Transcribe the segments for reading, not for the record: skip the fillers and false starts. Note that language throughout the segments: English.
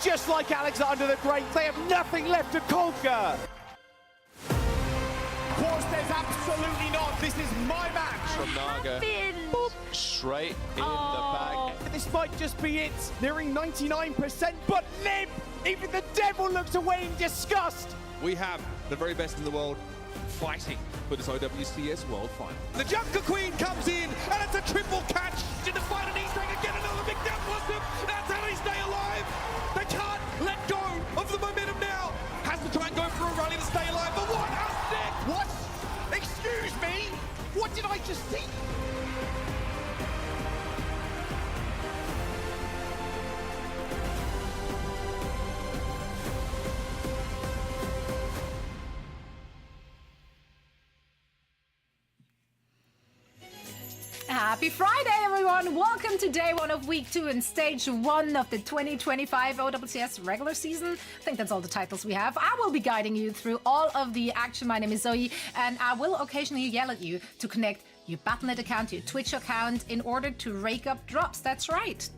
just like Alexander the Great, they have nothing left to conquer. Of course, there's absolutely not. This is my match. From Naga, boop, straight in the bag. This might just be it, nearing 99%, but Limp, even the devil looks away in disgust. We have the very best in the world fighting for this OWCS World Final. The Junker Queen comes in, and it's a triple catch to find an Easter egg and get another big down plus him. That's how they stay alive. They can't let go of the momentum now. Has to try and go for a rally to stay alive, but what a stick! What? Excuse me? What did I just see? Happy Friday, everyone! Welcome to day one of week 2 and stage 1 of the 2025 OWCS regular season. I think that's all the titles we have. I will be guiding you through all of the action. My name is Zoe, and I will occasionally yell at you to connect your Battle.net account to your Twitch account in order to rake up drops. That's right.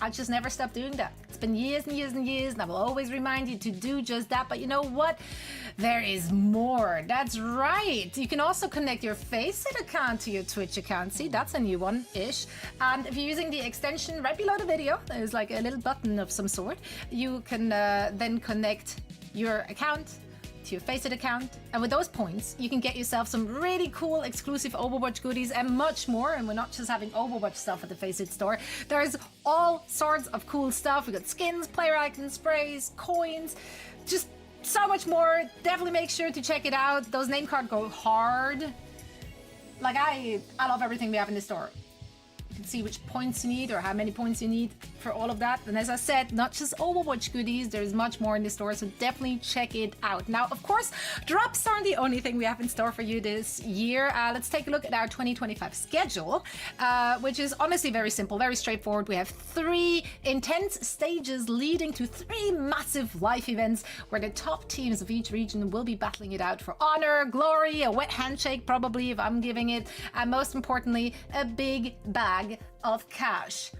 I'll just never stop doing that. It's been years and years and years, and I will always remind you to do just that. But you know what? There is more. That's right. You can also connect your FaceIT account to your Twitch account. See, that's a new one-ish. And if you're using the extension right below the video, there's like a little button of some sort. You can then connect your account to your FaceIT account, and with those points you can get yourself some really cool exclusive Overwatch goodies and much more. And we're not just having Overwatch stuff at the FaceIT store. There's all sorts of cool stuff. We got skins, player icons, sprays, coins, just so much more. Definitely make sure to check it out. Those name cards go hard. Like I love everything we have in the store. You can see which points you need or how many points you need for all of that. And as I said, not just Overwatch goodies, there's much more in the store, so definitely check it out. Now, of course, drops aren't the only thing we have in store for you this year. Let's take a look at our 2025 schedule, which is honestly very simple, very straightforward. We have 3 intense stages leading to 3 massive live events where the top teams of each region will be battling it out for honor, glory, a wet handshake probably if I'm giving it, and most importantly, a big bag of cash.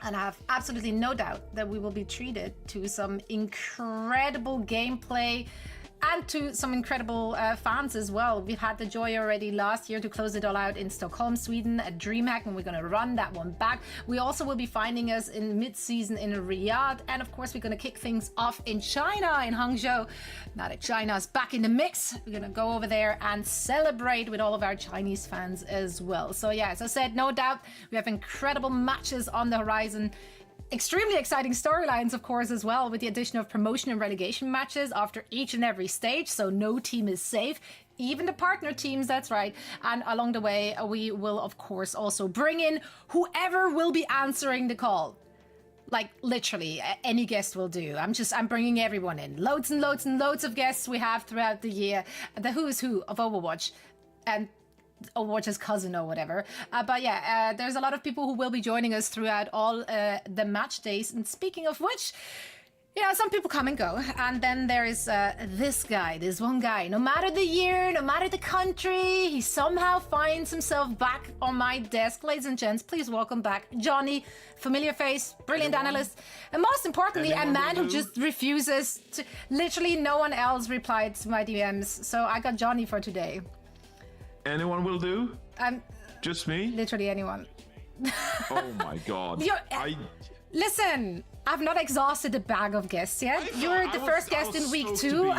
And I have absolutely no doubt that we will be treated to some incredible gameplay and to some incredible fans as well. We've had the joy already last year to close it all out in Stockholm, Sweden at DreamHack, and we're going to run that one back. We also will be finding us in mid-season in Riyadh, and of course we're going to kick things off in China, in Hangzhou. Now that China's back in the mix, we're going to go over there and celebrate with all of our Chinese fans as well. So yeah, as I said, no doubt we have incredible matches on the horizon. Extremely exciting storylines, of course, as well, with the addition of promotion and relegation matches after each and every stage, so no team is safe, even the partner teams, that's right. And along the way, we will, of course, also bring in whoever will be answering the call. Like, literally, any guest will do. I'm bringing everyone in. Loads and loads and loads of guests we have throughout the year. The who's who of Overwatch. And Overwatch's cousin or whatever. But yeah, there's a lot of people who will be joining us throughout all the match days. And speaking of which, you know, some people come and go. And then there is this one guy. No matter the year, no matter the country, he somehow finds himself back on my desk. Ladies and gents, please welcome back Johnny. Familiar face, brilliant analyst. And most importantly, a man who just refuses to... Literally no one else replied to my DMs. So I got Johnny for today. Anyone will do? Just me? Literally anyone. Oh my god. Listen, I've not exhausted the bag of guests yet. You're the first guest in week 2.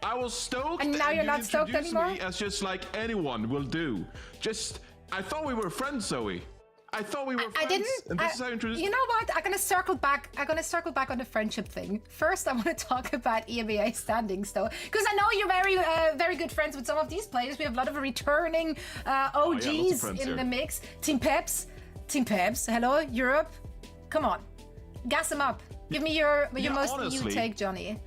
I was stoked. And now you're not stoked anymore? Me as just like anyone will do. I thought we were friends, Zoe. I thought we were friends. I didn't. And this is how you introduced. You know what? I'm gonna circle back on the friendship thing. First, I want to talk about EMEA standings, though, because I know you're very good friends with some of these players. We have a lot of returning OGs in the mix. Team Peps. Hello, Europe. Come on, gas them up. Give me your most new take, Johnny.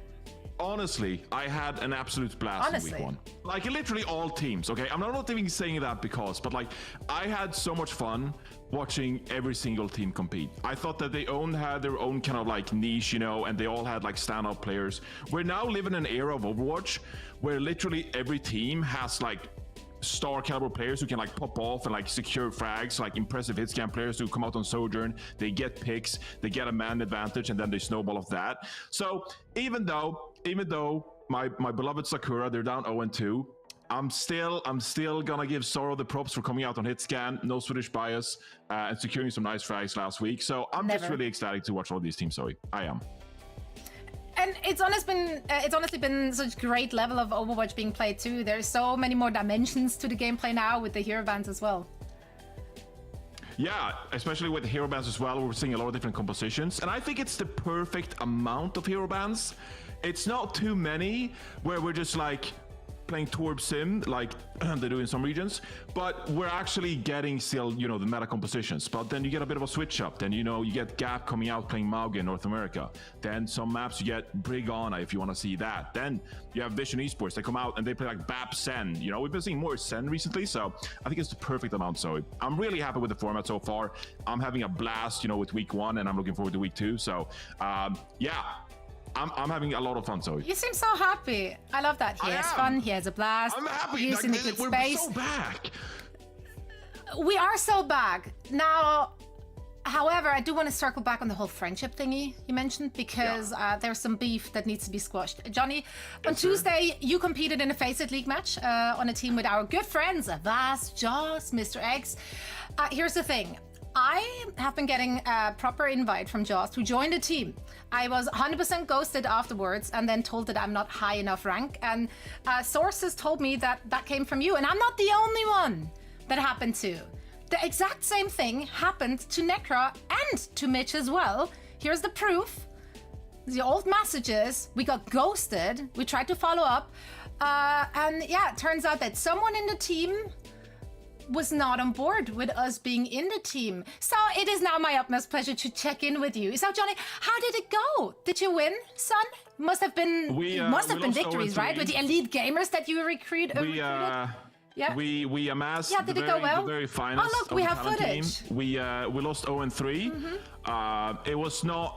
Honestly, I had an absolute blast in week 1. Like, literally all teams, okay? I'm not even saying that but like, I had so much fun watching every single team compete. I thought that they had their own kind of like niche, you know, and they all had like standout players. We're now living in an era of Overwatch where literally every team has like star caliber players who can like pop off and like secure frags, like impressive hit scan players who come out on Sojourn, they get picks, they get a man advantage, and then they snowball off that. So even though my beloved Sakura, they're down 0-2, I'm still gonna give Sorrow the props for coming out on hit scan, no Swedish bias, and securing some nice frags last week. So I'm just really excited to watch all these teams, Zoe. I am. And it's honestly been such great level of Overwatch being played too. There's so many more dimensions to the gameplay now with the hero bans as well. Yeah, especially with hero bans as well, we're seeing a lot of different compositions, and I think it's the perfect amount of hero bans. It's not too many where we're just like playing Torb Sim like they do in some regions, but we're actually getting still, you know, the meta compositions. But then you get a bit of a switch up. Then, you know, you get Gap coming out playing Mauga in North America. Then some maps you get Brigana if you want to see that. Then you have Vision Esports. They come out and they play like Bap Sen. You know, we've been seeing more Sen recently, so I think it's the perfect amount. So I'm really happy with the format so far. I'm having a blast, you know, with week 1, and I'm looking forward to week 2. So yeah. I'm having a lot of fun, Zoe. You seem so happy. I love that. He has fun. He has a blast. I'm happy. He's in a good we're space. so back. We are so back. Now, however, I do want to circle back on the whole friendship thingy you mentioned, because there's some beef that needs to be squashed. Johnny, on Tuesday, you competed in a FaceIT League match on a team with our good friends, Vas, Joss, Mr. X. Here's the thing. I have been getting a proper invite from Joss to join the team. I was 100% ghosted afterwards and then told that I'm not high enough rank. And sources told me that that came from you. And I'm not the only one that happened to. The exact same thing happened to Necra and to Mitch as well. Here's the proof. The old messages. We got ghosted. We tried to follow up. And yeah, it turns out that someone in the team was not on board with us being in the team. So it is now my utmost pleasure to check in with you. So Johnny, how did it go? Did you win, son? Must have been victories, right? With the elite gamers that you recruited. Yeah. We amassed did it go well? the very finest. Oh look, we have footage. Team. We lost 0-3.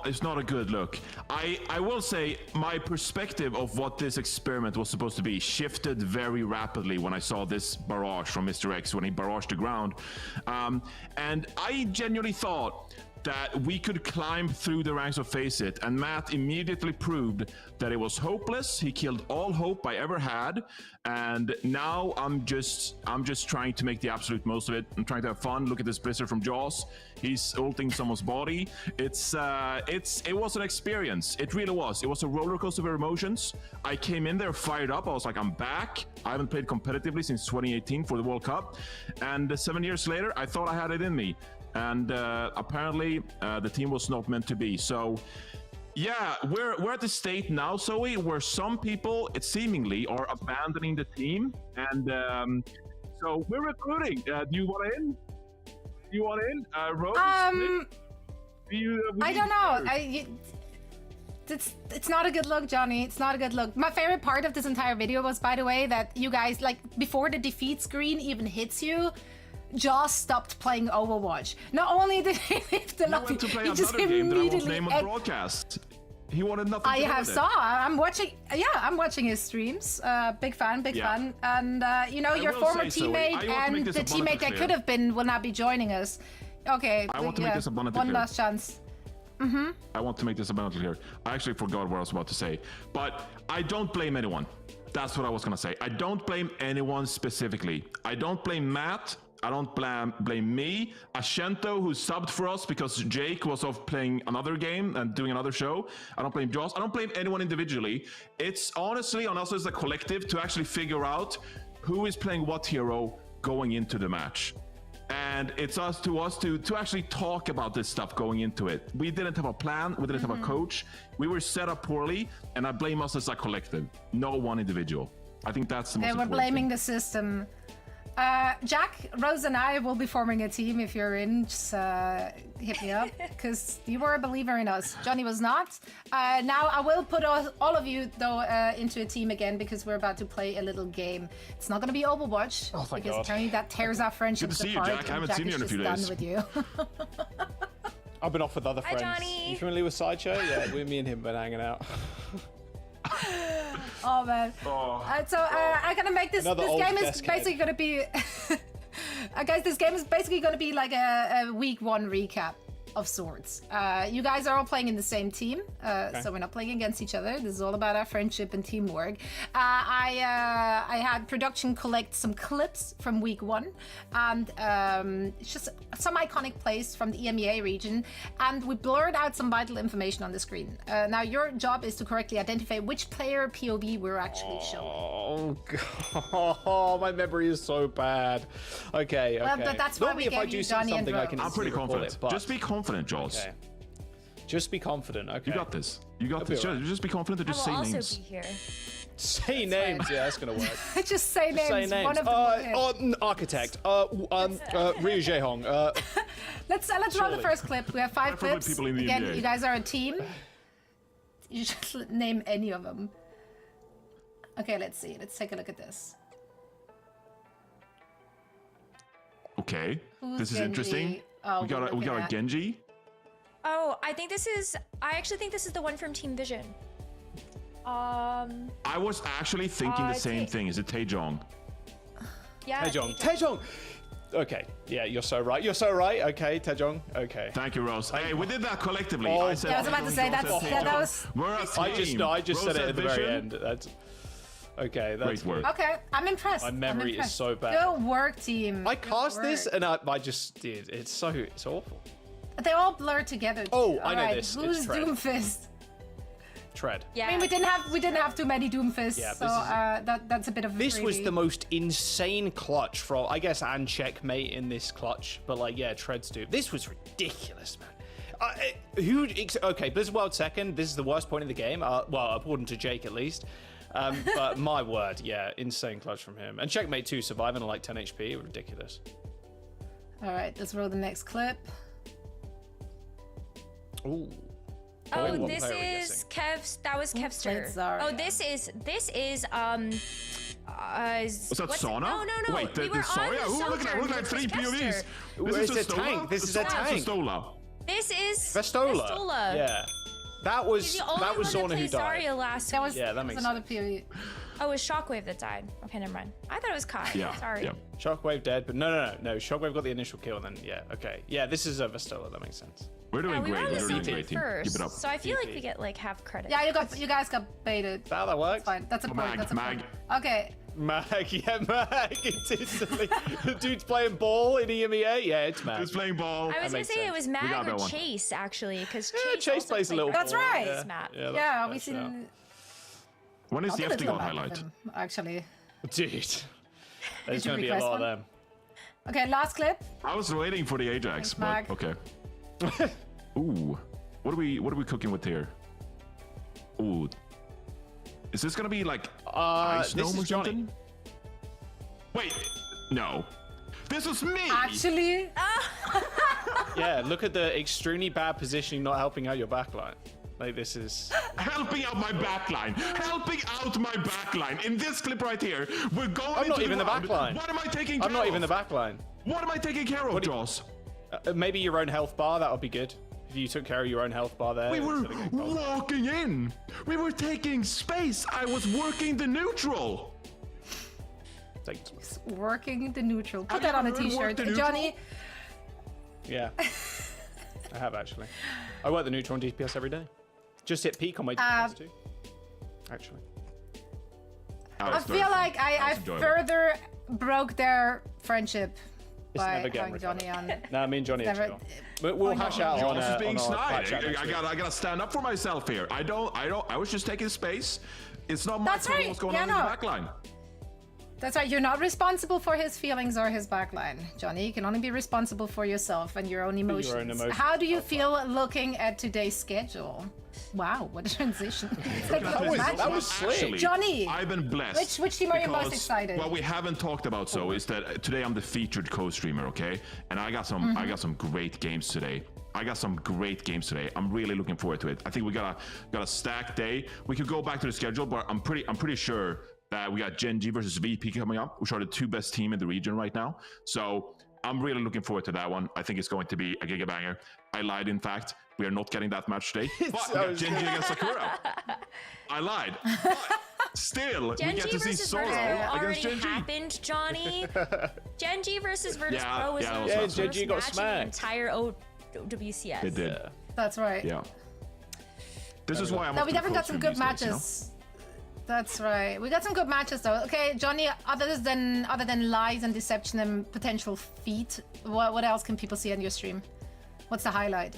It's not a good look. I will say my perspective of what this experiment was supposed to be shifted very rapidly when I saw this barrage from Mr. X when he barraged the ground, and I genuinely thought that we could climb through the ranks of FaceIT, and Matt immediately proved that it was hopeless. He killed all hope I ever had, and now I'm just trying to make the absolute most of it. I'm trying to have fun. Look at this blizzard from Jaws. He's ulting someone's body. It was an experience. It really was. It was a roller coaster of emotions. I came in there fired up. I was like, I'm back. I haven't played competitively since 2018 for the World Cup, and 7 years later, I thought I had it in me. And apparently the team was not meant to be. So yeah, we're at the state now, Zoe, where some people seemingly are abandoning the team, and so we're recruiting. Do you want in? Rose? I don't know. It's not a good look, Johnny. It's not a good look. My favorite part of this entire video was, by the way, that you guys, like, before the defeat screen even hits you, Joss stopped playing Overwatch. Not only did he leave the lobby, he just immediately broadcast. He wanted nothing. I'm watching his streams. Big fan. And you know, your former teammate and the teammate that could have been will not be joining us. Okay. I want to make this abundantly clear. One last chance. I want to make this abundantly clear. I actually forgot what I was about to say, but I don't blame anyone. That's what I was gonna say. I don't blame anyone specifically. I don't blame Matt. I don't blame me. Ashento, who subbed for us because Jake was off playing another game and doing another show. I don't blame Joss. I don't blame anyone individually. It's honestly on us as a collective to actually figure out who is playing what hero going into the match. And it's us to actually talk about this stuff going into it. We didn't have a plan. We didn't have a coach. We were set up poorly, and I blame us as a collective, no one individual. I think that's the most important thing. They were blaming the system. Jack, Rose, and I will be forming a team. If you're in, just hit me up, because you were a believer in us. Johnny was not. Now I will put all of you, though, into a team again, because we're about to play a little game. It's not going to be Overwatch, because apparently that tears our friendships apart. Good to see you, Jack. I haven't seen you in a few days. Done with you. I've been off with other friends. Hi, Johnny. You familiar with Sideshow? Yeah, me and him been hanging out. Oh man. I'm gonna make this. Another This old game is desk basically gonna be. Guys, this game is basically gonna be like a week 1 recap of sorts. You guys are all playing in the same team, so we're not playing against each other. This is all about our friendship and teamwork. I had production collect some clips from week 1, and it's just some iconic plays from the EMEA region, and we blurred out some vital information on the screen. Now your job is to correctly identify which player POV we're actually showing. Oh god, my memory is so bad. Okay. Well, but that's why Normally, we if I gave do you see Johnny and something, I Rose. can I'm pretty recall confident. it, but- Just be confident, Jaws. Okay. Just be confident. Okay. You got this. You got be this. alright. Just be confident to I just will say also names. be here. Say names. Yeah, that's gonna work. Just say names. Say names. One of them will hit. Architect. Ryu Jaehong. Let's roll the surely. first clip. We have 5 Preferably clips. people in the Again, NBA. you guys are a team. You just name any of them. Okay, let's see. Let's take a look at this. Okay, Who's this is Gen.G? interesting. Oh, we got we're a looking at- Gen.G. Oh, I actually think this is the one from Team Vision. I was actually thinking the same thing. Is it Taejong? Yeah. Taejong. Okay. Yeah, you're so right. You're so right. Okay, Taejong. Okay. Thank you, Rose. Hey, we did that collectively. Oh, I said Yeah, I was about to say, Taejong, Rose said that Taejong. was- We're a team. I just Rose said it at the very Vision. end. That's okay. That's Great work. Okay, I'm impressed. My memory I'm is impressed. so bad. Good work, team. I Good cast this work. and I just did. It's awful. They all blur together. Too. Oh, I know Alright, this. It's Who's Tread. Doomfist? Tread. Yeah. I mean, we didn't have too many Doomfists, Yeah, so this that's a bit of. a This was freebie. the most insane clutch from, I guess, and checkmate in this clutch. But like, yeah, Tread's do. This was ridiculous, man. Okay, Blizzard World second. This is the worst point in the game. Well, according to Jake, at least. But my word, yeah, insane clutch from him. And checkmate 2 surviving on like 10 HP. Ridiculous. All right, let's roll the next clip. Ooh. Oh, what this player are we is Kev's. That was Kev's played turn. Zarya? Oh, this is Was that what's Sauna? No. Wait, we the were on Zarya? the Ooh, look at that. Look at Soldier. three This was POVs. Kevster. It's a Stola? tank. This is a tank. Stola. This is Vestola. Yeah. That was He's the only that was one Zona that who played died. Zarya last That was, Yeah, that that was makes another POV. Oh, it was Shockwave that died. Okay, never mind. I thought it was Kai. Yeah. Sorry. Yeah. Shockwave dead, but no. Shockwave got the initial kill, and then yeah, okay, yeah, this is a Vestola. That makes sense. We're doing Yeah, we were great. on the We're same doing team great, team. first, Keep it up. so I feel like GG. we get like half credit. Yeah, you guys got baited. That works. That's fine. That's a point. That's a Mag. point. Okay. Mag, yeah, Mag. It's instantly the dude's playing ball in EMEA. Yeah, it's Mag. Who's playing ball? I was gonna makes say it sense. was We Mag got or that one. Chase actually, because Yeah, Chase Chase also plays a played little. That's ball, right. Yeah, this map. yeah, Yeah, that's we've fair. seen. When is I'll the do a little FTGO map of highlight? him, actually. Dude, there's you gonna be a request lot of one? them. Okay, last clip. I was waiting for the Ajax, Thanks, but Mag. okay. Ooh, what are we cooking with here? Ooh, is this gonna be like ice this gnome or is Johnny. something? Wait, no, this was me. Actually, Yeah, look at the extremely bad positioning, not helping out your backline. Like this is. Helping out my backline. Helping out my backline. In this clip right here, we're going I'm not into even the round. backline. What am I taking care I'm not of? even the backline. What am I taking care of, Joss? Maybe your own health bar. That would be good. If you took care of your own health bar there. We were instead of getting cold. walking in. We were taking space. I was working the neutral. Take- working the neutral. Put Have that you on a ever worked t-shirt. the neutral? Johnny, Yeah. I have actually. I work the neutral on DPS every day. Just hit peak on my DPS too. Actually. I feel like I enjoyable. further broke their friendship It's by never getting having Johnny on. Nah, me and Johnny are Never- chill. But we'll hash out on, Joss is being on our snide. chat next week. I gotta stand up for myself here. I was just taking space. It's not my That's fault right. what's going Yeah, on no. in the backline. That's right. You're not responsible for his feelings or his backline, Johnny. You can only be responsible for yourself and your own emotions. emotions. How do you feel looking at today's schedule? Wow, what a transition! It's like That a was- magic. that was slick. Actually, Johnny, I've been blessed. which team are you most because excited? What we haven't talked about is that today I'm the featured co-streamer, okay? And I got some great games today. I'm really looking forward to it. I think we got a stacked day. We could go back to the schedule, but I'm pretty sure that we got Gen.G versus VP coming up, which are the two best team in the region right now. So I'm really looking forward to that one. I think it's going to be a gigabanger. I lied, in fact. We are not getting that match today. But we got Gen.G against Sakura. I lied. But still, we Gen.G get to see versus Solo Virtus Pro against already Gen.G. happened, Johnny. Gen.G versus Virtus Yeah, Pro was yeah, the it was first Gen.G got match in the smacked. entire OWCS. They did. That's right. Yeah. This is why I'm. No, off we to the definitely got cold some stream good these days, matches. That's right. We got some good matches though. Okay, Johnny. Other than lies and deception and potential feat, what else can people see on your stream? What's the highlight?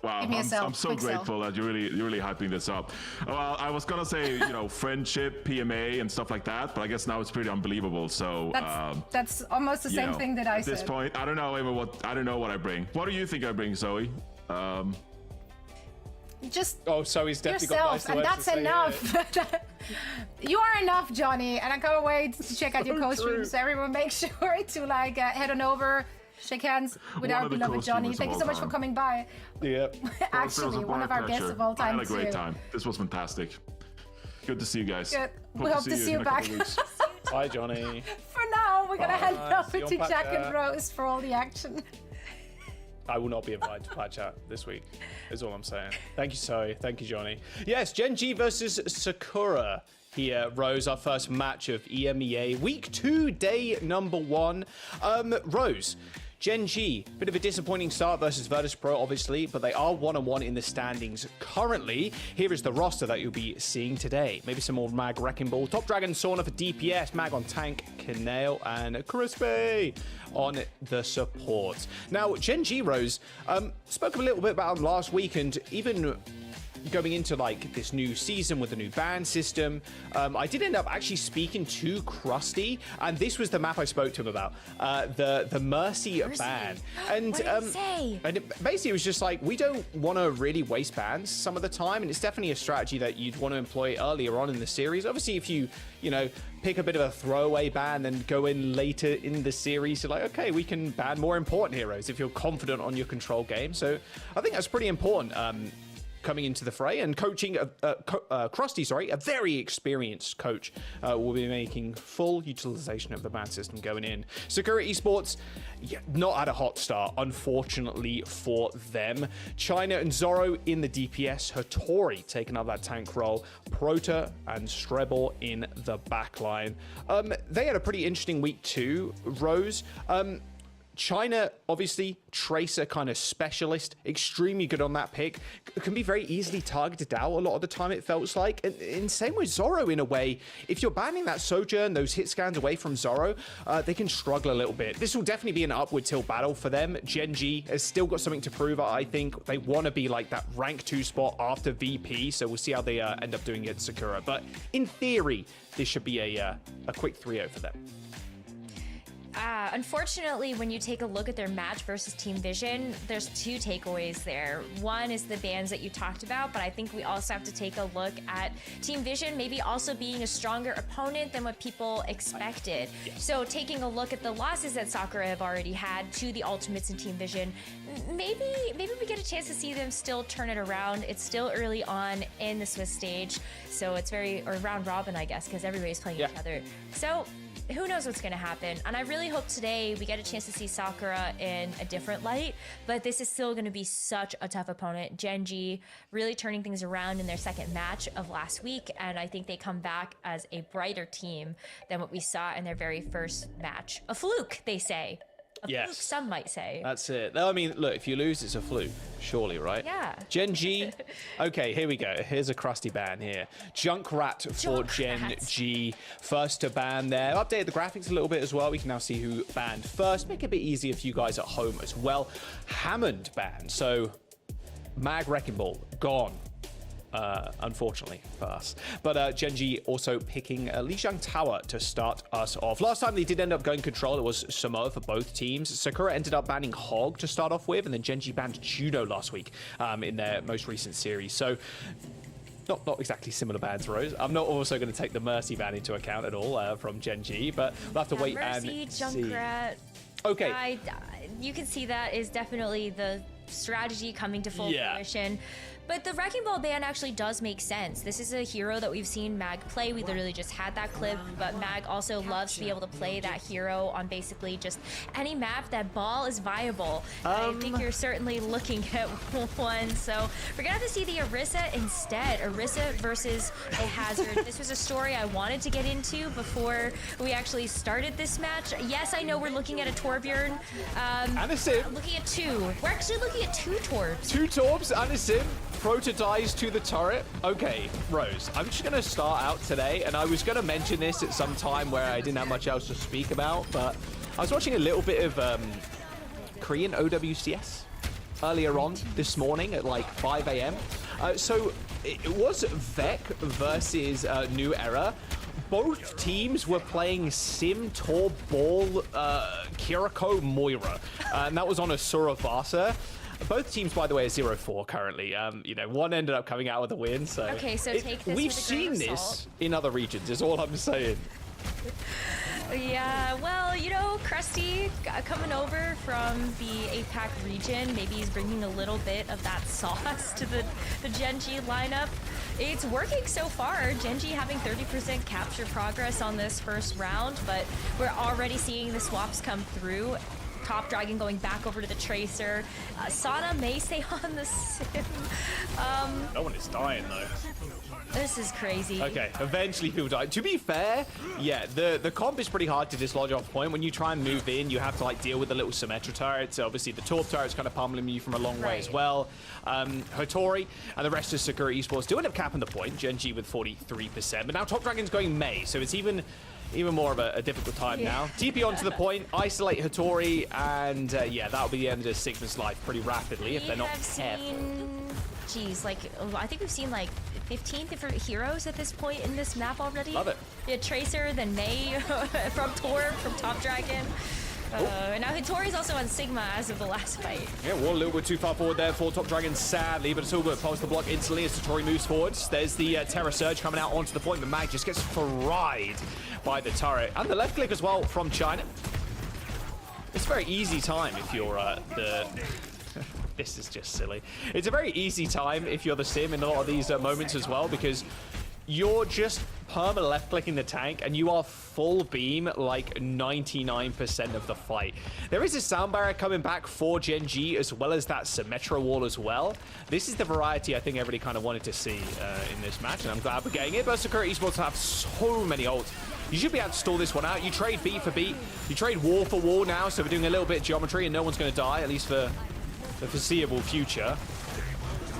Wow, Give me a sell. I'm so Quick sell. grateful that you're really hyping this up. Well, I was gonna say, friendship, PMA, and stuff like that, but I guess now it's pretty unbelievable. So that's almost the same thing that I said. said. At this point, I don't know what I bring. What do you think I bring, Zoe? Just so he's definitely got nice yourself, and that's enough. You are enough, Johnny, and I can't wait to check out your co-stream. So everyone, make sure to head on over, shake hands with our beloved Johnny. Thank you so much for coming by. Yep. Actually, one of our guests of all time. I had a great time. This was fantastic. Good to see you guys. Good. We hope to see you back. Bye, Johnny. For now, we're gonna hand it over See you to on Jack Patch and Rose for all the action. I will not be invited to Patch Chat this week, is all I'm saying. Thank you, Zoe. Thank you, Johnny. Yes, Gen.G versus Sakura here, Rose, our first match of EMEA. Week 2, day number 1. Rose, Gen.G, bit of a disappointing start versus Virtus Pro, obviously, but they are 1-1 in the standings currently. Here is the roster that you'll be seeing today. Maybe some more Mag Wrecking Ball. Top Dragon Sauna for DPS, Mag on tank, Kaneo, and Crispy on the support. Now, Gen.G, Rose, spoke a little bit about them last week, and even going into this new season with the new ban system, I did end up actually speaking to Krusty, and this was the map I spoke to him about, the Mercy ban. And what did he say? And basically it was just we don't want to really waste bans some of the time, and it's definitely a strategy that you'd want to employ earlier on in the series. Obviously, if you pick a bit of a throwaway ban and go in later in the series, you're okay, we can ban more important heroes if you're confident on your control game. So I think that's pretty important. Coming into the fray and coaching Krusty, a very experienced coach, will be making full utilization of the ban system going in. Sakura Esports, not had a hot start, unfortunately for them. China and Zoro in the DPS, Hattori taking up that tank role, Prota and Strebor in the backline. They had a pretty interesting week too, Rose. China, obviously, Tracer kind of specialist, extremely good on that pick, can be very easily targeted out a lot of the time, it feels like. And in same with Zoro, in a way, if you're banning that Sojourn, those hit scans away from Zoro, they can struggle a little bit. This will definitely be an upward tilt battle for them. Gen.G has still got something to prove, I think. They want to be that rank 2 spot after VP, so we'll see how they end up doing against Sakura. But in theory, this should be a quick 3-0 for them. Unfortunately, when you take a look at their match versus Team Vision, there's 2 takeaways there. One is the bans that you talked about, but I think we also have to take a look at Team Vision maybe also being a stronger opponent than what people expected. So taking a look at the losses that Sakura have already had to the Ultimates and Team Vision, maybe we get a chance to see them still turn it around. It's still early on in the Swiss stage, so it's or round robin, I guess, because everybody's playing each other. So who knows what's going to happen? And I really hope today we get a chance to see Sakura in a different light, but this is still going to be such a tough opponent. Gen.G really turning things around in their second match of last week, and I think they come back as a brighter team than what we saw in their very first match. A fluke, they say. Fluke, some might say. That's it. I mean, look, if you lose, it's a fluke, surely, right? Yeah. Gen.G. Okay, here we go. Here's a Krusty ban here. Junkrat for Gen.G. First to ban there. Updated the graphics a little bit as well. We can now see who banned first. Make it a bit easier for you guys at home as well. Hammond banned. So, Mag Wrecking Ball, gone. Unfortunately for us. But Gen.G also picking Lijiang Tower to start us off. Last time they did end up going control, it was Samoa for both teams. Sakura ended up banning Hog to start off with, and then Gen.G banned Judo last week in their most recent series. So not exactly similar bans, Rose. I'm not also going to take the Mercy ban into account at all from Gen.G, but we'll have to wait Mercy, and Junkrat. see. Okay. You can see that is definitely the strategy coming to full fruition. But the Wrecking Ball ban actually does make sense. This is a hero that we've seen Mag play. We literally just had that clip, but Mag also loves to be able to play that hero on basically just any map that ball is viable. I think you're certainly looking at one. So we're gonna have to see the Orisa instead. Orisa versus a Hazard. This was a story I wanted to get into before we actually started this match. Yes, I know we're looking at a Torbjorn. And a Sim. Looking at two. We're actually looking at two Torbs. Two Torbs and a Sim. Proto dies to the turret. Okay, Rose, I'm just going to start out today, and I was going to mention this at some time where I didn't have much else to speak about, but I was watching a little bit of Korean OWCS earlier on this morning at like 5 a.m. So it was Vec versus New Era. Both teams were playing Sim, Tor, Ball, Kiriko, Moira, and that was on Asura Vasa. Both teams, by the way, are 0-4 currently. You know, one ended up coming out with a win, so... Okay, so take this we've with a grain seen of this salt. in other regions, is all I'm saying. Yeah, well, you know, Krusty coming over from the APAC region, maybe he's bringing a little bit of that sauce to the Gen.G lineup. It's working so far. Gen.G having 30% capture progress on this first round, but we're already seeing the swaps come through. Top Dragon going back over to the Tracer. Sana may stay on the Sim. No one is dying, though. This is crazy. Okay, eventually people die. To be fair, yeah, the comp is pretty hard to dislodge off point. When you try and move in, you have to like deal with the little Symmetra turrets. Obviously, the Torp turret's kind of pummeling you from a long way as well. Hotori and the rest of Sakura Esports do end up capping the point. Gen.G with 43%. But now Top Dragon's going May, so it's even more of a difficult time now. TP onto the point, isolate Hattori, and yeah, that'll be the end of Sigma's life pretty rapidly if they're not careful. Geez, like, I think we've seen like 15 different heroes at this point in this map already. Love it. Yeah, Tracer, then May from Torb, from Top Dragon. And now Hattori's also on Sigma as of the last fight. Yeah, one a little bit too far forward there for Top Dragon, sadly, but it's all good. Pulls the block instantly as Hattori moves forwards. There's the Terra Surge coming out onto the point, but Mag just gets fried by the turret. And the left click as well from China. It's a very easy time if you're the... This is just silly. It's a very easy time if you're the Sim in a lot of these moments as well, because you're just perma left clicking the tank and you are full beam like 99% of the fight. There is a sound barrier coming back for Gen.G as well as that Symmetra wall as well. This is the variety I think everybody kind of wanted to see in this match, and I'm glad we're getting it. But Sakura Esports have so many ults. You should be able to stall this one out. You trade beat for beat. You trade wall for wall now, so we're doing a little bit of geometry and no one's going to die, at least for the foreseeable future.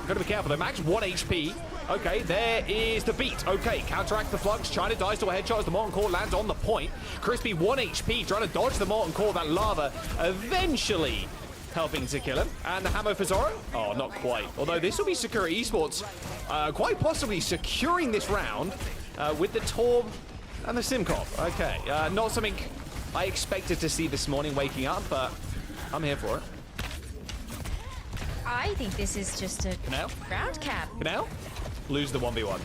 Gotta be careful though. Max 1 HP. Okay, there is the beat. Okay, counteract the flux. China dies to a headshot as the Molten Core lands on the point. Crispy 1 HP, trying to dodge the Molten Core. That lava eventually helping to kill him. And the Hamo for Zoro? Oh, not quite. Although this will be Sakura Esports quite possibly securing this round with the Torb and the Simcop. Okay, not something I expected to see this morning waking up, but I'm here for it. I think this is just a round cap. Canal? Lose the 1v1.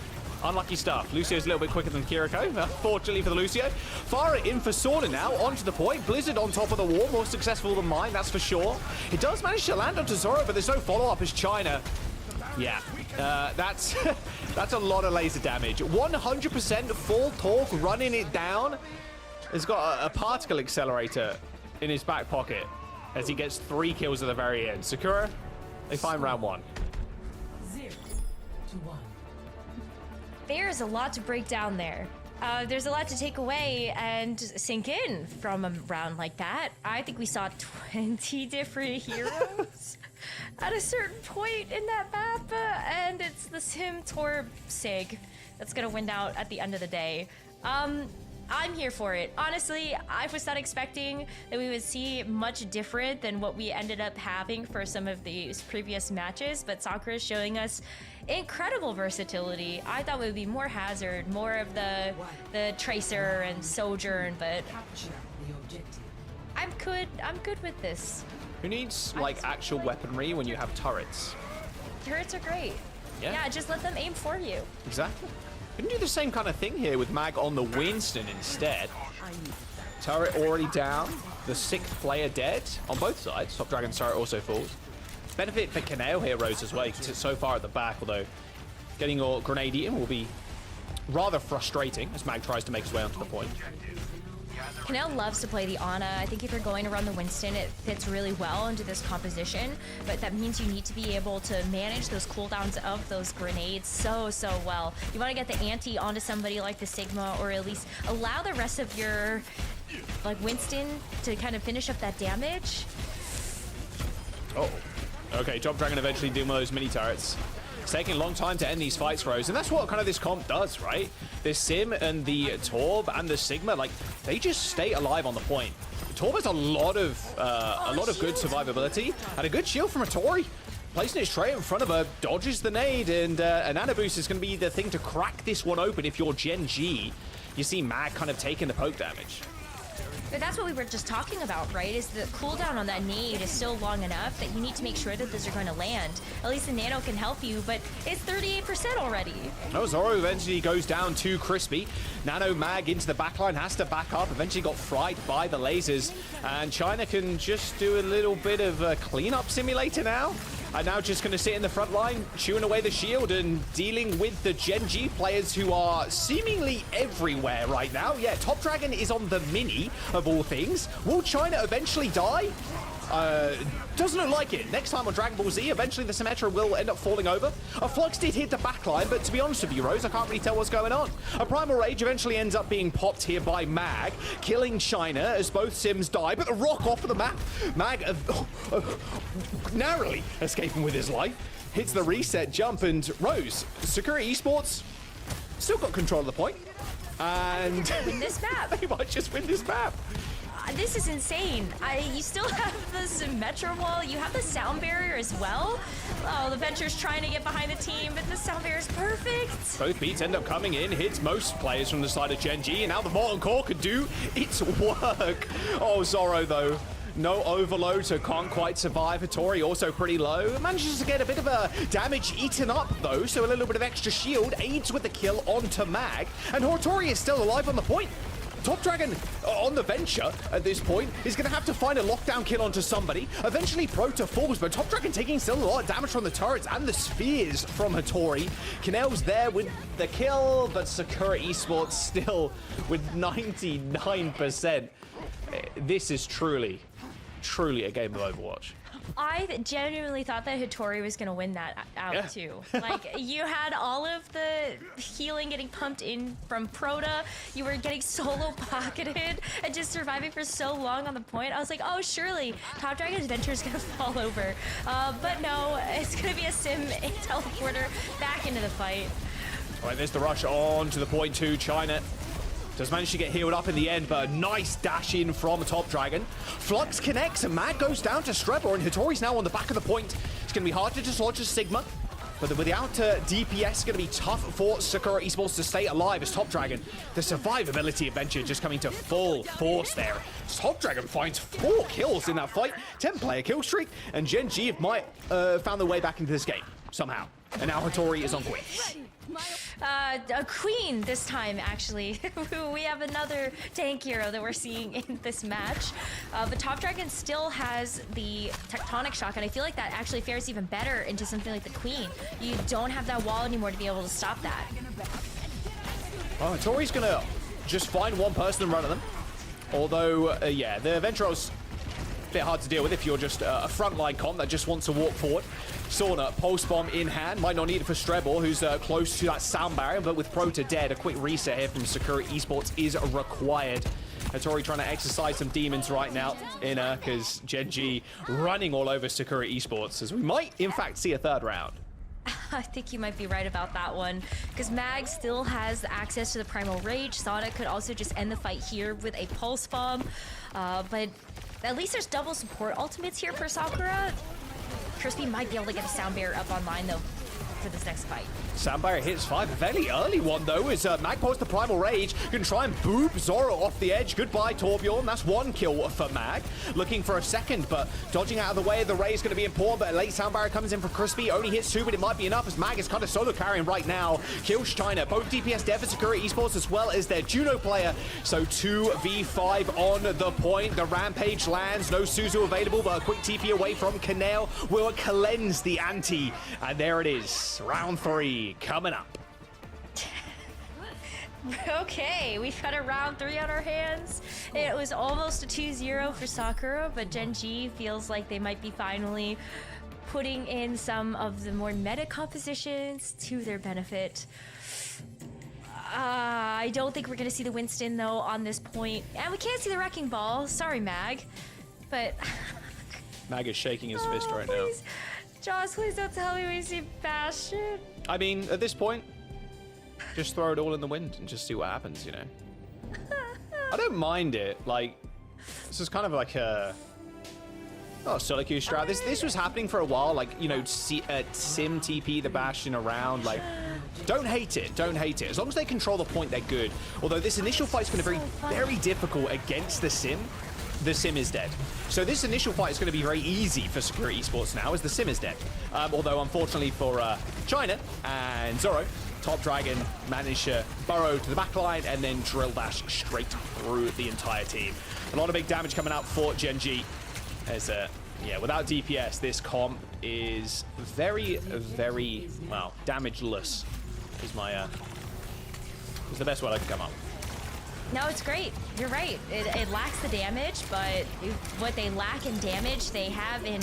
Unlucky stuff. Lucio's a little bit quicker than Kiriko. Fortunately for the Lucio. Fire it in for Sauna now. Onto the point. Blizzard on top of the wall. More successful than mine, that's for sure. It does manage to land onto Zoro, but there's no follow-up as China. Yeah, that's that's a lot of laser damage. 100% full torque, running it down. He's got a particle accelerator in his back pocket as he gets 3 kills at the very end. Sakura, they find round 1. 0-1. There's a lot to break down there. There's a lot to take away and sink in from a round like that. I think we saw 20 different heroes at a certain point in that map, and it's the Sim Torb Sig that's gonna win out at the end of the day. I'm here for it. Honestly, I was not expecting that we would see much different than what we ended up having for some of these previous matches, but Sakura is showing us incredible versatility. I thought it would be more Hazard, more of the Tracer and Sojourn, but I'm good with this. Who needs like actual weaponry when you have turrets? Turrets are great. Yeah, just let them aim for you. Exactly. We can do the same kind of thing here with Mag on the Winston instead. Turret already down. The 6th player dead on both sides. Top Dragon's turret also falls. benefit for Kaneo here, Rose, as well. It's so far at the back, although getting your grenade in will be rather frustrating as Mag tries to make his way onto the point. Kaneo loves to play the Ana. I think if you're going to run the Winston, it fits really well into this composition, but that means you need to be able to manage those cooldowns of those grenades so well. You want to get the ante onto somebody like the Sigma, or at least allow the rest of your like Winston to kind of finish up that damage. Oh, okay, Top Dragon eventually doing one of those mini turrets. It's taking a long time to end these fights, Rose, and that's what kind of this comp does, right? This Sim and the Torb and the Sigma, like, they just stay alive on the point. Torb has a lot of good survivability and a good shield from Hattori. Placing his tray in front of her, dodges the nade, and an Nano Boost is going to be the thing to crack this one open if you're Gen.G. You see Mag kind of taking the poke damage. But that's what we were just talking about, right? Is the cooldown on that nade is still long enough that you need to make sure that those are going to land. At least the Nano can help you, but it's 38% already. No, Zoro eventually goes down to Crispy. Nano Mag into the backline, has to back up, eventually got fried by the lasers. And China can just do a little bit of a cleanup simulator now. And now just going to sit in the front line, chewing away the shield and dealing with the Gen.G players who are seemingly everywhere right now. Yeah, Top Dragon is on the mini, of all things. Will China eventually die? Doesn't look like it. Next time on Dragon Ball Z, eventually the Symmetra will end up falling over. A Flux did hit the backline, but to be honest with you, Rose, I can't really tell what's going on. A Primal Rage eventually ends up being popped here by Mag, killing China as both Sims die, but the rock off of the map. Mag narrowly escaping with his life. Hits the reset jump, and Rose, Sakura Esports still got control of the point. And win this map. They might just win this map. This is insane. You still have the Symmetra wall. You have the sound barrier as well. Oh, the Venture's trying to get behind the team, but the sound barrier is perfect. Both beats end up coming in, hits most players from the side of Gen.G, and now the Molten Core can do its work. Oh, Zoro, though. No overload, so can't quite survive. Hattori also pretty low. Manages to get a bit of a damage eaten up, though, so a little bit of extra shield aids with the kill onto Mag. And Hattori is still alive on the point. Top Dragon on the Venture at this point is going to have to find a lockdown kill onto somebody. Eventually Prota falls, but Top Dragon taking still a lot of damage from the turrets and the spheres from Hattori. Kaneo's there with the kill, but Sakura Esports still with 99%. This is truly a game of Overwatch. I genuinely thought that Hattori was going to win that out too. Like, you had all of the healing getting pumped in from Prota. You were getting solo pocketed and just surviving for so long on the point. I was like, oh, surely Top Dragon's Venture is going to fall over. But no, it's going to be a Sim teleporter back into the fight. All right, there's the rush on to the point to China. Does manage to get healed up in the end, but a nice dash in from Top Dragon. Flux connects, and Mag goes down to Strebor, and Hattori's now on the back of the point. It's going to be hard to dislodge a Sigma, but without DPS, it's going to be tough for Sakura Esports to stay alive as Top Dragon. The survivability adventure just coming to full force there. Top Dragon finds 4 kills in that fight, 10-player kill streak, and Gen.G might found their way back into this game somehow. And now Hattori is on Queen. A Queen this time, actually. We have another tank hero that we're seeing in this match. But Top Dragon still has the Tectonic Shock, and I feel like that actually fares even better into something like the Queen. You don't have that wall anymore to be able to stop that. Oh, Tori's gonna just find one person and run at them. Although, yeah, the Ventro's a bit hard to deal with if you're just a frontline comp that just wants to walk forward. Sauna, Pulse Bomb in hand. Might not need it for Strebor, who's close to that sound barrier, but with Prota dead, a quick reset here from Sakura Esports is required. Hattori trying to exercise some demons right now in because Gen.G running all over Sakura Esports, as we might, in fact, see a third round. I think you might be right about that one, because Mag still has access to the Primal Rage. Sonic could also just end the fight here with a Pulse Bomb, but at least there's double support ultimates here for Sakura. Crispy might be able to get a sound barrier up online, though. for this next fight. Soundbarrier hits 5. A very early one, though, as Mag pours the Primal Rage. Gonna try and boop Zoro off the edge. Goodbye, Torbjorn. That's 1 kill for Mag. Looking for a second, but dodging out of the way of the Ray is going to be important. But a late Soundbarrier comes in for Crispy. Only hits 2, but it might be enough as Mag is kind of solo carrying right now. Kills China. Both DPS dead for Sakura Esports as well as their Juno player. So 2v5 on the point. The Rampage lands. No Suzu available, but a quick TP away from Kaneo will cleanse the ante. And there it is. Round 3 coming up. Okay, we've got a round 3 on our hands. It was almost a 2-0 for Sakura, but Gen.G feels like they might be finally putting in some of the more meta compositions to their benefit. I don't think we're going to see the Winston, though, on this point. And we can't see the Wrecking Ball. Sorry, Mag. But... Mag is shaking his fist right please. Joss, please don't tell me we see Bastion. now. I mean, at this point, just throw it all in the wind and just see what happens, you know? I don't mind it. Like, this is kind of like a... Oh, solo queue strat. This was happening for a while. Like, you know, Sim TP the Bastion around. Like, don't hate it. Don't hate it. As long as they control the point, they're good. Although this initial fight's going to be very difficult against the Sim. The Sim is dead. So this initial fight is going to be very easy for Sakura Esports now as the Sim is dead. Although, unfortunately for China and Zoro, Top Dragon managed to burrow to the backline and then drill dash straight through the entire team. A lot of big damage coming out for Gen.G. As, yeah, without DPS, this comp is very, very, well, damageless is my, is the best word I can come up. No, it's great. You're right. It lacks the damage, but what they lack in damage, they have in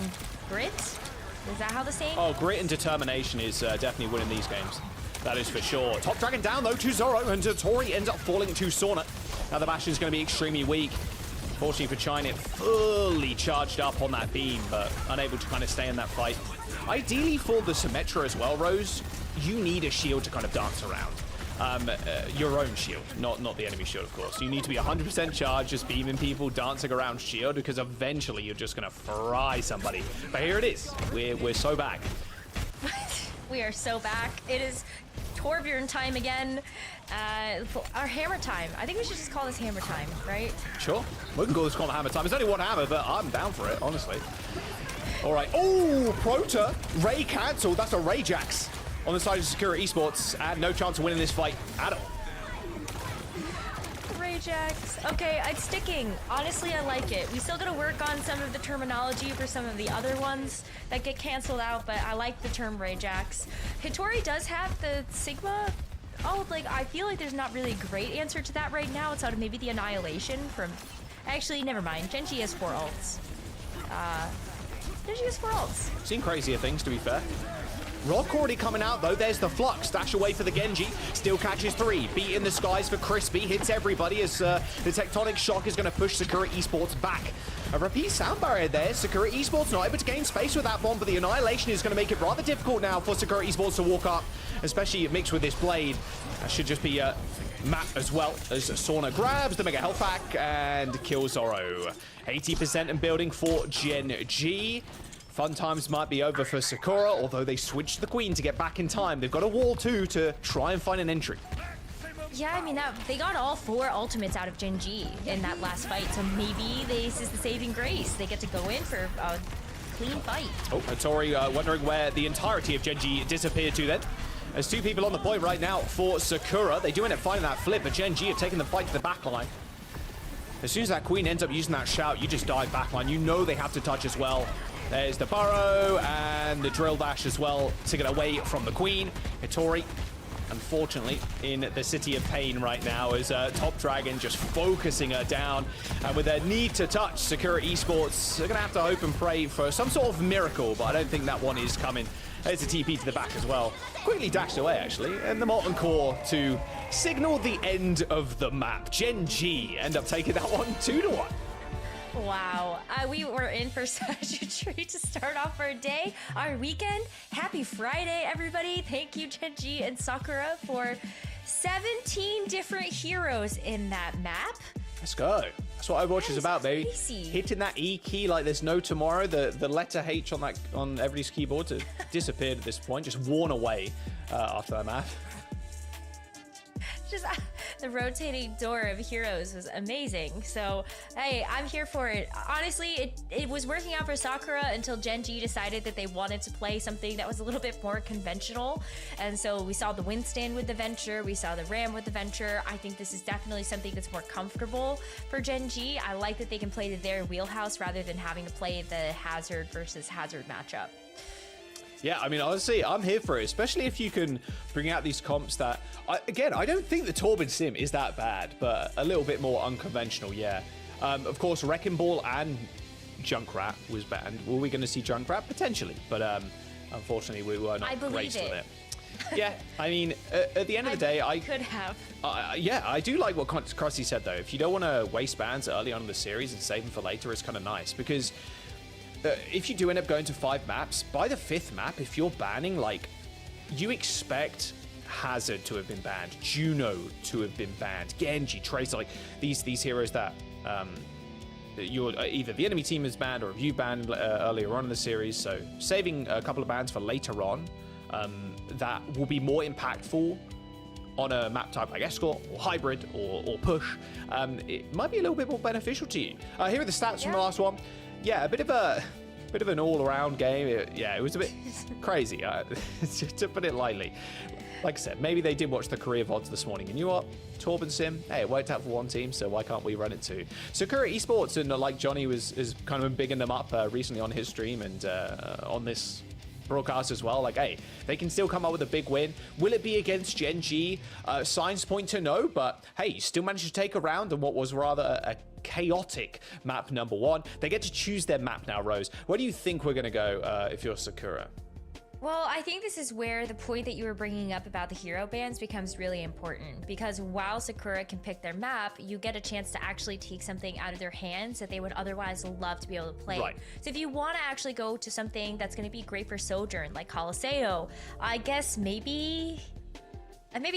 grit. Is that how the saying? Oh, grit and determination is definitely winning these games. That is for sure. Top Dragon down, though, to Zoro, and Tori ends up falling to Sauna. Now the Bastion's going to be extremely weak. Fortunately for China, fully charged up on that beam, but unable to kind of stay in that fight. Ideally for the Symmetra as well, Rose, you need a shield to kind of dance around. Your own shield, not the enemy shield, of course. You need to be 100% charged, just beaming people, dancing around shield, because eventually you're just going to fry somebody. But here it is. We're so back. We are so back. It is Torbjorn time again. Our hammer time. I think we should just call this hammer time, right? Sure. We can call this hammer time. There's only one hammer, but I'm down for it, honestly. All right. Oh, Prota. Ray cancelled. That's a Ray Jax on the side of Sakura Esports. And no chance of winning this fight at all. Ray Jax. Okay, it's sticking. Honestly, I like it. We still got to work on some of the terminology for some of the other ones that get canceled out, but I like the term Ray Jax. Hitori does have the Sigma. Oh, like, I feel like there's not really a great answer to that right now. It's out of maybe the Annihilation from... Actually, never mind. Gen.G has 4 ults. Gen.G has 4 ults. Seen crazier things, to be fair. Rock already coming out, though. There's the Flux. Dash away for the Gen.G. Still catches 3. Beat in the skies for Crispy. Hits everybody as the Tectonic Shock is going to push Sakura Esports back. A repeat sound barrier there. Sakura Esports not able to gain space with that bomb, but the Annihilation is going to make it rather difficult now for Sakura Esports to walk up, especially mixed with this Blade. That should just be a map as well as Sauna grabs the Mega Health Pack and kills Zoro. 80% in building for Gen.G. Fun times might be over for Sakura, although they switched the Queen to get back in time. They've got a wall too to try and find an entry. Yeah, I mean, they got all 4 ultimates out of Gen.G in that last fight, so maybe this is the saving grace. They get to go in for a clean fight. Oh, Tori wondering where the entirety of Gen.G disappeared to then. There's 2 people on the point right now for Sakura. They do end up finding that flip, but Gen.G have taken the fight to the backline. As soon as that Queen ends up using that shout, you just dive backline. You know they have to touch as well. There's the burrow and the drill dash as well to get away from the Queen. Hitori, unfortunately, in the City of Pain right now as Top Dragon just focusing her down. And with their need to touch, Sakura Esports are going to have to hope and pray for some sort of miracle, but I don't think that one is coming. There's a TP to the back as well. Quickly dashed away, actually. And the Molten Core to signal the end of the map. Gen.G end up taking that one 2-1. Wow, we were in for such a treat to start off our day, our weekend. Happy Friday, everybody. Thank you, Gen.G and Sakura, for 17 different heroes in that map. Let's go. That's what Overwatch is about, baby. crazy. Hitting that E key like there's no tomorrow. The letter H on everybody's keyboard to disappeared at this point, just worn away after that map. Just the rotating door of heroes was amazing. So hey, I'm here for it. Honestly, it was working out for Sakura until Gen.G decided that they wanted to play something that was a little bit more conventional. And so we saw the Winston with the Venture, we saw the Ram with the Venture. I think this is definitely something that's more comfortable for Gen.G. I like that they can play to their wheelhouse rather than having to play the Hazard versus Hazard matchup. Yeah, I mean, honestly, I'm here for it, especially if you can bring out these comps that, again, I don't think the Torben Sim is that bad, but a little bit more unconventional, yeah. Of course, Wrecking Ball and Junkrat was banned. Were we going to see Junkrat? Potentially, but unfortunately, we were not graced with it. Yeah, I mean, at the end of the day, I could have. Yeah, I do like what Qadsiah said, though. If you don't want to waste bans early on in the series and save them for later, it's kind of nice, because if you do end up going to 5 maps, by the 5th map, if you're banning, like, you expect Hazard to have been banned, Juno to have been banned, Gen.G, Tracer, like, these heroes that you're either the enemy team is banned or you banned earlier on in the series, so saving a couple of bans for later on, that will be more impactful on a map type like Escort or Hybrid or Push. It might be a little bit more beneficial to you. Here are the stats from the last one. Yeah, a bit of an all-around game. It was a bit crazy, to put it lightly. Like I said, maybe they did watch the career VODs this morning, and you know what? Torben Sim, hey, it worked out for one team, so why can't we run it too? Sakura Esports, and like Johnny is kind of bigging them up recently on his stream and on this broadcast as well. Like, hey, they can still come up with a big win. Will it be against Gen.G? Signs point to no, but hey, still managed to take a round on what was rather a chaotic map number 1. They get to choose their map now, Rose. Where do you think we're going to go if you're Sakura? Well, I think this is where the point that you were bringing up about the hero bans becomes really important, because while Sakura can pick their map, you get a chance to actually take something out of their hands that they would otherwise love to be able to play. Right. So if you want to actually go to something that's going to be great for Sojourn, like Qadsiah, I guess maybe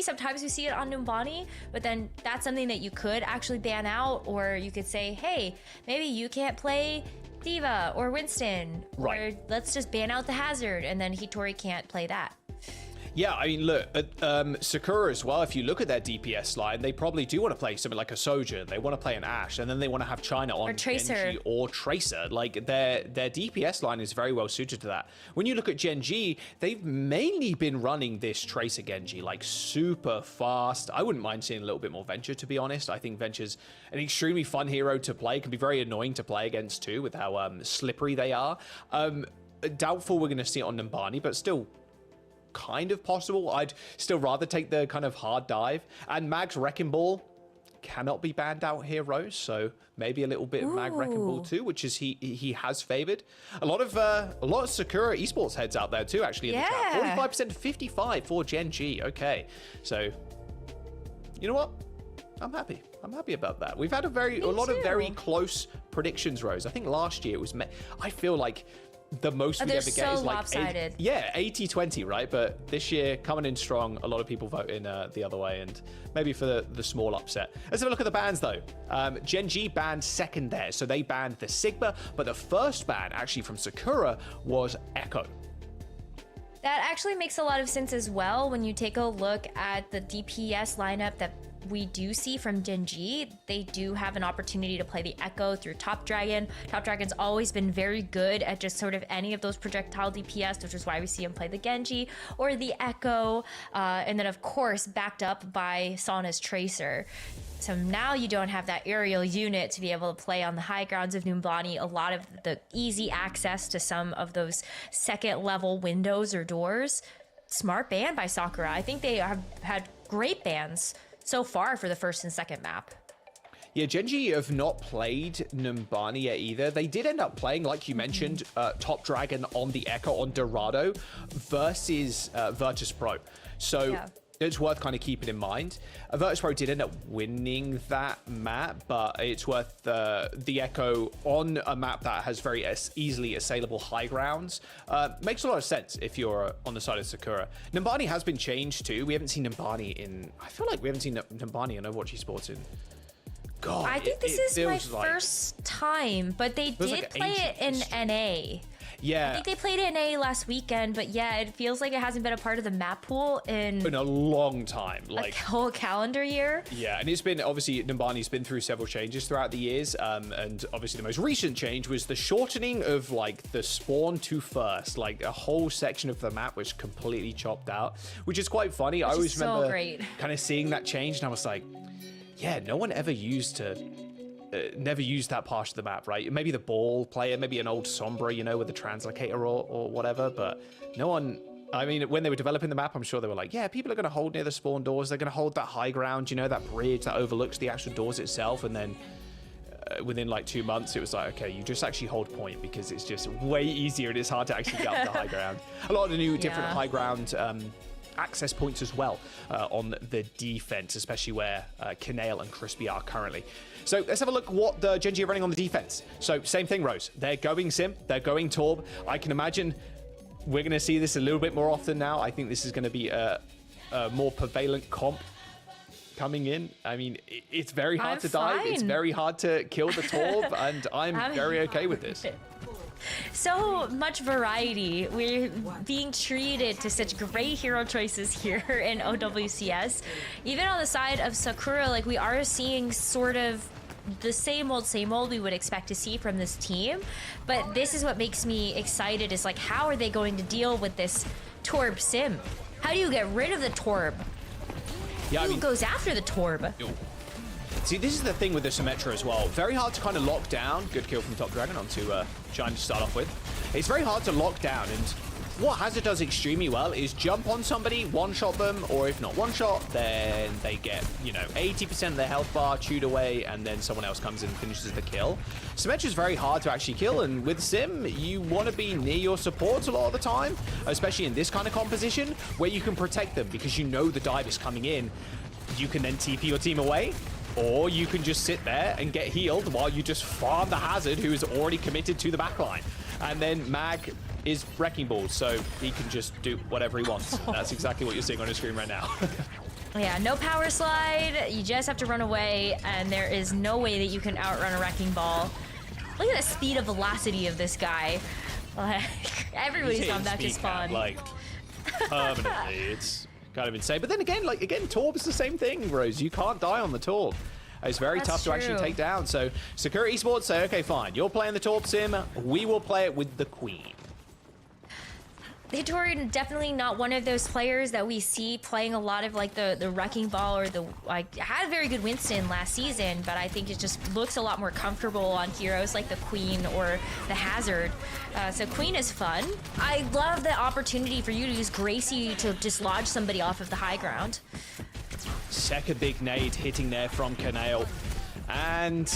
sometimes we see it on Numbani, but then that's something that you could actually ban out, or you could say, hey, maybe you can't play Diva or Winston, right, or let's just ban out the Hazard, and then Hitori can't play that. Yeah, I mean, look, Sakura as well, if you look at their DPS line, they probably do want to play something like a Sojourn. They want to play an Ashe, and then they want to have China on Gen.G or Tracer. Like, their DPS line is very well suited to that. When you look at Gen.G, they've mainly been running this Tracer Genji, like, super fast. I wouldn't mind seeing a little bit more Venture, to be honest. I think Venture's an extremely fun hero to play. It can be very annoying to play against, too, with how slippery they are. Doubtful we're going to see it on Numbani, but still kind of possible. I'd still rather take the kind of hard dive. And Mag's Wrecking Ball cannot be banned out here, Rose, so maybe a little bit of Mag Wrecking Ball too, which is he has favored. A lot of Sakura Esports heads out there too, actually, in the chat. 45% to 55 for Gen.G. Okay, so you know what? I'm happy about that. We've had a lot of very close predictions, Rose. I think last year it was I feel like the most we ever get is like lopsided. 80-20, right? But this year, coming in strong, a lot of people voting the other way, and maybe for the small upset. Let's have a look at the bans, though. Gen.G banned second there, so they banned the Sigma, but the first ban, actually from Sakura, was Echo. That actually makes a lot of sense as well when you take a look at the DPS lineup that we do see from Gen.G. They do have an opportunity to play the Echo through Top Dragon. Top Dragon's always been very good at just sort of any of those projectile DPS, which is why we see him play the Genji or the Echo, and then of course backed up by Sauna's Tracer. So now you don't have that aerial unit to be able to play on the high grounds of Numbani. A lot of the easy access to some of those second level windows or doors. Smart ban by Sakura. I think they have had great bans so far for the first and second map. Yeah, Gen.G have not played Numbani yet either. They did end up playing, like you mentioned, Top Dragon on the Echo on Dorado versus Virtus Pro. So it's worth kind of keeping in mind. Virtus Pro did end up winning that map, but it's worth the Echo on a map that has very easily assailable high grounds. Makes a lot of sense if you're on the side of Sakura. Numbani has been changed too. We haven't seen Numbani in... I feel like we haven't seen Numbani in Overwatch Esports in God, I think this is my first time, but they did like play it in NA. Yeah. I think they played it in NA last weekend, but yeah, it feels like it hasn't been a part of the map pool in a long time. Like a whole calendar year. Yeah, and it's been, obviously, Numbani's been through several changes throughout the years, and obviously the most recent change was the shortening of, like, the spawn to first. Like, a whole section of the map was completely chopped out, which is quite funny. I always remember kind of seeing that change, and I was like, yeah, no one ever used to... never used that part of the map, right? Maybe the ball player, maybe an old Sombra, you know, with the translocator or whatever, but no one... I mean, when they were developing the map, I'm sure they were like, yeah, people are going to hold near the spawn doors. They're going to hold that high ground, you know, that bridge that overlooks the actual doors itself. And then within like 2 months, it was like, okay, you just actually hold point because it's just way easier and it's hard to actually get up the high ground. A lot of the new different high ground access points as well on the defense, especially where Kanail and Crispy are currently. So let's have a look what the Gen.G are running on the defense. So same thing, Rose. They're going Sim, they're going Torb. I can imagine we're going to see this a little bit more often now. I think this is going to be a more prevalent comp coming in. I mean, it's very hard to dive. It's very hard to kill the Torb, and I'm very okay with this. So much variety. We're being treated to such great hero choices here in OWCS. Even on the side of Sakura, like, we are seeing sort of the same old we would expect to see from this team. But this is what makes me excited, is like, how are they going to deal with this Torb Sim? How do you get rid of the Torb? Yeah, Who goes after the Torb? See, this is the thing with the Symmetra as well. Very hard to kind of lock down. Good kill from Top Dragon onto Shine to start off with. It's very hard to lock down, and what Hazard does extremely well is jump on somebody, one-shot them, or if not one-shot, then they get, you know, 80% of their health bar chewed away, and then someone else comes in and finishes the kill. Symmetra is very hard to actually kill, and with Sim, you want to be near your supports a lot of the time, especially in this kind of composition, where you can protect them because you know the dive is coming in. You can then TP your team away, or you can just sit there and get healed while you just farm the Hazard, who is already committed to the backline. And then Mag is Wrecking Ball, so he can just do whatever he wants. That's exactly what you're seeing on your screen right now. Yeah, no power slide. You just have to run away, and there is no way that you can outrun a Wrecking Ball. Look at the speed of velocity of this guy. Everybody's gone back to spawn. Like, permanently. It's kind of insane. But then again, Torb is the same thing, Rose. You can't die on the Torb. It's very tough to actually take down. So Sakura Esports say, okay, fine. You're playing the Torb Sim. We will play it with the Queen. Hitori definitely not one of those players that we see playing a lot of like the Wrecking Ball or the, like, had a very good Winston last season, but I think it just looks a lot more comfortable on heroes like the Queen or the Hazard. So Queen is fun. I love the opportunity for you to use Gracie to dislodge somebody off of the high ground. Second big nade hitting there from Kanail. And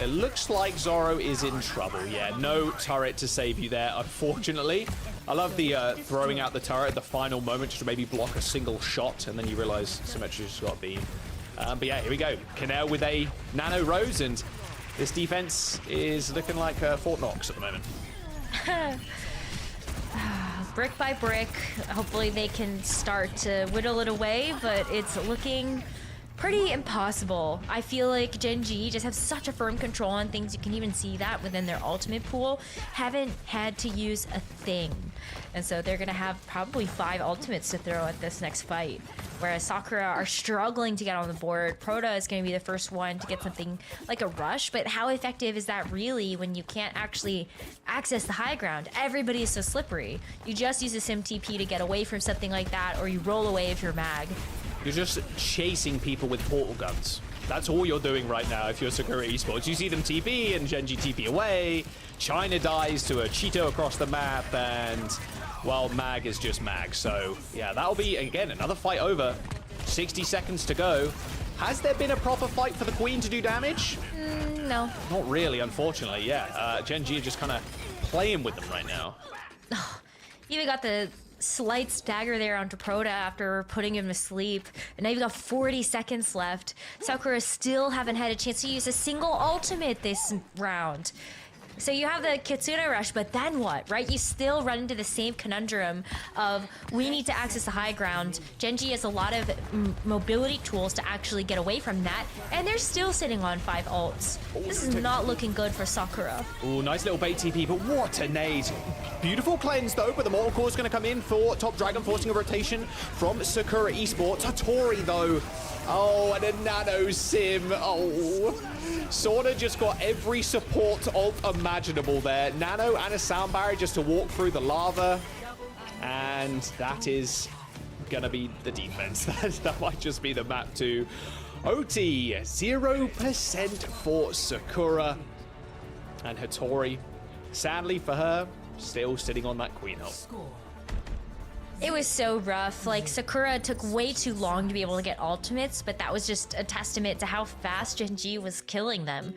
it looks like Zoro is in trouble. Yeah, no turret to save you there, unfortunately. I love the throwing out the turret at the final moment just to maybe block a single shot, and then you realize Symmetra's just got beam. But yeah, here we go. Kanail with a Nano Rose, and this defense is looking like Fort Knox at the moment. Brick by brick. Hopefully they can start to whittle it away, but it's looking pretty impossible. I feel like Gen.G just have such a firm control on things. You can even see that within their ultimate pool. Haven't had to use a thing. And so they're going to have probably 5 ultimates to throw at this next fight. Whereas Sakura are struggling to get on the board. Proto is going to be the first one to get something like a rush. But how effective is that really when you can't actually access the high ground? Everybody is so slippery. You just use a Sim TP to get away from something like that, or you roll away if you're Mag. You're just chasing people with portal guns. That's all you're doing right now if you're Sakura Esports. You see them TP and Gen.G TP away. China dies to a Cheeto across the map, and, well, Mag is just Mag. So, yeah, that'll be, again, another fight over. 60 seconds to go. Has there been a proper fight for the Queen to do damage? No. Not really, unfortunately, yeah. Gen.G are just kind of playing with them right now. Even got the slight stagger there onto Proto after putting him to sleep. And now you've got 40 seconds left. Sakura still haven't had a chance to use a single ultimate this round. So you have the Kitsune rush, but then what, right? You still run into the same conundrum of we need to access the high ground. Gen.G has a lot of mobility tools to actually get away from that, and they're still sitting on 5 ults. This is not looking good for Sakura. Oh, nice little bait TP, but what a nade. Beautiful cleanse though, but the Mortal Core is going to come in for Top Dragon, forcing a rotation from Sakura Esports. Hattori though. Oh, and a nano sim. Oh, Sorta just got every support ult imaginable there. Nano and a sound barrier just to walk through the lava. And that is gonna be the defense. That might just be the map too. OT, 0% for Sakura. And Hattori, sadly for her, still sitting on that queen ult. It was so rough. Like, Sakura took way too long to be able to get ultimates, but that was just a testament to how fast Gen.G was killing them.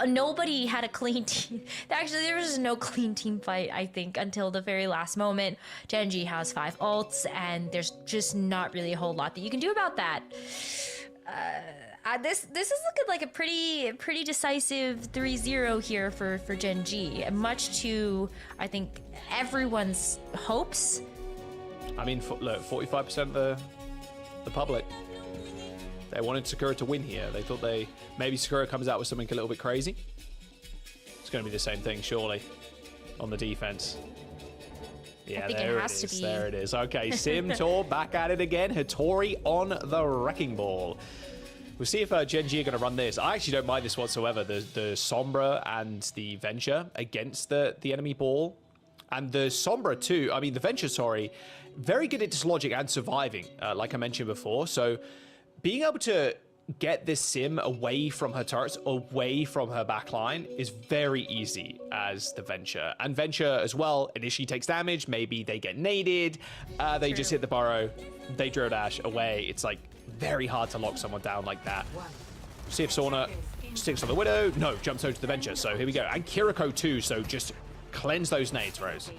Nobody had a clean team. Actually, there was no clean team fight, I think, until the very last moment. Gen.G has 5 ults, and there's just not really a whole lot that you can do about that. This is looking like a pretty decisive 3-0 here for Gen.G, much to, I think, everyone's hopes. I mean, look, 45% of the public, they wanted Sakura to win here. They thought maybe Sakura comes out with something a little bit crazy. It's going to be the same thing, surely, on the defense. Yeah, there it is. There it is. Okay, Simtor back at it again. Hattori on the wrecking ball. We'll see if Gen.G are going to run this. I actually don't mind this whatsoever. The Sombra and the Venture against the enemy ball. And the Sombra too, I mean the Venture, sorry, very good at dislodging and surviving, like I mentioned before. So being able to get this sim away from her turrets, away from her backline is very easy as the Venture. And Venture as well initially takes damage, maybe they get naded, they just hit the burrow, they drill dash away. It's like very hard to lock someone down like that. See if Sauna sticks on the Widow. No, jumps over to the Venture. So here we go. And Kiriko too, so just cleanse those nades, Rose.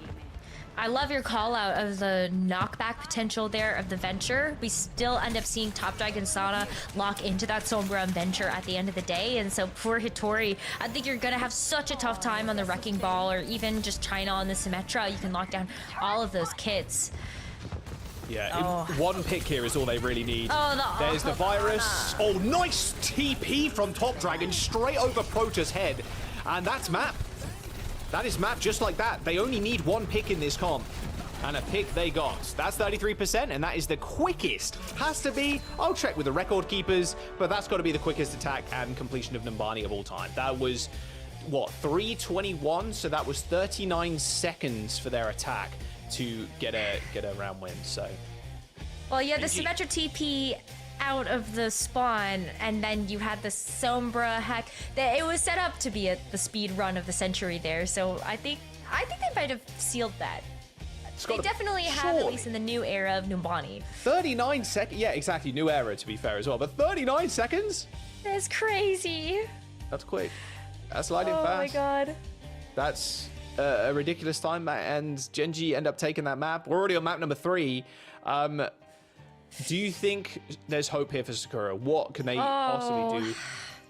I love your call out of the knockback potential there of the Venture. We still end up seeing Top Dragon Sana lock into that Sombra and Venture at the end of the day. And so for Hattori, I think you're going to have such a tough time on the Wrecking Ball or even just China on the Symmetra. You can lock down all of those kits. Yeah, one pick here is all they really need. There's the Virus. Oh, nice TP from Top Dragon straight over Protoss head. And that's map. That is map just like that. They only need one pick in this comp. And a pick they got. That's 33%, and that is the quickest. Has to be. I'll check with the record keepers, but that's got to be the quickest attack and completion of Numbani of all time. That was, what, 3:21? So that was 39 seconds for their attack to get a round win. So, well, yeah, the Symmetra TP out of the spawn, and then you had the Sombra hack. It was set up to be the speed run of the century there, so I think they might have sealed that. They definitely have, at least in the new era of Numbani. 39 seconds. Yeah, exactly. New era, to be fair as well. But 39 seconds? That's crazy. That's quick. That's lightning fast. Oh my god. That's a ridiculous time, and Gen.G end up taking that map. We're already on map number 3. Do you think there's hope here for Sakura? What can they possibly do?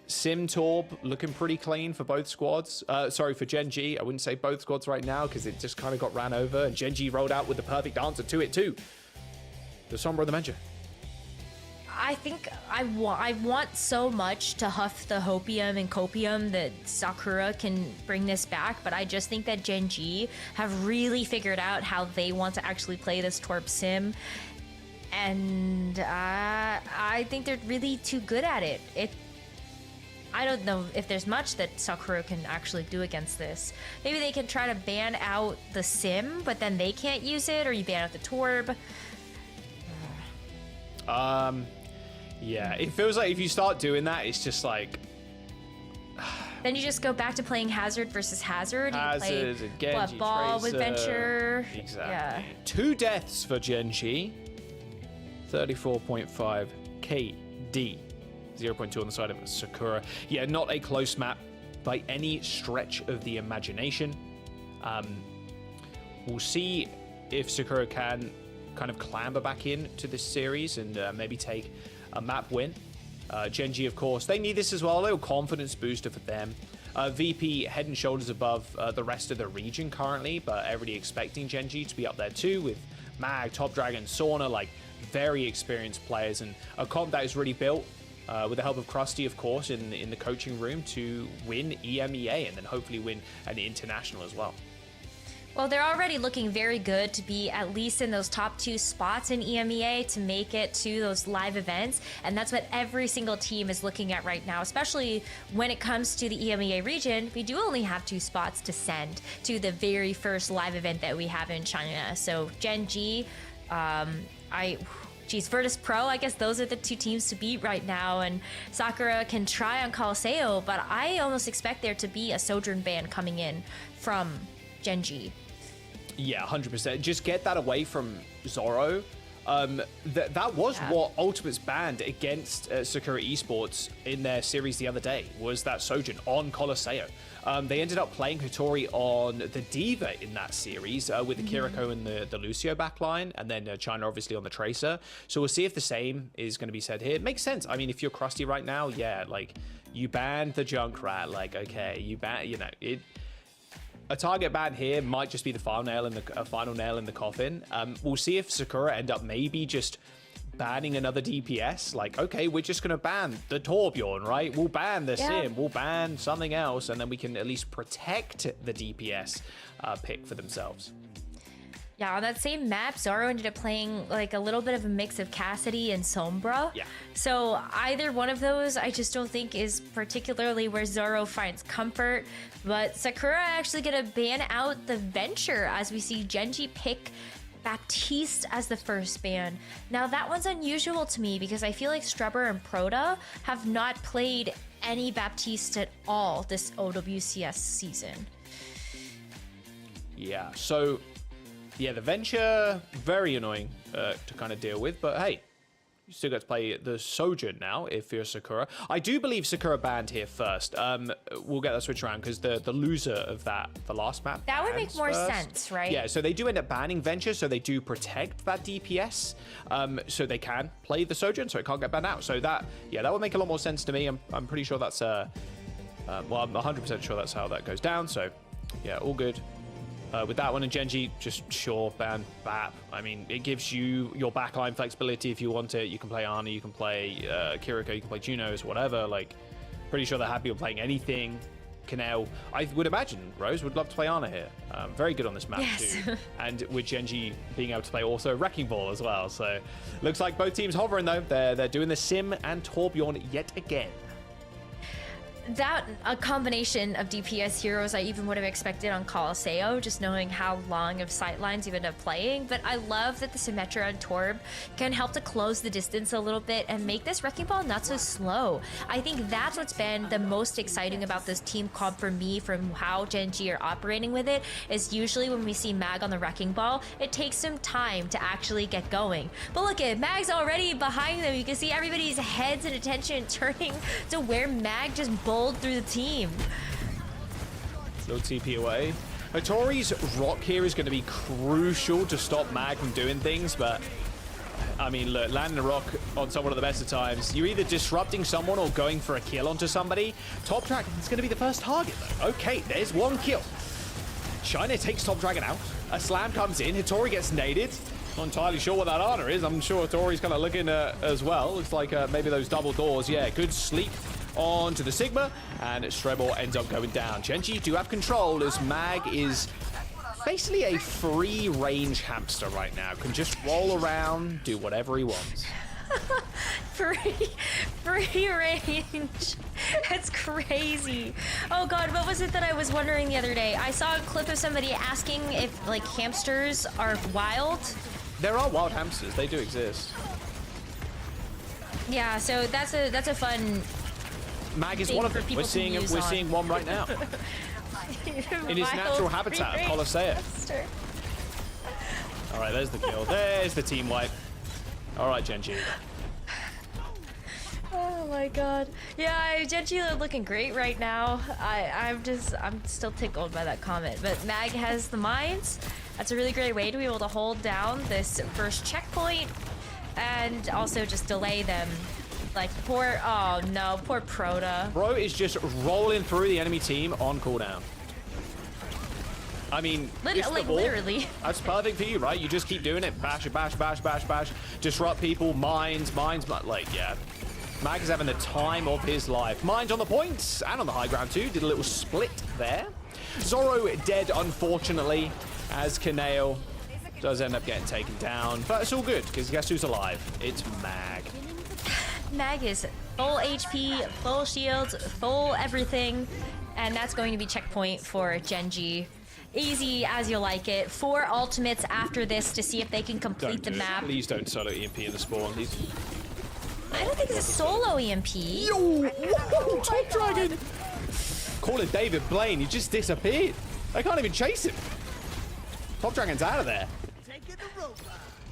Simtorb looking pretty clean for both squads. Sorry, for Gen.G. I wouldn't say both squads right now because it just kind of got ran over. And Gen.G rolled out with the perfect answer to it too. The Sombra and the Venture. I think I want so much to huff the Hopium and Copium that Sakura can bring this back, but I just think that Gen.G have really figured out how they want to actually play this Torp sim. And I think they're really too good at it. I don't know if there's much that Sakura can actually do against this. Maybe they can try to ban out the sim, but then they can't use it, or you ban out the Torb. Yeah, it feels like if you start doing that, it's just like... Then you just go back to playing Hazard versus Hazard. Hazard, you play Ball with Venture. Exactly. Yeah. 2 deaths for Gen.G. 34.5 KD. 0.2 on the side of Sakura. Yeah, not a close map by any stretch of the imagination. We'll see if Sakura can kind of clamber back into this series and maybe take a map win. Gen.G, of course, they need this as well. A little confidence booster for them. VP head and shoulders above the rest of the region currently, but everybody expecting Gen.G to be up there too, with Mag, Top Dragon, Sauna, like very experienced players, and a comp that is really built with the help of Krusty, of course, in the coaching room to win EMEA and then hopefully win an international as well. Well, they're already looking very good to be at least in those top 2 spots in EMEA to make it to those live events. And that's what every single team is looking at right now, especially when it comes to the EMEA region. We do only have 2 spots to send to the very first live event that we have in China. So Gen.G, Virtus Pro, I guess those are the 2 teams to beat right now. And Sakura can try on Qadsiah, but I almost expect there to be a Sojourn ban coming in from Gen.G. Yeah, 100%. Just get that away from Zoro. That was what Ultimate's banned against Sakura Esports in their series the other day, was that Sojourn on Qadsiah. They ended up playing Hattori on the Diva in that series with the Kiriko and the Lucio backline, and then China obviously on the Tracer. So we'll see if the same is going to be said here. It makes sense. I mean, if you're Krusty right now, yeah, like you banned the Junkrat, like okay, you ban, you know, it. A target ban here might just be the final nail in the coffin. We'll see if Sakura end up maybe just banning another DPS. Like, okay, we're just going to ban the Torbjorn, right? We'll ban the Sim, we'll ban something else, and then we can at least protect the DPS pick for themselves. Yeah, on that same map, Zoro ended up playing like a little bit of a mix of Cassidy and Sombra. Yeah. So either one of those, I just don't think is particularly where Zoro finds comfort. But Sakura actually gonna ban out the Venture as we see Gen.G pick Baptiste as the first ban. Now that one's unusual to me because I feel like Strebber and Proda have not played any Baptiste at all this OWCS season. Yeah, so yeah, the Venture, very annoying to kind of deal with, but hey, you still get to play the Sojourn now if you're Sakura. I do believe Sakura banned here first. We'll get that switch around because the loser of the last map. That would make more first. sense, right? Yeah, so they do end up banning Venture, so they do protect that DPS, so they can play the Sojourn, so it can't get banned out. So that would make a lot more sense to me. I'm pretty sure that's, well, I'm 100% sure that's how that goes down, so yeah, all good. With that one and Gen.G, just sure, ban BAP. I mean, it gives you your backline flexibility if you want it. You can play Ana, you can play Kiriko, you can play Junos, whatever. Like, pretty sure they're happy with playing anything. Canal, I would imagine Rose would love to play Ana here. Very good on this map too. And with Gen.G being able to play also Wrecking Ball as well. So, looks like both teams hovering though. They're doing the Sim and Torbjorn yet again. That a combination of DPS heroes I even would have expected on Qadsiah, just knowing how long of sightlines you end up playing. But I love that the Symmetra and Torb can help to close the distance a little bit and make this Wrecking Ball not so slow. I think that's what's been the most exciting about this team comp for me from how Gen.G are operating with it, is usually when we see Mag on the Wrecking Ball, it takes some time to actually get going. But look at Mag's already behind them. You can see everybody's heads and attention turning to where Mag just through the team. Little TP away. Hattori's rock here is going to be crucial to stop Mag from doing things, but I mean, look, landing a rock on someone at the best of times, you're either disrupting someone or going for a kill onto somebody. Top Dragon is going to be the first target though. Okay, there's one kill. China takes Top Dragon out. A slam comes in. Hattori gets naded. Not entirely sure what that Ana is. I'm sure Hattori's kind of looking as well. Looks like maybe those double doors. Yeah, good sleep onto the Sigma, and Strebor ends up going down. Gen.G do have control as Mag is basically a free range hamster right now. Can just roll around, do whatever he wants. free range. That's crazy. Oh god, what was it that I was wondering the other day? I saw a clip of somebody asking if like hamsters are wild. There are wild hamsters, they do exist. Yeah, so that's a fun Mag is one of them. We're seeing one right now. In his natural habitat of Qadsiah. Alright, there's the kill. There's the team wipe. Alright, Gen.G. Oh my god. Yeah, Gen.G are looking great right now. I'm still tickled by that comment. But Mag has the mines. That's a really great way to be able to hold down this first checkpoint and also just delay them Like, oh no, poor Proto. Bro is just rolling through the enemy team on cooldown. I mean, literally. That's perfect for you, right? You just keep doing it. Bash, bash, bash, bash, bash. Disrupt people, mines, like, yeah. Mag is having the time of his life. Mines on the points and on the high ground too. Did a little split there. Zoro dead, unfortunately, as Kaneo does end up getting taken down. But it's all good, because guess who's alive? It's Mag. Mag is full HP, full shields, full everything. And that's going to be checkpoint for Gen.G. Easy as you like it. 4 ultimates after this to see if they can complete the map. Please don't solo EMP in the spawn. I don't think it's a solo EMP. Yo! Whoa! Top Dragon! Call it David Blaine. He just disappeared. I can't even chase him. Top Dragon's out of there.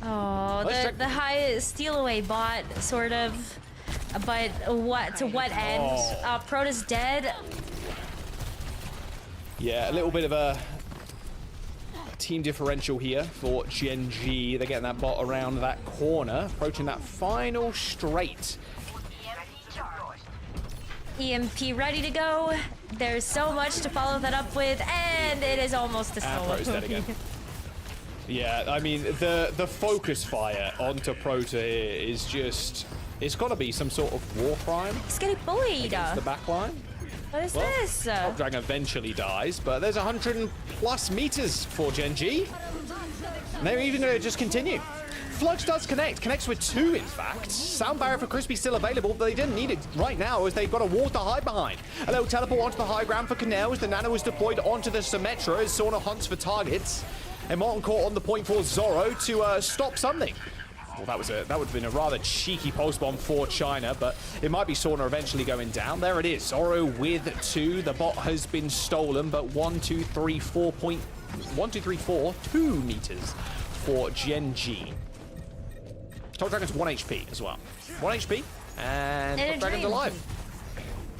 Oh, the high steal away bot, sort of. But what to what end? Proto's dead. Yeah, a little bit of a team differential here for Gen.G. They're getting that bot around that corner, approaching that final straight. EMP ready to go. There's so much to follow that up with, and it is almost a solo. Proto's dead again. Yeah, I mean, the focus fire onto Proto here is just... It's got to be some sort of war crime. He's getting bullied. Against the backline. What is this? Top Dragon eventually dies, but there's 100+ meters for Gen.G. And they're even going to just continue. Flux does connects with 2 in fact. Sound barrier for Crispy still available, but they didn't need it right now as they've got a wall to hide behind. A little teleport onto the high ground for Kaneo as the Nano is deployed onto the Symmetra as Sauna hunts for targets. And Martin caught on the point for Zoro to stop something. Well, that would have been a rather cheeky post bomb for China, but it might be Sauna eventually going down. There it is. Zoro with 2. The bot has been stolen, but 1, 2, 3, 4 2 meters for Gen.G. Top Dragon's 1 HP as well. 1 HP, and Top Dragon's alive.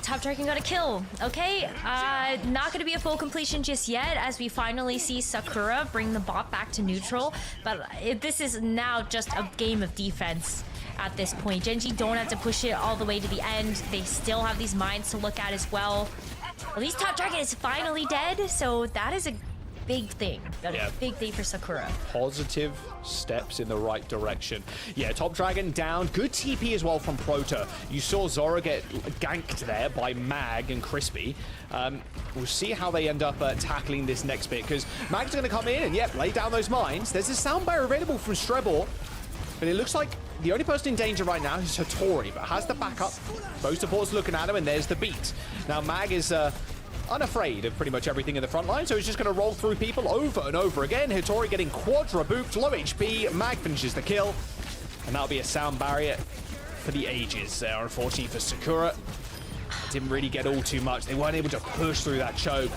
Top Dragon got a kill. Okay, not going to be a full completion just yet as we finally see Sakura bring the bot back to neutral. But this is now just a game of defense at this point. Gen.G don't have to push it all the way to the end. They still have these mines to look at as well. At least Top Dragon is finally dead, so that is a big thing. A big thing for Sakura. Positive steps in the right direction. Yeah, Top Dragon down. Good TP as well from Proto. You saw Zoro get ganked there by Mag and Crispy. We'll see how they end up tackling this next bit, because Mag's going to come in and, lay down those mines. There's a sound barrier available from Strebor, but it looks like the only person in danger right now is Hattori, but has the backup. Both supports looking at him, and there's the beat. Now, Mag is... unafraid of pretty much everything in the front line, so he's just going to roll through people over and over again. Hattori getting quadra-booped, low HP. Mag finishes the kill, and that'll be a sound barrier for the ages there, unfortunately for Sakura. Didn't really get all too much. They weren't able to push through that choke.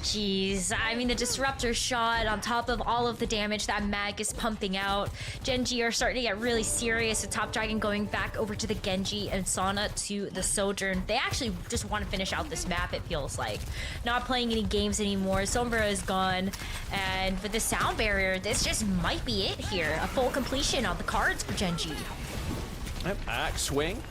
Jeez, I mean, the disruptor shot on top of all of the damage that Mag is pumping out. Gen.G are starting to get really serious. The Top Dragon going back over to the Genji and Sauna to the Sojourn. They actually just want to finish out this map, it feels like. Not playing any games anymore. Sombra is gone. And with the sound barrier, this just might be it here. A full completion on the cards for Gen.G. Axe swing.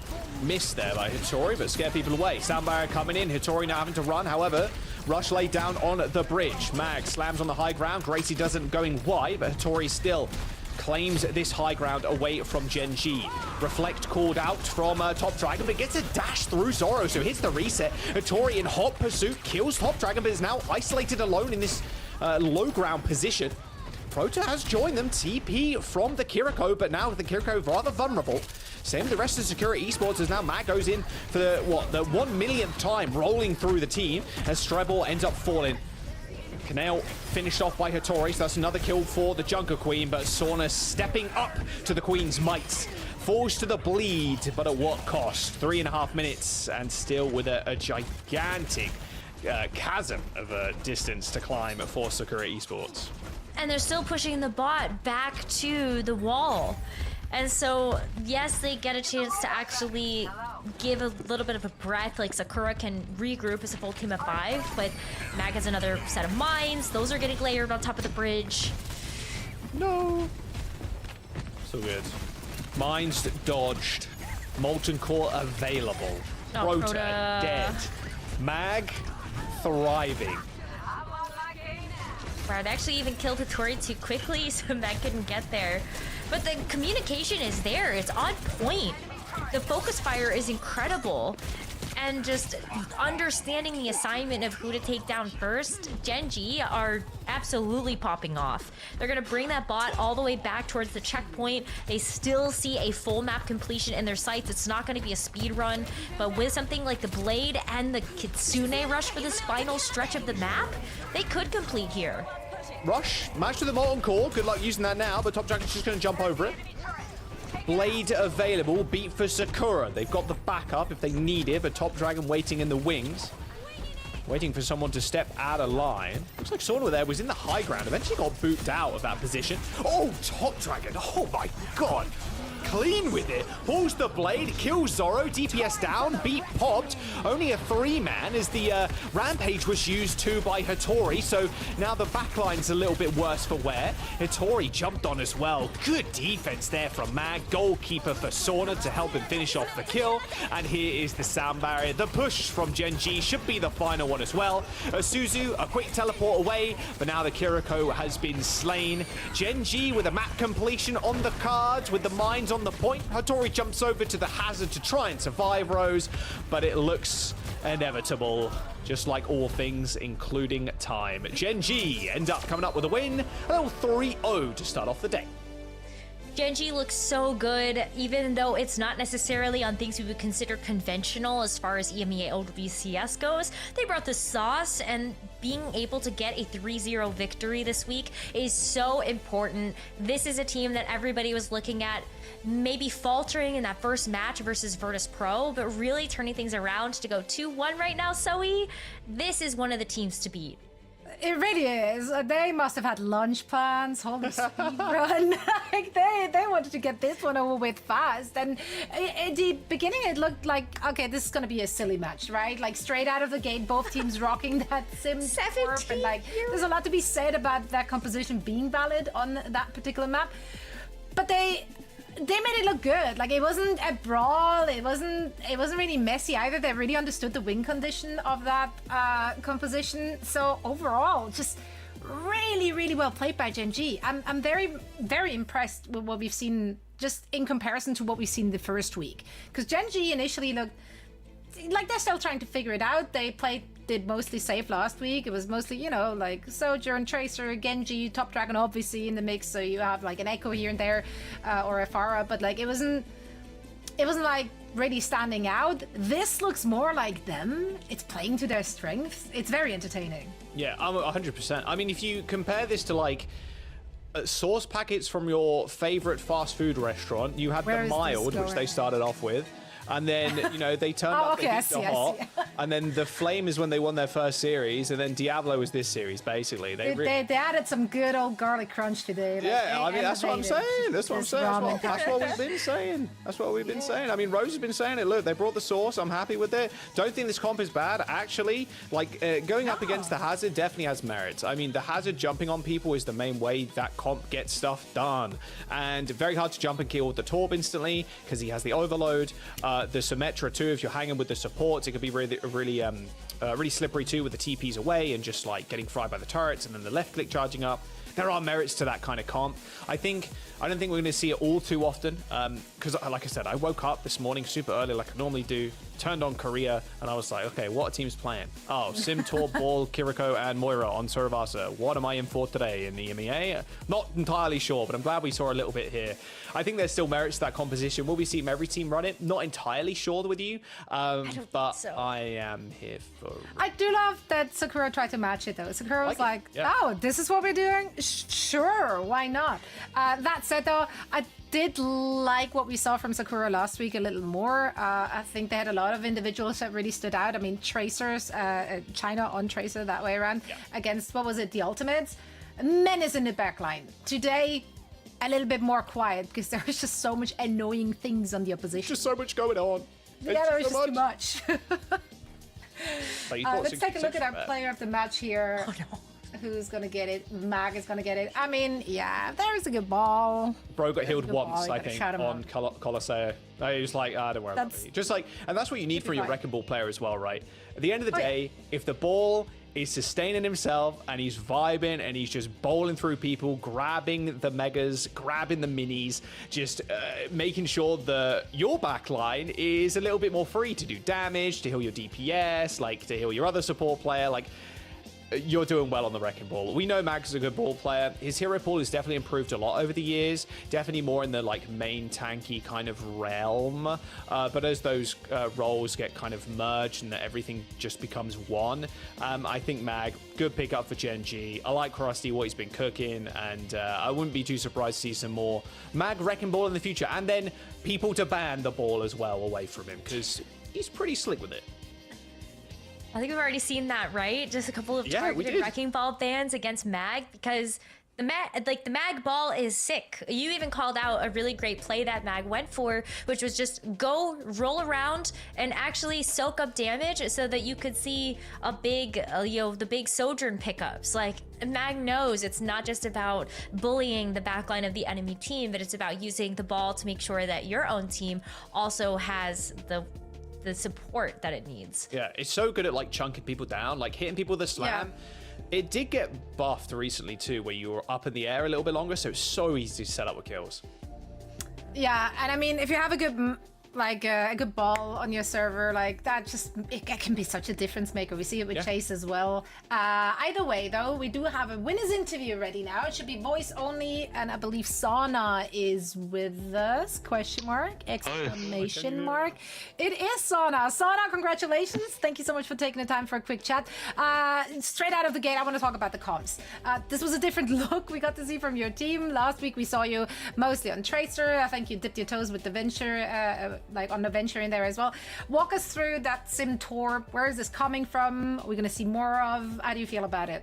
Missed there by Hattori, but scare people away. Sound barrier coming in. Hattori now having to run, however. Rush laid down on the bridge. Mag slams on the high ground. Gracie doesn't going wide, but Hattori still claims this high ground away from Gen.G. Reflect called out from Top Dragon, but gets a dash through Zoro, so hits the reset. Hattori in hot pursuit kills Top Dragon, but is now isolated alone in this low ground position. Proto has joined them. TP from the Kiriko, but now the Kiriko rather vulnerable. Same with the rest of Sakura Esports as now Mag goes in for the 1 millionth time rolling through the team as Strebor ends up falling. Kaneo finished off by Hattori, so that's another kill for the Junker Queen, but Sauna stepping up to the Queen's might. Falls to the bleed, but at what cost? 3.5 minutes, and still with a gigantic chasm of a distance to climb for Sakura Esports. And they're still pushing the bot back to the wall. And so, yes, they get a chance to actually give a little bit of a breath. Like, Sakura can regroup as a full team of 5, but Mag has another set of mines. Those are getting layered on top of the bridge. No. So good. Mines dodged. Molten Core available. Rota dead. Mag thriving. Wow, they actually even killed Hattori too quickly, so Mag couldn't get there. But the communication is there. It's on point. The focus fire is incredible. And just understanding the assignment of who to take down first, Gen.G are absolutely popping off. They're going to bring that bot all the way back towards the checkpoint. They still see a full map completion in their sights. It's not going to be a speed run, but with something like the Blade and the Kitsune rush for this final stretch of the map, they could complete here. Rush, match with the Molten Core. Good luck using that now, but Top Dragon's just going to jump over it. Blade available, beat for Sakura. They've got the backup if they need it, but Top Dragon waiting in the wings. Waiting for someone to step out of line. Looks like Sauna there was in the high ground. Eventually got booped out of that position. Oh, Top Dragon. Oh my god. Clean with it. Pulls the blade, kills Zoro, DPS down, beat popped. Only a 3-man as the Rampage was used too by Hattori, so now the backline's a little bit worse for wear. Hattori jumped on as well. Good defense there from Mag. Goalkeeper for Sauna to help him finish off the kill. And here is the sound barrier. The push from Gen.G should be the final one as well. Suzu, a quick teleport away, but now the Kiriko has been slain. Gen.G with a map completion on the cards with the mines on the point. Hattori jumps over to the hazard to try and survive Rose, but it looks inevitable, just like all things, including time. Gen.G end up coming up with a win, a little 3-0 to start off the day. Gen.G looks so good, even though it's not necessarily on things we would consider conventional as far as EMEA OWCS goes. They brought the sauce, and being able to get a 3-0 victory this week is so important. This is a team that everybody was looking at maybe faltering in that first match versus Virtus Pro, but really turning things around to go 2-1 right now, Zoe. This is one of the teams to beat. It really is. They must have had lunch plans, holy speed run. Like they wanted to get this one over with fast. And at the beginning, it looked like, okay, this is going to be a silly match, right? Like straight out of the gate, both teams rocking that sim turf. And like, there's a lot to be said about that composition being valid on that particular map. But they made it look good. Like it wasn't a brawl. It wasn't really messy either. They really understood the win condition of that composition. So overall, just really, really well played by Gen.G. I'm very, very impressed with what we've seen just in comparison to what we've seen the first week. Because Gen.G initially looked like they're still trying to figure it out. They did mostly safe last week. It was mostly, you know, like Sojourn, Tracer, Gen.G, Top Dragon obviously in the mix, so you have like an Echo here and there, or a Pharah, but like it wasn't like really standing out. This looks more like them. It's playing to their strengths. It's very entertaining. Yeah, 100%. I mean, if you compare this to like sauce packets from your favorite fast food restaurant, you had the mild, which they started off with. And then, you know, they turned up the hot. And then the Flame is when they won their first series. And then Diablo was this series, basically. They added some good old garlic crunch today. Like, yeah, I mean, that's what I'm saying. That's what I'm saying. That's what we've been saying. That's what we've been saying. I mean, Rose has been saying it. Look, they brought the sauce. I'm happy with it. Don't think this comp is bad. Actually, like, going up against the Hazard definitely has merits. I mean, the Hazard jumping on people is the main way that comp gets stuff done. And very hard to jump and kill with the Torb instantly because he has the overload. The Symmetra too, if you're hanging with the supports, it could be really slippery too with the TPs away and just like getting fried by the turrets and then the left click charging up. There are merits to that kind of comp. I don't think we're going to see it all too often because, like I said, I woke up this morning super early like I normally do, turned on Korea, and I was like, okay, what are teams playing? Oh, Sim, Torb, Ball, Kiriko, and Moira on Survasa. What am I in for today in the EMEA? Not entirely sure, but I'm glad we saw a little bit here. I think there's still merits to that composition. Will we see every team run it? Not entirely sure with you, but so. I am here for it. I do love that Sakura tried to match it, though. Sakura was like, oh, this is what we're doing? Sure, why not? That said, though, I did like what we saw from Sakura last week a little more. I think they had a lot of individuals that really stood out. I mean, Tracers, China on Tracer that way around against, what was it, the Ultimates? Menace in the backline. Today, a little bit more quiet because there was just so much annoying things on the opposition. Just so much going on. Yeah, there was just too much. Let's take a look at our player of the match here. Oh, no. who's gonna get it. Mag is gonna get it. I mean, yeah, there's a good ball. Bro got healed once, ball, I think, on Qadsiah. He was like, don't worry about me. Just like, and that's what you need from your Wrecking Ball player as well, right? At the end of the day, if the ball is sustaining himself and he's vibing and he's just bowling through people, grabbing the megas, grabbing the minis, just making sure that your backline is a little bit more free to do damage, to heal your DPS, like to heal your other support player, like you're doing well on the Wrecking Ball. We know Max is a good ball player. His hero pool has definitely improved a lot over the years. Definitely more in the like main tanky kind of realm. But as those roles get kind of merged and that everything just becomes one, I think Mag, good pickup for Gen.G. I like Krusty, what he's been cooking, and I wouldn't be too surprised to see some more Mag Wrecking Ball in the future. And then people to ban the ball as well away from him, because he's pretty slick with it. I think we've already seen that, right? Just a couple of targeted Wrecking Ball bans against Mag, because the Mag ball is sick. You even called out a really great play that Mag went for, which was just go roll around and actually soak up damage so that you could see a big, the big Sojourn pickups. Like, Mag knows it's not just about bullying the backline of the enemy team, but it's about using the ball to make sure that your own team also has the support that it needs. Yeah, it's so good at like chunking people down, like hitting people with a slam. Yeah. It did get buffed recently too, where you were up in the air a little bit longer, so it's so easy to set up with kills. Yeah, and I mean, if you have a good a good ball on your server, like that, just it can be such a difference maker. We see it with Chase as well. Either way, though, we do have a winners interview ready now. It should be voice only, and I believe Sana is with us? Question mark? Exclamation mark? It is Sana. Sana, congratulations! Thank you so much for taking the time for a quick chat. Straight out of the gate, I want to talk about the comps. This was a different look we got to see from your team. Last week we saw you mostly on Tracer. I think you dipped your toes with the Venture. Like on the Venture in there as well. Walk us through that Sim Torb. Where is this coming from? Are we going to see more of? How do you feel about it?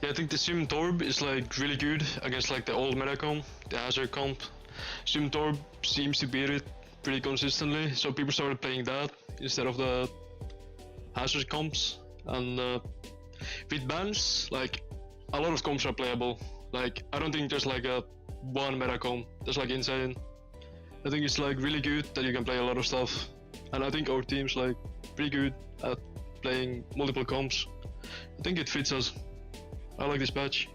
Yeah, I think the Sim Torb is like really good against like the old meta comp, the Hazard comp. Sim Torb seems to beat it pretty consistently, so people started playing that instead of the Hazard comps. And with bans, like a lot of comps are playable. Like I don't think there's like a one meta comp that's like insane. I think it's like really good that you can play a lot of stuff, and I think our team's like pretty good at playing multiple comps. I think it fits us. I like this patch.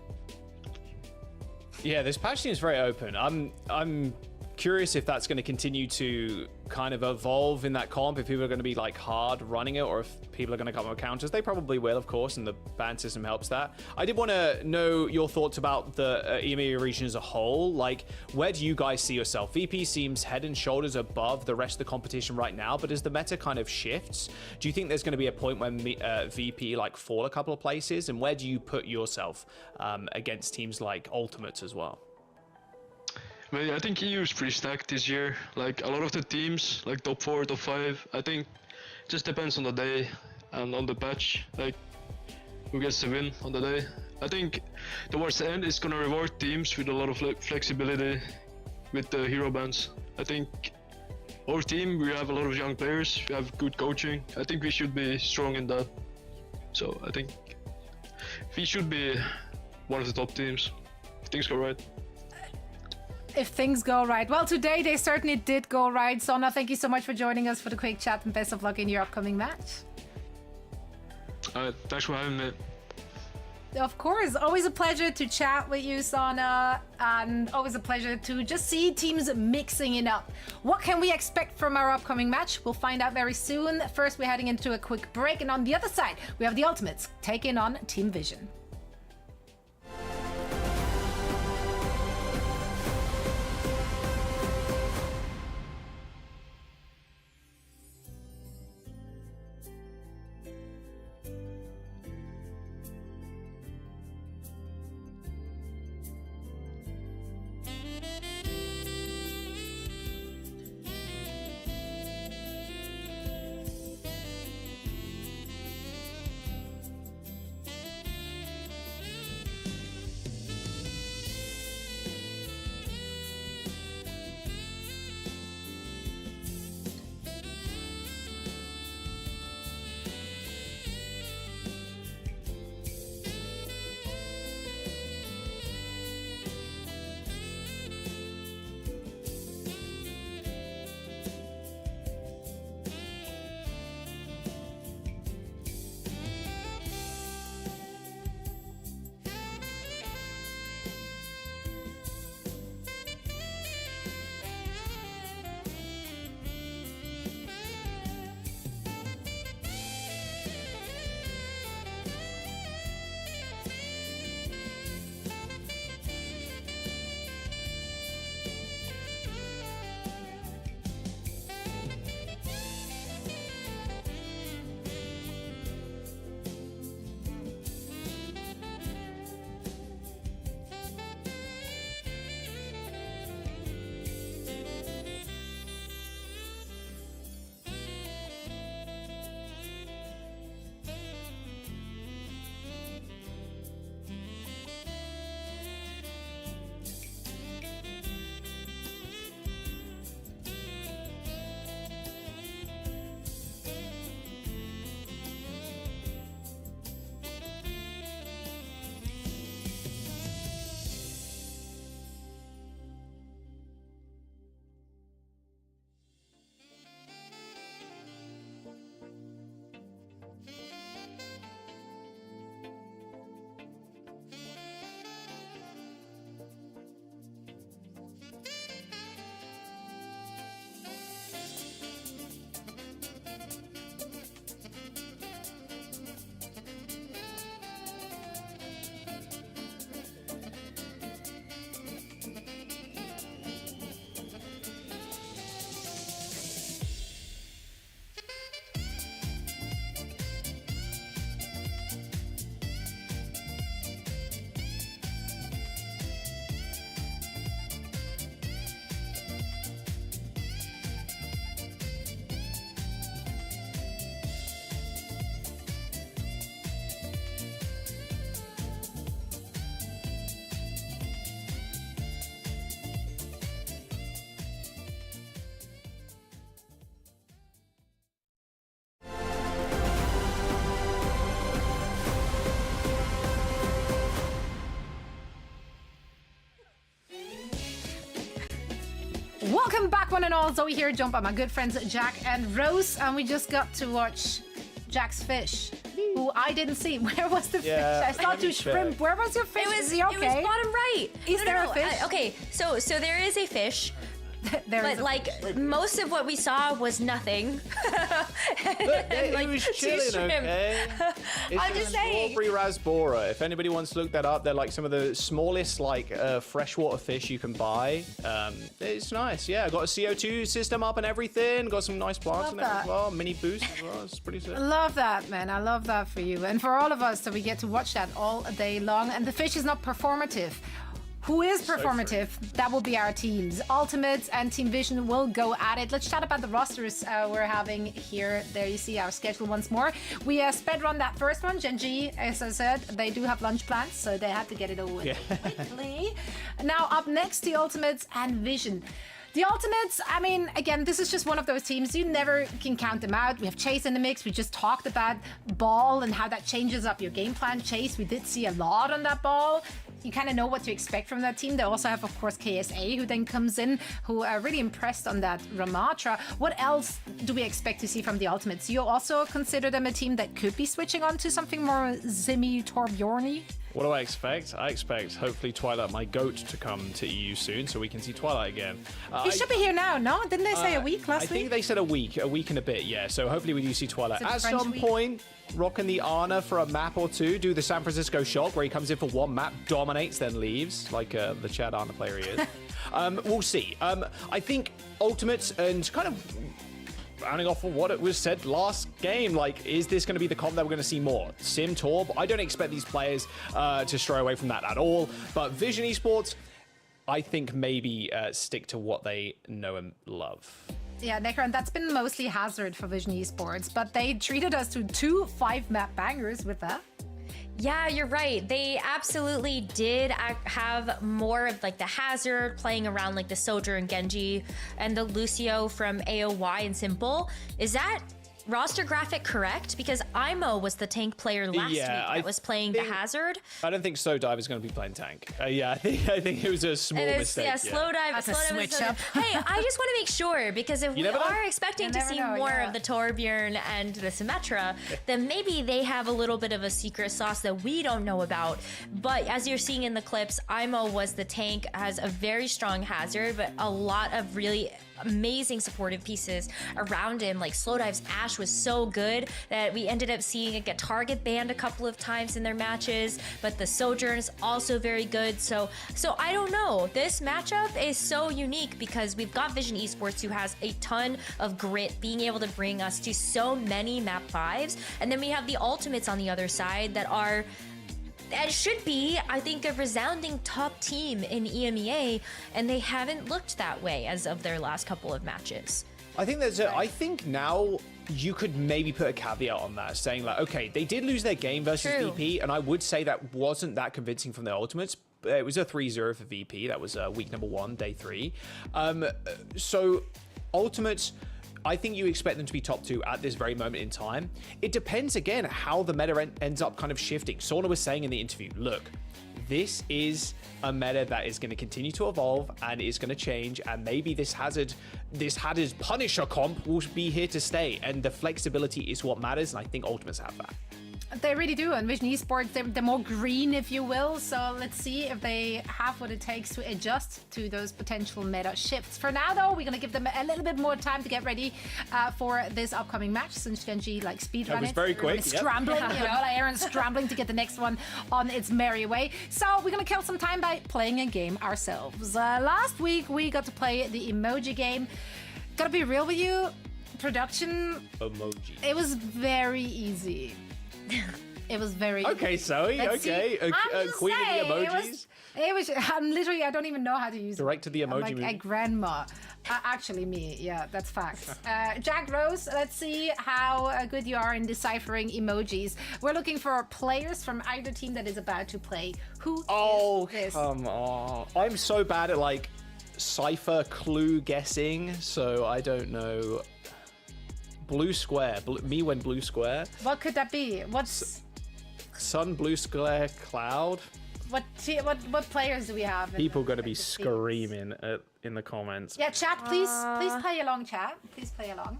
Yeah, this patch seems very open. I'm curious if that's going to continue to kind of evolve in that comp, if people are going to be like hard running it, or if people are going to come with counters. They probably will, of course, and the ban system helps that. I did want to know your thoughts about the EMEA region as a whole. Like, where do you guys see yourself? VP seems head and shoulders above the rest of the competition right now, but as the meta kind of shifts, do you think there's going to be a point when VP like fall a couple of places, and where do you put yourself against teams like Ultimates as well? Well, yeah, I think EU is pretty stacked this year. Like a lot of the teams, like top 4, top 5, I think just depends on the day and on the patch, like who gets the win on the day. I think towards the end it's gonna reward teams with a lot of flexibility with the hero bans. I think our team, we have a lot of young players, we have good coaching. I think we should be strong in that. So I think we should be one of the top teams if things go right. If things go right. Well, today they certainly did go right. Sona, thank you so much for joining us for the quick chat, and best of luck in your upcoming match. Thanks for having me. Of course, always a pleasure to chat with you, Sana, and always a pleasure to just see teams mixing it up. What can we expect from our upcoming match? We'll find out very soon. First, we're heading into a quick break, and on the other side, we have the Ultimates taking on Team Vision. Welcome back, one and all. Zoe here, joined by my good friends Jack and Rose, and we just got to watch Jack's fish, who I didn't see. Where was the fish? I saw two shrimp. Where was your fish? Is he okay? It was bottom right. Is there a fish? Okay, so there is a fish. But like most of what we saw was nothing. It was chilling, okay? I'm just saying. Strawberry rasbora. If anybody wants to look that up, they're like some of the smallest like freshwater fish you can buy. It's nice. Yeah, got a CO2 system up and everything. Got some nice plants in there as well. Mini boost as well. It's pretty sick. I love that, man. I love that for you and for all of us. So we get to watch that all day long. And the fish is not performative. Who is performative? That will be our teams. Ultimates and Team Vision will go at it. Let's chat about the rosters we're having here. There you see our schedule once more. We sped run that first one. Gen.G, as I said, they do have lunch plans, so they had to get it over quickly. Now up next, the Ultimates and Vision. The Ultimates, I mean, again, this is just one of those teams. You never can count them out. We have Chase in the mix. We just talked about Ball and how that changes up your game plan. Chase, we did see a lot on that Ball. You kind of know what to expect from that team. They also have, of course, Qadsiah, who then comes in, who are really impressed on that Ramatra. What else do we expect to see from the Ultimates? You also consider them a team that could be switching on to something more Zimmy Torbjorny? What do I expect? I expect, hopefully, Twilight, my goat, to come to EU soon so we can see Twilight again. He should be here now, no? Didn't they say a week last week? I think they said a week and a bit, yeah. So hopefully we do see Twilight at some point. Rocking the Ana for a map or two. Do the San Francisco Shock where he comes in for one map, dominates, then leaves, like the Chad Ana player he is. We'll see. I think Ultimates and kind of rounding off on what it was said last game, like, is this going to be the comp that we're going to see more? Sim, Torb, I don't expect these players to stray away from that at all, but Vision Esports, I think maybe stick to what they know and love. Yeah, Necron, that's been mostly Hazard for Vision Esports, but they treated us to 2 5-map bangers with that. Yeah, you're right. They absolutely did have more of like the Hazard playing around like the Soldier and Gen.G and the Lucio from AOY and Simple. Is that roster graphic correct? Because Imo was the tank player last week that was playing the Hazard. I don't think Slowdive is going to be playing tank. Yeah, I think it was a small mistake. Yeah, Slowdive. That's a switch up. Hey, I just want to make sure, because if we are expecting to see more of the Torbjorn and the Symmetra, then maybe they have a little bit of a secret sauce that we don't know about. But as you're seeing in the clips, Imo was the tank, has a very strong Hazard, but a lot of really amazing supportive pieces around him. Like Slowdive's Ash was so good that we ended up seeing it get target banned a couple of times in their matches, but the Sojourn is also very good. So I don't know. This matchup is so unique because we've got Vision Esports, who has a ton of grit, being able to bring us to so many map 5s, and then we have the Ultimates on the other side that should be, I think, a resounding top team in EMEA, and they haven't looked that way as of their last couple of matches. I think I think now you could maybe put a caveat on that, saying like, okay, they did lose their game versus VP, and I would say that wasn't that convincing from the Ultimates. It was a 3-0 for VP. That was week number 1, day 3. So Ultimates, I think you expect them to be top 2 at this very moment in time. It depends, again, how the meta ends up kind of shifting. Sauna was saying in the interview, look, this is a meta that is going to continue to evolve and is going to change, and maybe this Hazard Punisher comp will be here to stay, and the flexibility is what matters, and I think Ultimates have that. They really do, and Vision Esports, they're more green, if you will. So let's see if they have what it takes to adjust to those potential meta shifts. For now, though, we're going to give them a little bit more time to get ready for this upcoming match, since Gen.G like speedrun it. That was very quick. Scrambling, you know, like Aaron's scrambling to get the next one on its merry way. So we're going to kill some time by playing a game ourselves. Last week, we got to play the emoji game. Gotta be real with you, production... Emoji. It was very easy. It was very okay, Zoe. Okay, queen of the emojis. It was. I'm literally. I don't even know how to use direct to the emoji. I'm like a grandma. Actually, me. Yeah, that's facts. Jack Rose. Let's see how good you are in deciphering emojis. We're looking for players from either team that is about to play. Who is this? Come on! I'm so bad at like cipher clue guessing, so I don't know. Blue square. Me when blue square. What could that be? What's sun, blue square, cloud? what players do we have? People gonna be screaming in the comments. Yeah, chat, please play along, chat. Please play along.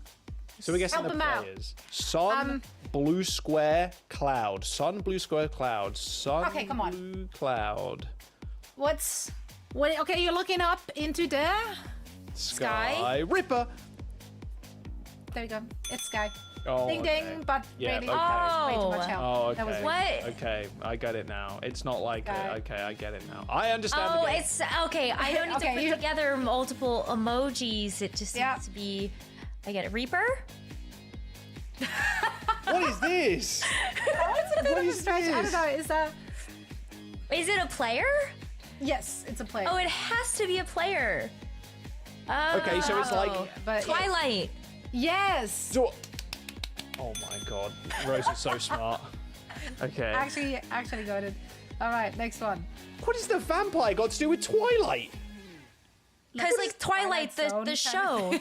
So we're guessing the players. Sun, blue square, cloud. Sun, blue square, cloud. Sun, okay, come on. blue, cloud. Okay, you're looking up into the Sky. Ripper. There you go. It's Sky. Oh, ding ding, but yeah, really okay. way too much help. Oh, okay. That was What? Okay, I get it now. It's not like Okay. okay, I get it now. I understand. Oh, the game. it's okay. I don't need to put together multiple emojis. It just needs to be. I get it. Reaper. What is this? What is this? I don't know. Is it a player? Yes, it's a player. Oh, it has to be a player. Okay, so it's like Twilight. Yes. So, oh my god, Rose is so smart. Okay. Actually got it. All right, next one. What is the vampire got to do with Twilight? Because like Twilight, the show,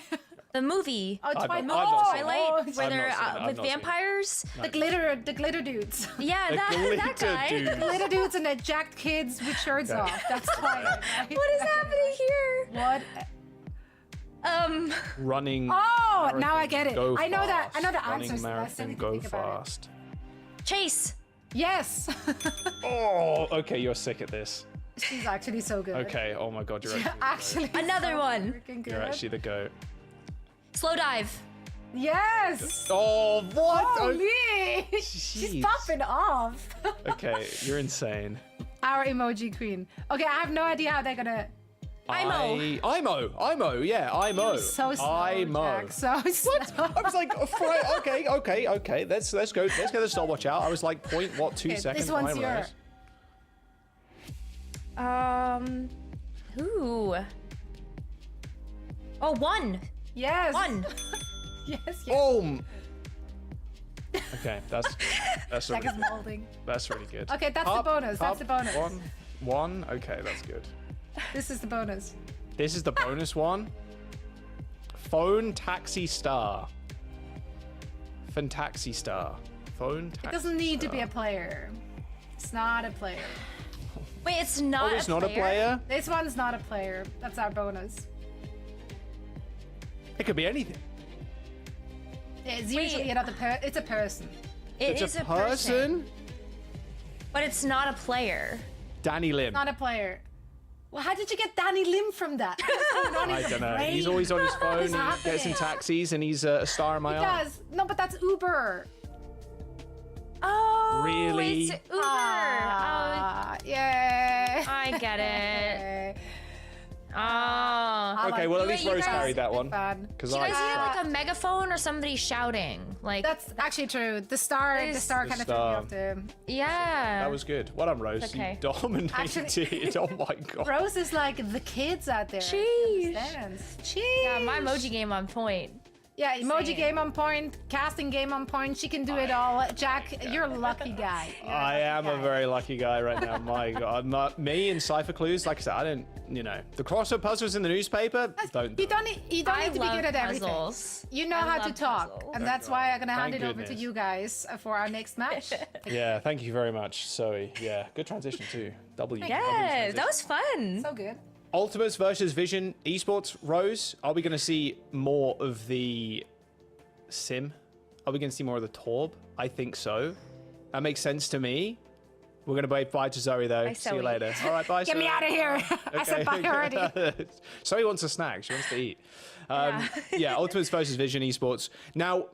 the movie. Oh, Twilight. Where they're with vampires. The glitter dudes. Yeah, that guy. Dudes. Glitter dudes and the jacked kids with shirts off. That's Twilight. Right? What is happening here? What? Running. Oh, now I get it. Go I know fast. the Running answers. marathon, go fast. Chase. Yes. Oh, okay, you're sick at this. She's actually so good. Okay, oh my god, you're actually Another so one. freaking good. You're actually the goat. Slow dive. Yes. Oh, what? Holy. She's popping off. Okay, you're insane. Our emoji queen. Okay, I have no idea how they're gonna. IMO. Yeah, IMO. So slow, IMO. Jack, so slow. I was like, okay. Let's go. Let's get the stopwatch out. I was like, 2 seconds. This one's behind yours. Who? Oh, one. Yes. One. yes. Boom. Okay, that's Jack really is molding. That's really good. Okay, that's the bonus. That's the bonus. One. Okay, that's good. This is the bonus. This is the bonus one. Phone taxi star. Fantaxi star. Phone taxi It doesn't need star. to be a player. It's not a player. Wait, it's not. It's not a player. This one's not a player. That's our bonus. It could be anything. It's usually another it's a person. It's a person. But it's not a player. Danny Lim. Not a player. Well, how did you get Danny Lim from that? I don't know. He's always on his phone. He gets in taxis, and he's a star in my eye. Does. No, but that's Uber. Oh, Really? It's Uber. Yeah. I get it. Oh. Okay, well at least you Rose guys- carried that one. Fun. Because Do you guys I. hear like a megaphone or somebody shouting? Like That's actually true. The star kind of threw me off too. yeah. That was good. Well done, Rose. Okay. You dominated. Actually- Oh my god. Rose is like the kids out there. Sheesh. Cheese. Yeah, my emoji game on point. Yeah, emoji Same. game on point, casting game on point. She can do it all. Jack, you're a lucky guy. I am a very lucky guy right now. My god. Me and Cypher Clues, like I said, I don't, the crossword puzzles in the newspaper, don't. You don't need to be good at everything. Puzzles. You know how to talk, puzzles. and that's why I'm gonna hand Thank it over to goodness. you guys for our next match. Yeah, thank you very much, Zoe. Yeah, good transition too. Yeah, that was fun. So good. Ultimates versus Vision Esports. Rose, are we going to see more of the sim? Are we going to see more of the Torb? I think so. That makes sense to me. We're going to wave bye to Zoe though. Bye, See you Zoe. later. All right, bye. Get me Zoe. out of here. I said bye already. Zoe wants a snack. She wants to eat. Yeah, Ultimates versus Vision Esports. Now,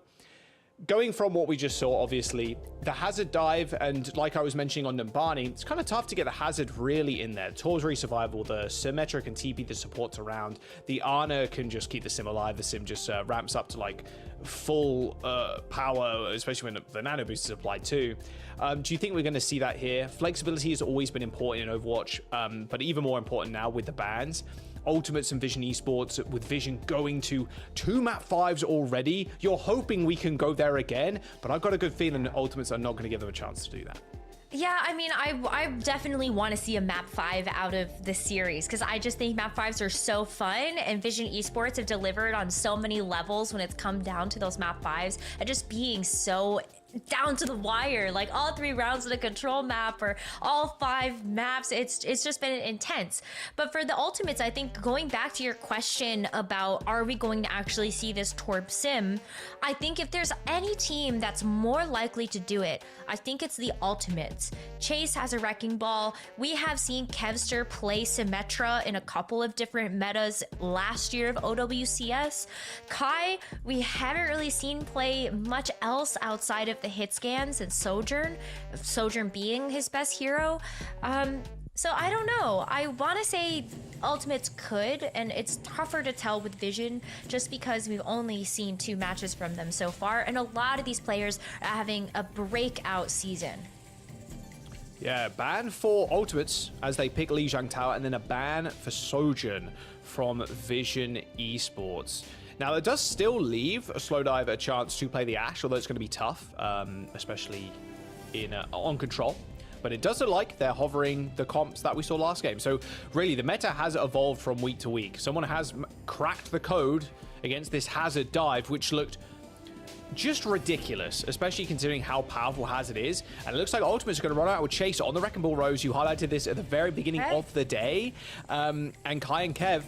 going from what we just saw, obviously, the hazard dive, and like I was mentioning on Numbani, it's kind of tough to get the hazard really in there. Tor's resurvival, the Symmetra can TP the supports around. The Ana can just keep the sim alive. The sim just ramps up to like full power, especially when the nano boost is applied too. Do you think we're going to see that here? Flexibility has always been important in Overwatch, but even more important now with the bans. Ultimates and Vision Esports, with Vision going to 2 map 5s already. You're hoping we can go there again, but I've got a good feeling that Ultimates are not going to give them a chance to do that. Yeah, I mean, I definitely want to see a map 5 out of the series because I just think map 5s are so fun, and Vision Esports have delivered on so many levels when it's come down to those map 5s and just being so down to the wire, like all 3 rounds of the control map or all 5 maps. It's just been intense. But for the ultimates, I think going back to your question about are we going to actually see this Torb sim, I think if there's any team that's more likely to do it, I think it's the ultimates. Chase has a wrecking ball. We have seen Kevster play Symmetra in a couple of different metas last year of OWCS. Kai, we haven't really seen play much else outside of the hit scans and Sojourn being his best hero. So I don't know. I want to say Ultimates could, and it's tougher to tell with Vision just because we've only seen 2 matches from them so far, and a lot of these players are having a breakout season. Yeah, ban for Ultimates as they pick Lijiang Tower, and then a ban for Sojourn from Vision Esports. Now, it does still leave a Slowdive a chance to play the Ashe, although it's going to be tough, especially on control. But it does look like they're hovering the comps that we saw last game. So really, the meta has evolved from week to week. Someone has cracked the code against this Hazard dive, which looked just ridiculous, especially considering how powerful Hazard is. And it looks like Ultimate's going to run out with Chase on the Wrecking Ball Rose. You highlighted this at the very beginning of the day. And Kai and Kev,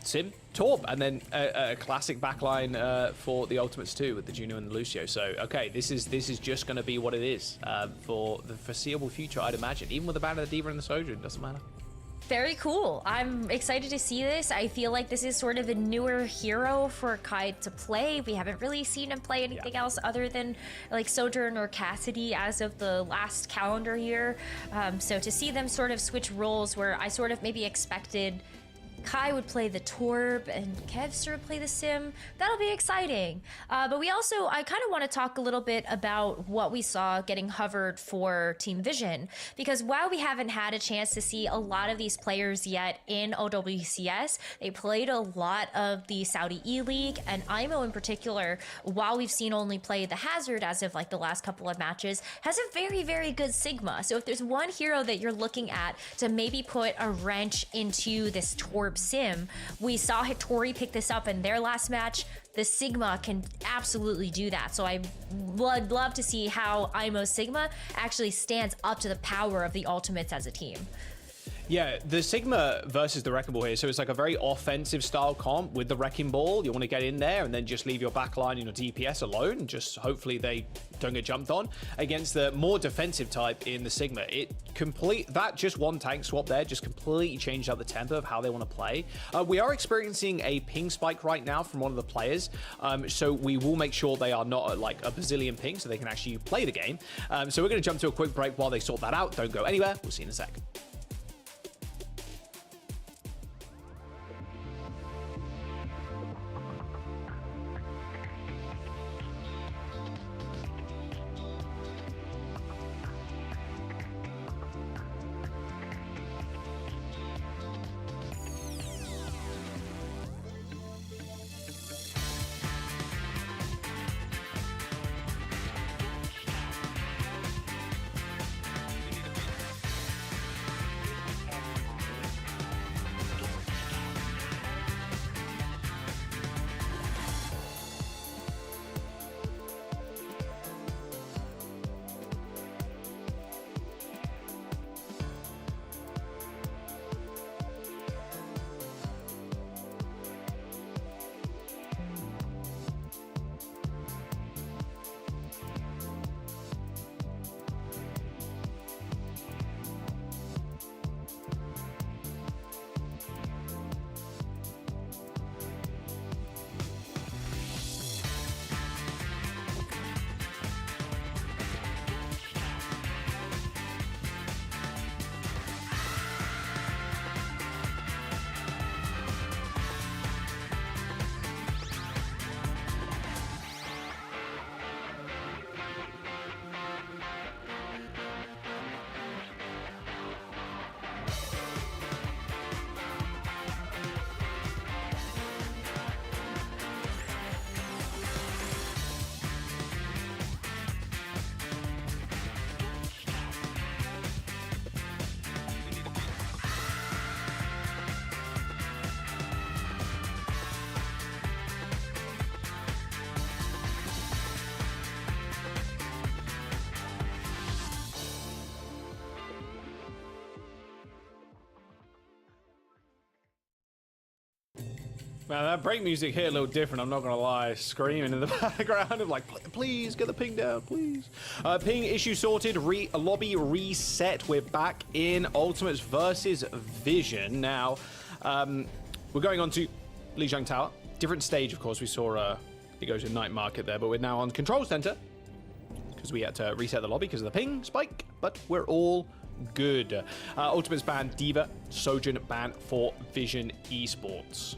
Sim, Torb, and then a classic backline for the Ultimates too with the Juno and the Lucio. So okay, this is just going to be what it is for the foreseeable future, I'd imagine. Even with the ban of the Diva and the Sojourn, doesn't matter. Very cool. I'm excited to see this. I feel like this is sort of a newer hero for Kai to play. We haven't really seen him play anything else other than like Sojourn or Cassidy as of the last calendar year. So to see them sort of switch roles where I sort of maybe expected Kai would play the Torb and Kevster would play the Sim. That'll be exciting. But I kind of want to talk a little bit about what we saw getting hovered for Team Vision, because while we haven't had a chance to see a lot of these players yet in OWCS, they played a lot of the Saudi E-League, and IMO in particular, while we've seen only play the Hazard as of like the last couple of matches, has a very, very good Sigma. So if there's one hero that you're looking at to maybe put a wrench into this Torb sim, we saw Hattori pick this up in their last match. The Sigma can absolutely do that. So I would love to see how IMO Sigma actually stands up to the power of the Ultimates as a team. Yeah, the Sigma versus the Wrecking Ball here. So it's like a very offensive style comp with the Wrecking Ball. You want to get in there and then just leave your backline and your DPS alone. And just hopefully they don't get jumped on against the more defensive type in the Sigma. That just one tank swap there just completely changed out the tempo of how they want to play. We are experiencing a ping spike right now from one of the players. So we will make sure they are not like a bazillion ping so they can actually play the game. So we're going to jump to a quick break while they sort that out. Don't go anywhere. We'll see you in a sec. Man, that break music hit a little different, I'm not gonna lie. Screaming in the background of like, please, get the ping down, please. Ping issue sorted, lobby reset. We're back in Ultimates versus Vision. Now, we're going on to Lijiang Tower. Different stage, of course. We saw it goes to Night Market there, but we're now on Control Center because we had to reset the lobby because of the ping spike, but we're all good. Ultimates ban Diva, Sojin ban for Vision Esports.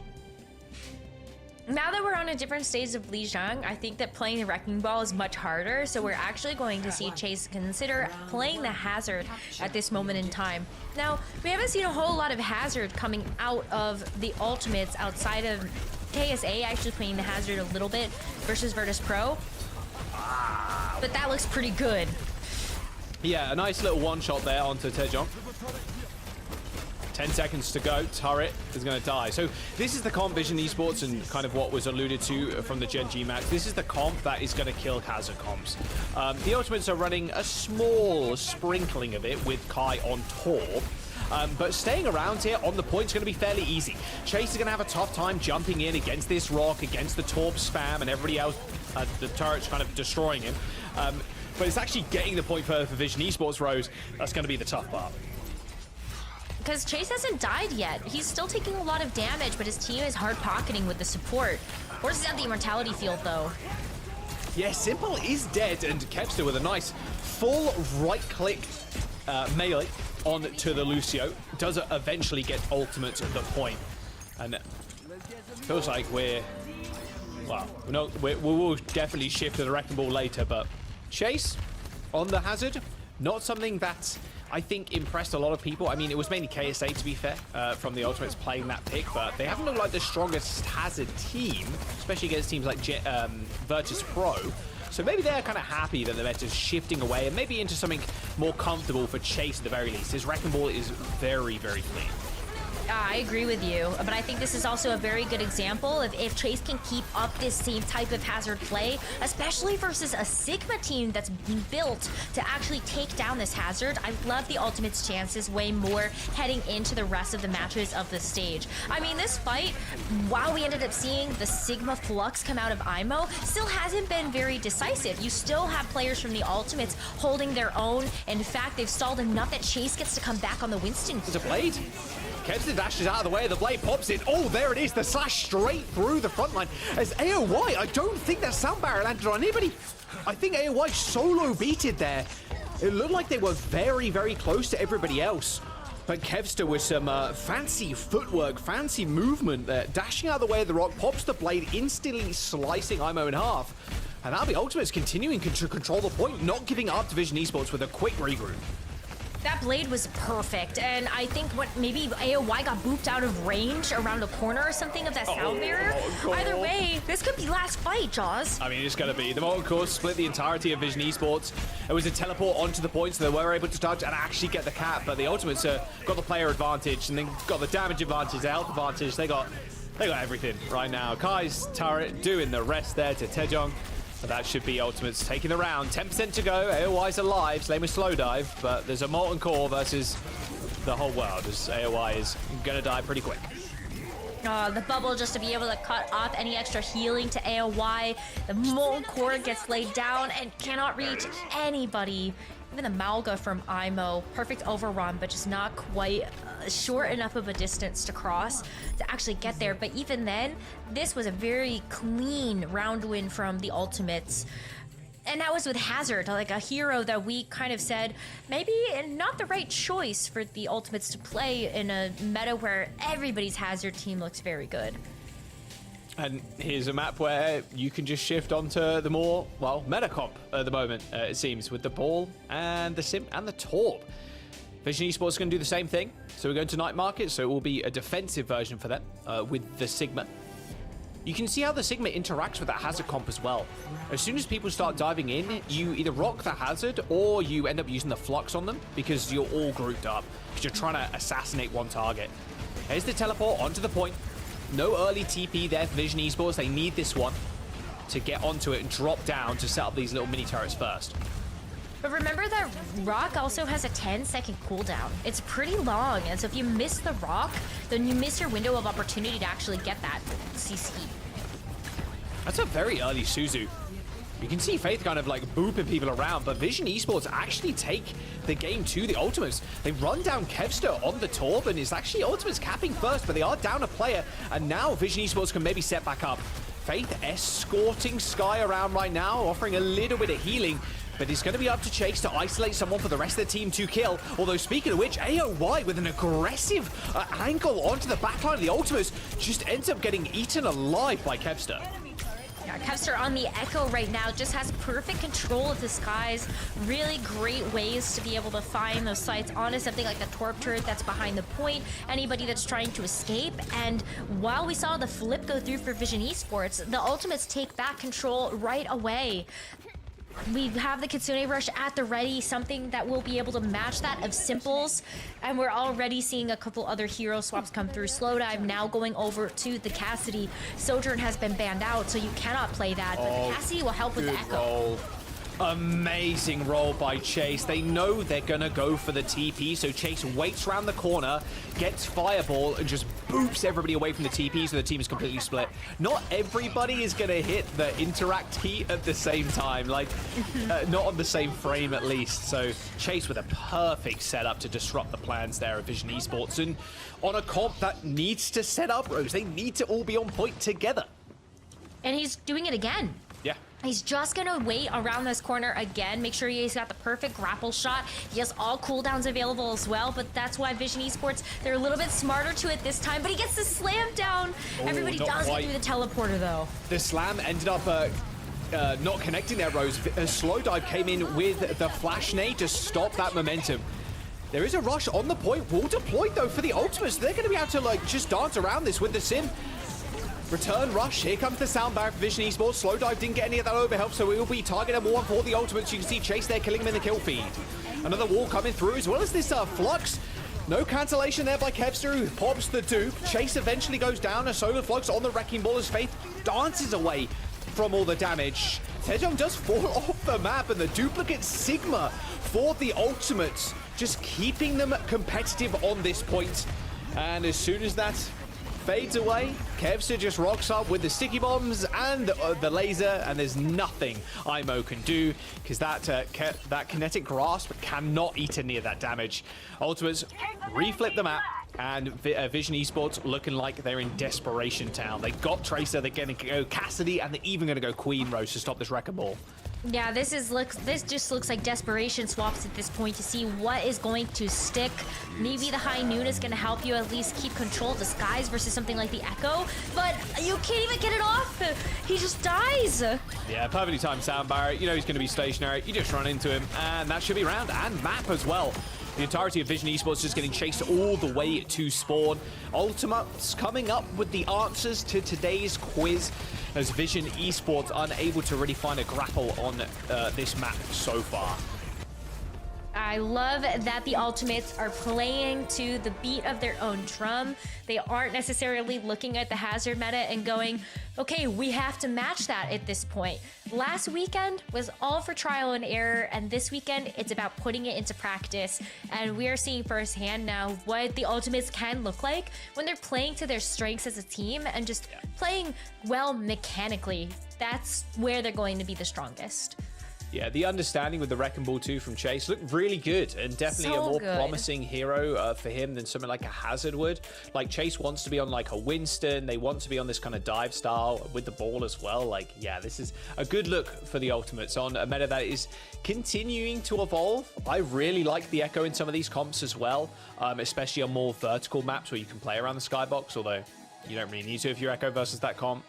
Now that we're on a different stage of Lijiang, I think that playing the Wrecking Ball is much harder, so we're actually going to see Chase consider playing the Hazard at this moment in time. Now, we haven't seen a whole lot of Hazard coming out of the Ultimates outside of KSA actually playing the Hazard a little bit versus Virtus Pro, but that looks pretty good. Yeah, a nice little one-shot there onto Taejong. 10 seconds to go. Turret is going to die. So this is the comp Vision Esports and kind of what was alluded to from the Gen.G match. This is the comp that is going to kill Hazard comps. The Ultimates are running a small sprinkling of it with Kai on Torb. But staying around here on the point is going to be fairly easy. Chase is going to have a tough time jumping in against this rock, against the Torb spam, and everybody else. The turret's kind of destroying him. But it's actually getting the point for Vision Esports, Rose. That's going to be the tough part. Because Chase hasn't died yet. He's still taking a lot of damage, but his team is hard pocketing with the support. Where's he at the immortality field, though? Yeah, Simple is dead, and Qadsiah with a nice full right-click melee onto the Lucio. Does eventually get ultimate at the point. And it feels like we will definitely shift to the Wrecking Ball later, but Chase on the Hazard, not something that I think impressed a lot of people. I mean, it was mainly KSA, to be fair, from the Ultimates playing that pick, but they haven't looked like the strongest Hazard team, especially against teams like Virtus Pro. So maybe they're kind of happy that the meta is shifting away and maybe into something more comfortable for Chase at the very least. His Wrecking Ball is very, very clean. I agree with you, but I think this is also a very good example of if Chase can keep up this same type of Hazard play, especially versus a Sigma team that's built to actually take down this Hazard. I love the Ultimate's chances way more heading into the rest of the matches of the stage. I mean, this fight, while we ended up seeing the Sigma Flux come out of IMO, still hasn't been very decisive. You still have players from the Ultimates holding their own. In fact, they've stalled enough that Chase gets to come back on the Winston. There's a blade. Qadsiah dashes out of the way, the blade pops in. Oh, there it is, the slash straight through the front line. As AOY, I don't think that sound barrier landed on anybody. I think AOY solo beated there. It looked like they were very, very close to everybody else. But Qadsiah with some fancy footwork, fancy movement there. Dashing out of the way of the rock, pops the blade, instantly slicing IMO in half. And that'll be Ultimates continuing to control the point, not giving up to Vision Esports with a quick regroup. That blade was perfect, and I think maybe AOY got booped out of range around a corner or something of that sound barrier. Either way, this could be last fight, Jaws. I mean, it's going to be. The Molten Core split the entirety of Vision Esports. It was a teleport onto the point, so they were able to touch and actually get the cap, but the Ultimates got the player advantage, and then got the damage advantage, the health advantage. They got everything right now. Kai's turret doing the rest there to Taejong. But that should be Ultimates taking the round. 10% to go. AOY's alive. Same with Slow Dive. But there's a Molten Core versus the whole world, as AOY is going to die pretty quick. The bubble just to be able to cut off any extra healing to AOY. The Molten Core gets laid down and cannot reach anybody. Even the Malga from IMO, perfect overrun, but just not quite short enough of a distance to cross to actually get there. But even then, this was a very clean round win from the Ultimates. And that was with Hazard, like a hero that we kind of said, maybe not the right choice for the Ultimates to play in a meta where everybody's Hazard team looks very good. And here's a map where you can just shift onto the more, well, meta comp at the moment, it seems, with the ball and the Sim and the Torb. Vision Esports is going to do the same thing. So we're going to Night Market, so it will be a defensive version for them with the Sigma. You can see how the Sigma interacts with that Hazard comp as well. As soon as people start diving in, you either rock the Hazard or you end up using the Flux on them because you're all grouped up, because you're trying to assassinate one target. Here's the teleport onto the point. No early TP there for Vision Esports. They need this one to get onto it and drop down to set up these little mini turrets first. But remember that rock also has a 10-second cooldown. It's pretty long, and so if you miss the rock, then you miss your window of opportunity to actually get that CC. That's a very early Suzu. You can see Faith kind of like booping people around, but Vision Esports actually take the game to the Ultimates. They run down Kevster on the Torb, and it's actually Ultimates capping first, but they are down a player, and now Vision Esports can maybe set back up. Faith escorting Sky around right now, offering a little bit of healing, but it's going to be up to Chase to isolate someone for the rest of the team to kill. Although, speaking of which, AOY with an aggressive angle onto the backline of the Ultimates just ends up getting eaten alive by Kevster. Yeah, Kevster on the Echo right now just has perfect control of the skies. Really great ways to be able to find those sites onto something like the Torp turret that's behind the point, anybody that's trying to escape. And while we saw the flip go through for Vision Esports, the Ultimates take back control right away. We have the Kitsune Rush at the ready, something that will be able to match that of Simples. And we're already seeing a couple other hero swaps come through. Slowdive now going over to the Cassidy. Sojourn has been banned out, so you cannot play that. But the Cassidy will help with the Echo. Roll. Amazing roll by Chase. They know they're gonna go for the TP, so Chase waits around the corner, gets Fireball, and just boops everybody away from the TP, so the team is completely split. Not everybody is gonna hit the interact heat at the same time, like not on the same frame at least. So Chase with a perfect setup to disrupt the plans there of Vision Esports, and on a comp that needs to set up, Rose, they need to all be on point together. And he's doing it again. Yeah. He's just gonna wait around this corner again, make sure he's got the perfect grapple shot. He has all cooldowns available as well, but that's why Vision Esports, they're a little bit smarter to it this time, but he gets the slam down. Everybody does get through the teleporter though. The slam ended up not connecting there, Rose. Slowdive came in with the flash nade to stop that momentum. There is a rush on the point, wall deployed though for the Ultimates. They're gonna be able to like just dance around this with the sim. Return rush, here comes the sound barrier for Vision Esports. Slowdive didn't get any of that overhelp, so it will be target number one for the Ultimates. You can see Chase there killing him in the kill feed. Another wall coming through, as well as this Flux. No cancellation there by Kevster, who pops the dupe. Chase eventually goes down, a Solar Flux on the Wrecking Ball as Faith dances away from all the damage. Sejong does fall off the map, and the duplicate Sigma for the Ultimates, just keeping them competitive on this point. And as soon as that fades away, Kevster just rocks up with the sticky bombs and the laser, and there's nothing IMO can do because that kinetic grasp cannot eat any of that damage. Ultimates reflip the map, and Vision Esports looking like they're in desperation town. They got Tracer, they're going to go Cassidy, and they're even going to go Queen Rose to stop this Wrecking Ball. Yeah, this just looks like desperation swaps at this point to see what is going to stick. Maybe the High Noon is going to help you at least keep control of the skies versus something like the Echo, but you can't even get it off. He just dies. Yeah, perfectly timed sound barrier. You know he's going to be stationary. You just run into him, and that should be round and map as well. The entirety of Vision Esports just getting chased all the way to spawn. Ultimates coming up with the answers to today's quiz, as Vision Esports unable to really find a grapple on this map so far. I love that the Ultimates are playing to the beat of their own drum. They aren't necessarily looking at the hazard meta and going, okay, we have to match that at this point. Last weekend was all for trial and error, and this weekend it's about putting it into practice. And we are seeing firsthand now what the Ultimates can look like when they're playing to their strengths as a team and just playing well mechanically. That's where they're going to be the strongest. Yeah, the understanding with the Wrecking Ball 2 from Chase looked really good, and definitely So a more good. promising hero for him than something like a Hazard would. Like, Chase wants to be on like a Winston, they want to be on this kind of dive style with the ball as well. Like, yeah, this is a good look for the Ultimates on a meta that is continuing to evolve. I really like the Echo in some of these comps as well, especially on more vertical maps where you can play around the skybox, although you don't really need to if you're Echo versus that comp.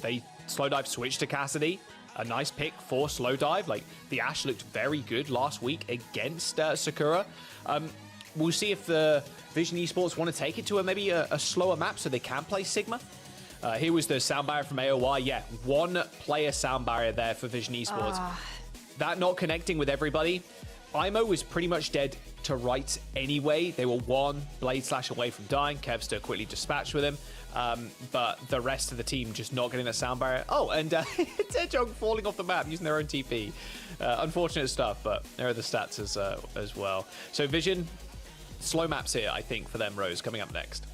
They Slowdive switched to Cassidy. A nice pick for Slowdive. Like, the Ashe looked very good last week against Sakura. We'll see if the Vision Esports want to take it to maybe a slower map so they can play Sigma. Here was the sound barrier from AOY. Yeah, one player sound barrier there for Vision Esports. That not connecting with everybody. IMO was pretty much dead to rights anyway. They were one Blade Slash away from dying. Kevster quickly dispatched with him. But the rest of the team just not getting that sound barrier. Oh, and Hedgehog falling off the map using their own TP. Unfortunate stuff, but there are the stats as well. So Vision, slow maps here, I think, for them, Rose, coming up next.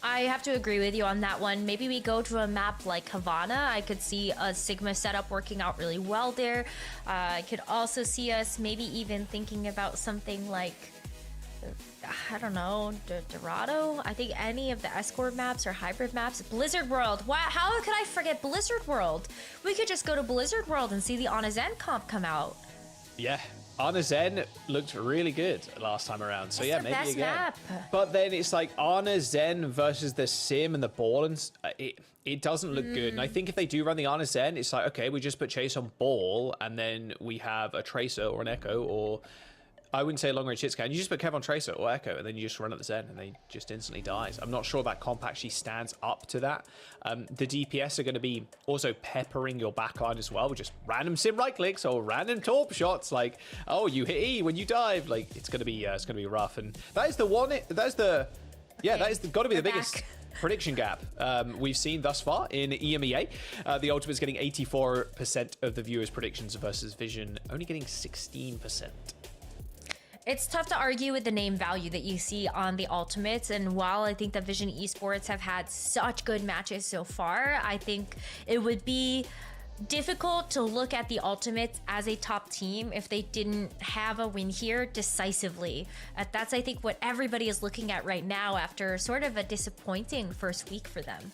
I have to agree with you on that one. Maybe we go to a map like Havana. I could see a Sigma setup working out really well there. I could also see us maybe even thinking about something like, I don't know, Dorado? I think any of the escort maps or hybrid maps. Blizzard World. Wow, how could I forget Blizzard World? We could just go to Blizzard World and see the Ana Zen comp come out. Yeah. Ana Zen looked really good last time around, so yeah, maybe again. Map. But then it's like Ana Zen versus the Sim and the Ball, and it doesn't look good. And I think if they do run the Ana Zen, it's like, okay, we just put Chase on Ball, and then we have a Tracer or an Echo, or I wouldn't say a long range hit scan. You just put Kev on Tracer or Echo, and then you just run at the Zen, and they just instantly dies. I'm not sure that comp actually stands up to that. The DPS are going to be also peppering your backline as well with just random sim right clicks or random torp shots. Like, oh, you hit E when you dive. Like, it's going to be rough. And that is the one. That is got to be the biggest prediction gap we've seen thus far in EMEA. The Ultimate's getting 84% of the viewers' predictions versus Vision only getting 16%. It's tough to argue with the name value that you see on the Ultimates, and while I think that Vision Esports have had such good matches so far, I think it would be difficult to look at the Ultimates as a top team if they didn't have a win here decisively. That's, I think, what everybody is looking at right now after sort of a disappointing first week for them.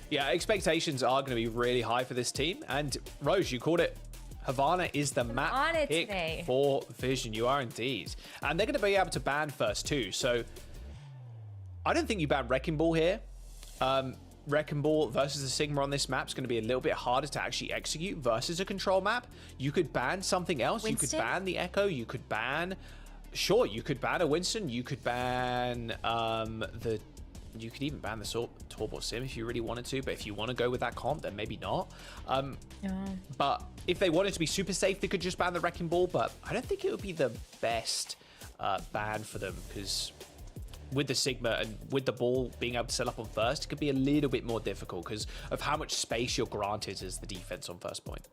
Yeah, expectations are going to be really high for this team, and Rose, you called it. Havana is the map pick today for Vision. You are indeed. And they're going to be able to ban first too. So I don't think you ban Wrecking Ball here. Wrecking Ball versus the Sigma on this map is going to be a little bit harder to actually execute versus a control map. You could ban something else. Winston? You could ban the Echo. You could ban... Sure, you could ban a Winston. You could ban You could even ban the Torbot Sim if you really wanted to, but if you want to go with that comp, then maybe not. But if they wanted to be super safe, they could just ban the Wrecking Ball, but I don't think it would be the best ban for them, because with the Sigma and with the Ball being able to set up on first, it could be a little bit more difficult because of how much space you're granted as the defense on first point.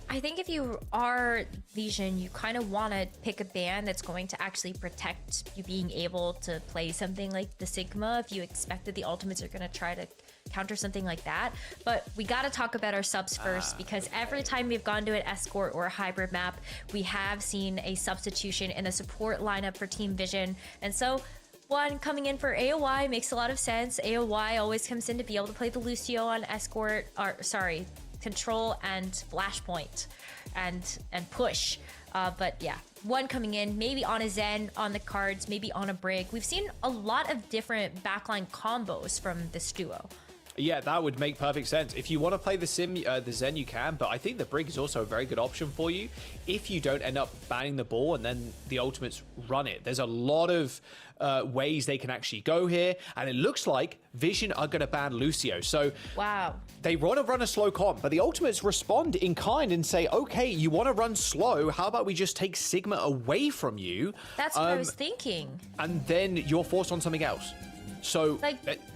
I think if you are Vision, you kind of want to pick a ban that's going to actually protect you being able to play something like the Sigma if you expect that the Ultimates are going to try to counter something like that. But we got to talk about our subs first, because every time we've gone to an escort or a hybrid map, we have seen a substitution in the support lineup for Team Vision. And so one coming in for AOY makes a lot of sense. AOY always comes in to be able to play the Lucio on escort, or sorry, control and flashpoint and push. But yeah, one coming in, maybe on a Zen on the cards, maybe on a Brig. We've seen a lot of different backline combos from this duo. Yeah, that would make perfect sense. If you want to play the Zen, you can, but I think the Brig is also a very good option for you if you don't end up banning the Ball and then the Ultimates run it. There's a lot of ways they can actually go here, and it looks like Vision are going to ban Lucio. So wow, they want to run a slow comp, but the Ultimates respond in kind and say, okay, you want to run slow, how about we just take Sigma away from you? That's what I was thinking. And then you're forced on something else. So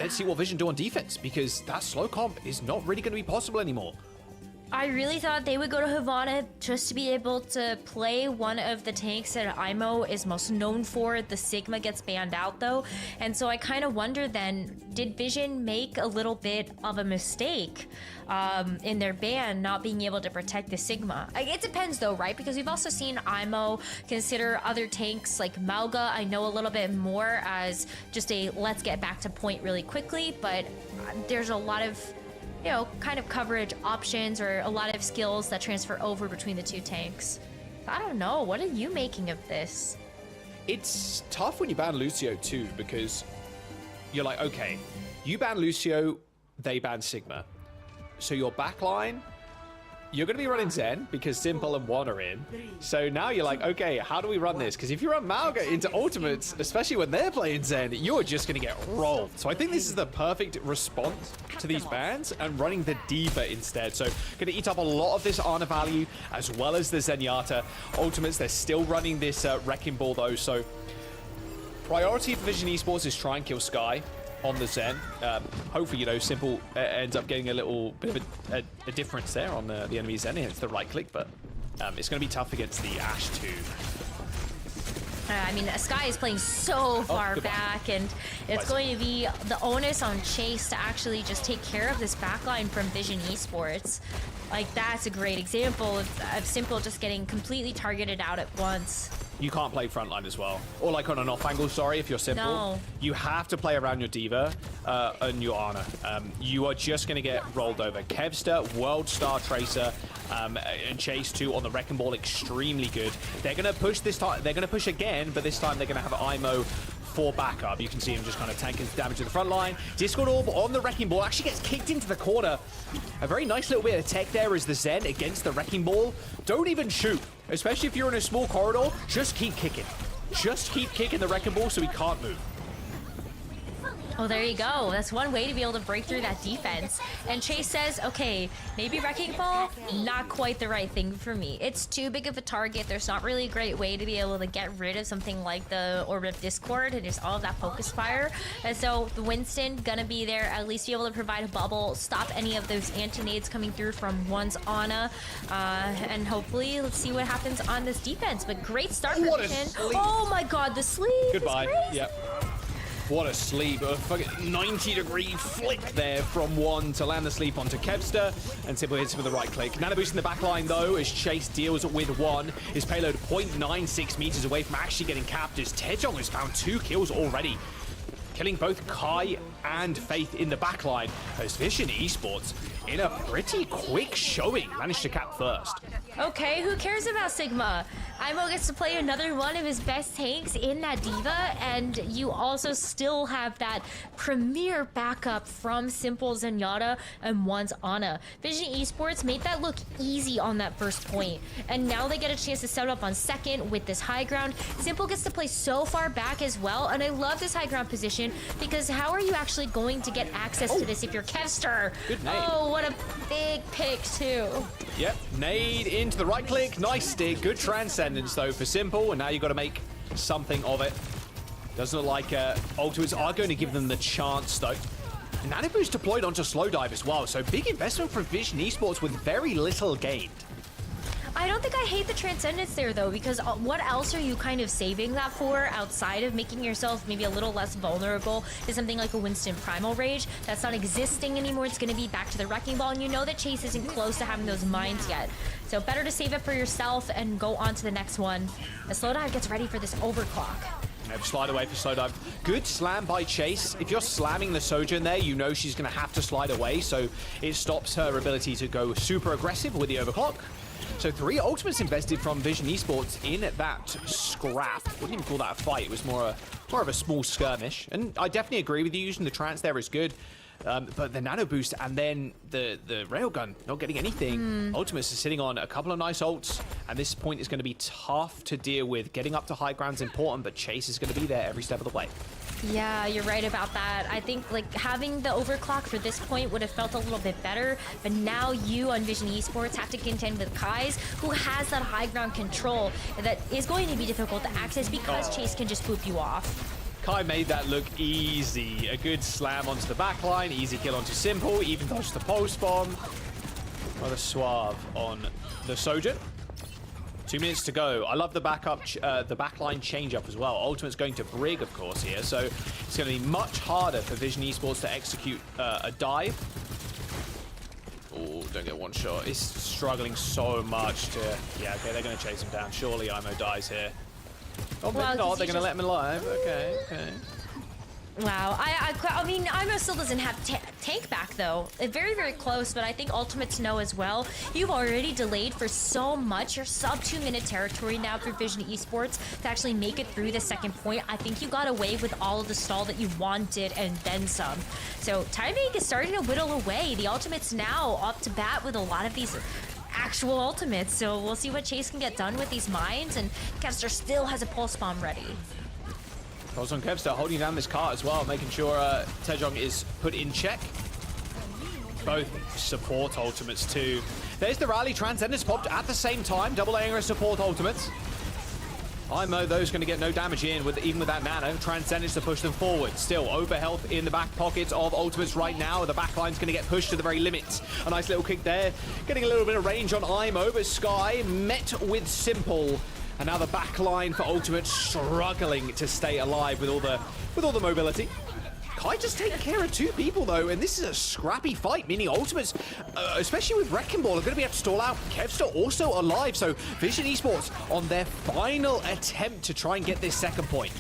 let's see what Vision do on defense, because that slow comp is not really going to be possible anymore. I really thought they would go to Havana just to be able to play one of the tanks that IMO is most known for. The Sigma gets banned out though. And so I kind of wonder then, did Vision make a little bit of a mistake in their ban not being able to protect the Sigma? It depends though, right? Because we've also seen IMO consider other tanks like Malga, I know a little bit more as just a let's get back to point really quickly, but there's a lot of kind of coverage options or a lot of skills that transfer over between the two tanks. I don't know. What are you making of this? It's tough when you ban Lucio too, because you're like, okay, you ban Lucio, they ban Sigma. So your backline you're going to be running Zen because Simple and One are in. So now you're like, okay, how do we run this? Because if you run Malga into ultimates, especially when they're playing Zen, you're just going to get rolled. So I think this is the perfect response to these bans and running the Diva instead. So going to eat up a lot of this Ana value as well as the Zenyatta ultimates. They're still running this Wrecking Ball though. So priority for Vision Esports is try and kill Sky on the Zen. Hopefully, you know, Simple ends up getting a little bit of a difference there on the enemy Zen. It's the right click, but it's going to be tough against the Ashe too. I mean, Sky is playing so far back, and it's going to be the onus on Chase to actually just take care of this backline from Vision Esports. Like, that's a great example of Simple just getting completely targeted out at once. You can't play frontline as well. Or like on an off angle, sorry, if you're Simple. No. You have to play around your Diva and your Ana. You are just going to get rolled over. Kevster, World Star Tracer, and Chase too on the Wrecking Ball, extremely good. They're going to push this time. They're going to push again, but this time they're going to have IMO for backup. You can see him just kind of tanking damage to the front line. Discord Orb on the Wrecking Ball actually gets kicked into the corner. A very nice little bit of tech there as the Zen against the Wrecking Ball. Don't even shoot, especially if you're in a small corridor. Just keep kicking. Just keep kicking the Wrecking Ball so he can't move. Oh, there you go. That's one way to be able to break through that defense. And Chase says, okay, maybe Wrecking Ball, not quite the right thing for me. It's too big of a target. There's not really a great way to be able to get rid of something like the Orb of Discord and just all of that focus fire. And so the Winston gonna be there, at least be able to provide a bubble, stop any of those anti-nades coming through from one's Ana. And hopefully, let's see what happens on this defense. But great start for Vision. Oh my god, the sleep. Goodbye. Is crazy. Yep. What a sleep. A fucking 90-degree flick there from One to land the sleep onto Kevster. And Simple hits with the right click. Nano boost in the back line, though, as Chase deals with One. His payload 0.96 meters away from actually getting capped, as Taejong has found 2 kills already, killing both Kai and Faith in the backline, as Vision Esports, in a pretty quick showing, managed to cap first. Okay, who cares about Sigma? Imo gets to play another one of his best tanks in that Diva, and you also still have that premier backup from Simple Zenyatta and One's Ana. Vision Esports made that look easy on that first point, and now they get a chance to set up on second with this high ground. Simple gets to play so far back as well, and I love this high ground position, because how are you actually going to get access to this if you're Kevster? Good nade. Oh, what a big pick, too. Yep, nade into the right click. Nice stick. Good transcendence, though, for Simple. And now you've got to make something of it. Doesn't look like ultimates are going to give them the chance, though. Nano boost deployed onto Slowdive as well. So big investment from Vision Esports with very little gained. I don't think I hate the Transcendence there, though, because what else are you kind of saving that for outside of making yourself maybe a little less vulnerable to something like a Winston Primal Rage that's not existing anymore? It's going to be back to the Wrecking Ball, and you know that Chase isn't close to having those mines yet. So better to save it for yourself and go on to the next one. The Slowdive gets ready for this overclock. Slide away for Slowdive. Good slam by Chase. If you're slamming the Sojourn there, you know she's going to have to slide away, so it stops her ability to go super aggressive with the overclock. So 3 ultimates invested from Vision Esports in that scrap. Wouldn't even call that a fight. It was more of a small skirmish. And I definitely agree with you. Using the trance there is good. But the nano boost and then the railgun not getting anything. Ultimates is sitting on a couple of nice ults, and this point is going to be tough to deal with. Getting up to high ground is important, but Chase is going to be there every step of the way. Yeah, you're right about that. I think like having the overclock for this point would have felt a little bit better, but now you on Vision Esports have to contend with Kai's, who has that high ground control that is going to be difficult to access because Chase can just boop you off. Kai made that look easy. A good slam onto the backline, easy kill onto Simple, even dodged the pulse bomb. Rather suave on the Sojourn. 2 minutes to go. I love the backup, the backline change-up as well. Ultimate's going to Brig, of course, here, so it's going to be much harder for Vision Esports to execute a dive. Oh, don't get one shot. It's struggling so much to... Yeah, okay, they're going to chase him down. Surely Imo dies here. Oh, maybe not. They're going to let him alive. Okay, okay. Wow, I mean, Imo still doesn't have tank back, though. Very, very close, but I think Ultimates know as well. You've already delayed for so much. You're sub 2-minute territory now for Vision Esports to actually make it through the second point. I think you got away with all of the stall that you wanted and then some. So timing is starting to whittle away. The Ultimates now up to bat with a lot of these actual ultimates. So we'll see what Chase can get done with these mines, and Qadsiah still has a pulse bomb ready. Pulse on Qadsiah holding down this cart as well, making sure Taejong is put in check. Both support ultimates too. There's the rally. Transcendence popped at the same time, double layering support ultimates. IMO, though, is going to get no damage in, even with that nano. Transcendence to push them forward. Still, overhealth in the back pockets of ultimates right now. The back line's going to get pushed to the very limit. A nice little kick there. Getting a little bit of range on IMO, but Sky met with Simple. And now the back line for ultimates struggling to stay alive with all the mobility. Kai just taking care of two people, though, and this is a scrappy fight, meaning ultimates, especially with Wrecking Ball, are going to be able to stall out. Kevster also alive, so Vision Esports on their final attempt to try and get this second point.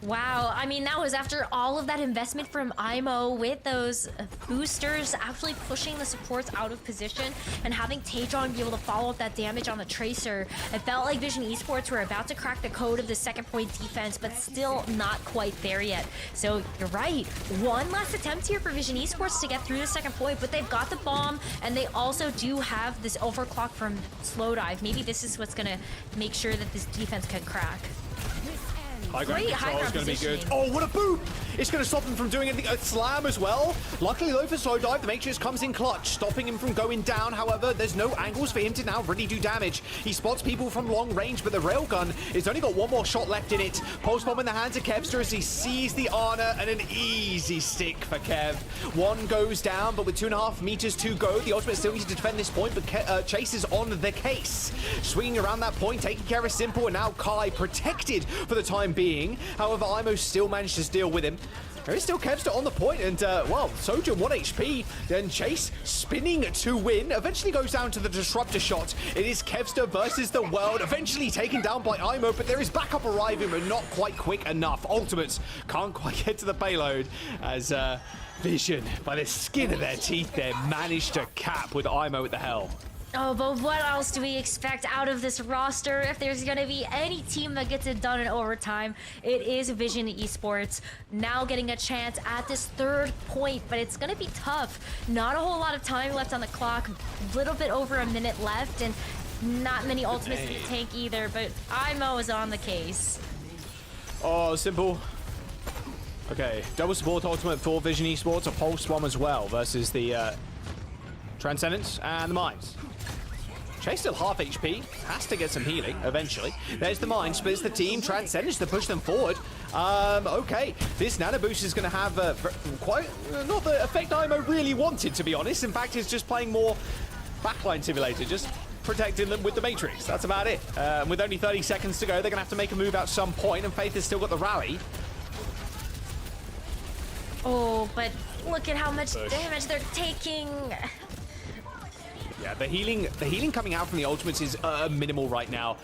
Wow, I mean, that was after all of that investment from IMO with those boosters actually pushing the supports out of position and having Taejong be able to follow up that damage on the Tracer. It felt like Vision Esports were about to crack the code of the second point defense, but still not quite there yet. So you're right, one last attempt here for Vision Esports to get through the second point, but they've got the bomb, and they also do have this overclock from Slowdive. Maybe this is what's gonna make sure that this defense can crack. High ground control is going to be good. positioning. Oh, what a boop! It's going to stop him from doing anything. A slam as well. Luckily, though, for Slowdive, the Matrix comes in clutch, stopping him from going down. However, there's no angles for him to now really do damage. He spots people from long range, but the railgun has only got one more shot left in it. Pulse bomb in the hands of Kevster as he sees the Ana, and an easy stick for Kev. One goes down, but with 2.5 meters to go, the ultimate still needs to defend this point, but Chase is on the case. Swinging around that point, taking care of Simple, and now Kai protected for the time being. However, IMO still managed to deal with him. There is still Kevster on the point, and, well, Soja 1 HP, then Chase spinning to win, eventually goes down to the Disruptor shot. It is Kevster versus the world, eventually taken down by IMO, but there is backup arriving, but not quite quick enough. Ultimates can't quite get to the payload, as Vision, by the skin of their teeth there, managed to cap with IMO at the hell. Oh, but what else do we expect out of this roster? If there's going to be any team that gets it done in overtime, it is Vision Esports. Now getting a chance at this third point, but it's going to be tough. Not a whole lot of time left on the clock. A little bit over a minute left, and not many ultimates to tank either, but IMO is on the case. Oh, Simple. Okay, double support ultimate for Vision Esports, a pulse bomb as well versus the Transcendence and the Mines. Chase still half HP, has to get some healing eventually. There's the Mine, splits the team, Transcendence to push them forward. Okay, this Nano Boost is going to have quite not the effect IMO really wanted, to be honest. In fact, it's just playing more backline simulator, just protecting them with the Matrix. That's about it. With only 30 seconds to go, they're going to have to make a move at some point, and Faith has still got the rally. Oh, but look at how much damage they're taking. Yeah, the healing coming out from the ultimates is minimal right now.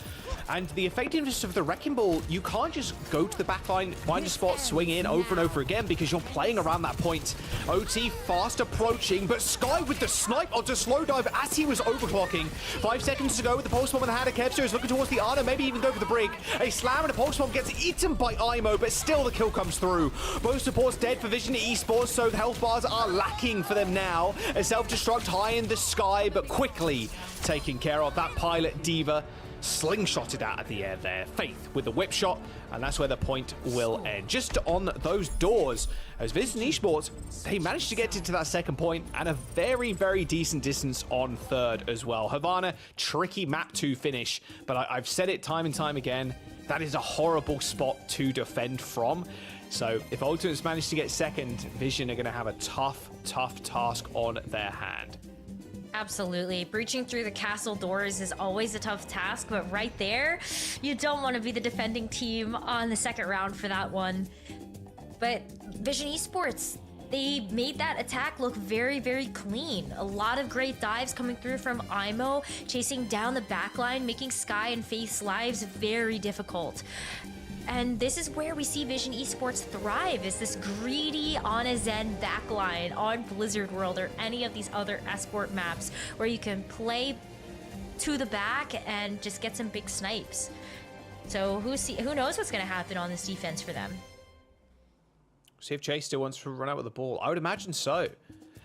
And the effectiveness of the Wrecking Ball, you can't just go to the backline, find a spot, swing in over and over again because you're playing around that point. OT fast approaching, but Sky with the snipe onto Slowdive as he was overclocking. 5 seconds to go with the pulse bomb in the hand of Kevster is looking towards the Ana, maybe even go for the brig. A slam and a pulse bomb gets eaten by IMO, but still the kill comes through. Both supports dead for Vision Esports, so the health bars are lacking for them now. A self-destruct high in the sky, but quickly taking care of that pilot Diva. Slingshotted out of the air there. Faith with the whip shot, and that's where the point will end. Just on those doors, as Vision Esports, they managed to get into that second point and a very, very decent distance on third as well. Havana, tricky map to finish, but I've said it time and time again, that is a horrible spot to defend from. So if Ultimates manage to get second, Vision are going to have a tough task on their hand. Absolutely. Breaching through the castle doors is always a tough task, but right there, you don't want to be the defending team on the second round for that one. But Vision Esports, they made that attack look very, very clean. A lot of great dives coming through from IMO, chasing down the backline, making Sky and Faith's lives very difficult. And this is where we see Vision Esports thrive, is this greedy on a Zen backline on Blizzard World or any of these other esport maps where you can play to the back and just get some big snipes. So who knows what's going to happen on this defense for them? See if Chase still wants to run out with the ball. I would imagine so.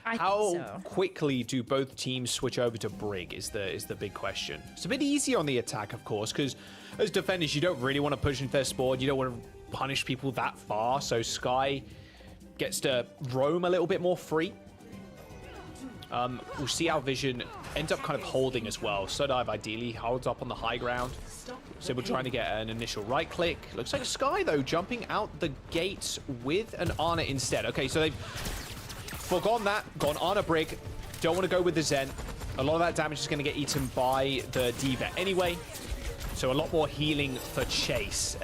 How quickly do both teams switch over to Brig is the big question. It's a bit easier on the attack, of course, because as defenders, you don't really want to push into their spawn. You don't want to punish people that far, so Sky gets to roam a little bit more free. We'll see how Vision ends up kind of holding as well. Slowdive ideally holds up on the high ground. So we're trying to get an initial right click. Looks like Sky, though, jumping out the gates with an Ana instead. Okay, so they've forgone that, gone Ana Brig. Don't want to go with the Zen. A lot of that damage is going to get eaten by the D.Va anyway. So a lot more healing for Chase,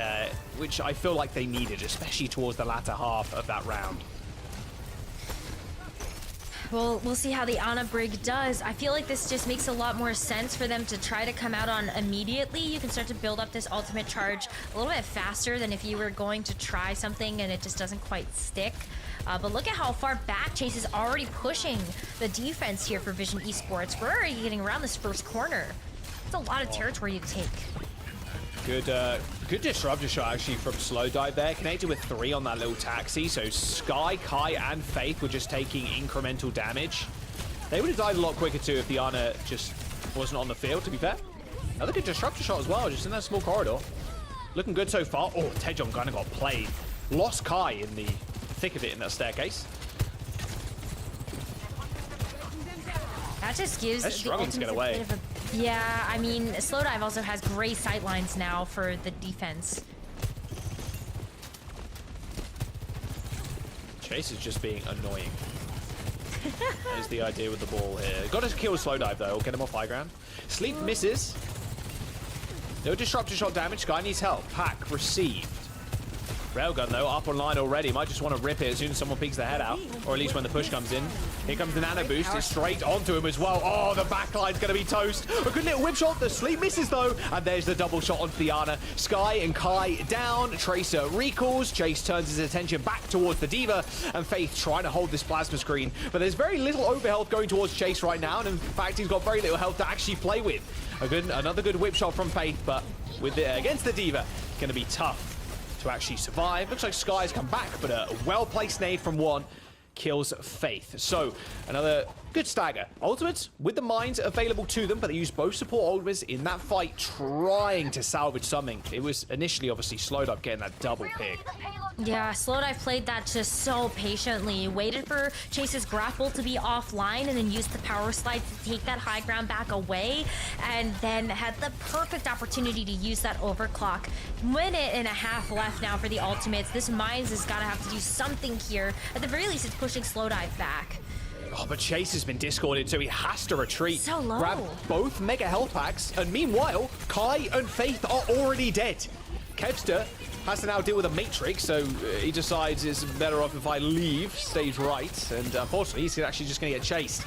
which I feel like they needed, especially towards the latter half of that round. Well, we'll see how the Ana Brig does. I feel like this just makes a lot more sense for them to try to come out on immediately. You can start to build up this ultimate charge a little bit faster than if you were going to try something and it just doesn't quite stick. But look at how far back Chase is already pushing the defense here for Vision Esports. We're already getting around this first corner. It's a lot of territory to take. Good disruptor shot actually from Slowdive there. Connected with 3 on that little taxi. So Sky, Kai, and Faith were just taking incremental damage. They would have died a lot quicker too if the Ana just wasn't on the field, to be fair. Another good disruptor shot as well, just in that small corridor. Looking good so far. Oh, Taejong kind of got played. Lost Kai in the thick of it in that staircase. That just gives They're struggling to get away. Yeah, I mean, Slowdive also has great sightlines now for the defense. Chase is just being annoying. That is the idea with the ball here. Got to kill Slowdive though, get him off high ground. Sleep misses. No disruptor shot damage. Sky needs help. Pack received. Railgun though, up online already. Might just want to rip it as soon as someone peeks their head out. Or at least when the push comes in. Here comes the nano boost. It's straight onto him as well. Oh, the backline's going to be toast. A good little whip shot. The sleep misses though. And there's the double shot onto the Ana. Sky and Kai down. Tracer recalls. Chase turns his attention back towards the D.Va. And Faith trying to hold this plasma screen. But there's very little overhealth going towards Chase right now. And in fact, he's got very little health to actually play with. Another good whip shot from Faith. But with it against the D.Va, going to be tough to actually survive. Looks like Sky's come back, but a well-placed nade from one kills Faith. So another good stagger. Ultimates with the mines available to them, but they use both support ultimates in that fight, trying to salvage something. It was initially obviously Slowdive getting that double pick. Yeah, Slowdive played that just so patiently. Waited for Chase's grapple to be offline and then used the power slide to take that high ground back away, and then had the perfect opportunity to use that overclock. Minute and a half left now for the ultimates. This Mines has got to have to do something here. At the very least, it's pushing Slowdive back. Oh, but Chase has been discorded, so he has to retreat. So low. Grab both mega health packs, and meanwhile, Kai and Faith are already dead. Kevster has to now deal with a Matrix, so he decides it's better off if I leave, stays right, and unfortunately, he's actually just going to get chased.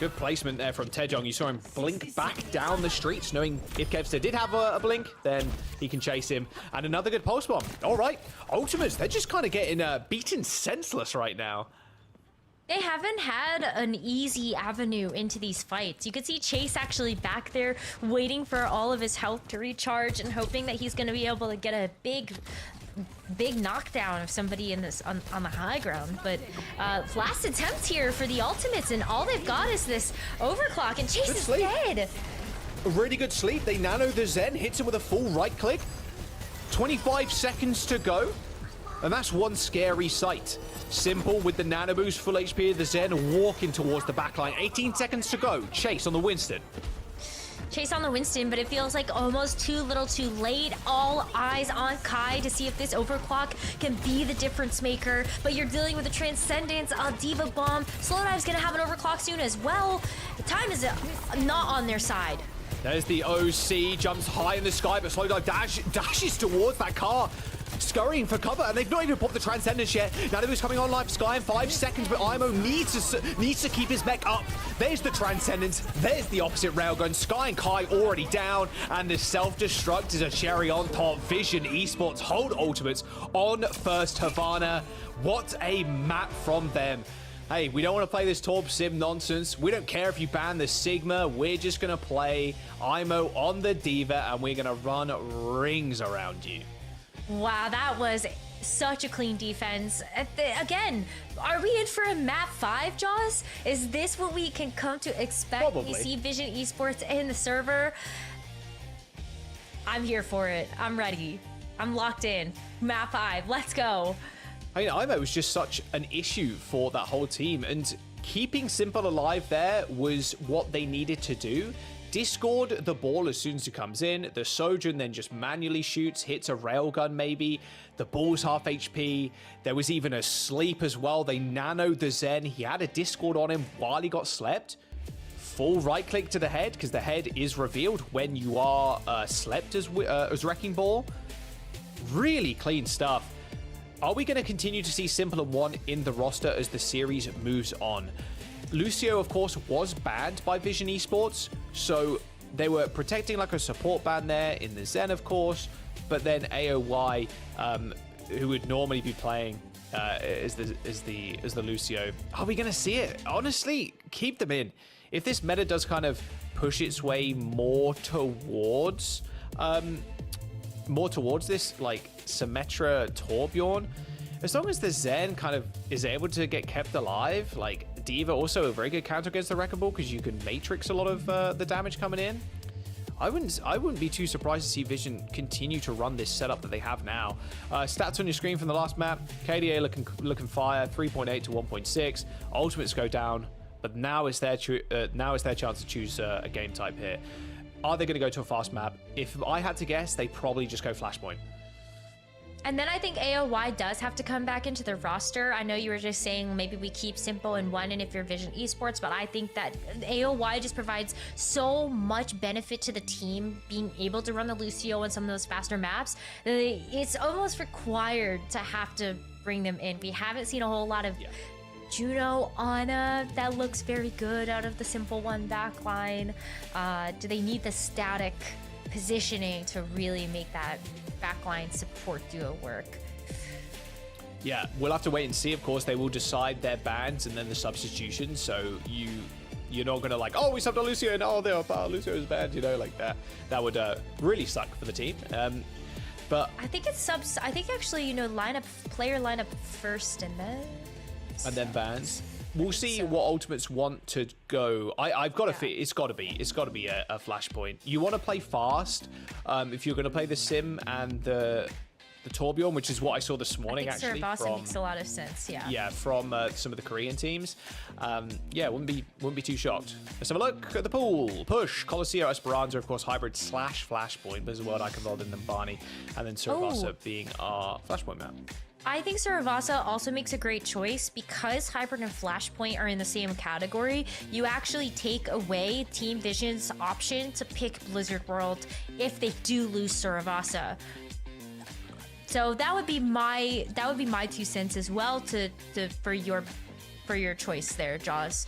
Good placement there from Taejong. You saw him blink back down the streets, knowing if Kevster did have a blink, then he can chase him. And another good pulse bomb. All right, Ultimates, they're just kind of getting beaten senseless right now. They haven't had an easy avenue into these fights. You could see Chase actually back there waiting for all of his health to recharge and hoping that he's going to be able to get a big knockdown of somebody in this on the high ground. But last attempt here for the ultimates, and all they've got is this overclock, and Chase is dead. A really good sleep. They nano the Zen, hits him with a full right click. 25 seconds to go. And that's one scary sight. Simple with the nano boost, full HP of the Zen, walking towards the backline. 18 seconds to go. Chase on the Winston. Chase on the Winston, but it feels like almost too little too late. All eyes on Kai to see if this overclock can be the difference maker. But you're dealing with the Transcendence, a D.Va bomb. Slowdive's gonna have an overclock soon as well. The time is not on their side. There's the OC, jumps high in the sky, but Slowdive dashes towards that car. Scurrying for cover, and they've not even popped the Transcendence yet. Nanobu's coming online for Sky in 5 seconds, but IMO needs to keep his mech up. There's the Transcendence, there's the opposite railgun. Sky and Kai already down, and the self-destruct is a cherry on top. Vision Esports hold ultimates on first Havana. What a map from them. Hey, we don't want to play this Torb Sim nonsense. We don't care if you ban the Sigma. We're just going to play IMO on the D.Va, and we're going to run rings around you. Wow, that was such a clean defense. Again, are we in for a map 5, Jaws? Is this what we can come to expect? Probably. We see Vision Esports in the server. I'm here for it. I'm ready. I'm locked in. Map 5, let's go. I mean, IMO was just such an issue for that whole team, and keeping Simple alive there was what they needed to do. Discord the ball as soon as it comes in. The Sojourn then just manually shoots, hits a railgun maybe. The ball's half HP. There was even a sleep as well. They nanoed the Zen. He had a Discord on him while he got slept. Full right click to the head, because the head is revealed when you are slept as Wrecking Ball. Really clean stuff. Are we going to continue to see Simple and One in the roster as the series moves on? Lucio, of course, was banned by Vision Esports, so they were protecting like a support ban there in the Zen, of course, but then AOY, who would normally be playing as the Lucio. Are we going to see it? Honestly, keep them in. If this meta does kind of push its way more towards this like Symmetra Torbjorn, as long as the Zen kind of is able to get kept alive, like D.Va also a very good counter against the Wrecking Ball because you can matrix a lot of the damage coming in. I wouldn't be too surprised to see Vision continue to run this setup that they have now. Stats on your screen from the last map: KDA looking fire, 3.8 to 1.6. Ultimates go down, but now is their chance to choose a game type here. Are they going to go to a fast map? If I had to guess, they probably just go Flashpoint. And then I think AOY does have to come back into the roster. I know you were just saying maybe we keep Simple and One and if you're Vision Esports, but I think that AOY just provides so much benefit to the team being able to run the Lucio on some of those faster maps. It's almost required to have to bring them in. We haven't seen a whole lot of Juno, Ana, that looks very good out of the Simple One backline. Do they need the static positioning to really make that backline support duo work? Yeah, we'll have to wait and see. Of course, they will decide their bans and then the substitutions. So you're not gonna like, oh, we subbed on Lucio and oh, Lucio's banned, you know, like that. That would really suck for the team. But I think it's subs. I think actually, you know, player lineup first and then bans. We'll see what Ultimates want to go. I've got to fit. It's got to be a Flashpoint. You want to play fast. If you're going to play the Sim and the Torbjorn, which is what I saw this morning, actually. Sarabasa makes a lot of sense. Yeah. Yeah, from some of the Korean teams. Yeah, wouldn't be too shocked. Let's have a look at the pool. Push, Qadsiah, Esperanza, of course, hybrid / Flashpoint. There's a world I can roll in Nambani, and then Sarabasa being our Flashpoint map. I think Sarabasa also makes a great choice because Hybrid and Flashpoint are in the same category. You actually take away Team Vision's option to pick Blizzard World if they do lose Sarabasa. So that would be my 2 cents as well for your choice there, Jaws.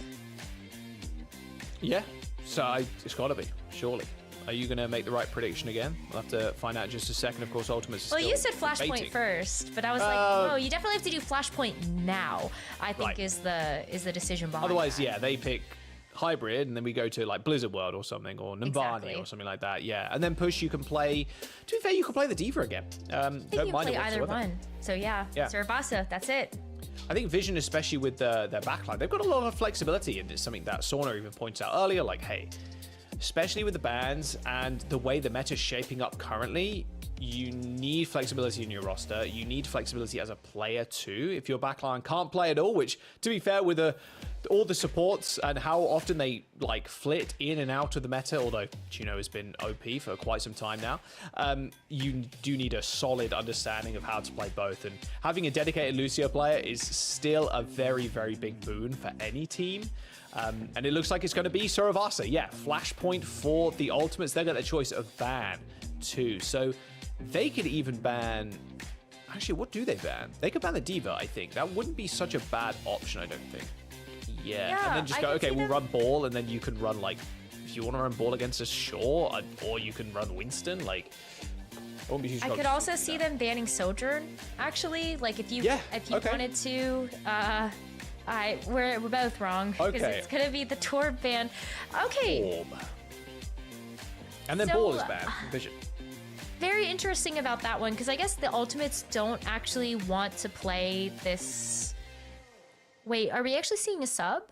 Yeah, so it's got to be, surely. Are you going to make the right prediction again? We'll have to find out in just a second. Of course, Ultimate's Well, you said Flashpoint first, but I was like, no, you definitely have to do Flashpoint now, I think is the decision behind Otherwise, that. yeah, they pick Hybrid, and then we go to like Blizzard World or something, or Nambani or something like that. Yeah, and then Push, you can play, to be fair, you can play the D.Va again. I think you can play either one. So yeah, Sarabasa, that's it. I think Vision, especially with their backline, they've got a lot of flexibility, and it's something that Sauna even points out earlier, like, hey, especially with the bans and the way the meta is shaping up currently, you need flexibility in your roster. You need flexibility as a player too. If your backline can't play at all, which, to be fair, with all the supports and how often they like flit in and out of the meta, although Juno has been OP for quite some time now, you do need a solid understanding of how to play both. And having a dedicated Lucio player is still a very, very big boon for any team. And it looks like it's going to be Sarabasa. Yeah, Flashpoint for the Ultimates. They got the choice of ban too. So they could even ban... Actually, what do they ban? They could ban the D.Va, I think. That wouldn't be such a bad option, I don't think. Yeah. And then just go, okay, we'll run Ball, and then you can run, like, if you want to run Ball against a Shaw, or you can run Winston, like... I could also see them banning Sojourn, actually. Like, if you wanted to... we're both wrong. Because it's going to be the Torb ban. Okay. Orb. And then Ball is banned. Vision. very interesting about that one, because I guess the Ultimates don't actually want to play this. Wait, are we actually seeing a sub?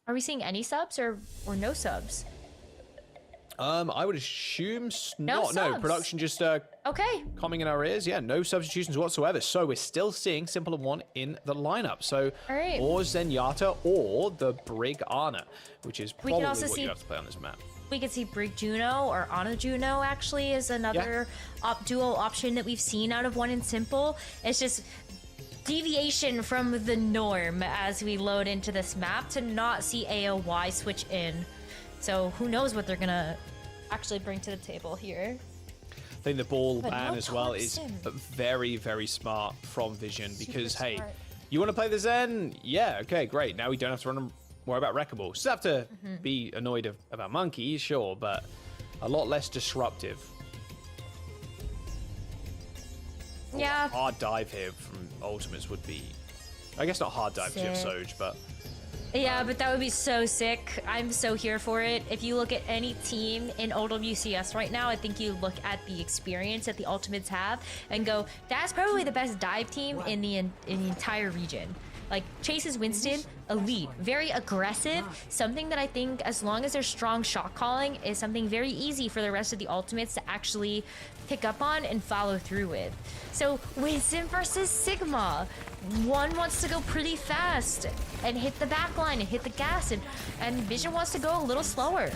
Are we seeing any subs or no subs? I would assume No not. No, subs. production just Okay. coming in our ears. Yeah, no substitutions whatsoever. So we're still seeing Simple and One in the lineup. So All right. or Zenyatta or the Brig Ana, which is We probably can also what see- you have to play on this map. We could see Brig Juno or Ana Juno actually is another duo option that we've seen out of One and Simple. It's just deviation from the norm as we load into this map to not see AOY switch in. So who knows what they're gonna actually bring to the table here. I think the ball But ban no as well is Thompson. very, very smart from Vision because, hey, smart. you want to play the Zen? Yeah, okay, great. Now we don't have to worry about Wreckable. Still have to be annoyed about Monkey, sure, but a lot less disruptive. Yeah. Hard dive here from Ultimates would be... I guess not hard dive because you have Sick. Soj, but... Yeah, but that would be so sick. I'm so here for it. If you look at any team in OWCS right now, I think you look at the experience that the Ultimates have and go, that's probably the best dive team in the entire region. Like, Chase's Winston, elite, very aggressive, something that I think as long as there's strong shot calling is something very easy for the rest of the Ultimates to actually pick up on and follow through with. So, Winston versus Sigma. One wants to go pretty fast and hit the back line and hit the gas, and Vision wants to go a little slower.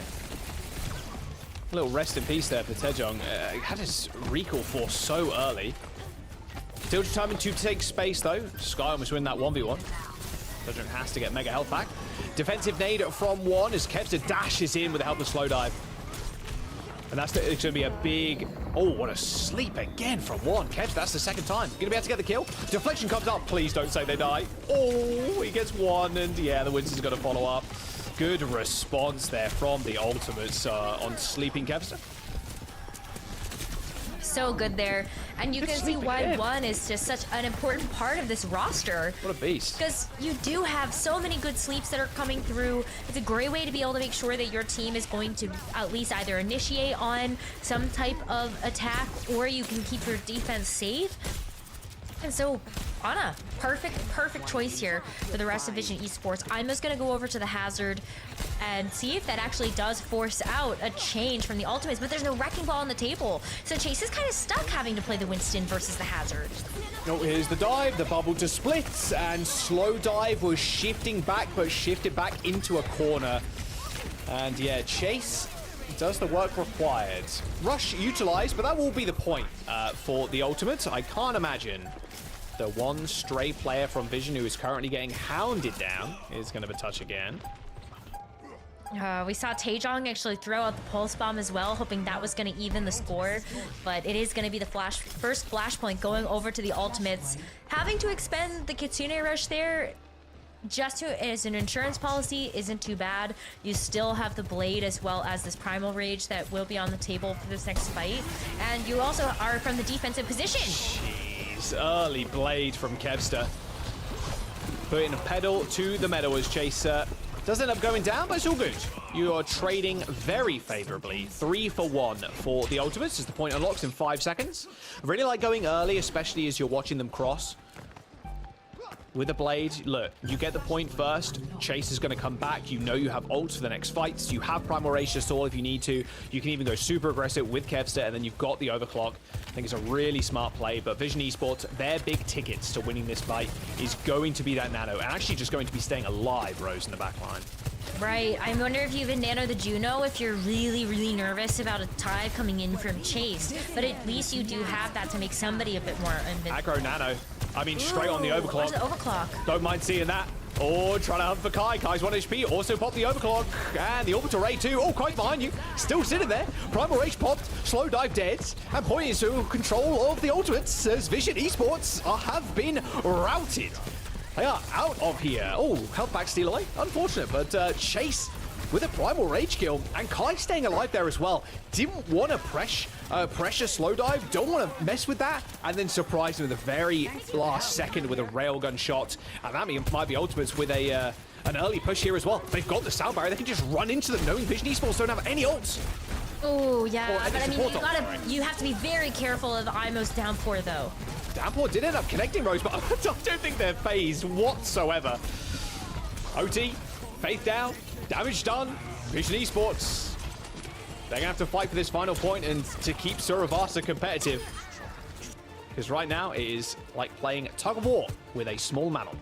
A little rest in peace there for Taejong. Had his recall force so early. Still determined to take space though. Sky almost win that 1v1. Taejong has to get mega health back. Defensive nade from One as Qadsiah dashes in with a helpless slow dive. And it's going to be a big... Oh, what a sleep again from One. Qadsiah, that's the second time. Going to be able to get the kill. Deflection comes up. Please don't say they die. Oh, he gets one. And yeah, the Winston's got to follow up. Good response there from the Ultimates on sleeping Qadsiah. So good there. And you can see why One is just such an important part of this roster. What a beast. Because you do have so many good sleeps that are coming through. It's a great way to be able to make sure that your team is going to at least either initiate on some type of attack or you can keep your defense safe. And so, Ana, perfect choice here for the rest of Vision Esports. I'm just going to go over to the Hazard and see if that actually does force out a change from the Ultimates, but there's no Wrecking Ball on the table. So Chase is kind of stuck having to play the Winston versus the Hazard. Oh, here's the dive, the bubble to splits, and slow dive was shifting back, but shifted back into a corner. And yeah, Chase does the work required. Rush utilized, but that will be the point for the Ultimates. I can't imagine the one stray player from Vision who is currently getting hounded down is going to touch again. We saw Taejong actually throw out the pulse bomb as well, hoping that was going to even the score. But it is going to be the first flashpoint going over to the Ultimates. Having to expend the Kitsune Rush there just as an insurance policy isn't too bad. You still have the Blade as well as this Primal Rage that will be on the table for this next fight. And you also are from the defensive position. Jeez, early Blade from Qadsiah. Putting a pedal to the metal as Chase does end up going down, but it's all good. You are trading very favorably. 3 for 1 for the Ultimates as the point unlocks in 5 seconds. I really like going early, especially as you're watching them cross. With a Blade, look, you get the point first. Chase is going to come back. You know you have ults for the next fights. You have Primal Rage to stall if you need to. You can even go super aggressive with Qadsiah, and then you've got the overclock. I think it's a really smart play, but Vision Esports, their big tickets to winning this fight is going to be that Nano, and actually just going to be staying alive, Rose, in the back line. Right. I wonder if you even nano the Juno if you're really nervous about a tie coming in from Chase. But at least you do have that to make somebody a bit more invincible. Aggro Nano. I mean, straight on the overclock. Where's the overclock? Don't mind seeing that. Oh, trying to hunt for Kai. Kai's 1 HP. Also popped the overclock. And the orbital ray too. Oh, Kai's behind you. Still sitting there. Primal Rage popped. Slow dive dead. And pointing to control of the Ultimates as Vision Esports have been routed. They are out of here. Oh, health back steal away. Unfortunate, but Chase with a Primal Rage kill. And Kai staying alive there as well. Didn't want to pressure slow dive. Don't want to mess with that. And then surprised him in the very last second with a railgun shot. And that might be Ultimates with an early push here as well. They've got the sound barrier. They can just run into them knowing Vision Esports don't have any ults. Oh, yeah, Or but I mean, support you have to be very careful of IMO's downpour, though. Downpour did end up connecting Rose, but I don't think they're phased whatsoever. OT, Faith down, damage done, Vision Esports. They're going to have to fight for this final point and to keep Suravasa competitive. Because right now it is like playing tug of war with a small mammal.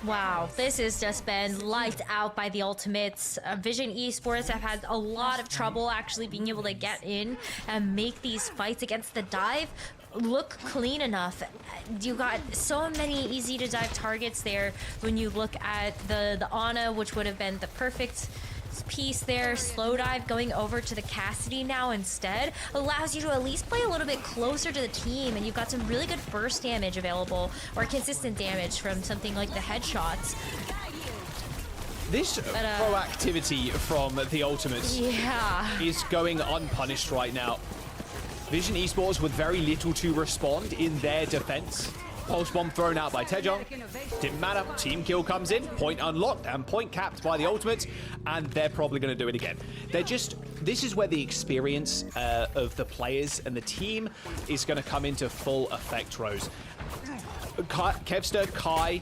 Wow, this has just been lights out by the Ultimates. Vision Esports have had a lot of trouble actually being able to get in and make these fights against the dive look clean enough. You got so many easy to dive targets there when you look at the Ana, which would have been the perfect piece there. Slow dive going over to the Cassidy now instead allows you to at least play a little bit closer to the team, and you've got some really good burst damage available, or consistent damage from something like the headshots. This proactivity from the Ultimates is going unpunished right now. Vision Esports with very little to respond in their defense. Pulse bomb thrown out by Taejong. Didn't matter. Team kill comes in. Point unlocked and point capped by the Ultimates. And they're probably going to do it again. This is where the experience of the players and the team is going to come into full effect, Rose. Kevster, Kai,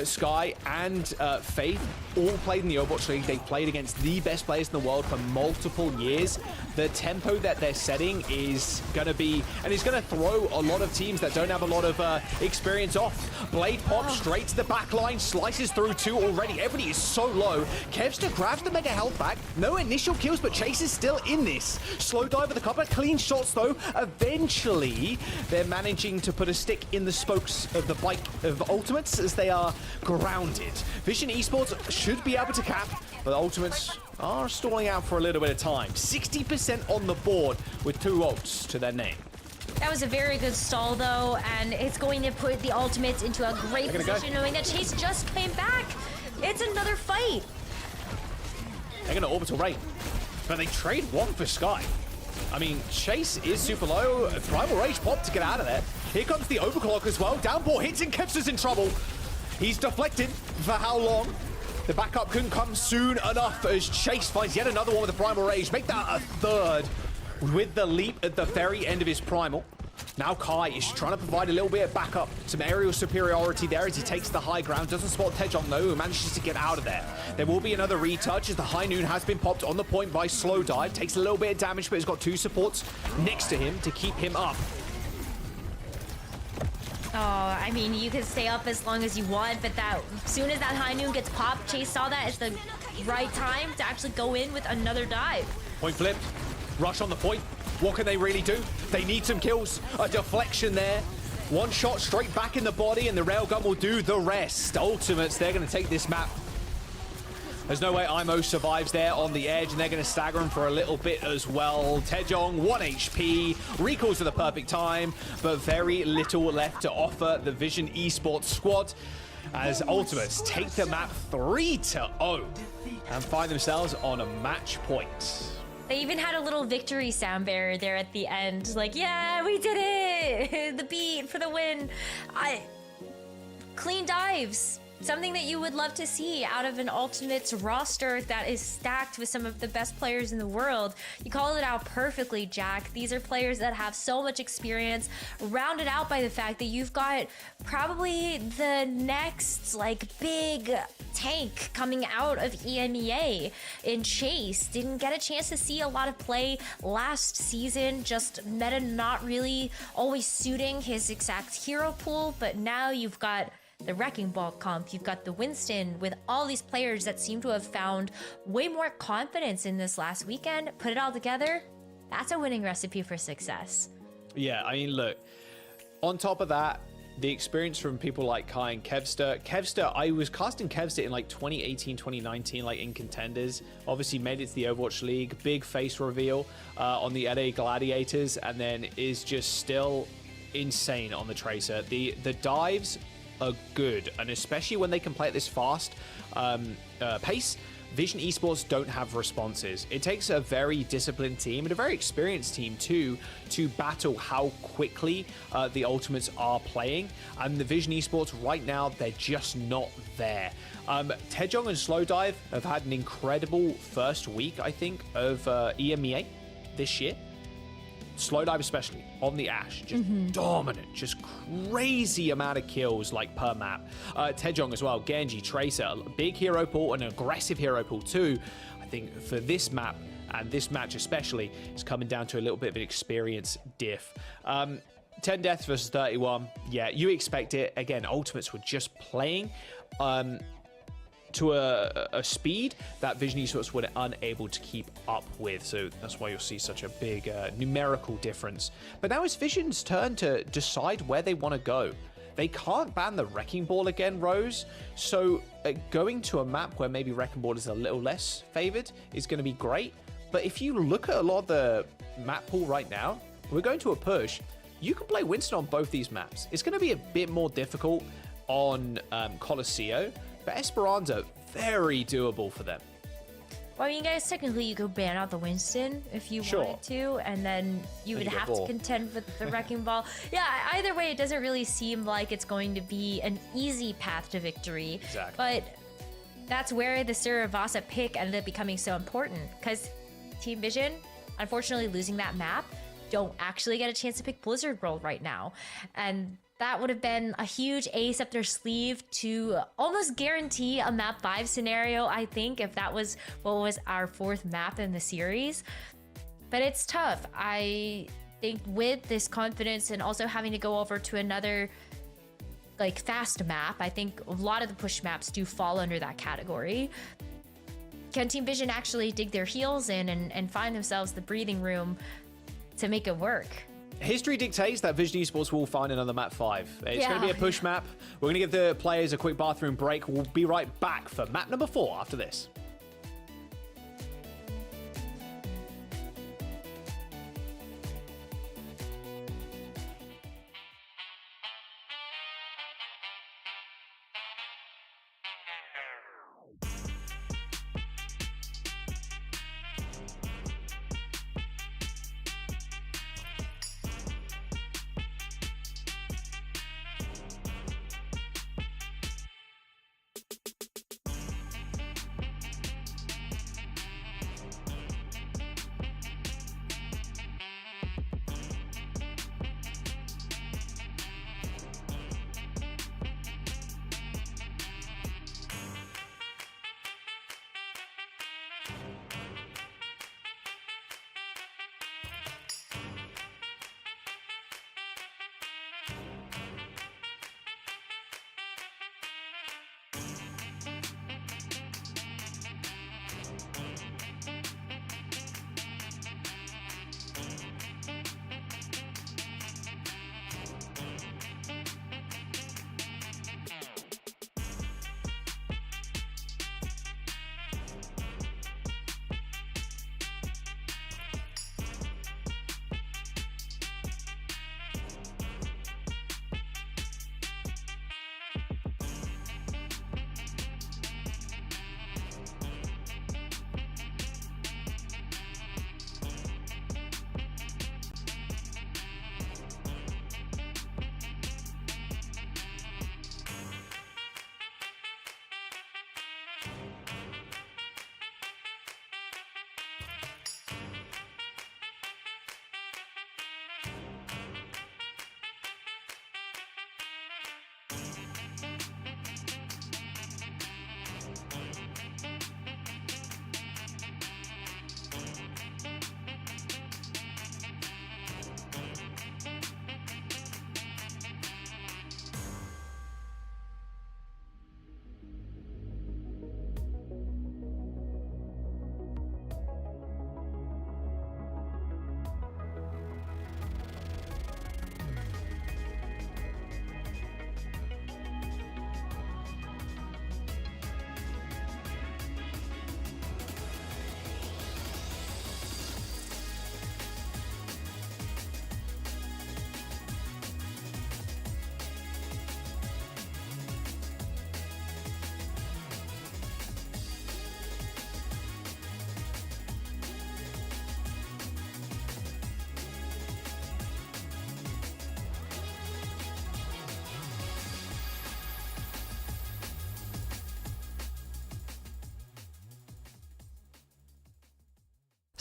Sky, and Faith all played in the Overwatch League. They've played against the best players in the world for multiple years. The tempo that they're setting is going to be, and it's going to throw a lot of teams that don't have a lot of experience off. Blade pop straight to the back line, slices through two already. Everybody is so low. Kevster grabs the mega health back. No initial kills, but Chase is still in this. Slow dive with a couple of clean shots, though. Eventually, they're managing to put a stick in the spokes of the bike of Ultimates as they are grounded. Vision Esports should be able to cap, but the Ultimates are stalling out for a little bit of time. 60% on the board with 2 ults to their name. That was a very good stall, though, and it's going to put the Ultimates into a great position, knowing that Chase just came back. It's another fight. They're going to orbital raid, but they trade one for Sky. I mean, Chase is super low. Primal Rage pop to get out of there. Here comes the overclock as well. Downpour hits and Kevster's in trouble. He's deflected for how long? The backup couldn't come soon enough as Chase finds yet another one with the Primal Rage. Make that a third with the leap at the very end of his Primal. Now Kai is trying to provide a little bit of backup. Some aerial superiority there as he takes the high ground. Doesn't spot Taejong though, who manages to get out of there. There will be another retouch as the High Noon has been popped on the point by Slow Dive. Takes a little bit of damage, but he's got 2 supports next to him to keep him up. Oh, I mean, you can stay up as long as you want, but as soon as that High Noon gets popped, Chase saw that it's the right time to actually go in with another dive. Point flip, rush on the point. What can they really do? They need some kills. A deflection there. One shot straight back in the body, and the railgun will do the rest. Ultimates, they're going to take this map. There's no way IMO survives there on the edge, and they're going to stagger him for a little bit as well. Taejong, 1 HP, recalls at the perfect time, but very little left to offer the Vision Esports squad as Ultimates take the map 3-0 and find themselves on a match point. They even had a little victory sound barrier there at the end. Like, yeah, we did it! The beat for the win. Clean dives. Something that you would love to see out of an Ultimates roster that is stacked with some of the best players in the world. You called it out perfectly, Jack. These are players that have so much experience, rounded out by the fact that you've got probably the next, like, big tank coming out of EMEA in Chase. Didn't get a chance to see a lot of play last season, just meta not really always suiting his exact hero pool, but now you've got the Wrecking Ball comp, you've got the Winston, with all these players that seem to have found way more confidence in this last weekend. Put it all together, that's a winning recipe for success. Yeah, I mean, look, on top of that, the experience from people like Kai and Kevster, I was casting Kevster in like 2018, 2019, like in contenders. Obviously made it to the Overwatch League, big face reveal on the LA Gladiators, and then is just still insane on the Tracer. The dives are good, and especially when they can play at this fast pace, Vision Esports don't have responses. It takes a very disciplined team and a very experienced team too to battle how quickly the Ultimates are playing. And the Vision Esports right now, they're just not there. Taejong and Slowdive have had an incredible first week, I think, of EMEA this year. Slowdive especially, on the Ashe, just dominant, just crazy amount of kills, like, per map. Taejong as well, Gen.G, Tracer, big hero pool, an aggressive hero pool too. I think for this map, and this match especially, it's coming down to a little bit of an experience diff. 10 deaths versus 31, yeah, you expect it. Again, Ultimates were just playing to a speed that Vision Esports were unable to keep up with. So that's why you'll see such a big numerical difference. But now it's Vision's turn to decide where they want to go. They can't ban the Wrecking Ball again, Rose. So going to a map where maybe Wrecking Ball is a little less favored is going to be great. But if you look at a lot of the map pool right now, we're going to a push. You can play Winston on both these maps. It's going to be a bit more difficult on Qadsiah, but Esperanza, very doable for them. Well, I mean, guys, technically you could ban out the Winston if you wanted to, and then you would have to contend with the Wrecking Ball. Yeah, either way, it doesn't really seem like it's going to be an easy path to victory. Exactly. But that's where the Siravasa pick ended up becoming so important, because Team Vision, unfortunately losing that map, don't actually get a chance to pick Blizzard World right now. And that would have been a huge ace up their sleeve to almost guarantee a map 5 scenario, I think, if that was what was our 4th map in the series. But it's tough. I think with this confidence and also having to go over to another like fast map, I think a lot of the push maps do fall under that category. Can Team Vision actually dig their heels in and find themselves the breathing room to make it work? History dictates that Vision Esports will find another map 5. It's going to be a push map. We're going to give the players a quick bathroom break. We'll be right back for map number 4 after this.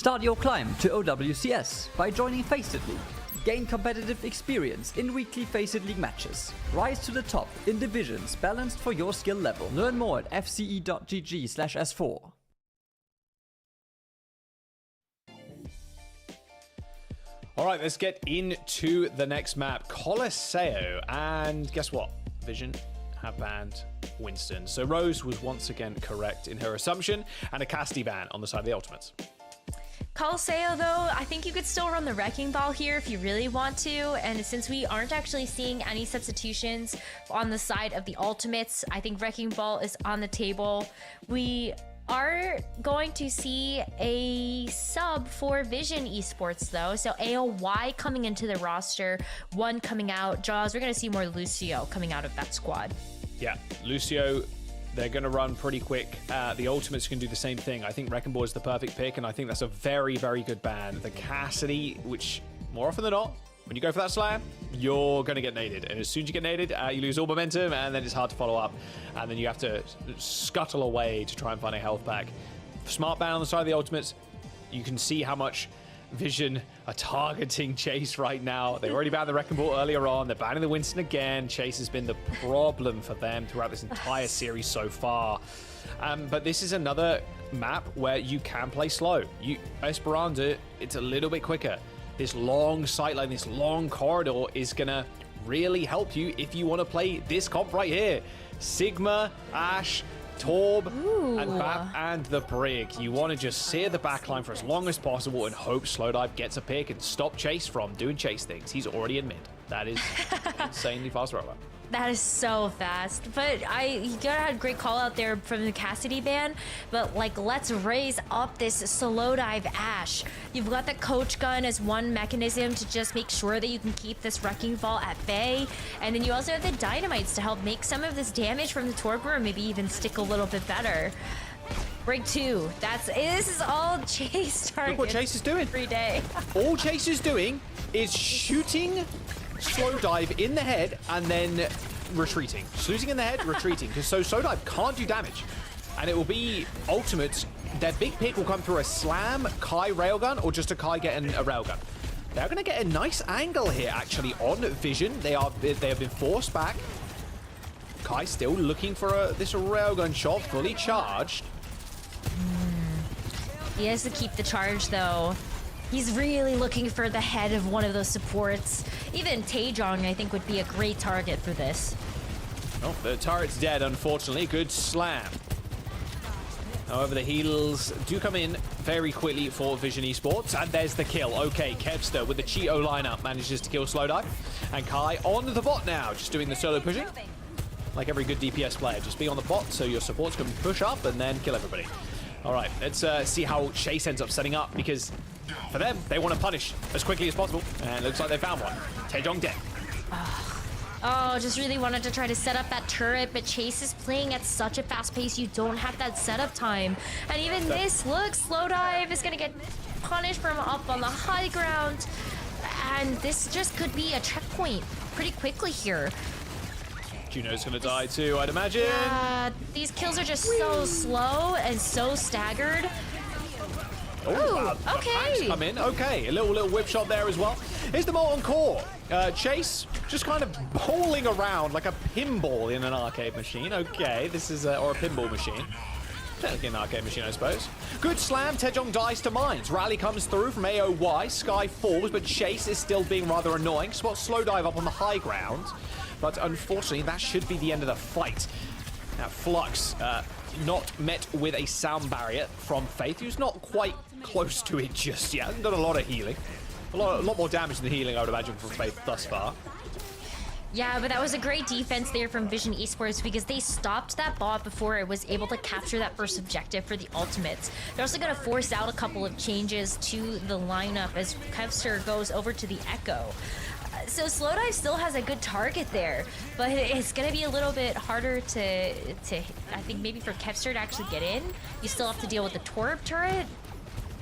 Start your climb to OWCS by joining FaceIT League. Gain competitive experience in weekly FaceIT League matches. Rise to the top in divisions balanced for your skill level. Learn more at fce.gg/s4. All right, let's get into the next map, Qadsiah. And guess what? Vision have banned Winston. So Rose was once again correct in her assumption, and a Qadsiah ban on the side of the Ultimates. Qadsiah, though, I think you could still run the Wrecking Ball here if you really want to, and since we aren't actually seeing any substitutions on the side of the Ultimates, I think Wrecking Ball is on the table. We are going to see a sub for Vision Esports, though, so AOY coming into the roster, one coming out. Jaws, we're going to see more Lucio coming out of that squad. Yeah, Lucio, they're going to run pretty quick. The Ultimates can do the same thing. I think Wrecking Ball is the perfect pick, and I think that's a very, very good ban. The Qadsiah, which more often than not, when you go for that slam, you're going to get naded. And as soon as you get naded, you lose all momentum, and then it's hard to follow up. And then you have to scuttle away to try and find a health pack. Smart ban on the side of the Ultimates. You can see how much Vision are targeting Chase right now. They already banned the Wrecking Ball earlier on. They're banning the Winston again. Chase has been the problem for them throughout this entire series so far. But this is another map where you can play slow. Esperanza, it's a little bit quicker. This long sight line, this long corridor is going to really help you if you want to play this comp right here. Sigma, Ashe, Torb, and Bap, and the Brig. You want to just sear the backline for as long as possible and hope Slowdive gets a pick and stop Chase from doing Chase things. He's already in mid. That is insanely fast rollout. That is so fast. But you gotta have a great call out there from the Qadsiah ban. But like, let's raise up this slow dive Ashe. You've got the coach gun as one mechanism to just make sure that you can keep this Wrecking Ball at bay. And then you also have the dynamites to help make some of this damage from the Torpor, or maybe even stick a little bit better. Break 2. This is all Chase targets. Look what Chase is doing every day. All Chase is doing is shooting Slowdive in the head and then retreating. Shooting in the head, retreating. Because so Slowdive can't do damage. And it will be Ultimates. Their big pick will come through a slam, Kai railgun, or just a Kai getting a railgun. They're going to get a nice angle here, actually, on Vision. They have been forced back. Kai still looking for this railgun shot, fully charged. He has to keep the charge, though. He's really looking for the head of one of those supports. Even Taejong, I think, would be a great target for this. Oh, the turret's dead, unfortunately. Good slam. However, the heals do come in very quickly for Vision Esports. And there's the kill. Okay, Kevster with the Cheeto lineup manages to kill Slowdive. And Kai on the bot now, just doing the solo pushing. Like every good DPS player, just be on the bot so your supports can push up and then kill everybody. All right, let's see how Chase ends up setting up, because for them, they want to punish as quickly as possible. And it looks like they found one. Taejong dead. Oh, just really wanted to try to set up that turret, but Chase is playing at such a fast pace, you don't have that setup time. And even this, look, Slowdive is going to get punished from up on the high ground. And this just could be a checkpoint pretty quickly here. Juno's going to die too, I'd imagine. Yeah, these kills are just so slow and so staggered. Oh, okay. Come in. Okay, a little whip shot there as well. Here's the molten core. Chase just kind of bowling around like a pinball in an arcade machine. Okay, this is or a pinball machine. Technically an arcade machine, I suppose. Good slam. Taejong dies to mines. Rally comes through from AOY. Sky falls, but Chase is still being rather annoying. Spots Slowdive up on the high ground. But unfortunately, that should be the end of the fight. Now, Flux not met with a sound barrier from Faith, who's not quite close to it just yet. Hasn't done a lot of healing. A lot more damage than healing, I would imagine, from Faith thus far. Yeah, but that was a great defense there from Vision Esports, because they stopped that bot before it was able to capture that first objective for the Ultimates. They're also going to force out a couple of changes to the lineup as Kevster goes over to the Echo. So Slowdive still has a good target there, but it's going to be a little bit harder to I think maybe for Kevster to actually get in. You still have to deal with the Torb turret.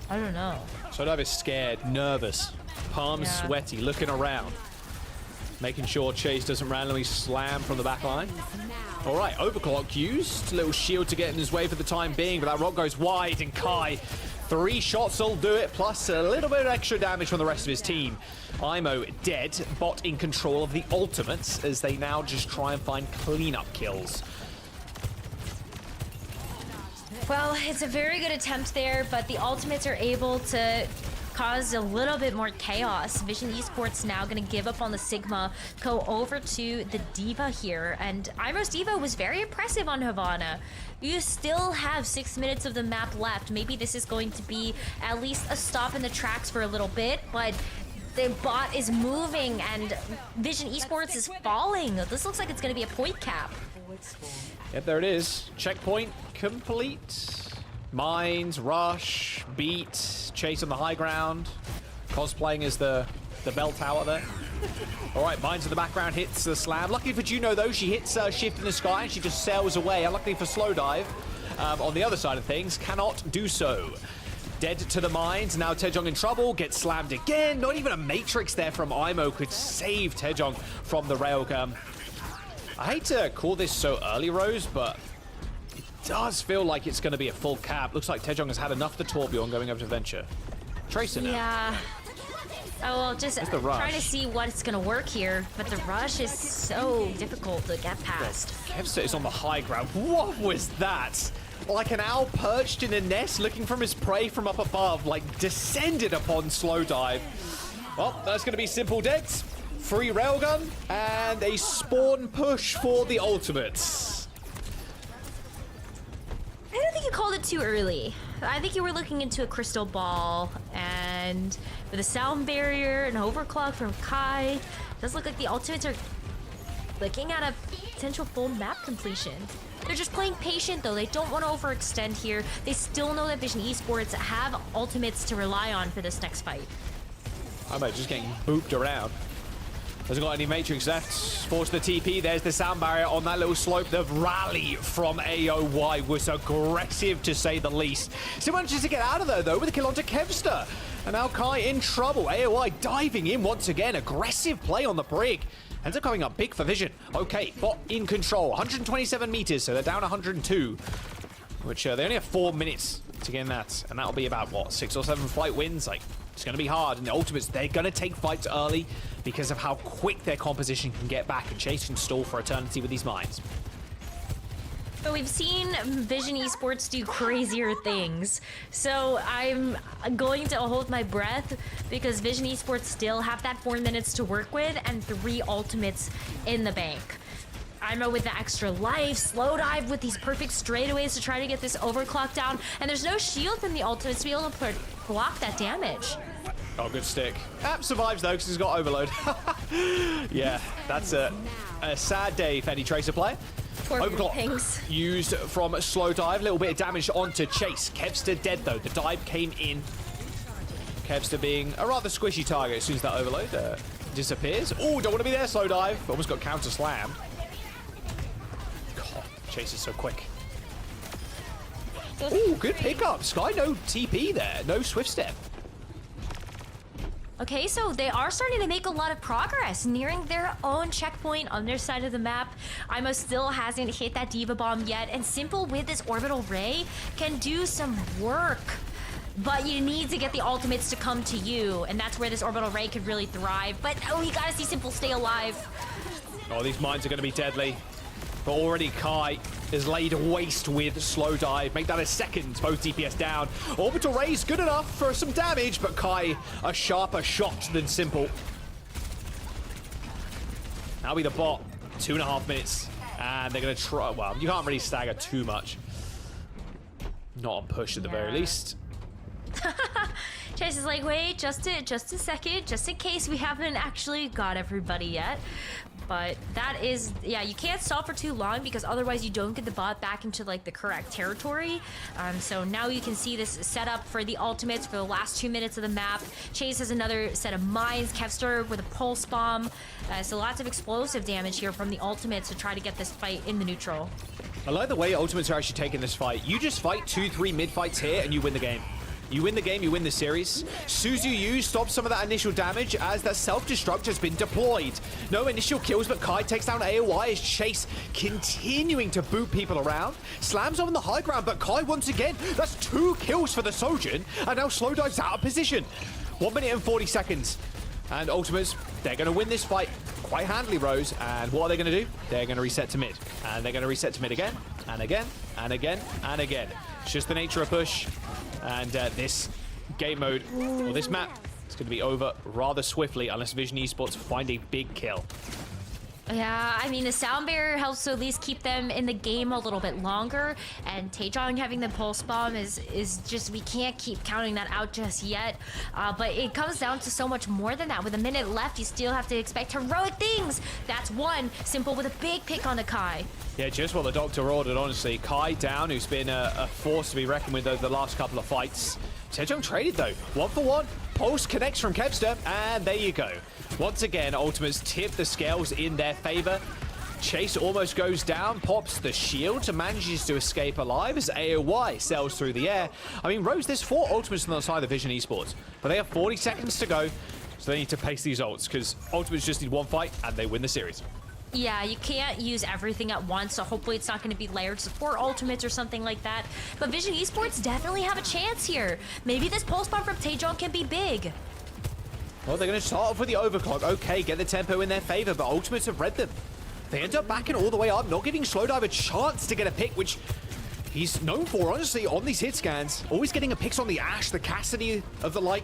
I don't know. Slowdive is scared, nervous, palms sweaty, looking around, making sure Chase doesn't randomly slam from the back line. All right, overclock used. A little shield to get in his way for the time being, but that rock goes wide, and Kai 3 shots will do it, plus a little bit of extra damage from the rest of his team. Imo dead, bot in control of the ultimates as they now just try and find cleanup kills. Well, it's a very good attempt there, but the ultimates are able to cause a little bit more chaos. Vision Esports now going to give up on the Sigma, go over to the D.Va here, and Imo's D.Va was very impressive on Havana. You still have 6 minutes of the map left. Maybe this is going to be at least a stop in the tracks for a little bit, but the bot is moving and Vision Esports is falling. This looks like it's going to be a point cap. Yep, there it is. Checkpoint complete. Mines, rush, beat, chase on the high ground. Cosplaying as the bell tower there. All right, Mines in the background hits the slam. Luckily for Juno, though, she hits shift in the sky and she just sails away. Unluckily for Slowdive, on the other side of things, cannot do so. Dead to the mines. Now Taejong in trouble. Gets slammed again. Not even a matrix there from Imo could save Taejong from the railgun. I hate to call this so early, Rose, but it does feel like it's going to be a full cap. Looks like Taejong has had enough of the Torbjorn going over to Venture. Tracer now. Yeah. Oh, well, just trying to see what's going to work here, but the rush is so difficult to get past. Qadsiah is on the high ground. What was that? Like an owl perched in a nest looking from his prey from up above, like descended upon Slowdive. Well, that's going to be simple deaths. Free railgun and a spawn push for the ultimates. I don't think you called it too early. I think you were looking into a crystal ball, and with a sound barrier and overclock from Kai, it does look like the ultimates are looking at a potential full map completion. They're just playing patient, though. They don't want to overextend here. They still know that Vision Esports have ultimates to rely on for this next fight. I'm just getting booped around. Hasn't got any matrix left. Force the TP. There's the sound barrier on that little slope. The rally from AOY was aggressive, to say the least. Still manages to get out of there, though, with a kill onto Kevster. And now Kai in trouble. AOY diving in once again. Aggressive play on the brig. Ends up coming up big for Vision. Okay, bot in control. 127 meters, so they're down 102. Which they only have 4 minutes to get in that. And that'll be about, what, 6 or 7 flight wins? Like, it's going to be hard. And the ultimates, they're going to take fights early because of how quick their composition can get back, and Chase can stall for eternity with these mines. But we've seen Vision Esports do crazier things. So I'm going to hold my breath because Vision Esports still have that 4 minutes to work with and 3 ultimates in the bank. Imo with the extra life, Slowdive with these perfect straightaways to try to get this overclock down, and there's no shield from the ultimates to be able to block that damage. Oh, good stick. App survives, though, because he's got overload. Yeah, that's a sad day for any Tracer player. Overclock used from Slowdive. A little bit of damage onto Chase. Kevster dead, though. The dive came in. Kevster being a rather squishy target as soon as that overload disappears. Oh, don't want to be there, Slowdive. Almost got counter slammed. God, Chase is so quick. Oh, good pickup. Sky, no TP there. No swift step. Okay, so they are starting to make a lot of progress, nearing their own checkpoint on their side of the map. Imo still hasn't hit that D.Va bomb yet, and Simple with this orbital ray can do some work. But you need to get the ultimates to come to you, and that's where this orbital ray could really thrive. But oh, you gotta see Simple stay alive. Oh, these mines are gonna be deadly. But already Kai is laid waste with Slowdive. Make that a second, both DPS down. Orbital Ray's good enough for some damage, but Kai a sharper shot than Simple. That'll be the bot. 2.5 minutes. And they're gonna try, well, you can't really stagger too much. Not on push at the very least. Chase is like, wait, just a second, just in case we haven't actually got everybody yet. But that is, yeah, you can't stop for too long because otherwise you don't get the bot back into like the correct territory. So now you can see this setup for the ultimates for the last 2 minutes of the map. Chase has another set of mines, Kevster with a pulse bomb. So lots of explosive damage here from the ultimates to try to get this fight in the neutral. I like the way ultimates are actually taking this fight. You just fight 2-3 mid fights here and you win the game. You win the game, you win the series. Suzu Yu stops some of that initial damage as that self-destruct has been deployed. No initial kills, but Kai takes down AOI as Chase continuing to boot people around. Slams on the high ground, but Kai once again, that's 2 kills for the Sojin, and now Slowdive's out of position. 1 minute and 40 seconds. And Ultimates, they're going to win this fight quite handily, Rose. And what are they going to do? They're going to reset to mid. And they're going to reset to mid again, and again, and again, and again. It's just the nature of push. And this game mode, or this map, is going to be over rather swiftly unless Vision Esports find a big kill. Yeah, I mean, the sound barrier helps to at least keep them in the game a little bit longer, and Taejong having the pulse bomb is just, we can't keep counting that out just yet, but it comes down to so much more than that. With a minute left, you still have to expect heroic things. That's one, Simple with a big pick on the Kai. Yeah, just what the doctor ordered, honestly. Kai down, who's been a force to be reckoned with over the last couple of fights. Taejong traded though, 1 for 1. Pulse connects from Qadsiah, and there you go. Once again, Ultimates tip the scales in their favor. Chase almost goes down, pops the shield, and manages to escape alive as AOI sails through the air. I mean, Rose, there's 4 Ultimates on the side of Vision Esports, but they have 40 seconds to go, so they need to pace these ults, because Ultimates just need 1 fight, and they win the series. Yeah, you can't use everything at once, so hopefully it's not going to be layered support ultimates or something like that. But Vision Esports definitely have a chance here. Maybe this pulse bomb from Taejong can be big. Well, they're going to start off with the overclock. Okay, get the tempo in their favor, but Ultimates have read them. They end up backing all the way up, not giving Slowdive a chance to get a pick, which he's known for, honestly, on these hit scans. Always getting a picks on the Ashe, the Cassidy of the like.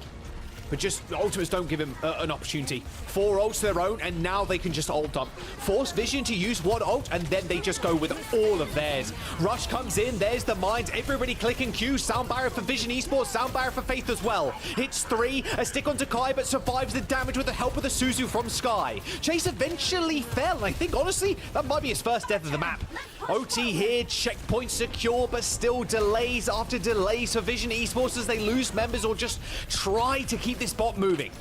But just the Ultimates don't give him an opportunity. 4 ults to their own, and now they can just ult dump. Force Vision to use 1 ult, and then they just go with all of theirs. Rush comes in, there's the mines, everybody clicking Q. Sound barrier for Vision Esports, sound barrier for Faith as well. Hits 3, a stick onto Kai, but survives the damage with the help of the Suzu from Sky. Chase eventually fell, and I think, honestly, that might be his first death of the map. OT here, checkpoint secure, but still delays after delays for Vision Esports as they lose members or just try to keep this bot moving.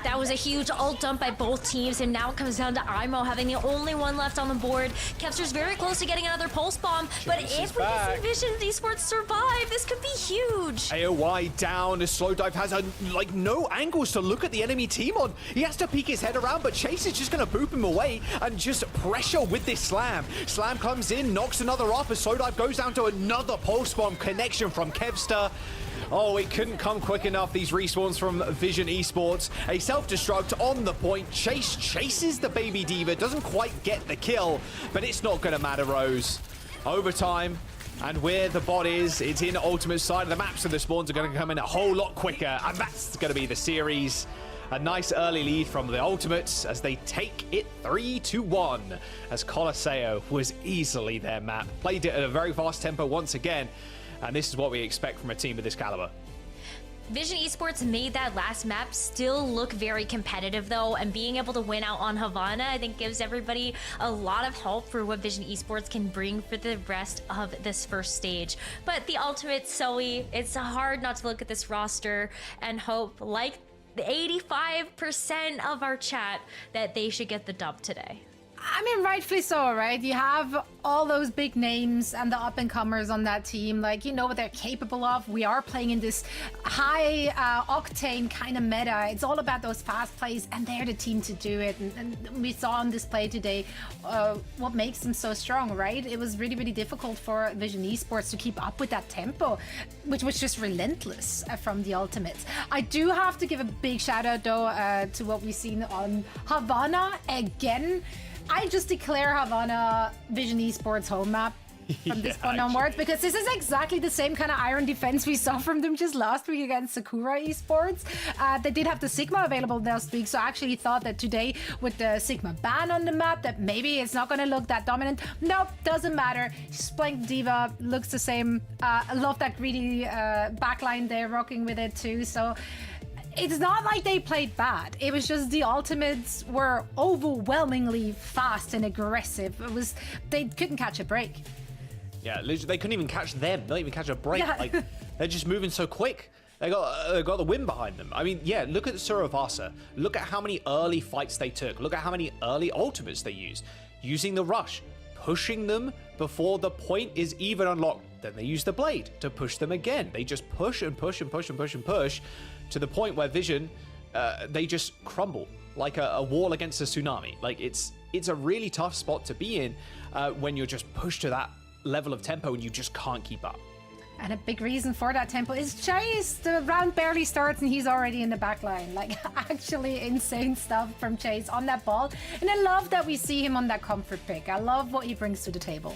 That was a huge ult dump by both teams, and now it comes down to Imo having the only one left on the board. Qadsiah's very close to getting another pulse bomb, but if we can see Vision Esports survive, this could be huge. AOI down as Slowdive has no angles to look at the enemy team on. He has to peek his head around, but Chase is just going to boop him away and just pressure with this slam. Slam comes in, knocks another off as Slowdive goes down to another pulse bomb connection from Qadsiah. Oh, it couldn't come quick enough, these respawns from Vision Esports. A self-destruct on the point. Chase chases the Baby Diva, doesn't quite get the kill, but it's not going to matter, Rose. Overtime, and where the bot is, it's in Ultimate side of the map, so the spawns are going to come in a whole lot quicker, and that's going to be the series. A nice early lead from the Ultimates as they take it 3-1, as Qadsiah was easily their map. Played it at a very fast tempo once again. And this is what we expect from a team of this caliber. Vision Esports made that last map still look very competitive though, and being able to win out on Havana I think gives everybody a lot of hope for what Vision Esports can bring for the rest of this first stage. But the ultimate Zoe, it's hard not to look at this roster and hope, like the 85% of our chat, that they should get the dub today. I mean, rightfully so, right? You have all those big names and the up-and-comers on that team. Like, you know what they're capable of. We are playing in this high-octane kind of meta. It's all about those fast plays, and they're the team to do it. And we saw on display today what makes them so strong, right? It was really, really difficult for Vision Esports to keep up with that tempo, which was just relentless from the Ultimates. I do have to give a big shout-out, though, to what we've seen on Havana again. I just declare Havana Vision Esports home map from this point onwards, because this is exactly the same kind of iron defense we saw from them just last week against Sakura Esports. They did have the Sigma available last week, so I actually thought that today with the Sigma ban on the map that maybe it's not going to look that dominant. Nope, doesn't matter. She's playing Diva, looks the same. I love that greedy backline there, rocking with it too. So it's not like they played bad. It was just the Ultimates were overwhelmingly fast and aggressive. They couldn't catch a break. Yeah, they couldn't even catch them. They don't even catch a break. Yeah. Like, they're just moving so quick. They got the wind behind them. I mean, yeah, look at Suravasa. Look at how many early fights they took. Look at how many early Ultimates they used. Using the rush, pushing them before the point is even unlocked. Then they use the blade to push them again. They just push and push and push and push and push to the point where Vision, they just crumble like a wall against a tsunami. Like it's a really tough spot to be in when you're just pushed to that level of tempo and you just can't keep up. And a big reason for that tempo is Chase. The round barely starts and he's already in the back line. Like, actually insane stuff from Chase on that ball. And I love that we see him on that comfort pick. I love what he brings to the table.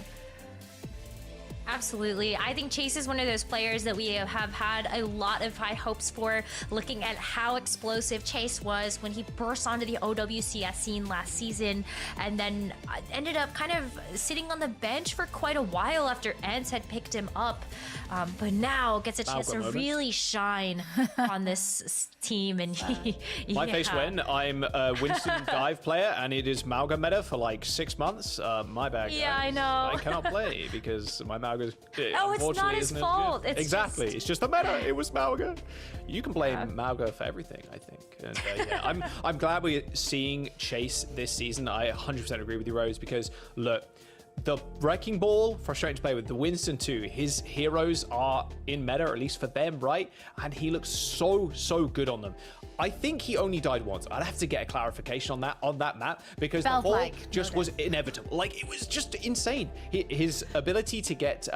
Absolutely. I think Chase is one of those players that we have had a lot of high hopes for, looking at how explosive Chase was when he burst onto the OWCS scene last season and then ended up kind of sitting on the bench for quite a while after ENCE had picked him up. But now gets a chance to really shine on this team. And my face when I'm a Winston dive player and it is Mauga meta for like 6 months. My bad. Yeah, guys. I know. I cannot play because my Mauga's it's not his fault. It's exactly. It's just the meta. It was Mauga. You can blame Mauga for everything, I think. And, yeah, I'm glad we're seeing Chase this season. I 100% agree with you, Rose, because look, the Wrecking Ball, frustrating to play with. The Winston too. His heroes are in meta, or at least for them, right? And he looks so good on them. I think he only died once. I'd have to get a clarification on that map because the ball just was inevitable. Like, it was just insane. His ability to get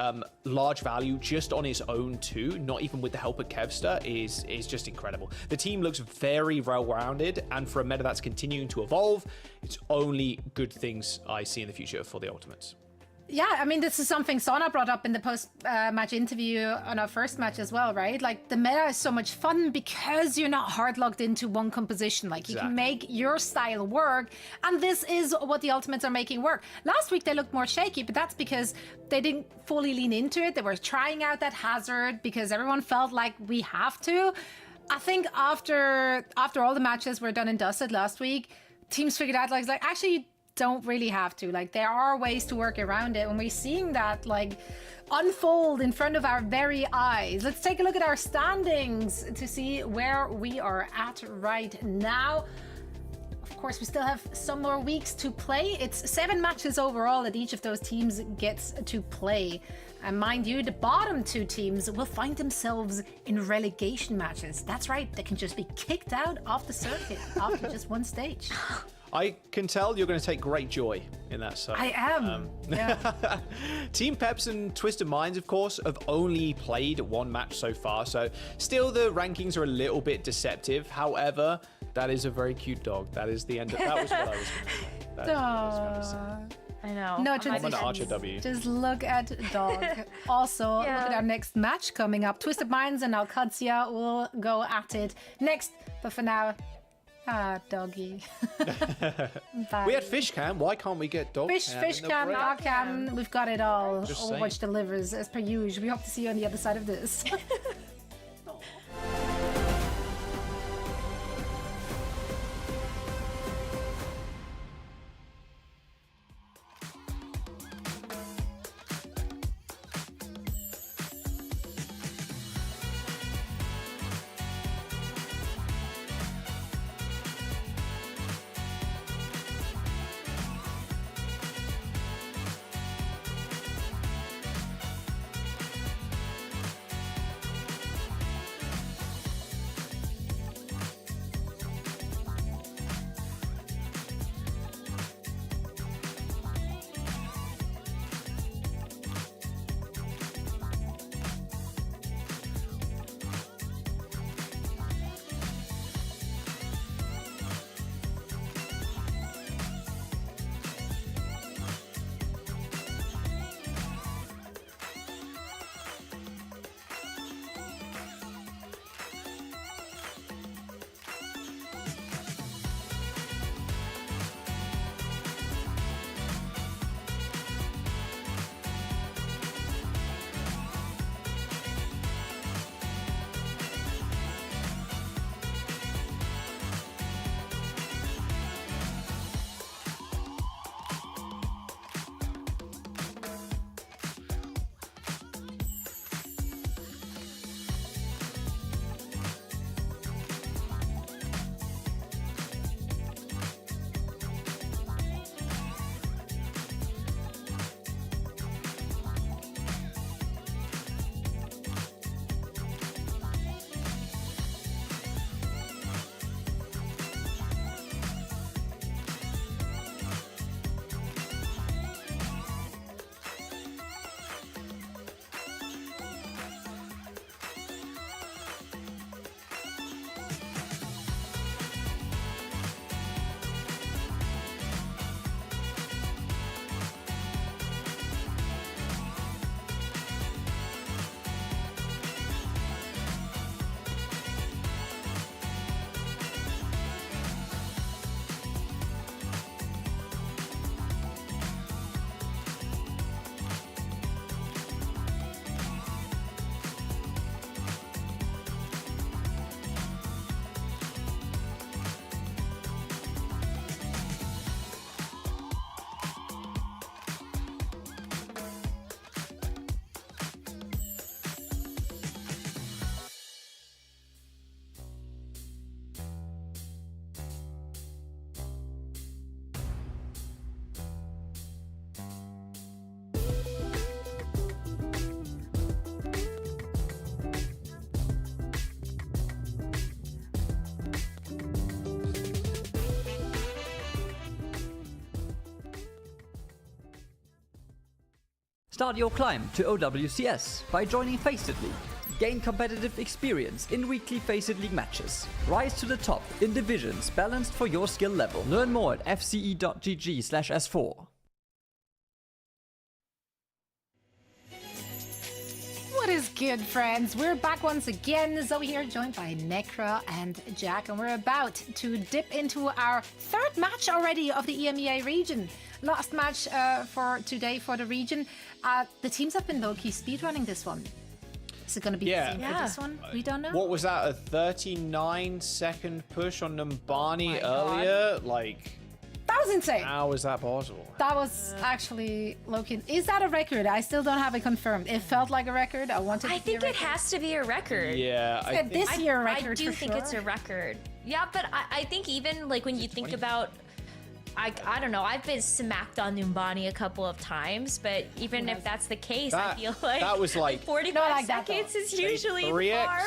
large value just on his own too, not even with the help of Kevster, is just incredible. The team looks very well-rounded, and for a meta that's continuing to evolve, it's only good things I see in the future for the Ultimates. Yeah, I mean, this is something Sana brought up in the post-match interview on our first match as well, right? Like, the meta is so much fun because you're not hard locked into one composition. Like, you can make your style work, and this is what the Ultimates are making work. Last week, they looked more shaky, but that's because they didn't fully lean into it. They were trying out that hazard because everyone felt like we have to. I think after all the matches were done and dusted last week, teams figured out, like actually, don't really have to. Like, there are ways to work around it, and we're seeing that like unfold in front of our very eyes. Let's take a look at our standings to see where we are at right now. Of course, we still have some more weeks to play. It's 7 matches overall that each of those teams gets to play. And mind you, the bottom 2 teams will find themselves in relegation matches. That's right, they can just be kicked out of the circuit after just one stage. I can tell you're going to take great joy in that side. I am. Yeah. Team Peps and Twisted Minds, of course, have only played 1 match so far, so still the rankings are a little bit deceptive. However, that is a very cute dog. That is the end of that. Was what I was going to say. That is what I was going to say. I know. No I'm transitions. an Archer W. Just look at dog. Also, look at our next match coming up. Twisted Minds and Qadsiah will go at it next. But for now, doggy. We had fish cam. Why can't we get dog cam? Fish cam, dog cam. We've got it all. Just Overwatch delivers as per usual. We hope to see you on the other side of this. Start your climb to OWCS by joining FaceIT League. Gain competitive experience in weekly FaceIT League matches. Rise to the top in divisions balanced for your skill level. Learn more at fce.gg/s4. What is good, friends? We're back once again. Zoe here, joined by Necra and Jack, and we're about to dip into our third match already of the EMEA region. Last match for today for the region. The teams have been low-key speedrunning this one. Is it going to be the same for this one? We don't know. What was that? A 39-second push on Numbani earlier? Like, that was insane. How is that possible? That was actually low-key. Is that a record? I still don't have it confirmed. It felt like a record. I think it has to be a record. Yeah, I think this year record. I do think it's a record. Yeah, but I think even like when you think about. I don't know. I've been smacked on Numbani a couple of times, but even if that's the case, I feel like that was like 45 seconds is usually far.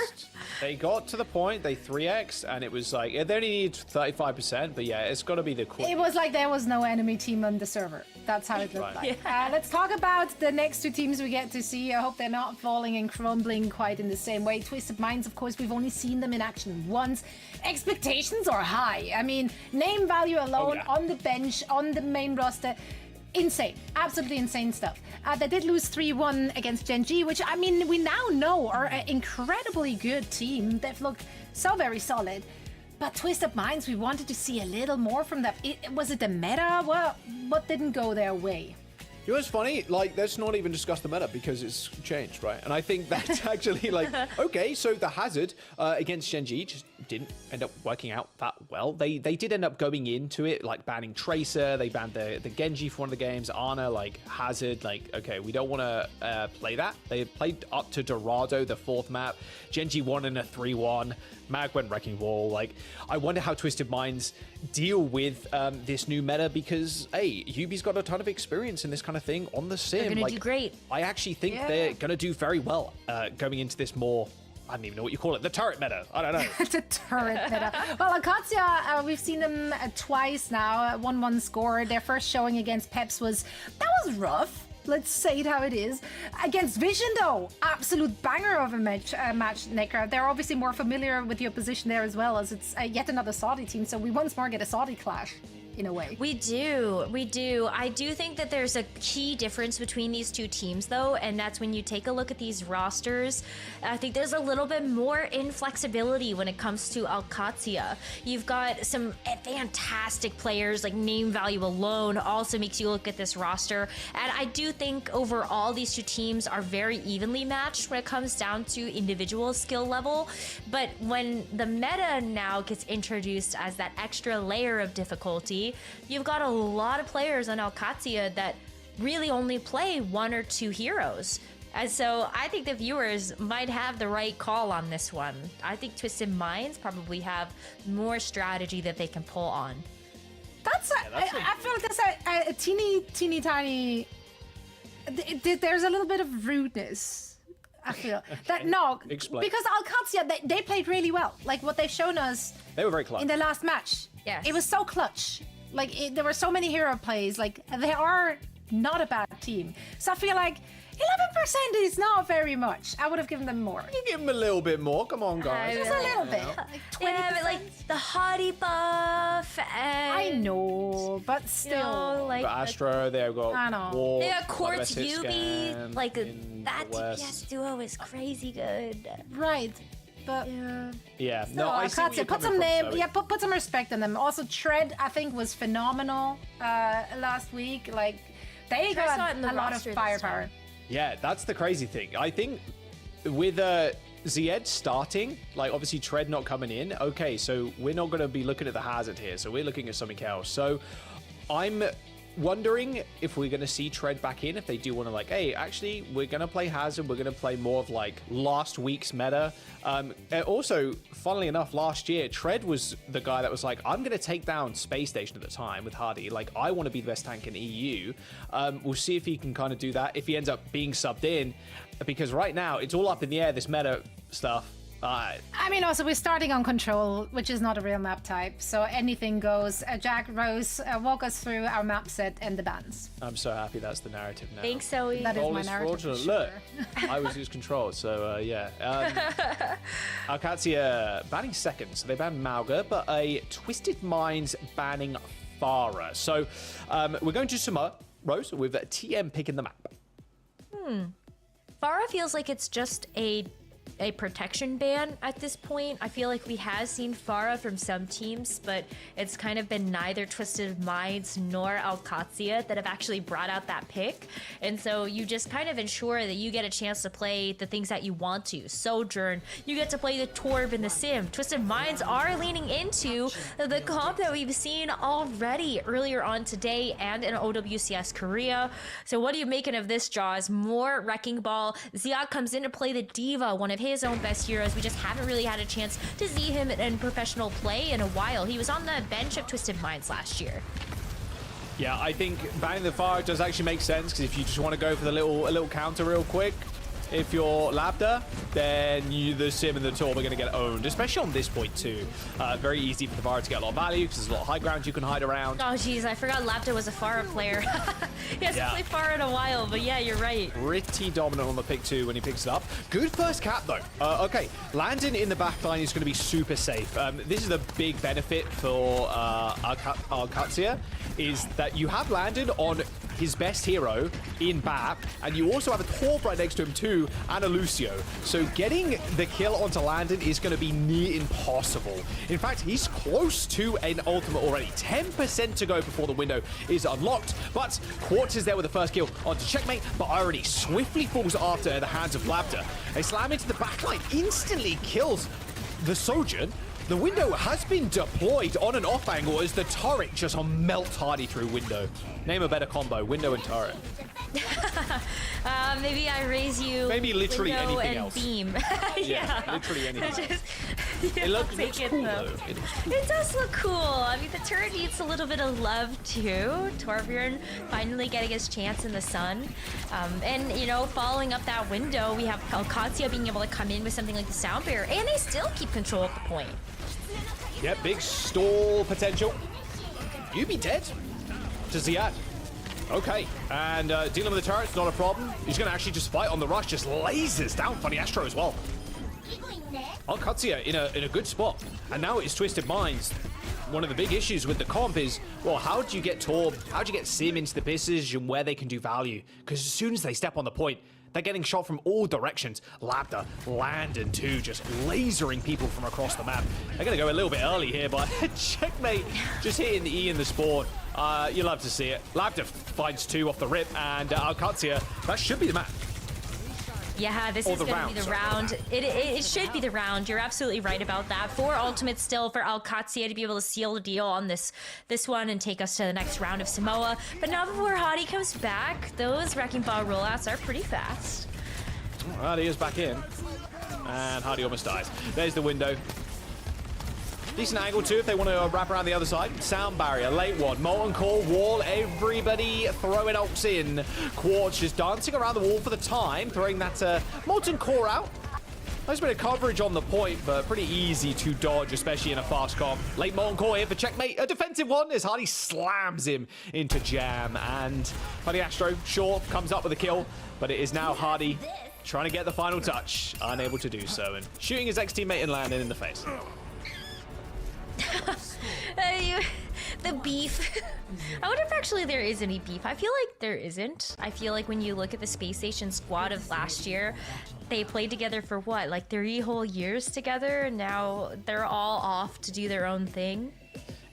They got to the point, they 3x, and it was like, they only need 35%, but yeah, it's got to be the quick. It was like there was no enemy team on the server. That's how it looked like. Let's talk about the next two teams we get to see. I hope they're not falling and crumbling quite in the same way. Twisted Minds, of course, we've only seen them in action once. Expectations are high. I mean, name value alone on the bench, on the main roster, insane, absolutely insane stuff. They did lose 3-1 against Gen.G, which I mean we now know are an incredibly good team. They've looked so very solid. But Twisted Minds, we wanted to see a little more from them. Was it the meta? Well, what didn't go their way? You know what's funny? Like, let's not even discuss the meta because it's changed, right? And I think that's actually like, okay, so the Hazard against Gen.G just didn't end up working out that well. They did end up going into it, like banning Tracer. They banned the Gen.G for one of the games. Ana, like, Hazard, like, okay, we don't want to play that. They played up to Dorado, the fourth map. Gen.G won in a 3-1. Mag went Wrecking Ball. Like, I wonder how Twisted Minds deal with this new meta because, hey, Yubi's got a ton of experience in this kind of thing on the sim. They're gonna do great. I actually think they're gonna do very well going into this more. I don't even know what you call it. The turret meta. I don't know. The turret meta. Well, Qadsiah, we've seen them twice now. 1-1 score. Their first showing against Peps was rough. Let's say it how it is. Against Vision, though, absolute banger of a match, Necra. They're obviously more familiar with your position there as well, as it's yet another Saudi team. So we once more get a Saudi clash. In a way. We do. I do think that there's a key difference between these two teams, though, and that's when you take a look at these rosters. I think there's a little bit more inflexibility when it comes to Qadsiah. You've got some fantastic players, like name value alone also makes you look at this roster. And I do think overall these two teams are very evenly matched when it comes down to individual skill level. But when the meta now gets introduced as that extra layer of difficulty, you've got a lot of players on Qadsiah that really only play one or two heroes. And so I think the viewers might have the right call on this one. I think Twisted Minds probably have more strategy that they can pull on. I feel like that's a teeny tiny... There's a little bit of rudeness. I feel that Explain. Because Qadsiah, they played really well. Like what they've shown us. They were very clutch in the last match. Yes. It was so clutch. Like there were so many hero plays. Like they are not a bad team. So I feel like 11% is not very much. I would have given them more. You give them a little bit more. Come on, guys. Just a little bit. Like 20%. Yeah, but like the hottie buff. And, I know, but still. You know, like got Astro, they've got War. They got Quartz Yubi. Like that DPS duo is crazy good. Right. But yeah, no, I see Qadsiah, put some name, put some respect on them. Also, Tread, I think, was phenomenal last week. Like they got a lot of firepower. Yeah, that's the crazy thing. I think with Zed starting, like obviously Tread not coming in. Okay, so we're not going to be looking at the Hazard here. So we're looking at something else. So I'm wondering if we're going to see Tread back in, if they do want to like, hey, actually, we're going to play Hazard. We're going to play more of like last week's meta. Also, funnily enough, last year, Tread was the guy that was like, I'm going to take down Space Station at the time with Hardy. Like, I want to be the best tank in EU. We'll see if he can kind of do that, if he ends up being subbed in. Because right now, it's all up in the air, this meta stuff. I mean, also, we're starting on Control, which is not a real map type, so anything goes. Jack, Rose, walk us through our map set and the bans. I'm so happy that's the narrative now. Thanks, Zoe. That is Control my is narrative. fraudulent. Sure. Look, I was used Control, so yeah. Qadsiah banning second, so they banned Mauga, but a Twisted Minds banning Farah. So we're going to Samoa, Rose, with TM picking the map. Farah feels like it's just a protection ban at this point. I feel like we have seen Farah from some teams, but it's kind of been neither Twisted Minds nor Qadsiah that have actually brought out that pick. And so you just kind of ensure that you get a chance to play the things that you want to. Sojourn, you get to play the Torb and the Sim. Twisted Minds are leaning into the comp that we've seen already earlier on today and in OWCS Korea. So what are you making of this, Jaws? More Wrecking Ball. Ziad comes in to play the Diva, one of his own best heroes. We just haven't really had a chance to see him in professional play in a while. He was on the bench of Twisted Minds last year. Yeah, I think banning the Farah does actually make sense, because if you just want to go for the little counter real quick, if you're Labda, then the Sim and the Torb are going to get owned, especially on this point too. Very easy for the Farah to get a lot of value, because there's a lot of high ground you can hide around. Oh geez, I forgot Labda was a Farah player. He hasn't played Farah in a while, but yeah, you're right. Pretty dominant on the pick too when he picks it up. Good first cap though. Okay, Landon in the back line is going to be super safe. This is the big benefit for Qadsiah, is that you have Landon on his best hero in BAP, and you also have a Torb right next to him too, and a Lucio. So getting the kill onto Landon is going to be near impossible. In fact, he's close to an ultimate already. 10% to go before the window is unlocked, but Quartz is there with the first kill onto Checkmate, but Irony swiftly falls after the hands of Labda. A slam into the backline instantly kills the Sojourn. The window has been deployed on an off angle as the turret just melts Hardy through window. Name a better combo, window and turret. Maybe I raise you. Maybe literally window anything and else. Beam. Yeah, literally anything. It looks cool though. It does look cool. I mean, the turret needs a little bit of love too. Torbjorn finally getting his chance in the sun. And, you know, following up that window, we have Qadsiah being able to come in with something like the Sound Barrier, and they still keep control at the point. Yep, big stall potential. You be dead to Ziad. Okay, and dealing with the turret's not a problem. He's going to actually just fight on the rush, just lasers down Funny Astro as well. Qadsiah in a good spot. And now it's Twisted Minds. One of the big issues with the comp is, well, how do you get Torb, how do you get Sim into the passage and where they can do value? Because as soon as they step on the point, they're getting shot from all directions. Labda, Landon too, just lasering people from across the map. They're going to go a little bit early here, but Checkmate just hitting the E in the spawn. You love to see it. Labda finds 2 off the rip, and Qadsiah, that should be the map. Yeah, this is going to be the round. It should be the round. You're absolutely right about that. 4 ultimates still for Qadsiah to be able to seal the deal on this one and take us to the next round of Samoa. But now before Hadi comes back, those Wrecking Ball rollouts are pretty fast. Hadi is back in. And Hadi almost dies. There's the window. Decent angle too if they want to wrap around the other side. Sound Barrier, late one. Molten Core, wall, everybody throwing ults in. Quartz just dancing around the wall for the time, throwing that Molten Core out. Nice bit of coverage on the point, but pretty easy to dodge, especially in a fast comp. Late Molten Core here for Checkmate. A defensive one as Hardy slams him into Jam. And Funny Astro, sure, comes up with a kill, but it is now Hardy trying to get the final touch. Unable to do so, and shooting his ex-teammate and landing in the face. The beef. I wonder if actually there is any beef. I feel like there isn't. I feel like when you look at the Space Station squad of last year, they played together for what, like 3 whole years together, and now they're all off to do their own thing.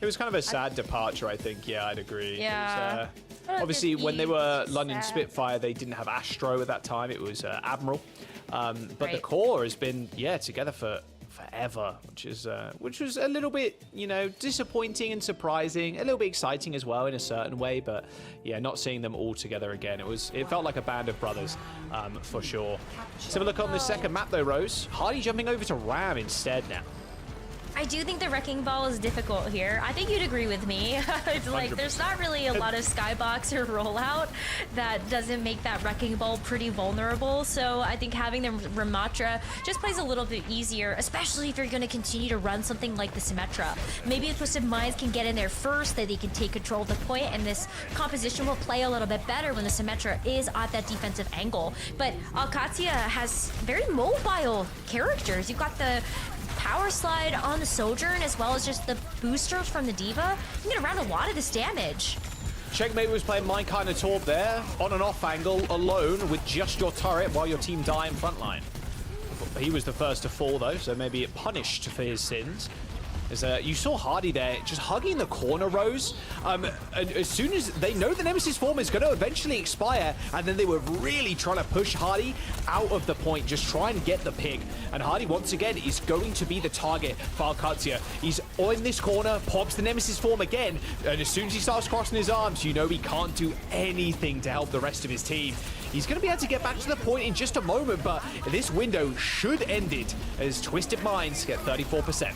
It was kind of a sad departure, I think. Yeah, I'd agree. Yeah. Obviously, when they were London Spitfire, they didn't have Astro at that time. It was Admiral. But the core has been, together for forever, which was a little bit, disappointing and surprising, a little bit exciting as well in a certain way, but yeah, not seeing them all together again. It felt like a band of brothers, for sure. Let's have a look on the second map though, Rose. Hardy jumping over to Ram instead now. I do think the Wrecking Ball is difficult here. I think you'd agree with me. It's like there's not really a lot of skybox or rollout that doesn't make that Wrecking Ball pretty vulnerable. So I think having the Ramatra just plays a little bit easier, especially if you're going to continue to run something like the Symmetra. Maybe the Twisted Minds can get in there first, that they can take control of the point, and this composition will play a little bit better when the Symmetra is at that defensive angle. But Qadsiah has very mobile characters. You've got the power slide on the Sojourn, as well as just the boosters from the D.Va. You can get around a lot of this damage. Checkmate was playing my kind of Torb there, on and off angle, alone, with just your turret while your team die in frontline. He was the first to fall, though, so maybe it punished for his sins. As you saw Hardy there, just hugging the corner rows. As soon as they know the Nemesis form is going to eventually expire, and then they were really trying to push Hardy out of the point, just try and get the pick. And Hardy, once again, is going to be the target for Qadsiah. He's on this corner, pops the Nemesis form again, and as soon as he starts crossing his arms, you know he can't do anything to help the rest of his team. He's going to be able to get back to the point in just a moment, but this window should end it as Twisted Minds get 34%.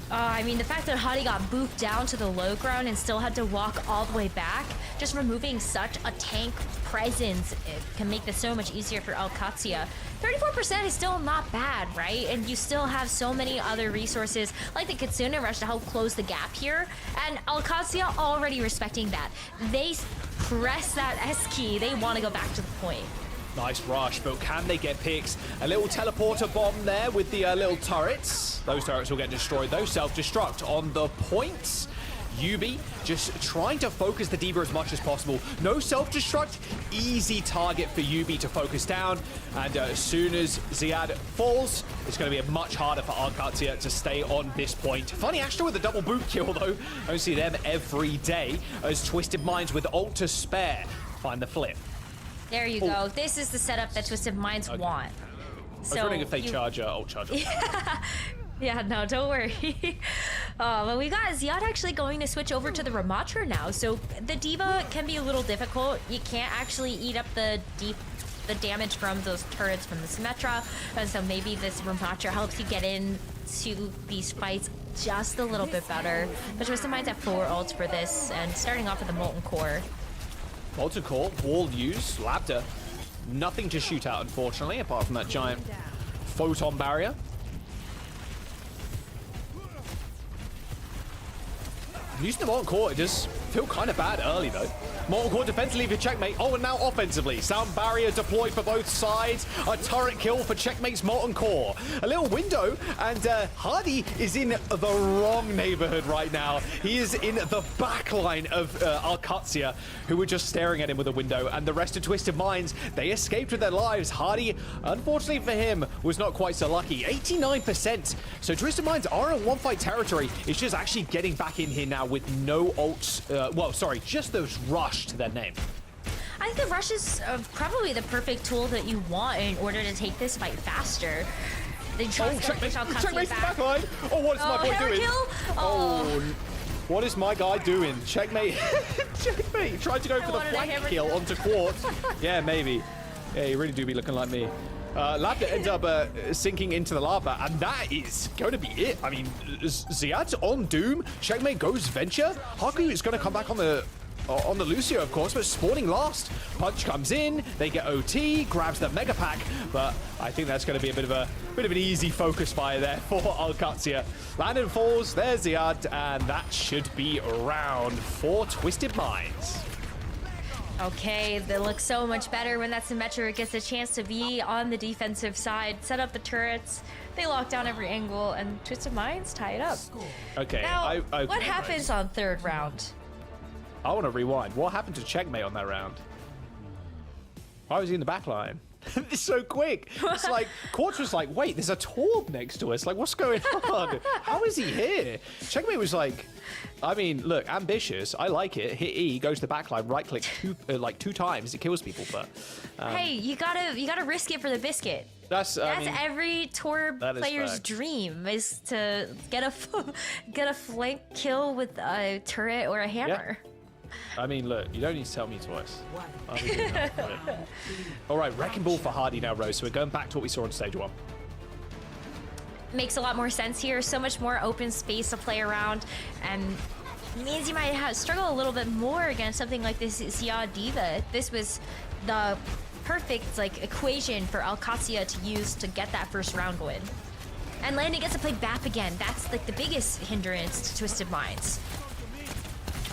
I mean, the fact that Hardy got booped down to the low ground and still had to walk all the way back, just removing such a tank presence, it can make this so much easier for Qadsiah. 34% is still not bad, right? And you still have so many other resources like the Kitsune Rush to help close the gap here. And Qadsiah already respecting that. They press that S key. They want to go back to the point. Nice rush, but can they get picks? A little teleporter bomb there with the little turrets. Those turrets will get destroyed. Those self-destruct on the points. Yubi just trying to focus the D.Va as much as possible. No self-destruct, easy target for Yubi to focus down. And as soon as Ziad falls, it's going to be much harder for Qadsiah to stay on this point. Funny Astra with a double boot kill though. I don't see them every day as Twisted Minds with ult to spare find the flip. There you go. This is the setup that Twisted Minds want. I was running a fake charger, ult charger. Yeah, no, don't worry. But we got Ziad actually going to switch over to the Ramatra now. So the D.Va can be a little difficult. You can't actually eat up the damage from those turrets from the Symmetra. And so maybe this Ramatra helps you get into these fights just a little bit better. But Twisted Minds have 4 ults for this, and starting off with the Molten Core. Molten Core, wall use, Labda. Nothing to shoot out, unfortunately, apart from that giant photon barrier. Using the Molten Core, it does feel kind of bad early, though. Molten Core defensively for Checkmate. Oh, and now offensively. Sound barrier deployed for both sides. A turret kill for Checkmate's Molten Core. A little window, and Hardy is in the wrong neighborhood right now. He is in the back line of Qadsiah, who were just staring at him with a window. And the rest of Twisted Minds, they escaped with their lives. Hardy, unfortunately for him, was not quite so lucky. 89%. So Twisted Minds are in one-fight territory. It's just actually getting back in here now with no ults. Well, sorry, just those rush to their name. I think the rush is probably the perfect tool that you want in order to take this fight faster. They just Checkmate's the back line. Oh, what is my boy doing? Oh, what is my guy doing? Checkmate. Checkmate tried to go for the flank kill onto Quartz. Yeah, maybe. Yeah, you really do be looking like me. Labda ends up sinking into the lava, and that is going to be it. I mean, Ziad's on Doom. Checkmate goes Venture. Haku is going to come back on the Lucio, of course, but spawning last. Punch comes in, they get OT, grabs the Mega Pack, but I think that's going to be a bit of an easy focus fire there for Qadsiah. Landon falls, there's Ziad, and that should be a round for Twisted Minds. Okay, they look so much better when that Symmetra gets a chance to be on the defensive side, set up the turrets, they lock down every angle, and Twisted Minds tie it up. Okay, now, what happens on third round? I want to rewind. What happened to Checkmate on that round? Why was he in the back line? It's so quick. It's like, Quartz was like, wait, there's a Torb next to us. Like, what's going on? How is he here? Checkmate was like, I mean, look, ambitious. I like it. Hit E, goes to the back line, right click two times. It kills people, but... hey, you gotta risk it for the biscuit. That's every Torb player's dream, is to get a flank kill with a turret or a hammer. Yeah. I mean, look, you don't need to tell me twice. All right, Wrecking Ball for Hardy now, Rose. So we're going back to what we saw on stage 1. makes a lot more sense here. So much more open space to play around, and means you might struggle a little bit more against something like this Xia Diva. This was the perfect like equation for Qadsiah to use to get that first round win. And Landon gets to play BAP again. That's like the biggest hindrance to Twisted Minds.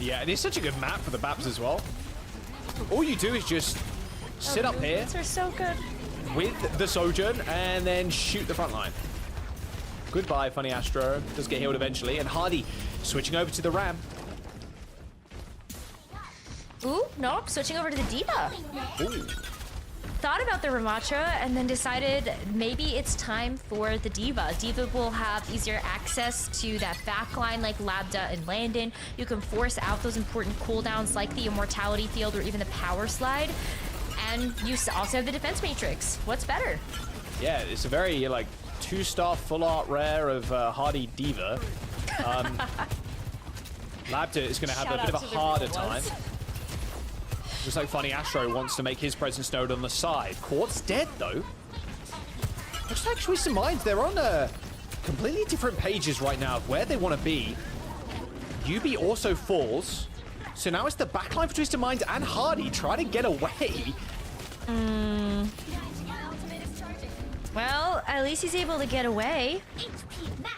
Yeah, and it's such a good map for the BAPs as well. All you do is just sit up here. These are so good. With the Sojourn and then shoot the front line. Goodbye, Funny Astro. Does get healed eventually. And Hardy switching over to the Ram. Ooh, nope, switching over to the Diva. Ooh. Thought about the Ramatra and then decided maybe it's time for the Diva. Diva will have easier access to that backline like Labda and Landon. You can force out those important cooldowns like the Immortality Field or even the Power Slide. And you also have the Defense Matrix. What's better? Yeah, it's a very like 2-star full art rare of Hardy Diva. Labda is going to have a bit of a harder time. Looks like Funny Astro wants to make his presence known on the side. Quartz dead, though. Looks like Twisted Minds, they're on completely different pages right now of where they want to be. Yubi also falls. So now it's the backline for Twisted Minds and Hardy trying to get away. Well, at least he's able to get away.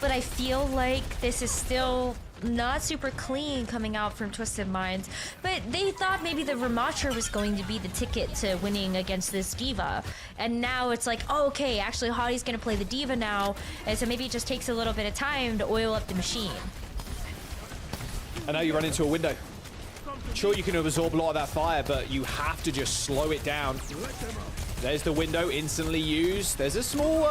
But I feel like this is still not super clean coming out from Twisted Minds. But they thought maybe the Ramatra was going to be the ticket to winning against this Diva. And now it's like, oh, okay, actually Hardy's going to play the Diva now. And so maybe it just takes a little bit of time to oil up the machine. And now you run into a window. Sure, you can absorb a lot of that fire, but you have to just slow it down. There's the window instantly used. There's a small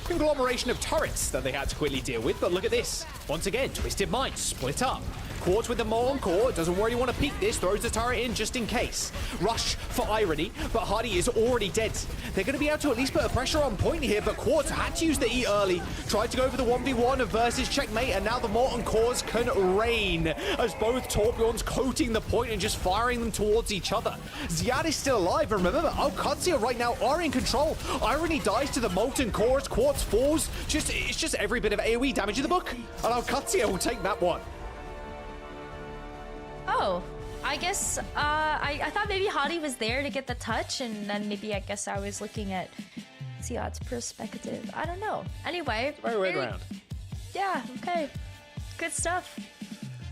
conglomeration of turrets that they had to quickly deal with, but look at this. Once again, Twisted Minds split up. Quartz with the Molon core, doesn't really want to peek this, throws the turret in just in case. Rush for Irony, but Hardy is already dead. They're going to be able to at least put a pressure on point here, but Quartz had to use the E early, tried to go for the 1v1 versus checkmate, and now the Molten cores can reign as both Torbjorns coating the point and just firing them towards each other. Ziad is still alive, and remember, Qadsiah right now are in control. Irony dies to the Molten cores, Quartz falls, it's just every bit of AoE damage in the book, and Qadsiah will take that one. Oh, I guess I thought maybe Hardy was there to get the touch, and then maybe I guess I was looking at Ziad's perspective. I don't know. Anyway. Very weird round. Yeah, okay. Good stuff.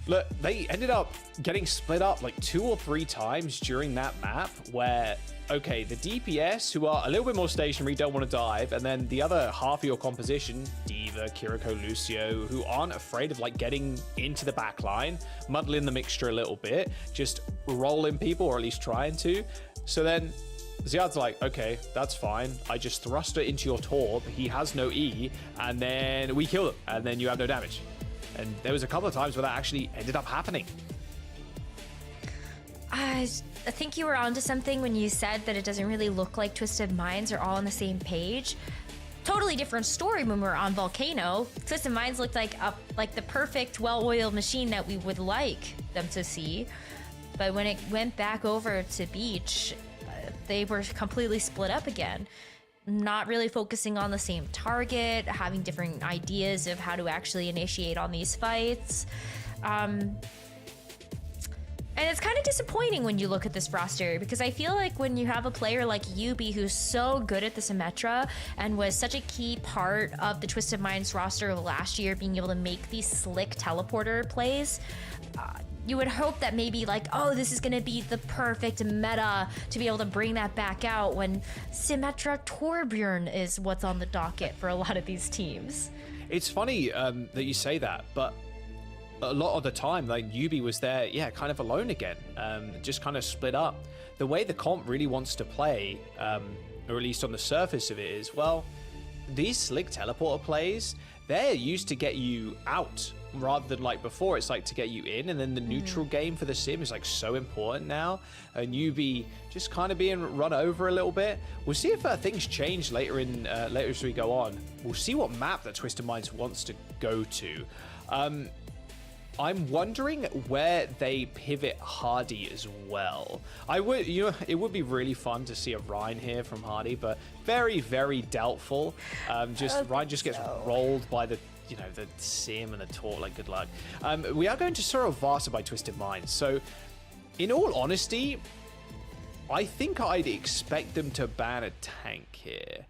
Look, they ended up getting split up like 2 or 3 times during that map where, okay, the DPS, who are a little bit more stationary, don't want to dive, and then the other half of your composition, Diva, Kiriko, Lucio, who aren't afraid of like getting into the back line, muddling the mixture a little bit, just rolling people, or at least trying to. So then Ziad's like, okay, that's fine. I just thrust it into your Torb. He has no E, and then we kill him, and then you have no damage. And there was a couple of times where that actually ended up happening. I think you were onto something when you said that it doesn't really look like Twisted Minds are all on the same page. Totally different story when we were on Volcano. Twisted Minds looked like the perfect, well-oiled machine that we would like them to see. But when it went back over to Beach, they were completely split up again. Not really focusing on the same target, having different ideas of how to actually initiate on these fights. And it's kind of disappointing when you look at this roster, because I feel like when you have a player like Yubi who's so good at the Symmetra and was such a key part of the Twisted Minds roster last year, being able to make these slick teleporter plays, you would hope that maybe like, oh, this is going to be the perfect meta to be able to bring that back out when Symmetra Torbjorn is what's on the docket for a lot of these teams. It's funny that you say that, but a lot of the time, like, Yubi was there, yeah, kind of alone again, just kind of split up. The way the comp really wants to play, or at least on the surface of it, is, well, these slick teleporter plays, they're used to get you out, rather than like before, it's like to get you in, and then the neutral game for the sim is like so important now, and Yubi just kind of being run over a little bit. We'll see if things change later as we go on. We'll see what map that Twisted Minds wants to go to. I'm wondering where they pivot Hardy as well. I would, it would be really fun to see a Ryan here from Hardy, but very, very doubtful. Ryan just gets rolled by the sim and the taunt. Like, good luck. We are going to Saravasa by Twisted Minds. So, in all honesty, I think I'd expect them to ban a tank here.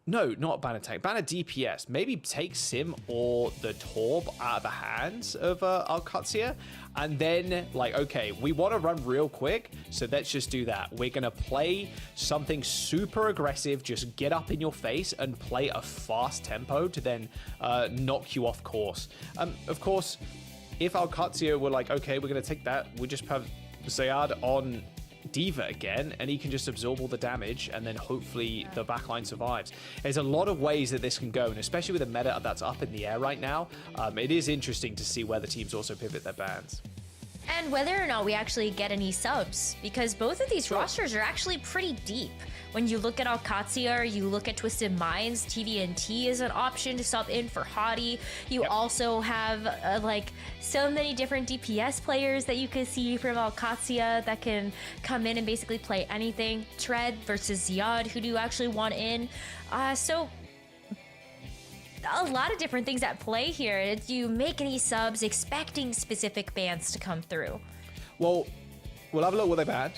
No, not ban a tank. Ban a DPS. Maybe take Sim or the Torb out of the hands of our Qadsiah. And then, like, okay, we want to run real quick, so let's just do that. We're going to play something super aggressive, just get up in your face and play a fast tempo to then knock you off course. Of course, if our Qadsiah were like, okay, we're going to take that, we just have Zayad on D.Va again, and he can just absorb all the damage, and then hopefully the backline survives. There's a lot of ways that this can go, and especially with the meta that's up in the air right now, it is interesting to see where the teams also pivot their bans. And whether or not we actually get any subs, because both of these rosters are actually pretty deep. When you look at Qadsiah, you look at Twisted Minds, TVNT is an option to sub in for Hottie. You also have like so many different DPS players that you can see from Qadsiah that can come in and basically play anything. Tread versus Ziad, who do you actually want in? So a lot of different things at play here. Do you make any subs expecting specific bans to come through? Well, we'll have a look what they banned.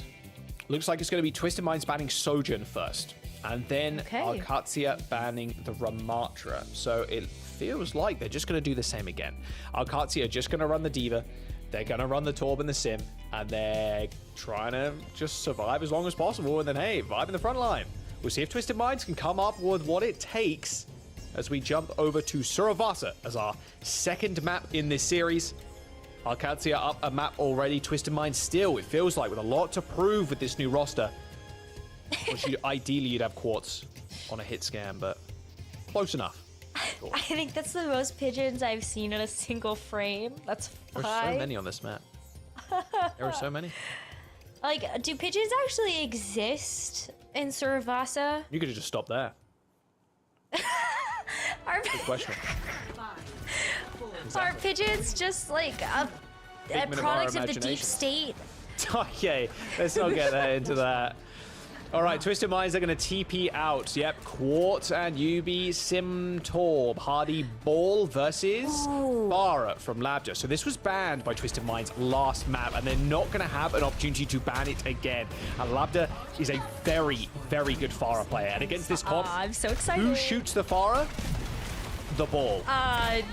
Looks like it's going to be Twisted Minds banning Sojourn first, and then Qadsiah banning the Ramatra. So it feels like they're just going to do the same again. Qadsiah are just going to run the D.Va, they're going to run the Torb and the Sim, and they're trying to just survive as long as possible, and then, hey, vibe in the front line. We'll see if Twisted Minds can come up with what it takes as we jump over to Saravasa as our second map in this series. Qadsiah up a map already. Twisted Minds still, it feels like, with a lot to prove with this new roster. Which ideally you'd have Quartz on a hit scan, but close enough. Cool. I think that's the most pigeons I've seen in a single frame. That's 5. There's so many on this map. There are so many. Like, do pigeons actually exist in Saravasa? You could have just stopped there. Good question. Are pigeons just like a product of the deep state? Okay, let's not get that into that. All right, Twisted Minds are going to TP out. Yep, Quartz and Yubi, Sim Torb, Hardy Ball versus Farah from Labja. So this was banned by Twisted Minds last map, and they're not going to have an opportunity to ban it again. And Labja is a very, very good Farah player. And against this comp, I'm so excited. Who shoots the Farah? The ball.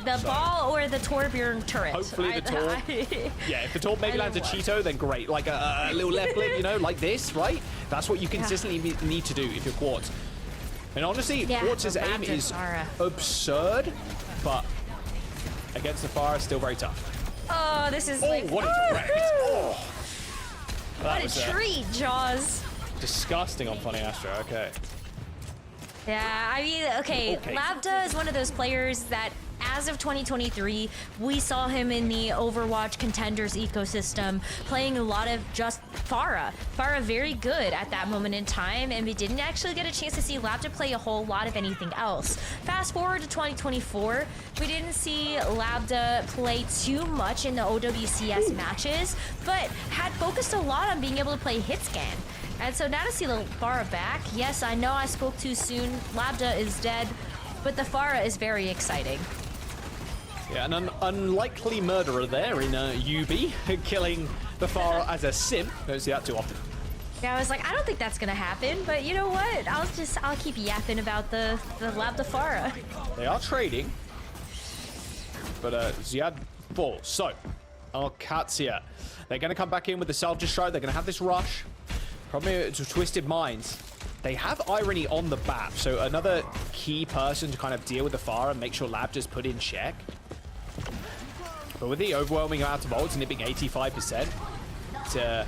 The ball or the Torbjorn turret. Hopefully the Torb. Yeah, if the Torb maybe lands a Cheeto, then great. Like a little left clip, you know, like this, right? That's what you consistently need to do if you're Quartz. And honestly, Quartz's aim is absurd, but against the Farah, still very tough. Oh, this is like... what a direct. What a treat, Jaws. Disgusting on Funny Astro, okay. Yeah, I mean, okay, Labda is one of those players that, as of 2023, we saw him in the Overwatch contenders ecosystem, playing a lot of just Farah. Farah very good at that moment in time, and we didn't actually get a chance to see Labda play a whole lot of anything else. Fast forward to 2024, we didn't see Labda play too much in the OWCS matches, but had focused a lot on being able to play hit scan. And so now to see the Farah back, yes, I know I spoke too soon. Labda is dead, but the Farah is very exciting. Yeah, an unlikely murderer there in UB, killing the Farah as a sim. Don't see that too often. Yeah, I was like, I don't think that's gonna happen, but you know what? I'll keep yapping about the Labda Farah. They are trading, but Ziad full. So, Qadsiah, they're gonna come back in with the self-destruct. They're gonna have this rush. Probably to Twisted Minds. They have Irony on the map, so another key person to kind of deal with the Farah and make sure Lab just put in check. But with the overwhelming amount of ults nipping 85%, it's a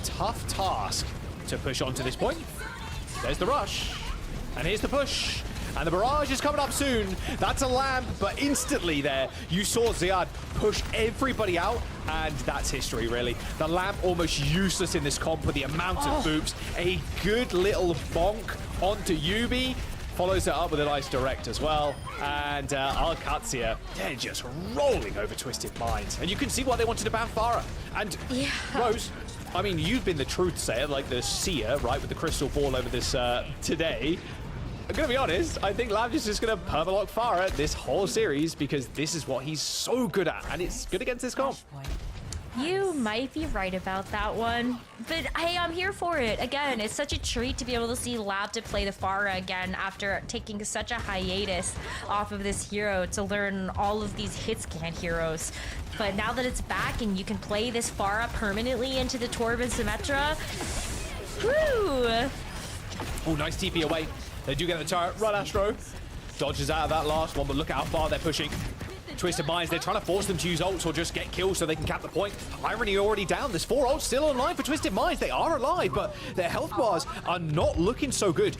tough task to push on to this point. There's the rush, and here's the push. And the barrage is coming up soon. That's a lamp, but instantly there, you saw Ziad push everybody out, and that's history, really. The lamp almost useless in this comp with the amount of boops. A good little bonk onto Yubi. Follows it up with a nice direct as well. And our Qadsiah, they're just rolling over Twisted Minds. And you can see why they wanted to ban Farah. And Rose, I mean, you've been the truth sayer, like the seer, right, with the crystal ball over this today. I'm going to be honest, I think Lav is just going to permalock Farah this whole series because this is what he's so good at. And it's good against this comp. You might be right about that one, but hey, I'm here for it. Again, it's such a treat to be able to see Lab to play the Farah again after taking such a hiatus off of this hero to learn all of these hit scan heroes. But now that it's back and you can play this Farah permanently into the Torb and Symmetra, whoo! Oh, nice TP away. They do get the turret. Run, Astro. Dodges out of that last one, but look at how far they're pushing. Twisted Minds, they're trying to force them to use ults or just get kills so they can cap the point. Irony already down. There's 4 ults still online for Twisted Minds. They are alive, but their health bars are not looking so good.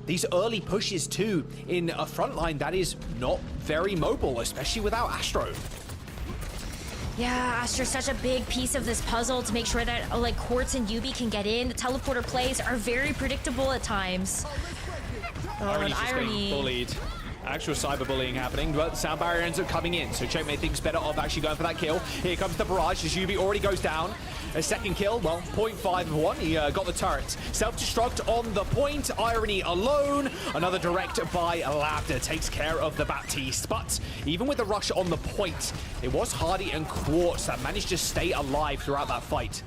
These early pushes, too, in a front line that is not very mobile, especially without Astro. Yeah, Astra's such a big piece of this puzzle to make sure that like Quartz and Yubi can get in. The teleporter plays are very predictable at times. Irony's just getting bullied. Actual cyberbullying happening, but the sound barrier ends up coming in, so Checkmate thinks better of actually going for that kill. Here comes the barrage as Yubi already goes down. A second kill, well, 0.5 of 1. He got the turret. Self-destruct on the point. Irony alone. Another direct by Labda takes care of the Baptiste. But even with the rush on the point, it was Hardy and Quartz that managed to stay alive throughout that fight.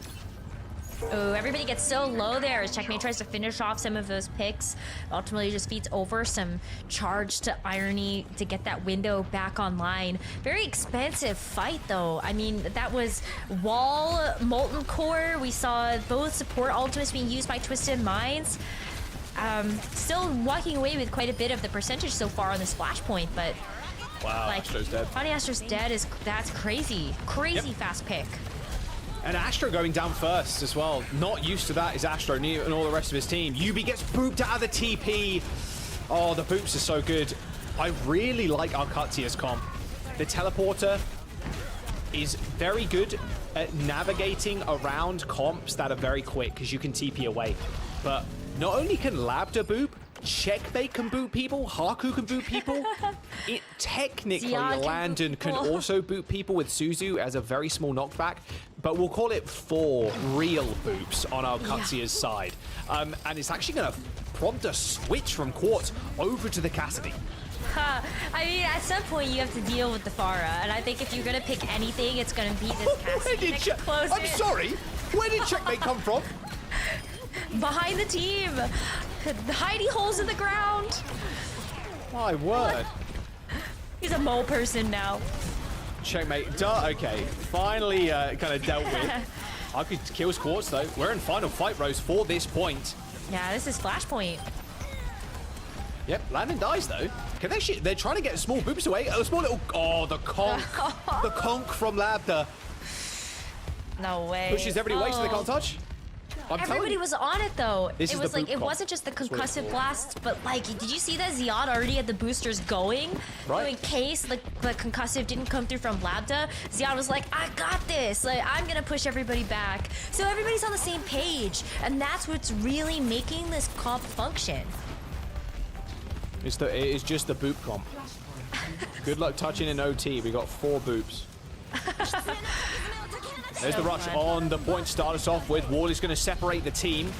Oh, everybody gets so low there as Checkmate tries to finish off some of those picks. Ultimately just feeds over some charge to Irony to get that window back online. Very expensive fight though. I mean, that was Wall, Molten Core. We saw both support ultimates being used by Twisted Minds. Still walking away with quite a bit of the percentage so far on the splash point, but wow, like, Astro's dead. Funny Astro's dead that's crazy. Crazy fast pick. And Astro going down first as well. Not used to that is Astro and all the rest of his team. Yubi gets booped out of the TP. Oh, the boops are so good. I really like our Qadsiah's comp. The teleporter is very good at navigating around comps that are very quick because you can TP away. But not only can Labda boop, Checkmate can boot people, Haku can boot people. It technically, Landon can also boot people with Suzu as a very small knockback, but we'll call it 4 real boops on our Qadsiah's side. And it's actually going to prompt a switch from Quartz over to the Cassidy. I mean, at some point you have to deal with the Farah, and I think if you're going to pick anything, it's going to be this Cassidy. I'm sorry, where did Checkmate come from? Behind the team. Hiding holes in the ground. My word. He's a mole person now. Checkmate. Duh. Okay. Finally kind of dealt with. I could kill Quartz though. We're in final fight, Rose, for this point. Yeah, this is Flashpoint. Yep. Landon dies though. Can they they're trying to get small boops away. A small little... Oh, the conk. The conk from Labda. No way. Pushes everybody away so they can't touch. Everybody was on it though. It was like it wasn't just the concussive blast, but like, did you see that Ziad already had the boosters going? Right. So in case the concussive didn't come through from Labda, Ziad was like, I got this. Like, I'm gonna push everybody back. So everybody's on the same page, and that's what's really making this comp function. It is just the boop comp. Good luck touching an OT. We got 4 boops. There's the rush on the point to start us off with. Wall is going to separate the team.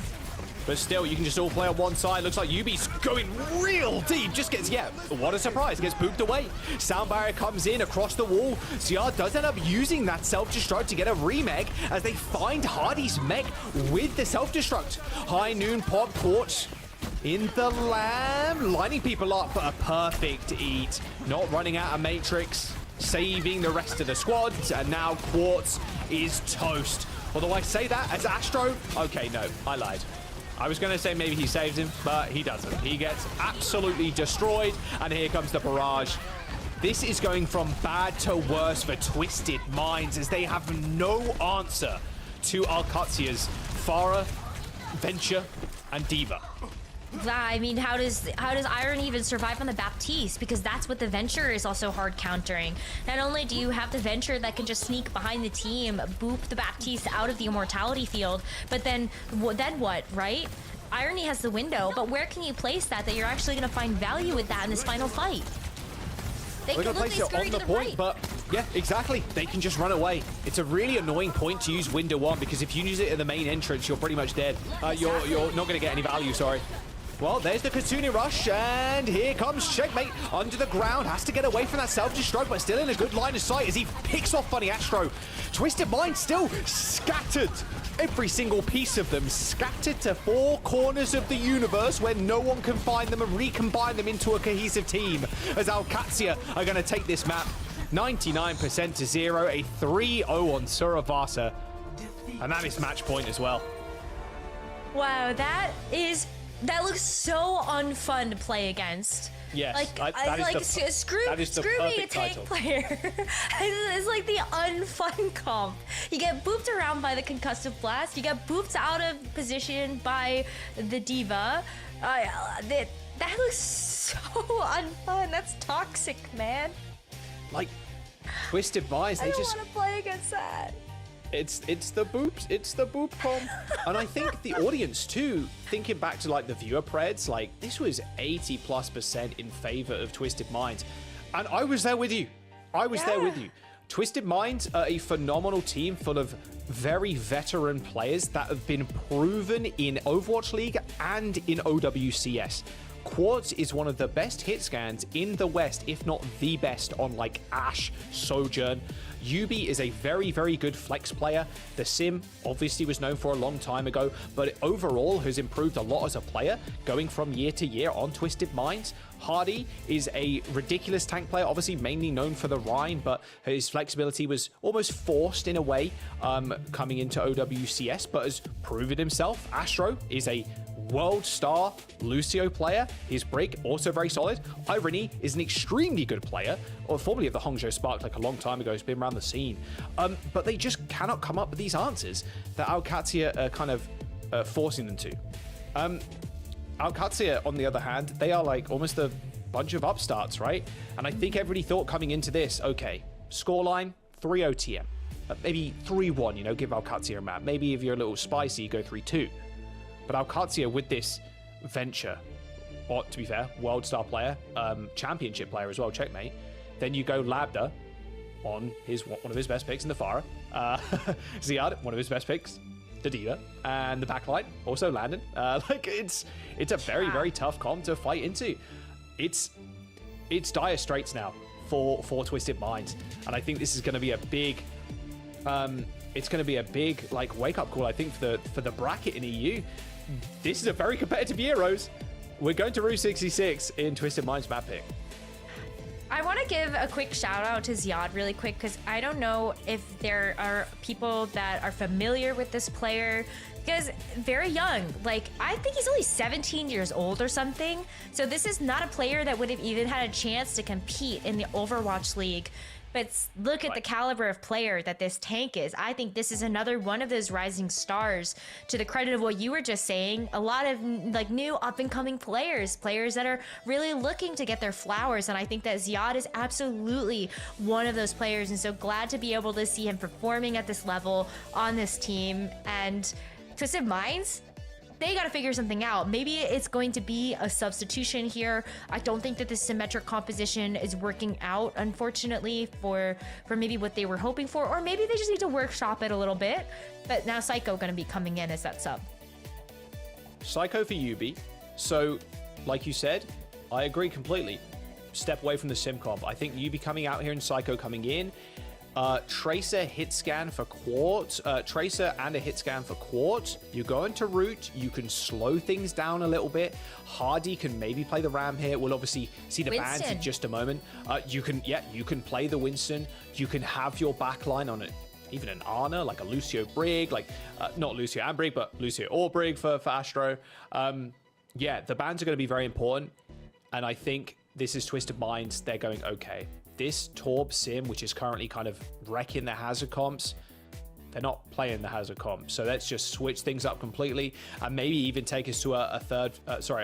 But still, you can just all play on one side. Looks like Yubi's going real deep. Just gets, what a surprise. Gets booped away. Sound barrier comes in across the wall. Ziad does end up using that self-destruct to get a remeg as they find Hardy's mech with the self-destruct. High noon pop Quartz in the lamb. Lining people up for a perfect eat. Not running out of Matrix. Saving the rest of the squads, and now Quartz is toast. Although I say that as Astro, okay, no, I lied. I was going to say maybe he saves him, but he doesn't. He gets absolutely destroyed, and here comes the barrage. This is going from bad to worse for Twisted Minds as they have no answer to our Qadsiah's Farah, Venture, and Diva. I mean, how does Iron even survive on the Baptiste? Because that's what the Venture is also hard countering. Not only do you have the Venture that can just sneak behind the team, boop the Baptiste out of the Immortality field, but then what, right? Irony has the window, but where can you place that you're actually going to find value with that in this final fight? They We're can gonna look, place they it on scurry the to the point, right. but yeah, exactly. They can just run away. It's a really annoying point to use window 1 because if you use it at the main entrance, you're pretty much dead. You're not gonna get any value, sorry. Well, there's the Kitsune Rush, and here comes Checkmate under the ground. Has to get away from that self-destruct, but still in a good line of sight as he picks off Bunny Astro. Twisted Mind still scattered. Every single piece of them scattered to 4 corners of the universe where no one can find them and recombine them into a cohesive team. As Qadsiah are going to take this map 99% to 0, a 3-0 on Suravasa. And that is match point as well. Wow, that looks so unfun to play against. Yes, screw me a tank player. It's like the unfun comp. You get booped around by the concussive blast. You get booped out of position by the diva. That looks so unfun. That's toxic, man. Like Twisted Minds, I don't want to play against that. It's the boops, it's the boop comp. And I think the audience too, thinking back to like the viewer preds, like this was 80+% in favor of Twisted Minds. And I was there with you. There with you. Twisted Minds are a phenomenal team full of very veteran players that have been proven in Overwatch League and in OWCS. Quartz is one of the best hit scans in the West, if not the best, on like Ashe, Sojourn. Yubi is a very, very good flex player. The Sim obviously was known for a long time ago, but overall has improved a lot as a player, going from year to year on Twisted Minds. Hardy is a ridiculous tank player, obviously mainly known for the Rhine, but his flexibility was almost forced in a way coming into OWCS, but has proven himself. Astro is a world star Lucio player. His break also very solid. Irony is an extremely good player, or formerly of the Hangzhou Spark, like a long time ago, has been around the scene. But they just cannot come up with these answers that Qadsiah are kind of forcing them to. Qadsiah, on the other hand, they are like almost a bunch of upstarts, right? And I think everybody thought coming into this, okay, scoreline 3-0 TM, maybe 3-1, you know, give Qadsiah a map. Maybe if you're a little spicy, you go 3-2. But Qadsiah with this venture, or to be fair, world star player, championship player as well, checkmate. Then you go Labda on one of his best picks in the Pharah. Ziad, one of his best picks, the Diva, and the backline also Landon. It's a very, very tough comp to fight into. It's dire straits now for Twisted Minds, and I think this is going to be a big. It's going to be a big like wake up call. I think for the bracket in EU. This is a very competitive year, Rose. We're going to Route 66 in Twisted Minds map pick. I want to give a quick shout out to Ziad really quick because I don't know if there are people that are familiar with this player because very young. Like, I think he's only 17 years old or something. So this is not a player that would have even had a chance to compete in the Overwatch League. But look at the caliber of player that this tank is. I think this is another one of those rising stars. To the credit of what you were just saying, a lot of like new up-and-coming players that are really looking to get their flowers. And I think that Ziad is absolutely one of those players. And so glad to be able to see him performing at this level on this team. And Twisted Minds, they got to figure something out. Maybe it's going to be a substitution here. I don't think that the symmetric composition is working out, unfortunately, for maybe what they were hoping for, or maybe they just need to workshop it a little bit. But now Psycho going to be coming in as that sub. Psycho for Yubi. So, like you said, I agree completely. Step away from the sim comp. I think Yubi coming out here and Psycho coming in. Tracer hit scan for Quartz. Tracer and a hit scan for Quartz. You go into Root. You can slow things down a little bit. Hardy can maybe play the Ram here. We'll obviously see the bans in just a moment. You can play the Winston. You can have your backline on it. Even an Ana, like a Lucio Brig, like not Lucio and Brig, but Lucio or Brig for Astro. Yeah, the bans are going to be very important. And I think this is Twisted Minds. They're going, okay, this Torb Sim, which is currently kind of wrecking the hazard comps, They're not playing the Hazard comp, so let's just switch things up completely and maybe even take us to a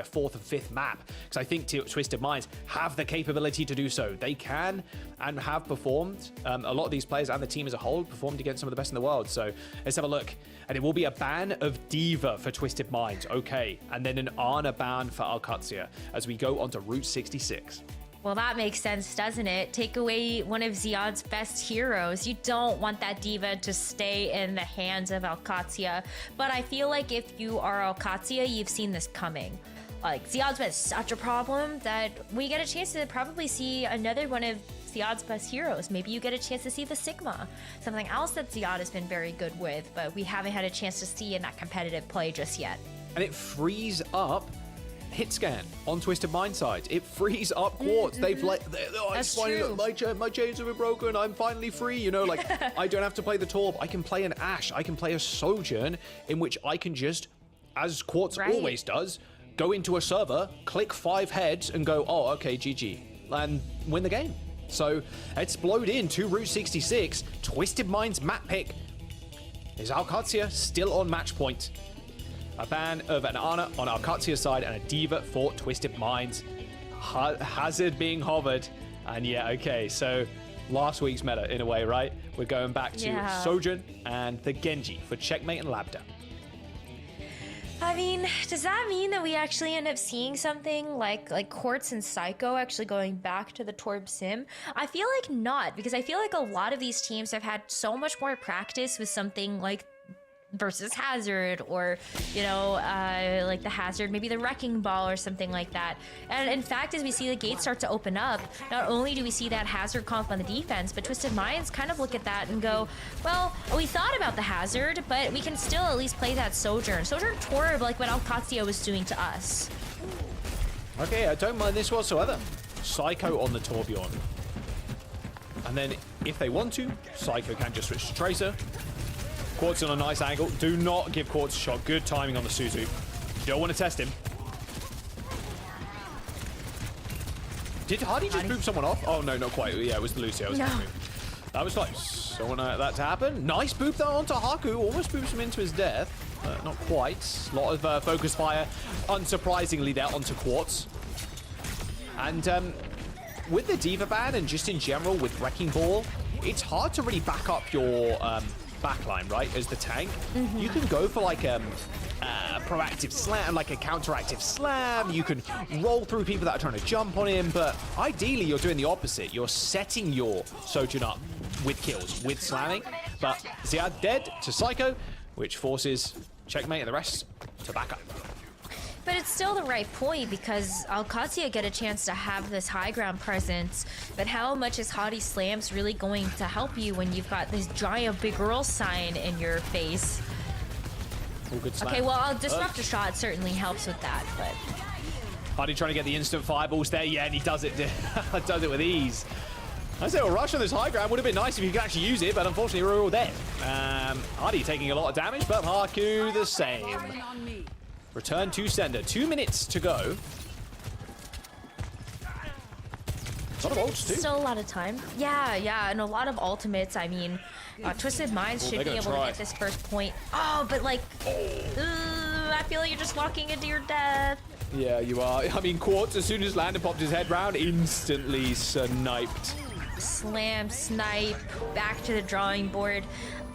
fourth and fifth map, because I think Twisted Minds have the capability to do so. They can and have performed. A lot of these players and the team as a whole performed against some of the best in the world. So let's have a look. And it will be a ban of D.Va for Twisted Minds. Okay, and then an Ana ban for Qadsiah as we go on to Route 66. Well, that makes sense, doesn't it? Take away one of Ziad's best heroes. You don't want that D.Va to stay in the hands of Qadsiah. But I feel like if you are Qadsiah, you've seen this coming. Like, Ziad's been such a problem that we get a chance to probably see another one of Ziad's best heroes. Maybe you get a chance to see the Sigma, something else that Ziad has been very good with, but we haven't had a chance to see in that competitive play just yet. And it frees up hit scan on Twisted Mind side. It frees up Quartz. They've like, my chains have been broken. I'm finally free. You know, like I don't have to play the Torb. I can play an Ashe. I can play a Sojourn, in which I can just, as Quartz always does, go into a server, click 5 heads, and go, oh, okay, GG, and win the game. So explode into Route 66. Twisted Mind's map pick is Qadsiah still on match point. A ban of an Ana on Qadsiah's side and a D.Va for Twisted Minds. Hazard being hovered. And yeah, okay, so last week's meta in a way, right? We're going back to Sojourn and the Gen.G for Checkmate and Lambda. I mean, does that mean that we actually end up seeing something like Quartz and Psycho actually going back to the Torb Sim? I feel like not, because I feel like a lot of these teams have had so much more practice with something like versus Hazard, or you know, like the Hazard, maybe the Wrecking Ball or something like that. And in fact, as we see the gates start to open up, not only do we see that Hazard comp on the defense, but Twisted Minds kind of look at that and go, well, we thought about the Hazard, but we can still at least play that Sojourn Torb, like what Qadsiah was doing to us. Okay, I don't mind this whatsoever. Psycho on the Torbjorn, and then if they want to, Psycho can just switch to Tracer. Quartz on a nice angle. Do not give Quartz a shot. Good timing on the Suzu. You don't want to test him. Did Hardy just boop someone off? Oh, no, not quite. Yeah, it was the Lucy I was thinking. That was close. Don't want that to happen. Nice boop though onto Haku. Almost boops him into his death. Not quite. A lot of focus fire, unsurprisingly, there onto Quartz. And with the D.Va ban and just in general with Wrecking Ball, it's hard to really back up your backline, right, as the tank. You can go for like a proactive slam, like a counteractive slam. You can roll through people that are trying to jump on him, but ideally you're doing the opposite. You're setting your Sojourn up with kills, with slamming. But Ziad dead to Psycho, which forces Checkmate and the rest to back up. But it's still the right point, because Qadsiah get a chance to have this high ground presence, but how much is Hottie Slams really going to help you when you've got this giant big girl sign in your face? All good slam. Okay, well, Disruptor Shot certainly helps with that, but... Hardy trying to get the instant fireballs there, yeah, and he does it does it with ease. I say a rush on this high ground would have been nice if you could actually use it, but unfortunately we're all dead. Hardy taking a lot of damage, but Haku the same. Return to sender. 2 minutes to go. A lot of ults too. Still a lot of time. Yeah, and a lot of ultimates. I mean, Twisted Minds should be able to get this first point. Oh, but like, I feel like you're just walking into your death. Yeah, you are. I mean, Quartz, as soon as Landon popped his head round, instantly sniped. Slam, snipe, back to the drawing board.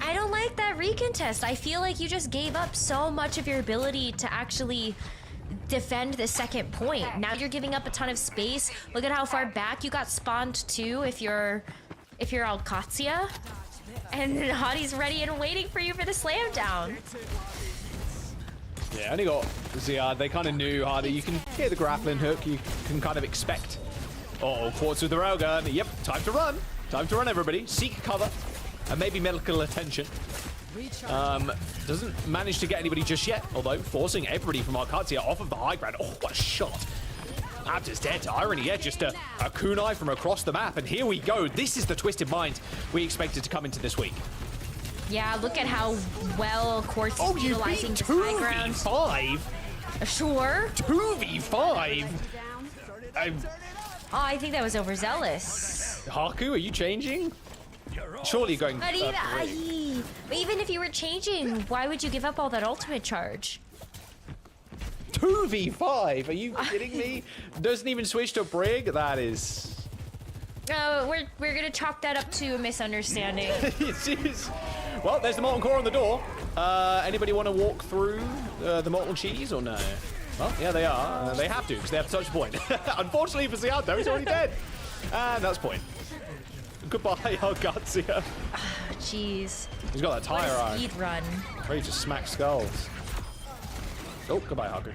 I don't like that recontest. I feel like you just gave up so much of your ability to actually defend the second point. Now you're giving up a ton of space. Look at how far back you got spawned to if you're Qadsiah. And Hottie's ready and waiting for you for the slam down. Yeah, only got Ziad. They kind of knew Hardy. You can hear the grappling hook. You can kind of expect. Oh, Quartz with the railgun. Yep, time to run. Time to run, everybody. Seek cover. And maybe medical attention. Doesn't manage to get anybody just yet, although forcing everybody from Qadsiah off of the high ground. Oh, what a shot. Abder's dead. Irony, yeah, just a kunai from across the map. And here we go. This is the Twisted Mind we expected to come into this week. Yeah, look at how well Quartz is utilizing this high ground. 2v5? Sure. 2v5? I think that was overzealous. Haku, are you changing? Surely going. But even if you were changing, why would you give up all that ultimate charge? 2v5? Are you kidding me? Doesn't even switch to Brig? That is... We're gonna chalk that up to a misunderstanding. Well, there's the molten core on the door. Anybody want to walk through the molten cheese or no? Well, yeah, they are. They have to because they have such a point. Unfortunately for Ziato, he's already dead. And that's point. Goodbye, Qadsiah. Jeez. He's got that tire iron. Speed run. Ready to smack skulls. Oh, goodbye, Haku.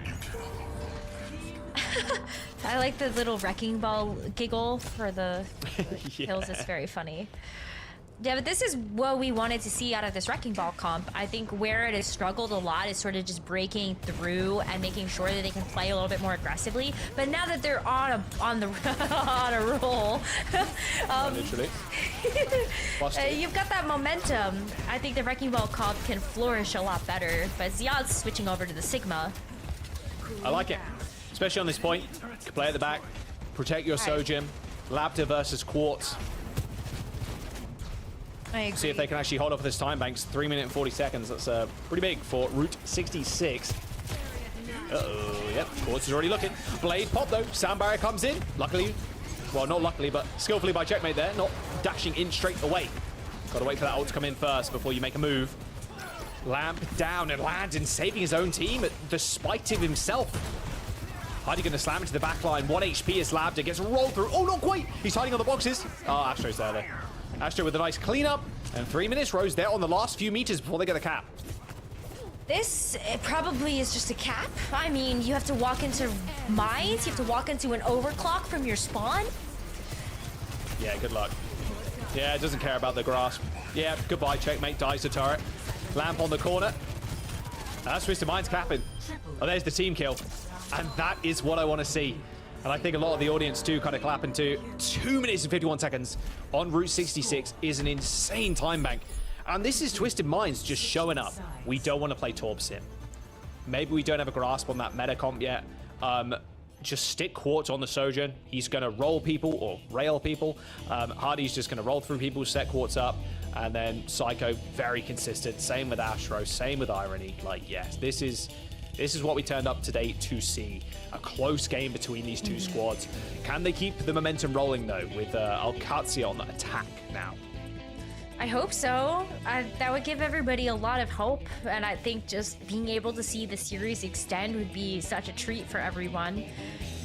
I like the little wrecking ball giggle for the kills. It's very funny. Yeah, but this is what we wanted to see out of this wrecking ball comp. I think where it has struggled a lot is sort of just breaking through and making sure that they can play a little bit more aggressively. But now that they're on a roll, literally. You've got that momentum. I think the wrecking ball comp can flourish a lot better. But Ziad's switching over to the Sigma. I like it, especially on this point. You can play at the back, protect your Sojin. Labda versus Quartz. See if they can actually hold up this time banks. 3 minutes and 40 seconds. That's pretty big for Route 66. Uh-oh, yep. Quartz is already looking. Blade pop though. Sound barrier comes in. Luckily, well, not luckily, but skillfully by Checkmate there. Not dashing in straight away. Got to wait for that ult to come in first before you make a move. Lamp down and Landon saving his own team despite of himself. Hardy going to slam into the back line. 1 HP as Labda gets rolled through. Oh, not quite. He's hiding on the boxes. Oh, Astro's there though. Astro with a nice cleanup, and 3 minutes. Rose there on the last few meters before they get the cap. This probably is just a cap. I mean, you have to walk into mines, you have to walk into an overclock from your spawn. Yeah, good luck. Yeah, it doesn't care about the grasp. Yeah, goodbye, Checkmate, dies the turret. Lamp on the corner. That's Twisted Mind's capping. Oh, there's the team kill. And that is what I want to see. And I think a lot of the audience too kind of clapping too. 2 minutes and 51 seconds on Route 66 is an insane time bank. And this is Twisted Minds just showing up. We don't want to play Torb Sim. Maybe we don't have a grasp on that meta comp yet. Just stick Quartz on the Sojourn. He's going to roll people or rail people. Hardy's just going to roll through people, set Quartz up. And then Psycho, very consistent. Same with Astro, same with Irony. Like, yes, this is what we turned up today to see. A close game between these two squads. Can they keep the momentum rolling, though, with Qadsiah on the attack now? I hope so. That would give everybody a lot of hope, and I think just being able to see the series extend would be such a treat for everyone.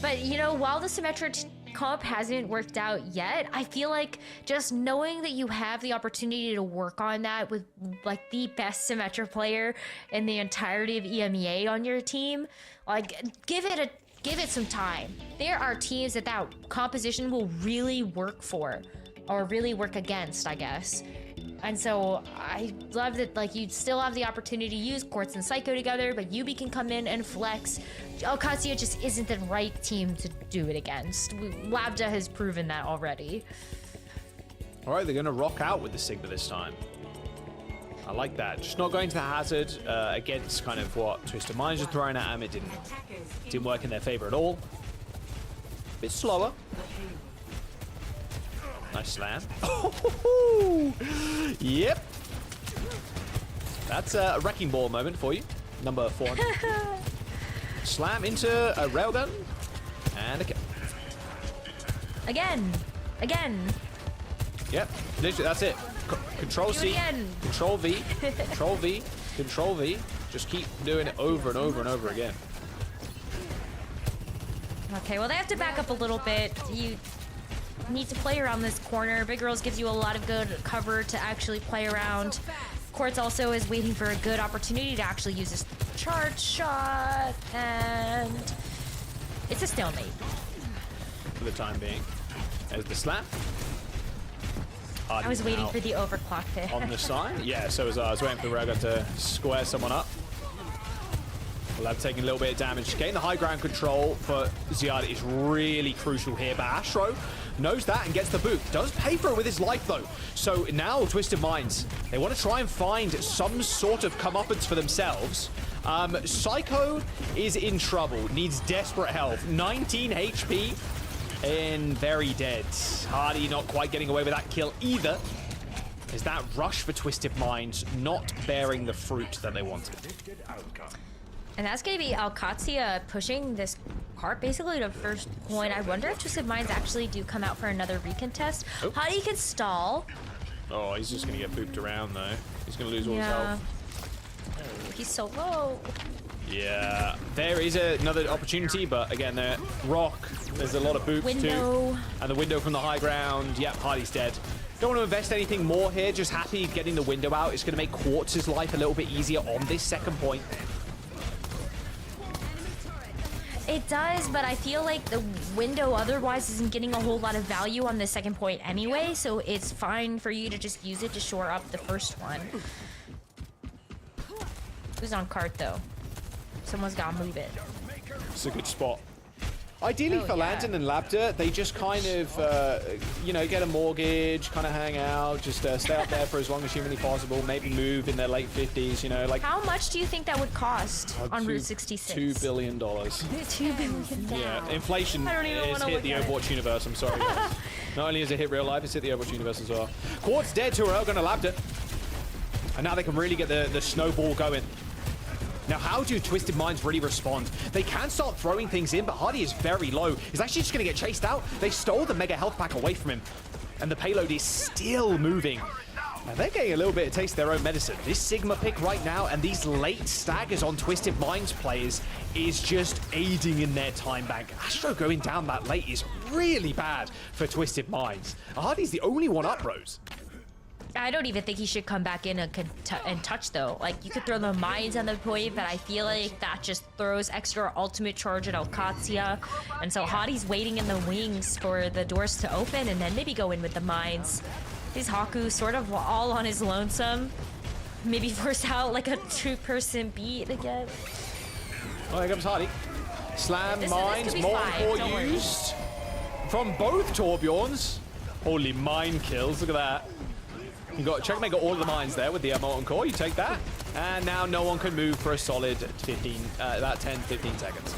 But, you know, while the Symmetra comp hasn't worked out yet, I feel like just knowing that you have the opportunity to work on that with like the best Symmetra player in the entirety of EMEA on your team, like give it some time. There are teams that composition will really work for, or really work against, I guess. And so I love that like you still have the opportunity to use Quartz and Psycho together, but Yubi can come in and flex. Qadsiah just isn't the right team to do it against. Labda has proven that already. All right, they're going to rock out with the Sigma this time. I like that. Just not going to the hazard against kind of what Twisted Minds are throwing at him. It didn't work in their favor at all. Bit slower. Nice slam. Yep. That's a wrecking ball moment for you. Number 400. Slam into a railgun. And a kill. Again. Yep. Literally, that's it. Control C. Control V. Control V. Control V. Just keep doing it over and over and over again. Okay, well, they have to back up a little bit. You need to play around this corner. Big Girls gives you a lot of good cover to actually play around. Quartz also is waiting for a good opportunity to actually use his charge shot, and it's a stalemate. For the time being. There's the slap. I was waiting for the overclock there. On the side? Yeah, so was I. I was waiting for the Rega to square someone up. Lab taking a little bit of damage. Getting the high ground control for Ziad is really crucial here, but Astro knows that and gets the boot. Does pay for it with his life, though. So now Twisted Minds, they want to try and find some sort of comeuppance for themselves. Psycho is in trouble, needs desperate health. 19 HP and very dead. Hardy not quite getting away with that kill either. Is that rush for Twisted Minds not bearing the fruit that they wanted? And that's going to be Qadsiah pushing this part basically to first point. I wonder if Twisted Minds actually do come out for another recontest. Oh. Hadi can stall. Oh, he's just going to get booped around, though. He's going to lose all his Yeah. health. Oh, he's so low. Yeah, there is another opportunity, but again, Rock, there's a lot of boops Window. too. And the window from the high ground, yep, Hardy's dead. Don't want to invest anything more here, just happy getting the window out. It's going to make Quartz's life a little bit easier on this second point. It does, but I feel like the window otherwise isn't getting a whole lot of value on the second point anyway, so it's fine for you to just use it to shore up the first one. Who's on cart though? Someone's gotta move it. It's a good spot. Ideally for Landon and Labda, they just kind of, you know, get a mortgage, kind of hang out, just stay up there for as long as humanly possible, maybe move in their late 50s, you know, like... How much do you think that would cost on Route 66? $2 billion. $2 billion. Yeah, inflation has hit the Overwatch universe, I'm sorry guys. Not only has it hit real life, it's hit the Overwatch universe as well. Quartz dead, 2-0, gonna Labda. And now they can really get the snowball going. Now, how do Twisted Minds really respond? They can start throwing things in, but Hardy is very low. He's actually just going to get chased out. They stole the Mega Health Pack away from him, and the payload is still moving. Now, they're getting a little bit of taste of their own medicine. This Sigma pick right now and these late staggers on Twisted Minds players is just aiding in their time bank. Astro going down that late is really bad for Twisted Minds. Hardy's the only one up, Rose. I don't even think he should come back in and touch though. Like, you could throw the mines on the point, but I feel like that just throws extra ultimate charge at Qadsiah. And so Hadi's waiting in the wings for the doors to open and then maybe go in with the mines. These Haku sort of all on his lonesome. Maybe force out like a two-person beat again. Oh, here comes Hardy. Slam mines, more used from both Torbjorns. Holy mine kills, look at that. You got Checkmate got all of the mines there with the Molten Core. You take that, and now no one can move for a solid 10-15 seconds.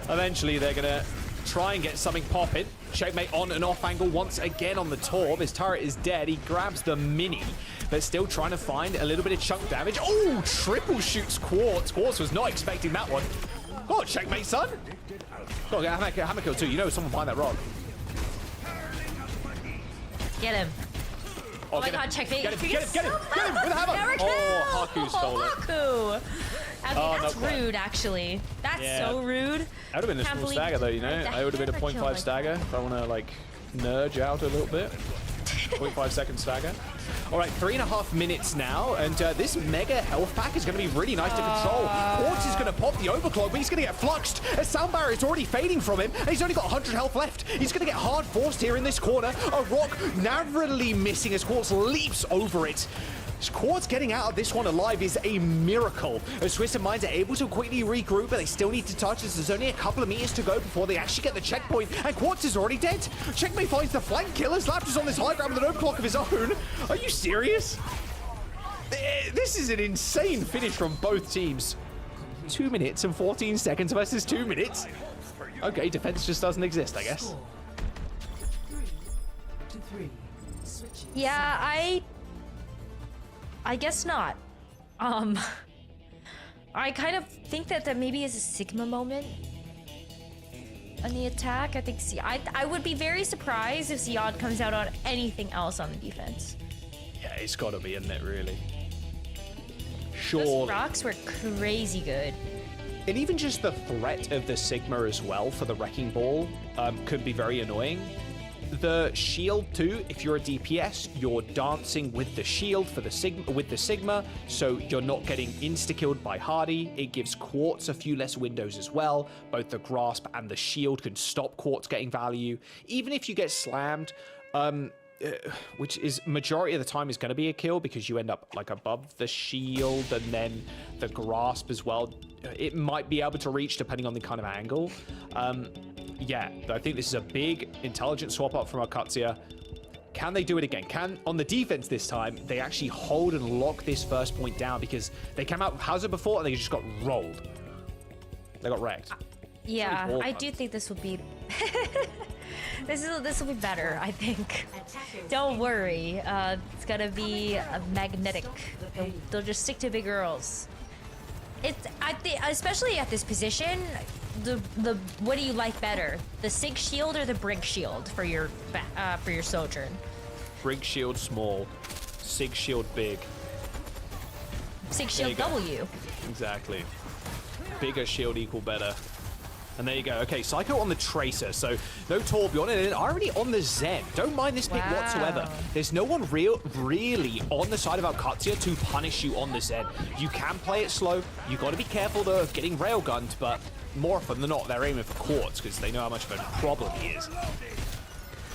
Eventually, they're gonna try and get something popping. Checkmate on and off angle once again on the Torb. His turret is dead. He grabs the mini, but still trying to find a little bit of chunk damage. Oh, triple shoots Quartz. Quartz was not expecting that one. Go on, Checkmate, son. Go on, get a hammer kill too. You know someone behind that rock. Get him. Oh my god, Checkmate. Get him with a hammer. Oh, Haku stole it. Haku. I mean, that's rude, actually. That's so rude. That would have been a small stagger, though, you know? That would have been a 0.5 stagger if I want to, like, nudge out a little bit. 0.5 second stagger. All right, 3.5 minutes now, and this Mega Health Pack is going to be really nice to control. Quartz is going to pop the overclock, but he's going to get fluxed. A sound barrier is already fading from him, and he's only got 100 health left. He's going to get hard forced here in this corner. A rock narrowly missing as Quartz leaps over it. Quartz getting out of this one alive is a miracle. As Twisted Minds are able to quickly regroup, but they still need to touch as there's only a couple of meters to go before they actually get the checkpoint, and Quartz is already dead. Checkmate finds the flank kill as Laptors on this high ground with an overclock of his own. Are you serious? This is an insane finish from both teams. 2 minutes and 14 seconds versus 2 minutes. Okay, defense just doesn't exist, I guess. Yeah, I guess not. I kind of think that maybe is a Sigma moment on the attack. I think I would be very surprised if Ziad comes out on anything else on the defense. Yeah, it's got to be, isn't it, really? Sure. Those rocks were crazy good. And even just the threat of the Sigma as well for the Wrecking Ball could be very annoying. The shield too, if you're a DPS, you're dancing with the shield for the Sigma, so you're not getting insta-killed by Hardy. It gives Quartz a few less windows as well. Both the Grasp and the shield can stop Quartz getting value. Even if you get slammed, which is majority of the time is going to be a kill because you end up like above the shield, and then the Grasp as well. It might be able to reach depending on the kind of angle. Yeah, I think this is a big intelligent swap up from Qadsiah. Can they do it again? Can, on the defense this time, they actually hold and lock this first point down, because they came out with Hazard before and they just got rolled. They got wrecked. Yeah, I do think this would be... This will be better, I think. Don't worry. It's gonna be magnetic. They'll just stick to big girls. I think, especially at this position, the what do you like better, the Sig shield or the Brig shield for your Sojourn? Brig shield small, Sig shield big. Sig shield W. Exactly. Bigger shield equal better. And there you go. Okay, Psycho on the Tracer, so no Torbjorn, and then already on the Zen. Don't mind this pick whatsoever. There's no one really on the side of Qadsiah to punish you on the Zen. You can play it slow. You got to be careful though of getting railgunned, but more often than not, they're aiming for Quartz because they know how much of a problem he is.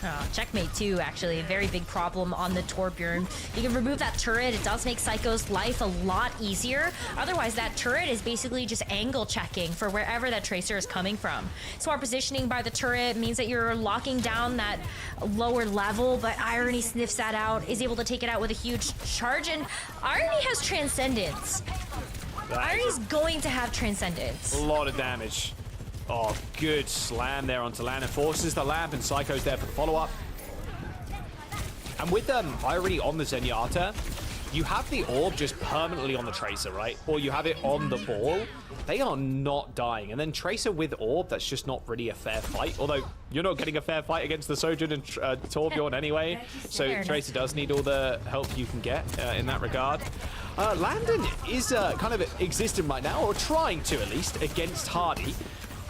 Oh, checkmate too, actually. A very big problem on the Torbjorn. You can remove that turret. It does make Psycho's life a lot easier. Otherwise, that turret is basically just angle checking for wherever that Tracer is coming from. Smart positioning by the turret means that you're locking down that lower level, but Irony sniffs that out, is able to take it out with a huge charge, and Irony has Transcendence. Irony's going to have Transcendence. A lot of damage. Oh, good slam there onto Lan, and forces the lamp, and Psycho's there for the follow-up. And with Irony on the Zenyatta, you have the orb just permanently on the Tracer, right? Or you have it on the ball. They are not dying. And then Tracer with orb, that's just not really a fair fight. Although, you're not getting a fair fight against the Sojourn and Torbjorn anyway. So Tracer does need all the help you can get in that regard. Landon is kind of existing right now, or trying to at least, against Hardy.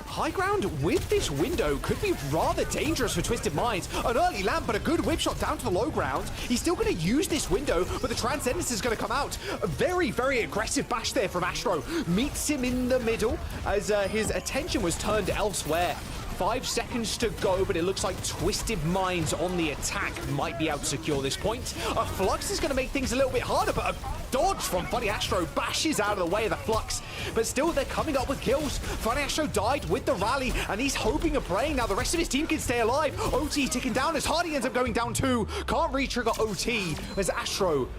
High ground with this window could be rather dangerous for Twisted Minds. An early lamp, but a good whip shot down to the low ground. He's still going to use this window, but the Transcendence is going to come out. A very, very aggressive bash there from Astro. Meets him in the middle as his attention was turned elsewhere. 5 seconds to go, but it looks like Twisted Minds on the attack might be able to secure this point. A Flux is going to make things a little bit harder, but a dodge from Funny Astro bashes out of the way of the Flux. But still, they're coming up with kills. Funny Astro died with the rally, and he's hoping and praying now the rest of his team can stay alive. OT ticking down as Hardy ends up going down too. Can't re-trigger OT as Astro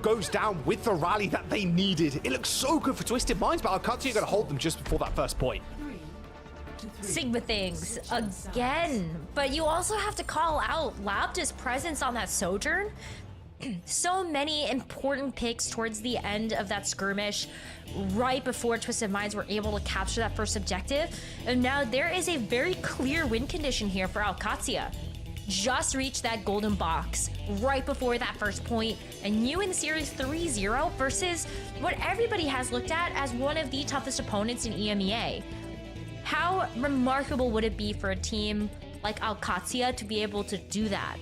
goes down with the rally that they needed. It looks so good for Twisted Minds, but Qadsiah are going to hold them just before that first point. Sigma things again, but you also have to call out Labda's presence on that Sojourn. So many important picks towards the end of that skirmish, right before Twisted Minds were able to capture that first objective, and now there is a very clear win condition here for Qadsiah. Just reached that golden box right before that first point, and you in Series 3-0 versus what everybody has looked at as one of the toughest opponents in EMEA. How remarkable would it be for a team like Qadsiah to be able to do that?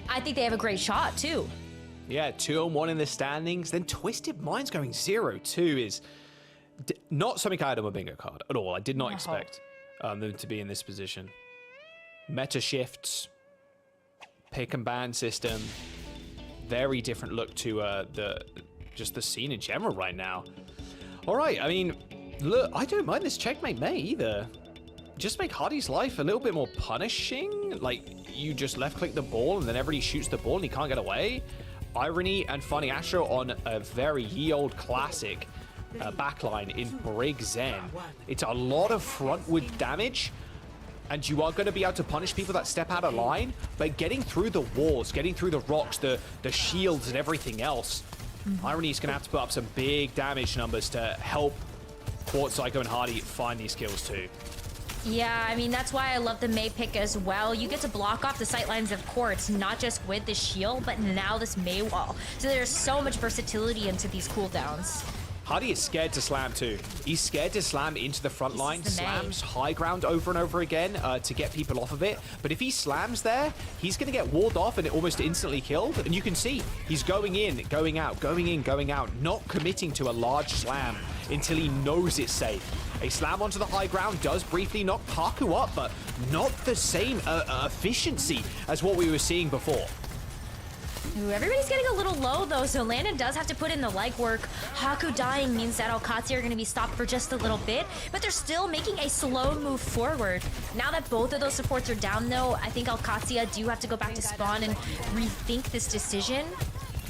I think they have a great shot too. Yeah, 2-1 in the standings. Then Twisted Minds going 0-2 is not something I had on my bingo card at all. I did not expect them to be in this position. Meta shifts, pick and ban system, very different look to the scene in general right now. All right, I mean, look, I don't mind this checkmate May either. Just make Hardy's life a little bit more punishing. Like, you just left-click the ball and then everybody shoots the ball and he can't get away. Irony and Funny Astro on a very ye-old classic backline in Brig Zen. It's a lot of frontward damage, and you are going to be able to punish people that step out of line, but getting through the walls, getting through the rocks, the shields and everything else, Irony is going to have to put up some big damage numbers to help Qadsiah and Hardy find these kills too. Yeah, I mean, that's why I love the Mei pick as well. You get to block off the sightlines of Quartz, not just with the shield, but now this Mei wall. So there's so much versatility into these cooldowns. Hardy is scared to slam too. He's scared to slam into the front line, slams high ground over and over again to get people off of it. But if he slams there, he's going to get walled off and almost instantly killed. And you can see he's going in, going out, going in, going out, not committing to a large slam until he knows it's safe. A slam onto the high ground does briefly knock Haku up, but not the same efficiency as what we were seeing before. Ooh, everybody's getting a little low though, so Landon does have to put in the legwork. Haku dying means that Qadsiah are going to be stopped for just a little bit, but they're still making a slow move forward. Now that both of those supports are down though, I think Qadsiah do have to go back to spawn and rethink this decision.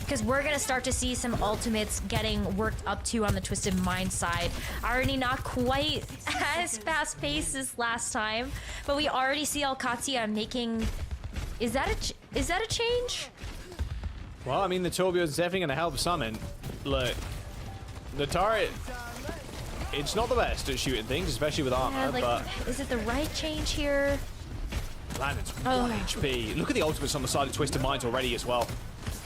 because we're going to start to see some ultimates getting worked up to on the Twisted Mind side. Already not quite as fast-paced as last time, but we already see Qadsiah making... Is that a change? Well, I mean, the Torbjorn's definitely going to help summon. Look, the turret, it's not the best at shooting things, especially with armor, Yeah, like, but... Is it the right change here? Landon's 1 HP. Look at the ultimates on the side of Twisted Minds already as well.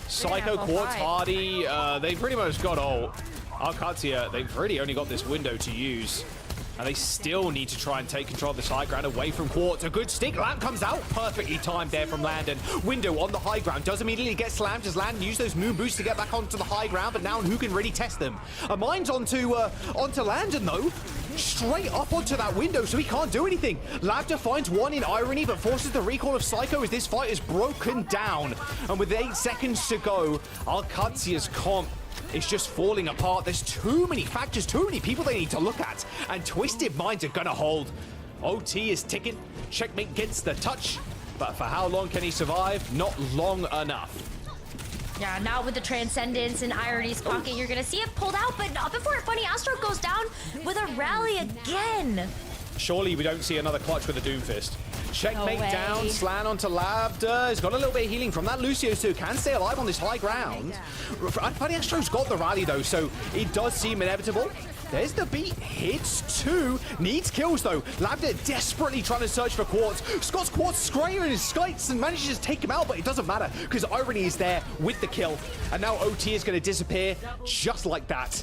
Psycho, Quartz, Hardy, they pretty much got ult. Qadsiah, they've really only got this window to use. And they still need to try and take control of this high ground away from Quartz. A good stick. Lamp comes out. Perfectly timed there from Landon. Window on the high ground. Does immediately get slammed as Landon used those moon boosts to get back onto the high ground. But now who can really test them? A Mind's onto Landon, though. Straight up onto that window, so he can't do anything. Labda finds one in Irony, but forces the recall of Psycho as this fight is broken down. And with 8 seconds to go, Qadsiah's comp is just falling apart. There's too many factors, too many people they need to look at. And Twisted Minds are gonna hold. OT is ticking. Checkmate gets the touch. But for how long can he survive? Not long enough. Yeah, now with the Transcendence in Irony's pocket, you're gonna see it pulled out, but not before Funny Astro goes down with a rally again. Surely we don't see another clutch with a Doomfist. Checkmate down, Slan onto Labda. He's got a little bit of healing from that. Lucio too can stay alive on this high ground. Funny Astro's got the rally though, so it does seem inevitable. There's the beat, hits 2, needs kills though. Labda desperately trying to search for Quartz. Scott's Quartz scrambling his skites and manages to take him out, but it doesn't matter because Irony is there with the kill. And now OT is going to disappear just like that.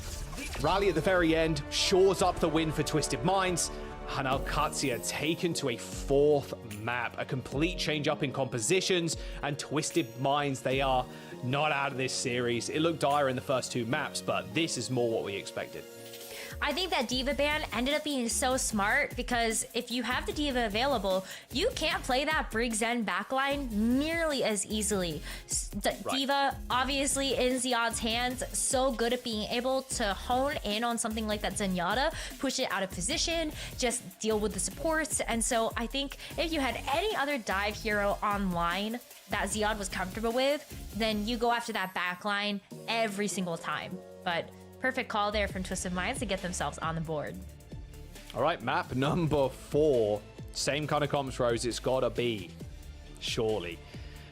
Rally at the very end shores up the win for Twisted Minds. And now Qadsiah taken to a 4th map. A complete change up in compositions, and Twisted Minds, they are not out of this series. It looked dire in the first 2 maps, but this is more what we expected. I think that D.Va ban ended up being so smart because if you have the D.Va available, you can't play that Brig Zen backline nearly as easily. D.Va, obviously in Ziad's hands, so good at being able to hone in on something like that Zenyatta, push it out of position, just deal with the supports. And so I think if you had any other dive hero online that Ziad was comfortable with, then you go after that backline every single time. But perfect call there from Twisted Minds to get themselves on the board. All right, map number 4. Same kind of comms, Rose. It's gotta be, surely.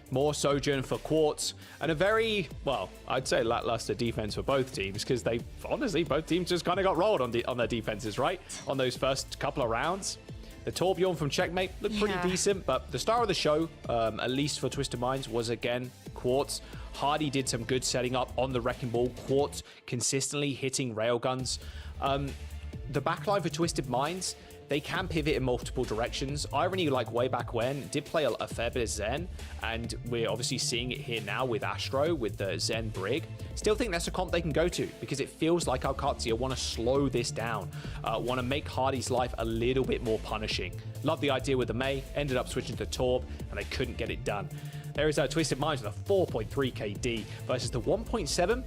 More Sojourn for Quartz, and a very, well, I'd say lackluster defense for both teams, because they, honestly, both teams just kind of got rolled on their defenses, right? On those first couple of rounds. The Torbjorn from Checkmate looked pretty decent, but the star of the show, at least for Twisted Minds, was again Quartz. Hardy did some good setting up on the Wrecking Ball. Quartz consistently hitting railguns. The backline for Twisted Minds, they can pivot in multiple directions. Irony, like way back when, did play a fair bit of Zen, and we're obviously seeing it here now with Astro, with the Zen Brig. Still think that's a comp they can go to, because it feels like Qadsiah want to slow this down, want to make Hardy's life a little bit more punishing. Love the idea with the Mei, ended up switching to Torb, and they couldn't get it done. There is our Twisted Minds with a 4.3 KD versus the 1.7.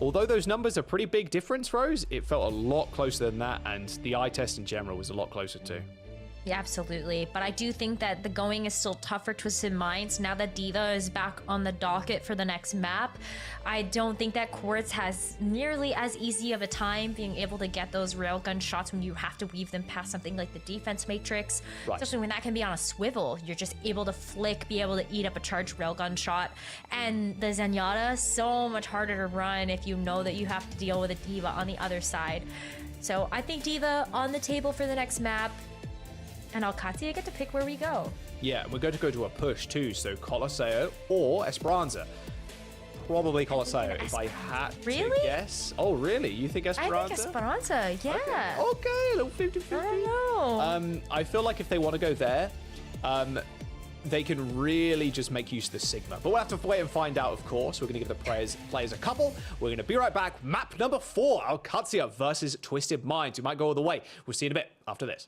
Although those numbers are pretty big difference, Rose, it felt a lot closer than that, and the eye test in general was a lot closer too. Yeah, absolutely. But I do think that the going is still tough for Twisted Minds. Now that D.Va is back on the docket for the next map, I don't think that Quartz has nearly as easy of a time being able to get those railgun shots when you have to weave them past something like the defense matrix. Right. Especially when that can be on a swivel. You're just able to flick, be able to eat up a charged railgun shot. And the Zenyatta, so much harder to run if you know that you have to deal with a D.Va on the other side. So I think D.Va on the table for the next map. And Qadsiah get to pick where we go. Yeah, we're going to go to a push too, so Qadsiah or Esperanza. Probably Qadsiah, if I had to guess. Oh, really? You think Esperanza? I think Esperanza, yeah. Okay, a little 50-50. I don't know. I feel like if they want to go there, they can really just make use of the Sigma. But we'll have to wait and find out, of course. We're going to give the players a couple. We're going to be right back. Map number 4, Qadsiah versus Twisted Minds. We might go all the way. We'll see you in a bit after this.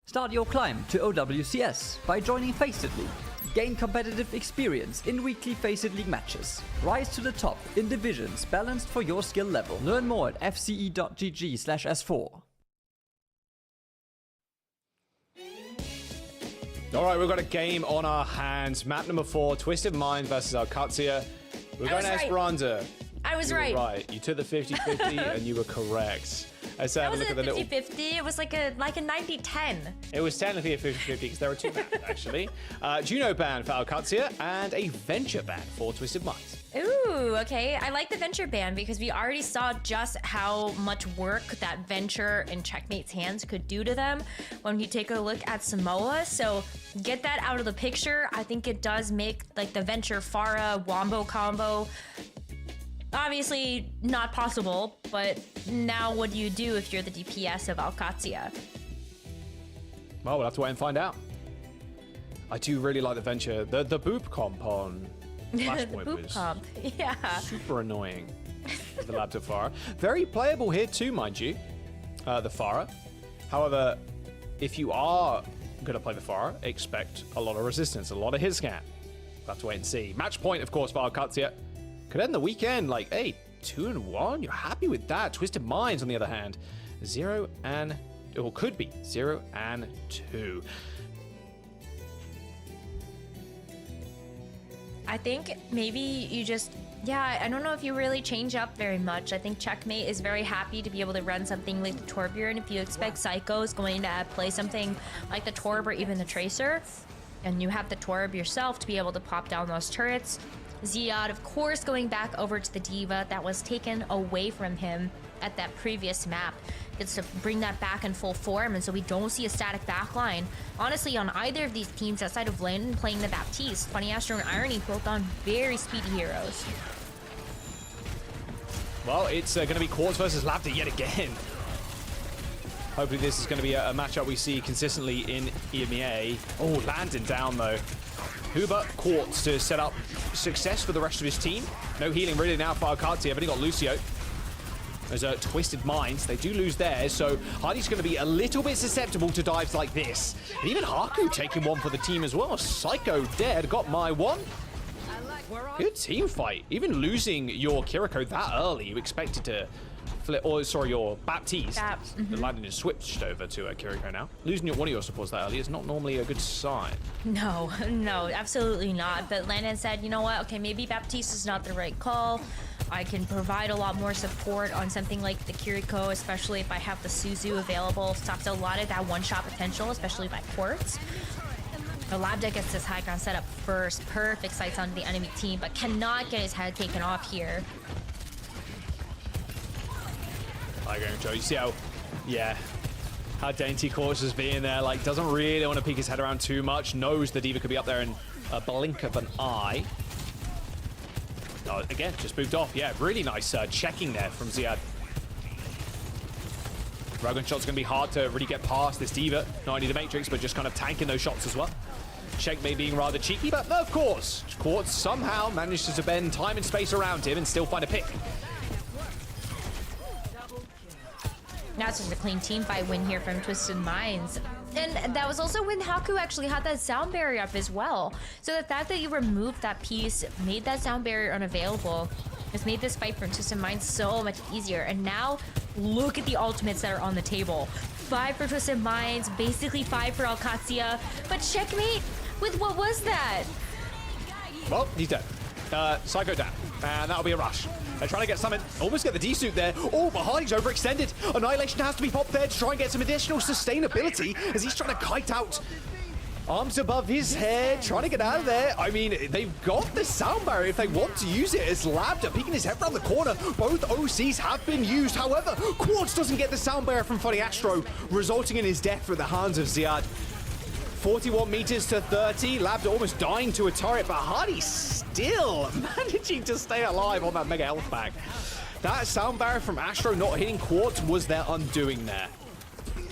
Start your climb to OWCS by joining FaceIT League. Gain competitive experience in weekly FaceIT League matches. Rise to the top in divisions balanced for your skill level. Learn more at fce.gg/s4. All right, we've got a game on our hands. Map number 4, Twisted Mind versus our Qadsiah. We're going to Esperanza. I was You were right. right. You took the 50-50 and you were correct. Let's have a look at the little... 50-50. It was like a 90-10. It was technically a 50-50 because there were 2 maps, actually. Juno ban for our Qadsiah and a Venture ban for Twisted Minds. Ooh, okay. I like the Venture ban because we already saw just how much work that Venture in Checkmate's hands could do to them when you take a look at Samoa. So get that out of the picture. I think it does make like the Venture Pharah Wombo combo obviously not possible, but now what do you do if you're the DPS of Qadsiah? Well, we'll have to wait and find out. I do really like the Venture. The boop comp on Flashpoint The boop was comp. Yeah. super annoying. The Laptop Pharah. Very playable here too, mind you. The Pharah. However, if you are going to play the Pharah, expect a lot of resistance, a lot of hit scan. We'll have to wait and see. Match point, of course, for our Qadsiah. Could end the weekend like, hey, 2-1. You're happy with that. Twisted Minds, on the other hand, 0 and... or could be 0 and 2. I think maybe you just, I don't know if you really change up very much. I think Checkmate is very happy to be able to run something like the Torbjorn. If you expect Psycho is going to play something like the Torb or even the Tracer, and you have the Torb yourself to be able to pop down those turrets. Ziad, of course, going back over to the D.Va that was taken away from him at that previous map. Gets to bring that back in full form, and so we don't see a static backline. Honestly, on either of these teams, outside of Landon playing the Baptiste, Funny Astro and Irony both on very speedy heroes. Well, it's going to be Quartz versus Lapta yet again. Hopefully this is going to be a matchup we see consistently in EMEA. Oh, Landon down though. Huber, Quartz to set up success for the rest of his team. No healing really now for our Qadsiah, but he got Lucio. There's a Twisted Minds. They do lose theirs, so Hardy's going to be a little bit susceptible to dives like this. And even Haku taking one for the team as well. Psycho dead, got my one. Good team fight. Even losing your Kiriko that early, you expected to flip, or sorry, your Baptiste. Landon is switched over to Kiriko now. Losing one of your supports that early is not normally a good sign. No, absolutely not. But Landon said, you know what? Okay, maybe Baptiste is not the right call. I can provide a lot more support on something like the Kiriko, especially if I have the Suzu available. Stops a lot of that one-shot potential, especially by Quartz. The Labda gets this high ground set up first. Perfect sights on the enemy team, but cannot get his head taken off here. High ground, Joe. You see how, how dainty Quartz is being there. Like, doesn't really want to peek his head around too much. Knows the D.Va could be up there in a blink of an eye. Oh, again, just moved off. Yeah, really nice checking there from Ziad. Dragon shot's going to be hard to really get past this D.Va. Not only the Matrix, but just kind of tanking those shots as well. Checkmate being rather cheeky, but of course, Quartz somehow manages to bend time and space around him and still find a pick. That's just a clean team fight win here from Twisted Minds. And that was also when Haku actually had that sound barrier up as well. So the fact that you removed that piece made that sound barrier unavailable. It's made this fight for Twisted Minds so much easier. And now, look at the ultimates that are on the table. 5 for Twisted Minds, basically 5 for Qadsiah. But Checkmate with what was that? Well, he's dead. Psycho down. And that'll be a rush. They're trying to get something. Almost get the D-suit there. Oh, but Hardy's overextended. Annihilation has to be popped there to try and get some additional sustainability as he's trying to kite out. Arms above his head, trying to get out of there. I mean, they've got the sound barrier if they want to use it. As Labda peeking his head around the corner. Both OCs have been used. However, Quartz doesn't get the sound barrier from Funny Astro, resulting in his death at the hands of Ziad. 41 meters to 30. Labda almost dying to a turret, but Hardy still managing to stay alive on that mega health pack. That sound barrier from Astro not hitting Quartz was their undoing there.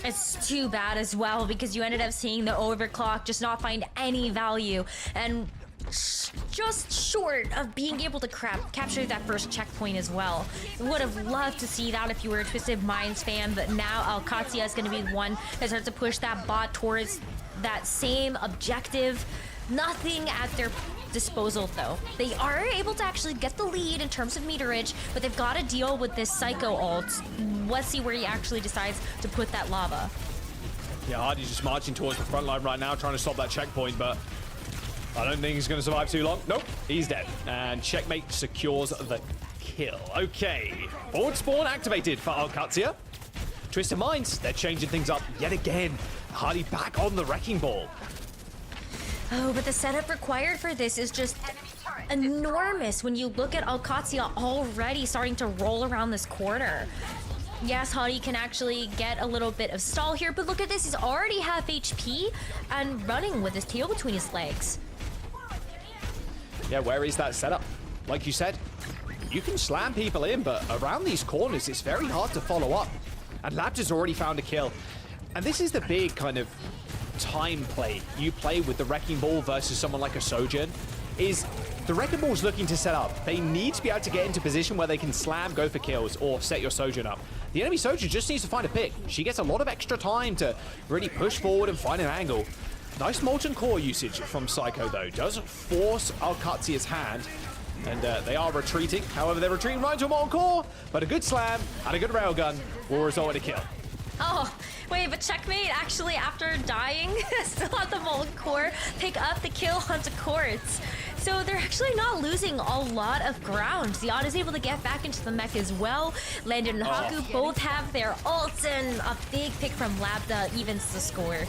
It's too bad as well because you ended up seeing the overclock just not find any value. And just short of being able to capture that first checkpoint as well. Would have loved to see that if you were a Twisted Minds fan, but now Qadsiah is going to be the one that starts to push that bot towards that same objective. Nothing at their disposal though. They are able to actually get the lead in terms of meterage, but they've got to deal with this Psycho ult. Let's see where he actually decides to put that lava. Yeah, Hardy's just marching towards the front line right now, trying to stop that checkpoint, but I don't think he's going to survive too long. Nope, he's dead. And Checkmate secures the kill. Okay, forward spawn activated for Qadsiah. Twisted Minds, they're changing things up yet again. Hardy back on the wrecking ball. Oh, but the setup required for this is just enormous when you look at Qadsiah already starting to roll around this corner. Yes, Hardy can actually get a little bit of stall here, but look at this. He's already half HP and running with his tail between his legs. Yeah, where is that setup? Like you said, you can slam people in, but around these corners, it's very hard to follow up. And Labs already found a kill. And this is the big kind of time play you play with the Wrecking Ball versus someone like a Sojourn, is the Wrecking Ball's looking to set up. They need to be able to get into position where they can slam, go for kills, or set your Sojourn up. The enemy Sojourn just needs to find a pick. She gets a lot of extra time to really push forward and find an angle. Nice Molten Core usage from Psycho, though. Does force Qadsiah's hand, and they are retreating. However, they're retreating right to a Molten Core, but a good slam and a good railgun will result in a kill. Oh, wait, but Checkmate actually, after dying, still had the Molten Core pick up the kill onto Quartz. So they're actually not losing a lot of ground. Ziad is able to get back into the mech as well. Landon and Haku both have their ults, and a big pick from Labda evens the score.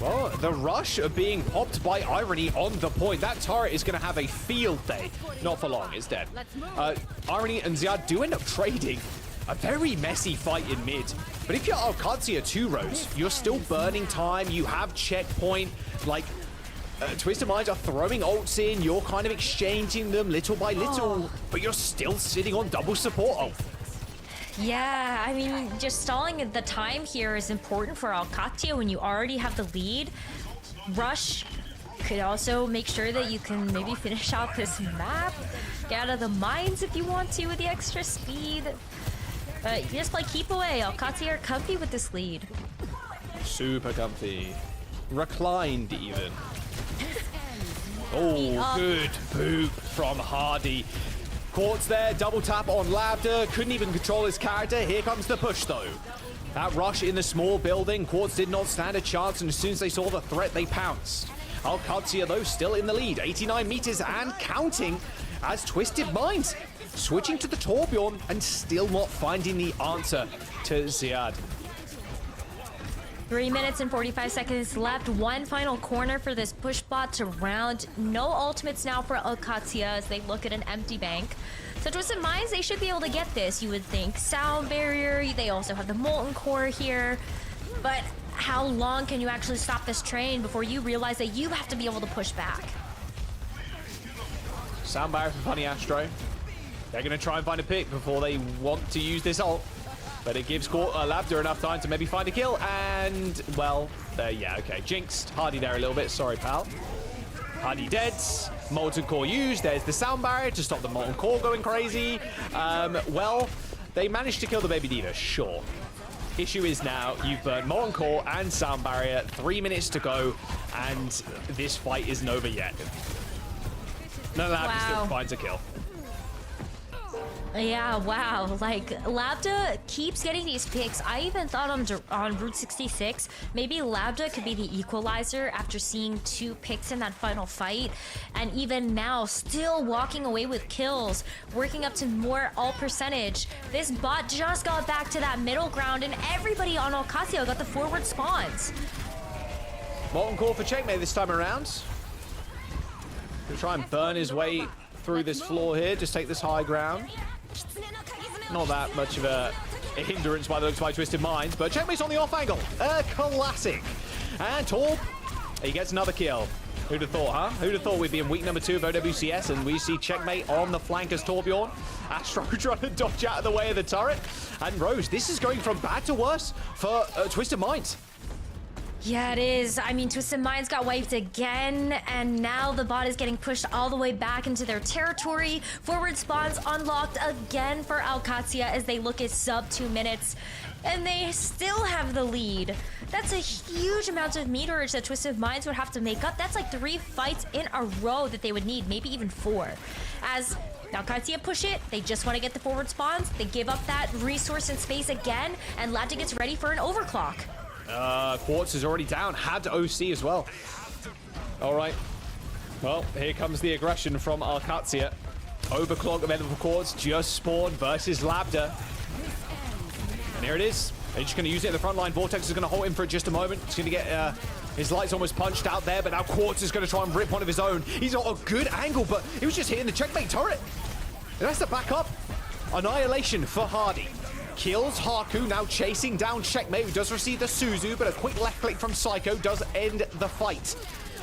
Well, the rush of being popped by Irony on the point. That turret is going to have a field day. Not for long, it's dead. Irony and Ziad do end up trading. A very messy fight in mid. But if you're Qadsiah 2 rows, you're still burning time. You have checkpoint. Like, Twisted Minds are throwing ults in. You're kind of exchanging them little by little. But you're still sitting on double support ult. Yeah, I mean, just stalling the time here is important for Qadsiah when you already have the lead. Rush could also make sure that you can maybe finish out this map. Get out of the mines if you want to with the extra speed. But just play keep away. Qadsiah are comfy with this lead. Super comfy. Reclined even. Oh, good poop from Hardy. Quartz there, double tap on Labda. Couldn't even control his character. Here comes the push though. That rush in the small building. Quartz did not stand a chance, and as soon as they saw the threat, they pounced. Qadsiah though still in the lead. 89 meters and counting as Twisted Minds switching to the Torbjorn and still not finding the answer to Ziad. 3 minutes and 45 seconds left. One final corner for this push bot to round. No ultimates now for Qadsiah as they look at an empty bank. So Twisted Minds, they should be able to get this, you would think. Sound barrier, they also have the Molten Core here. But how long can you actually stop this train before you realize that you have to be able to push back? Sound barrier from Funny Astro. They're going to try and find a pick before they want to use this ult. But it gives Labda enough time to maybe find a kill. And, well, yeah, okay. Jinxed. Hardy there a little bit. Sorry, pal. Hardy dead. Molten Core used. There's the sound barrier to stop the Molten Core going crazy. Well, they managed to kill the Baby D.Va, sure. Issue is now you've burned Molten Core and sound barrier. 3 minutes to go. And this fight isn't over yet. No, Labda still finds a kill. Yeah, wow. Like, Labda keeps getting these picks. I even thought on Route 66, maybe Labda could be the equalizer after seeing 2 picks in that final fight. And even now, still walking away with kills, working up to more all percentage. This bot just got back to that middle ground, and everybody on Qadsiah got the forward spawns. Molten Core for Checkmate this time around. Gonna try and burn his way through this floor here, just take this high ground. Not that much of a hindrance by the looks by Twisted Minds, but Checkmate's on the off angle. A classic. And Torb, he gets another kill. Who'd have thought, huh? Who'd have thought we'd be in week number 2 of OWCS and we see Checkmate on the flank as Torbjorn. Astro trying to dodge out of the way of the turret. And Rose, this is going from bad to worse for Twisted Minds. Yeah, it is. I mean, Twisted Minds got wiped again, and now the bot is getting pushed all the way back into their territory. Forward spawns unlocked again for Qadsiah as they look at sub 2 minutes, and they still have the lead. That's a huge amount of meterage that Twisted Minds would have to make up. That's like 3 fights in a row that they would need, maybe even 4. As now Qadsiah push it, they just want to get the forward spawns. They give up that resource and space again, and Labda gets ready for an overclock. Quartz is already down. Had OC as well. All right. Well, here comes the aggression from Qadsiah. Overclock available for Quartz. Just spawned versus Labda. And here it is. They're just going to use it in the front line. Vortex is going to hold him for just a moment. He's going to get his lights almost punched out there, but now Quartz is going to try and rip one of his own. He's got a good angle, but he was just hitting the checkmate turret. And that's the backup. Annihilation for Hardy. Kills Haku, now chasing down Checkmate, who does receive the Suzu, but a quick left click from Psycho does end the fight.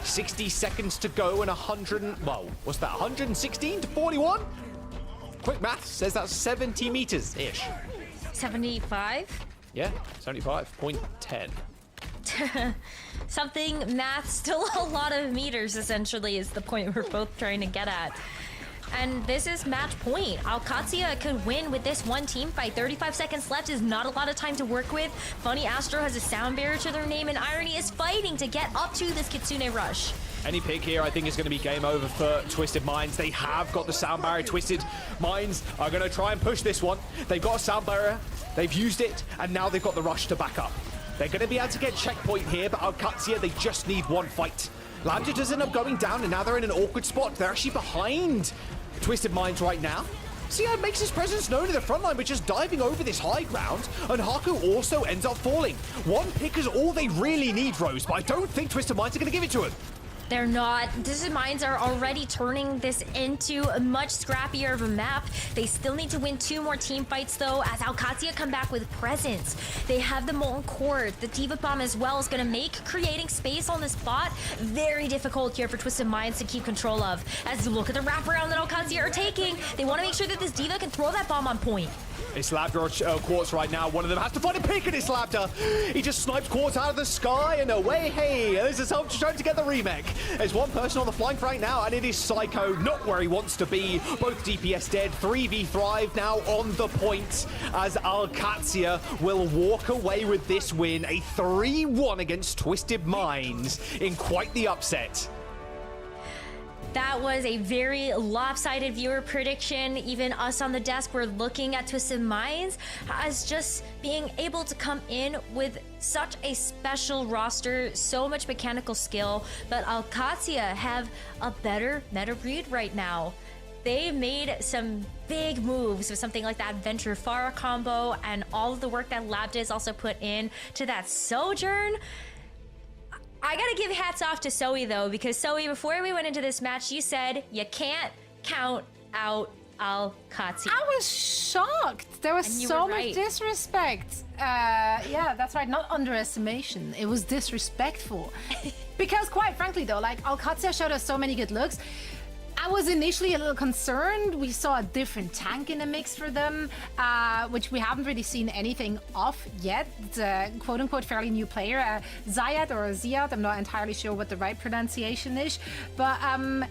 60 seconds to go and 116 to 41? Quick math says that's 70 meters-ish. 75? Yeah, 75.10. Something math, still a lot of meters, essentially, is the point we're both trying to get at. And this is match point. Qadsiah could win with this one team fight. 35 seconds left is not a lot of time to work with. Funny Astro has a sound barrier to their name, and Irony is fighting to get up to this Kitsune rush. Any pick here, I think, is going to be game over for Twisted Minds. They have got the sound barrier. Twisted Minds are going to try and push this one. They've got a sound barrier. They've used it, and now they've got the rush to back up. They're going to be able to get checkpoint here, but Qadsiah, they just need one fight. Labda does end up going down, and now they're in an awkward spot. They're actually behind Twisted Minds right now. Sia makes his presence known in the front line, but just diving over this high ground, and Haku also ends up falling. One pick is all they really need, Rose, but I don't think Twisted Minds are going to give it to him. They're not. Twisted Minds are already turning this into a much scrappier of a map. They still need to win 2 more team fights, though, as Qadsiah come back with presence. They have the Molten Core. The Diva Bomb as well is going to make creating space on this bot very difficult here for Twisted Minds to keep control of. As you look at the wraparound that Qadsiah are taking, they want to make sure that this Diva can throw that bomb on point. It's Labda or Quartz right now. One of them has to find a pick, and it's Labda. He just snipes Quartz out of the sky, and away, hey, this is help trying to get the remake. There's one person on the flank right now, and it is Psycho, not where he wants to be. Both DPS dead, 3v Thrive now on the point, as Qadsiah will walk away with this win. A 3-1 against Twisted Minds in quite the upset. That was a very lopsided viewer prediction. Even us on the desk were looking at Twisted Minds as just being able to come in with such a special roster, so much mechanical skill, but Qadsiah have a better meta read right now. They made some big moves with something like that Venture Pharah combo, and all of the work that Labda has also put in to that Sojourn. I gotta give hats off to Zoe, though, because Zoe, before we went into this match, you said you can't count out Qadsiah. I was shocked. There was so much disrespect. Yeah, that's right. Not underestimation. It was disrespectful. Because quite frankly, though, like Qadsiah showed us so many good looks. I was initially a little concerned. We saw a different tank in the mix for them, which we haven't really seen anything of yet. It's a quote-unquote fairly new player, Zayat or Ziad. I'm not entirely sure what the right pronunciation is. But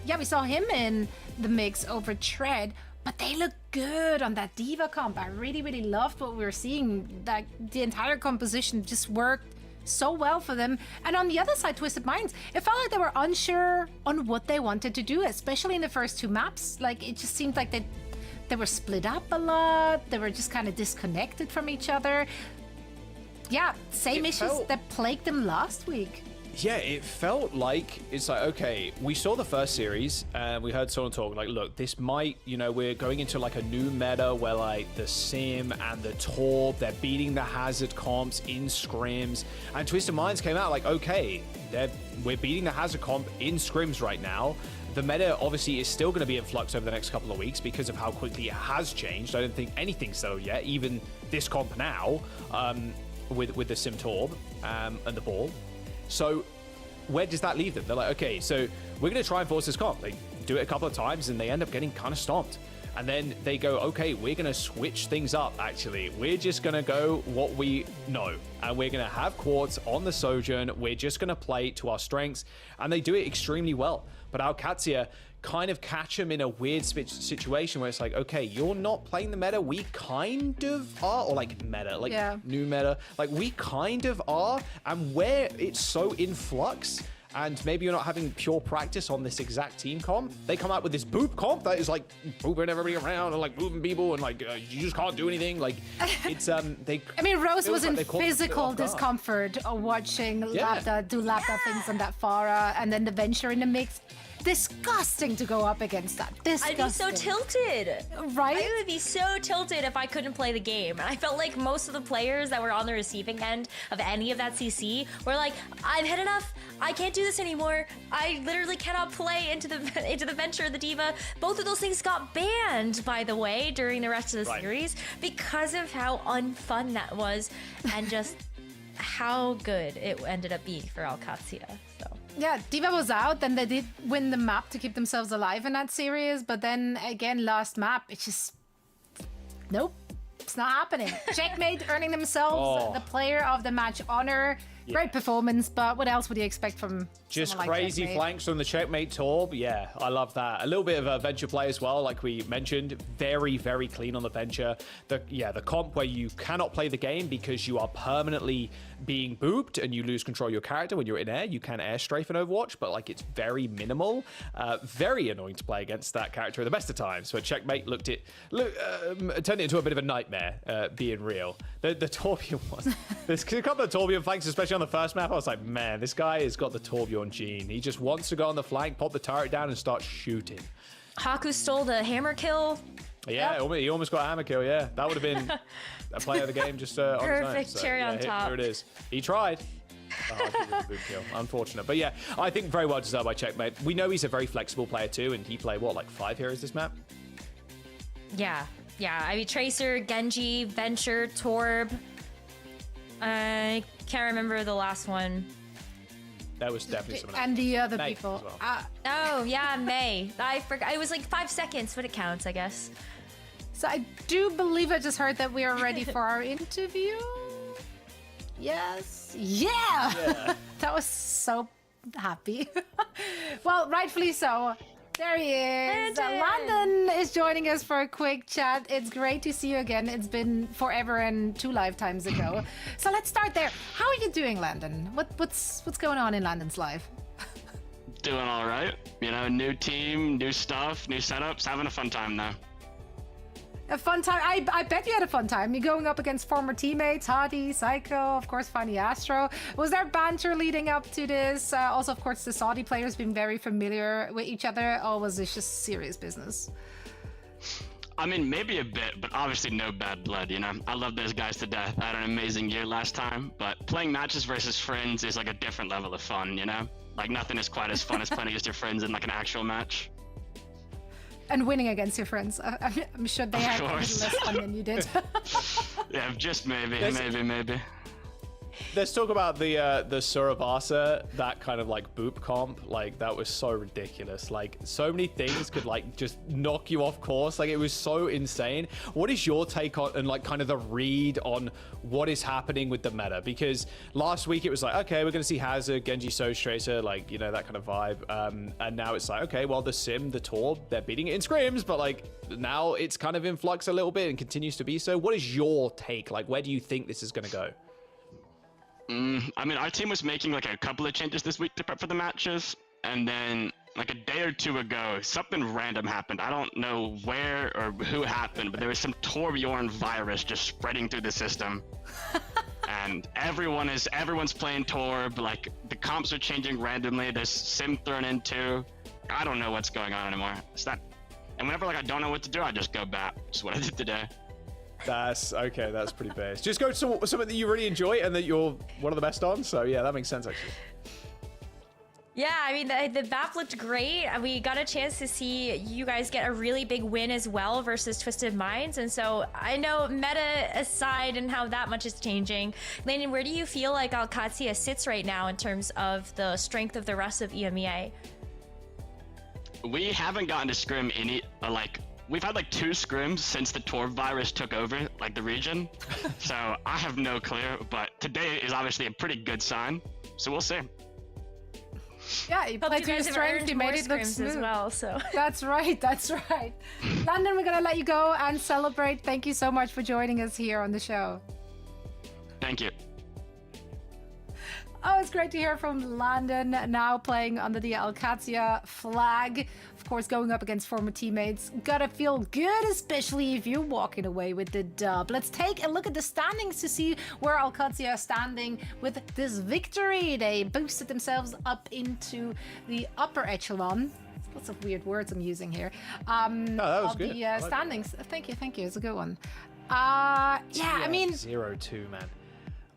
yeah, we saw him in the mix over Tread. But they look good on that Diva comp. I really, really loved what we were seeing. Like, the entire composition just worked so well for them. And on the other side, Twisted Minds, it felt like they were unsure on what they wanted to do, especially in the first 2 maps. Like, it just seemed like they were split up a lot. They were just kind of disconnected from each other. Yeah, same issues that plagued them last week. Yeah, it felt like, it's like, okay, we saw the first series, and we heard someone talk, like, look, this might, you know, we're going into, like, a new meta where, like, the Sim and the Torb, they're beating the Hazard comps in scrims, and Twisted Minds came out like, okay, we're beating the Hazard comp in scrims right now. The meta, obviously, is still going to be in flux over the next couple of weeks because of how quickly it has changed. I don't think anything's settled yet, even this comp now, with the Sim Torb and the Ball. So where does that leave them? They're like, okay, so we're going to try and force this comp. They do it a couple of times and they end up getting kind of stomped. And then they go, okay, we're going to switch things up, actually. We're just going to go what we know. And we're going to have Quartz on the Sojourn. We're just going to play to our strengths. And they do it extremely well. But Qadsiah kind of catch them in a weird situation where it's like, okay, you're not playing the meta. We kind of are. Or like meta, like new meta. Like we kind of are. And where it's so in flux, and maybe you're not having pure practice on this exact team comp, they come out with this boop comp that is like booping everybody around and like moving people and like you just can't do anything. Like it's they. I mean, Rose was in physical discomfort watching Lapta do Lapta things on that Pharah, and then the Venture in the mix. Disgusting to go up against that. Disgusting. I'd be so tilted. Right? I would be so tilted if I couldn't play the game. And I felt like most of the players that were on the receiving end of any of that CC were like, I've had enough. I can't do this anymore. I literally cannot play into the Venture, the Diva. Both of those things got banned, by the way, during the rest of the series because of how unfun that was and just how good it ended up being for Qadsiah. So. Yeah, Diva was out, then they did win the map to keep themselves alive in that series, but then again, last map, it's just... Nope, it's not happening. Checkmate earning themselves the player of the match honor. Great performance, but what else would you expect from just like crazy Checkmate? flanks from the Checkmate Torb? Yeah, I love that. A little bit of a Venture play as well, like we mentioned. Very, very clean on the Venture. The comp where you cannot play the game because you are permanently being booped and you lose control of your character when you're in air. You can air strafe in Overwatch, but like it's very minimal. Very annoying to play against that character at the best of times. So Checkmate turned it into a bit of a nightmare, being real. The Torbjorn one. There's a couple of Torbjorn flanks, especially on the first map. I was like, man, this guy has got the Torbjorn gene. He just wants to go on the flank, pop the turret down, and start shooting. Haku stole the hammer kill. Yeah, he almost got a hammer kill. Yeah, that would have been a play of the game just on perfect his own. So, cherry on top. Here it is. He tried. A boot kill. Unfortunate. But yeah, I think very well deserved by Checkmate. We know he's a very flexible player too, and he played, what, like 5 heroes this map? Yeah. I mean, Tracer, Gen.G, Venture, Torb. I can't remember the last one. That was definitely someone else. And the other May people. Well. Oh, yeah, May. I forgot. It was like 5 seconds, but it counts, I guess. So I do believe I just heard that we are ready for our interview. Yes. Yeah. That was so happy. Well, rightfully so. There he is. London is joining us for a quick chat. It's great to see you again. It's been forever and 2 lifetimes ago. So let's start there. How are you doing, Landon? What's going on in Landon's life? Doing all right. You know, new team, new stuff, new setups. Having a fun time though. A fun time. I bet you had a fun time. You're going up against former teammates, Hadi, Psycho, of course, Funny Astro. Was there banter leading up to this? Also, of course, the Saudi players being very familiar with each other, or was this just serious business? I mean, maybe a bit, but obviously no bad blood, you know? I love those guys to death. I had an amazing year last time, but playing matches versus friends is like a different level of fun, you know? Like nothing is quite as fun as playing against your friends in like an actual match. And winning against your friends. I'm sure they had a little less fun than you did. Yeah, just maybe. Let's talk about the Surabasa, that kind of like boop comp. Like that was so ridiculous. Like so many things could like just knock you off course. Like it was so insane. What is your take on and like kind of the read on what is happening with the meta? Because last week it was like, okay, we're gonna see Hazard, Gen.G, Soge Tracer, like, you know, that kind of vibe. And now it's like, okay, well the Sim, the Torb, they're beating it in scrims, but like now it's kind of in flux a little bit and continues to be so. What is your take? Like where do you think this is gonna go? I mean, our team was making like a couple of changes this week to prep for the matches, and then like a day or two ago, something random happened. I don't know where or who happened, but there was some Torbjorn virus just spreading through the system. And everyone's playing Torb, like the comps are changing randomly, there's Sim thrown in too. I don't know what's going on anymore. And whenever like I don't know what to do, I just go back. That's what I did today. That's okay. That's pretty base. Just go to something that you really enjoy and that you're one of the best on. So yeah, that makes sense actually. Yeah, I mean, the map looked great. We got a chance to see you guys get a really big win as well versus Twisted Minds. And so I know meta aside and how that much is changing. Landon, where do you feel like Qadsiah sits right now in terms of the strength of the rest of EMEA? We haven't gotten to scrim any, like, we've had like 2 scrims since the Torb virus took over like the region. So I have no clue, but today is obviously a pretty good sign. So we'll see. Yeah, you played to your strength, you made it look smooth. as well, so. That's right, that's right. London, we're gonna let you go and celebrate. Thank you so much for joining us here on the show. Thank you. Oh, it's great to hear from Landon, now playing under the Qadsiah flag. Of course, going up against former teammates. Gotta feel good, especially if you're walking away with the dub. Let's take a look at the standings to see where Qadsiah is standing with this victory. They boosted themselves up into the upper echelon. Lots of weird words I'm using here. that was good. The standings. Thank you. It's a good one. Yeah, I mean... 0-2, man.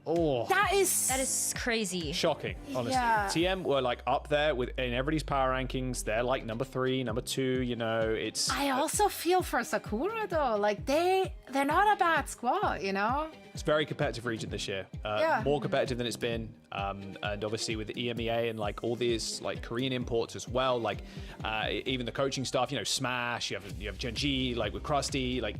Oh, that is crazy. Shocking, honestly. Yeah. TM were like up there in everybody's power rankings. They're like number 3, number 2. You know, it's. I also feel for Sakura though. Like they're not a bad squad. You know. It's a very competitive region this year. More competitive than it's been. And obviously with the EMEA and like all these like Korean imports as well. Like even the coaching staff. You know, Smash. You have Gen.G. Like with Krusty. Like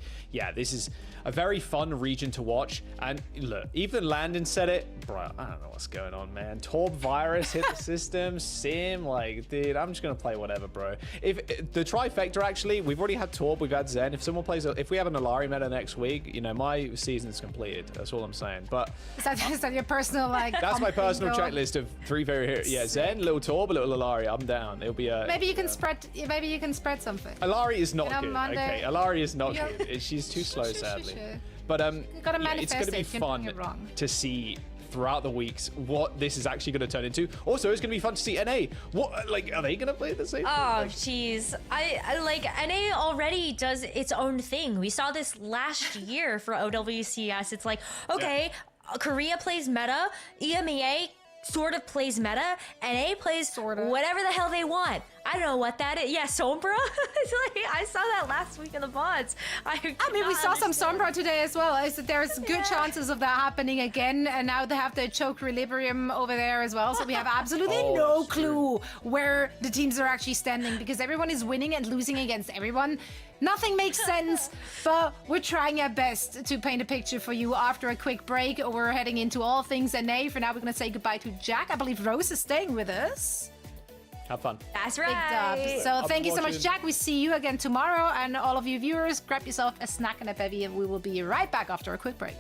this is a very fun region to watch. And look, even Landon said it, bro. I don't know what's going on, man. Torb virus hit the system. Sim, like, dude, I'm just gonna play whatever, bro. If the trifecta, actually, we've already had Torb, we've had Zen. If someone plays, if we have an Alari meta next week, you know, my season's completed. That's all I'm saying. But is that your personal like? That's my personal checklist of 3 very heroes. Yeah, Zen, little Torb, a little Alari. I'm down. It'll be a. Maybe you can spread. Maybe you can spread something. Alari is not good. Monday, okay, Alari is not good. She's too slow, sadly. But it's going to be fun to see throughout the weeks what this is actually going to turn into. Also, it's going to be fun to see NA. What, like, are they going to play the same? Oh, jeez. I like NA already does its own thing. We saw this last year for OWCS. It's like, okay, Korea plays meta, EMEA sort of plays meta, NA plays whatever the hell they want. I don't know what that is. Yeah, Sombra? I saw that last week in the VODs. I mean, we saw some Sombra today as well. There's good chances of that happening again, and now they have the choke Relibrium over there as well, so we have absolutely no clue where the teams are actually standing, because everyone is winning and losing against everyone. Nothing makes sense, but we're trying our best to paint a picture for you after a quick break. We're heading into all things NA. For now, we're going to say goodbye to Jack. I believe Rose is staying with us. Have fun. That's right. So thank you so much, Jack. We see you again tomorrow. And all of you viewers, grab yourself a snack and a bevy, and we will be right back after a quick break.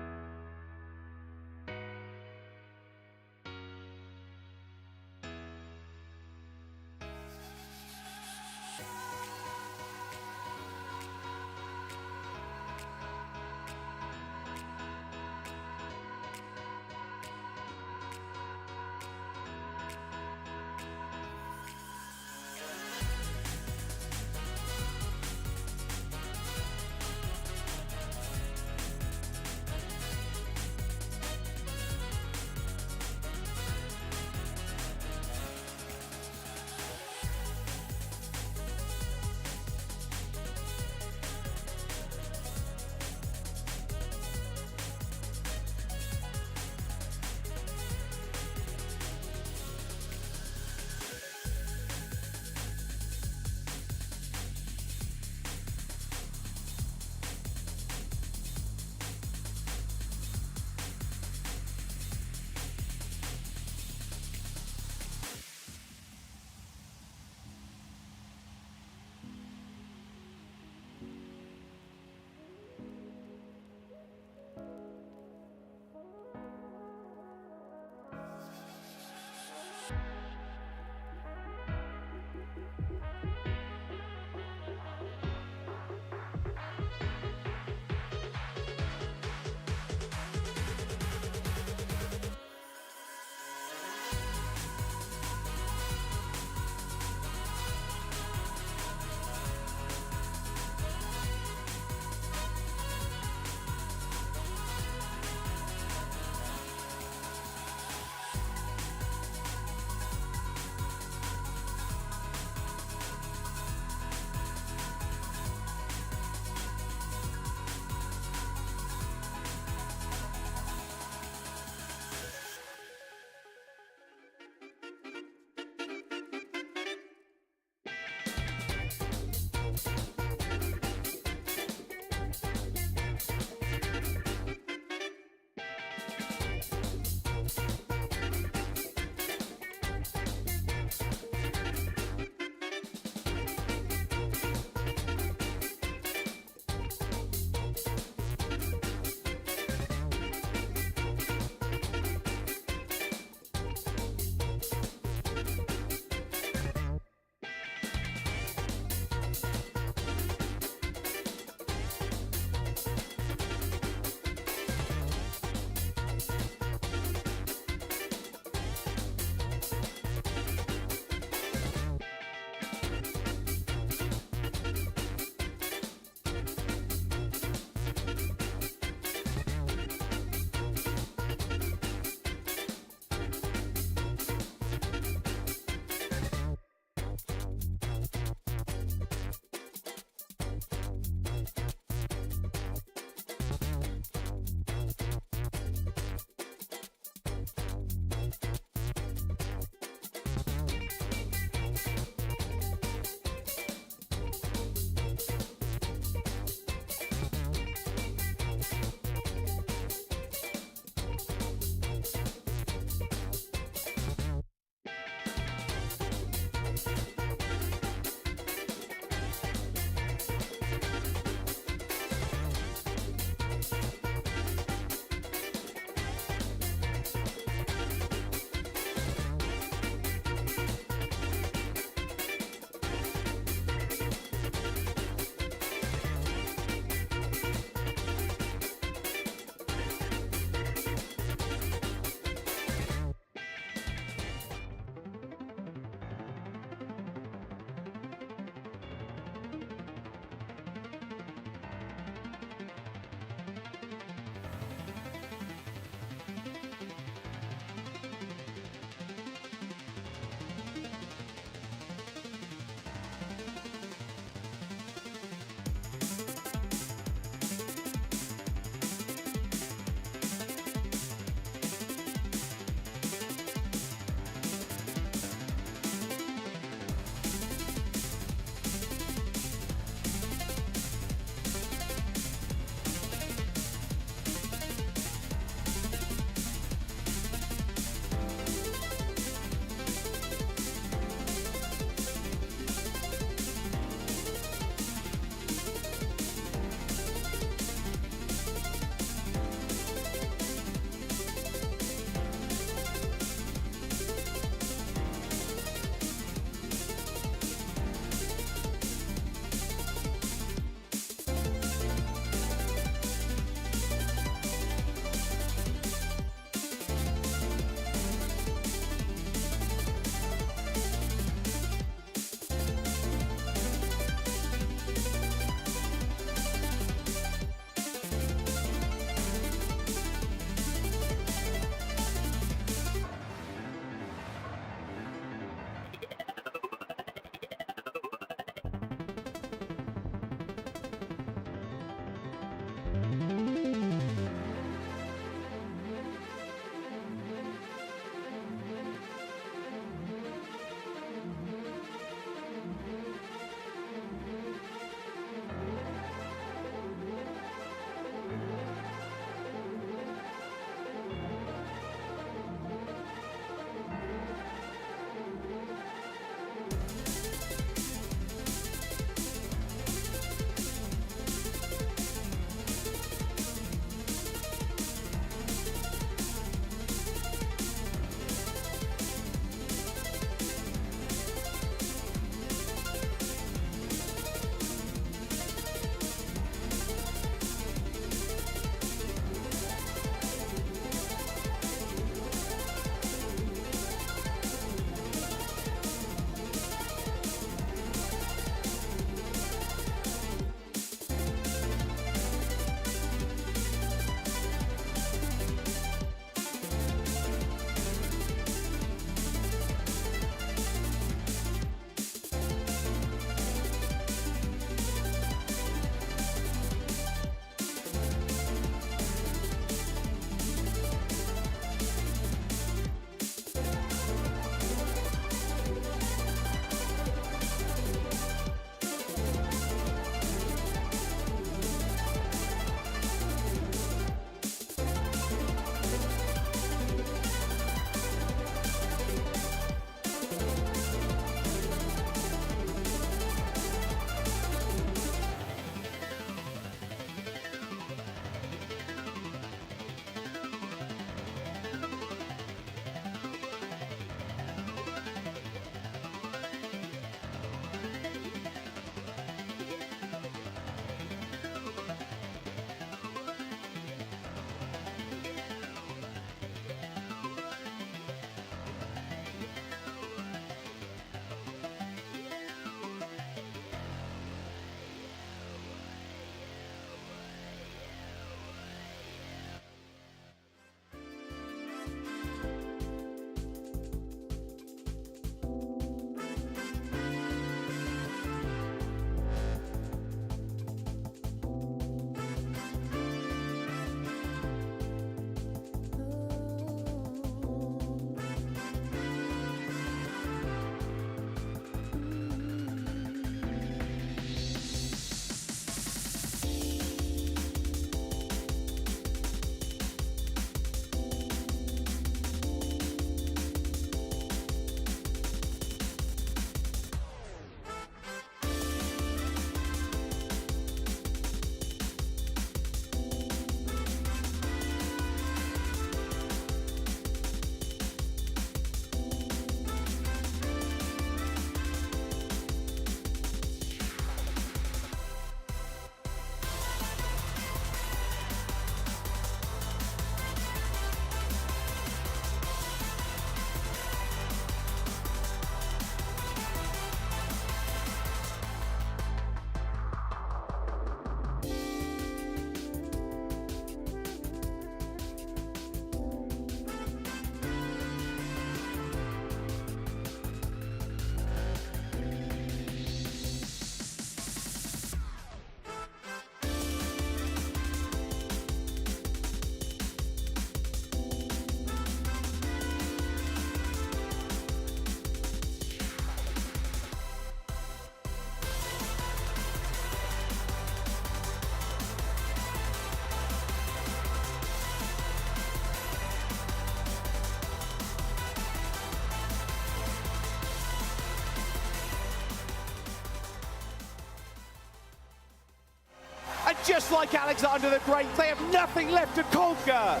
And just like Alexander the Great, they have nothing left to conquer.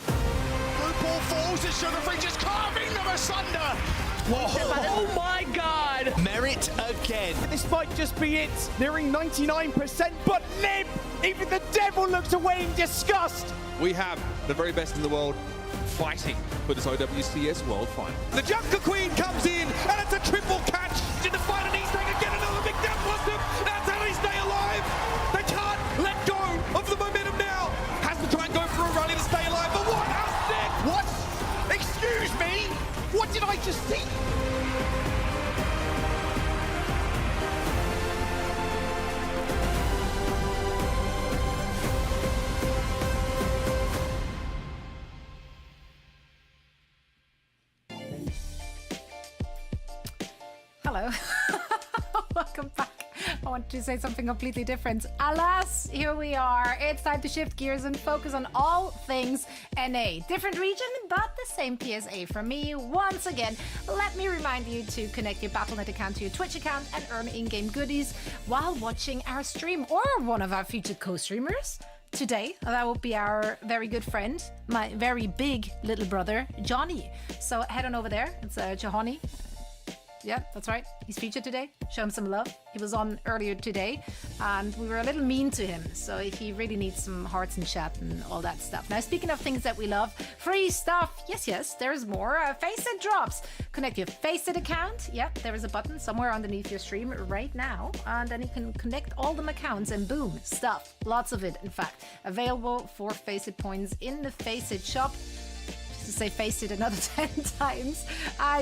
Blue ball falls as Sugarfree just carving them asunder. Whoa. Oh my God. Merit again. This might just be it, nearing 99%, but Lib, even the devil looks away in disgust. We have the very best in the world fighting for this OWCS World Final. The Junker Queen comes in, and it's a triple catch to fight an Easter egg again. Another big death blossom. That's how they stay alive. They can't let go of the momentum now. Has to try and go for a rally to stay alive. But what? How sick? What? Excuse me? What did I just see? Hello. Welcome back. I wanted to say something completely different. Alas, here we are. It's time to shift gears and focus on all things NA. Different region, but the same PSA from me. Once again, let me remind you to connect your Battle.net account to your Twitch account and earn in-game goodies while watching our stream or one of our featured co-streamers. Today, that will be our very good friend, my very big little brother, Johnny. So head on over there. It's Johani. Yeah, that's right. He's featured today. Show him some love. He was on earlier today, and we were a little mean to him. So he really needs some hearts and chat and all that stuff. Now, speaking of things that we love, free stuff. Yes, there's more. FaceIT drops. Connect your FaceIT account. Yep, there is a button somewhere underneath your stream right now. And then you can connect all them accounts and boom, stuff. Lots of it, in fact. Available for FaceIT points in the FaceIT shop. To say FaceIT another 10 times.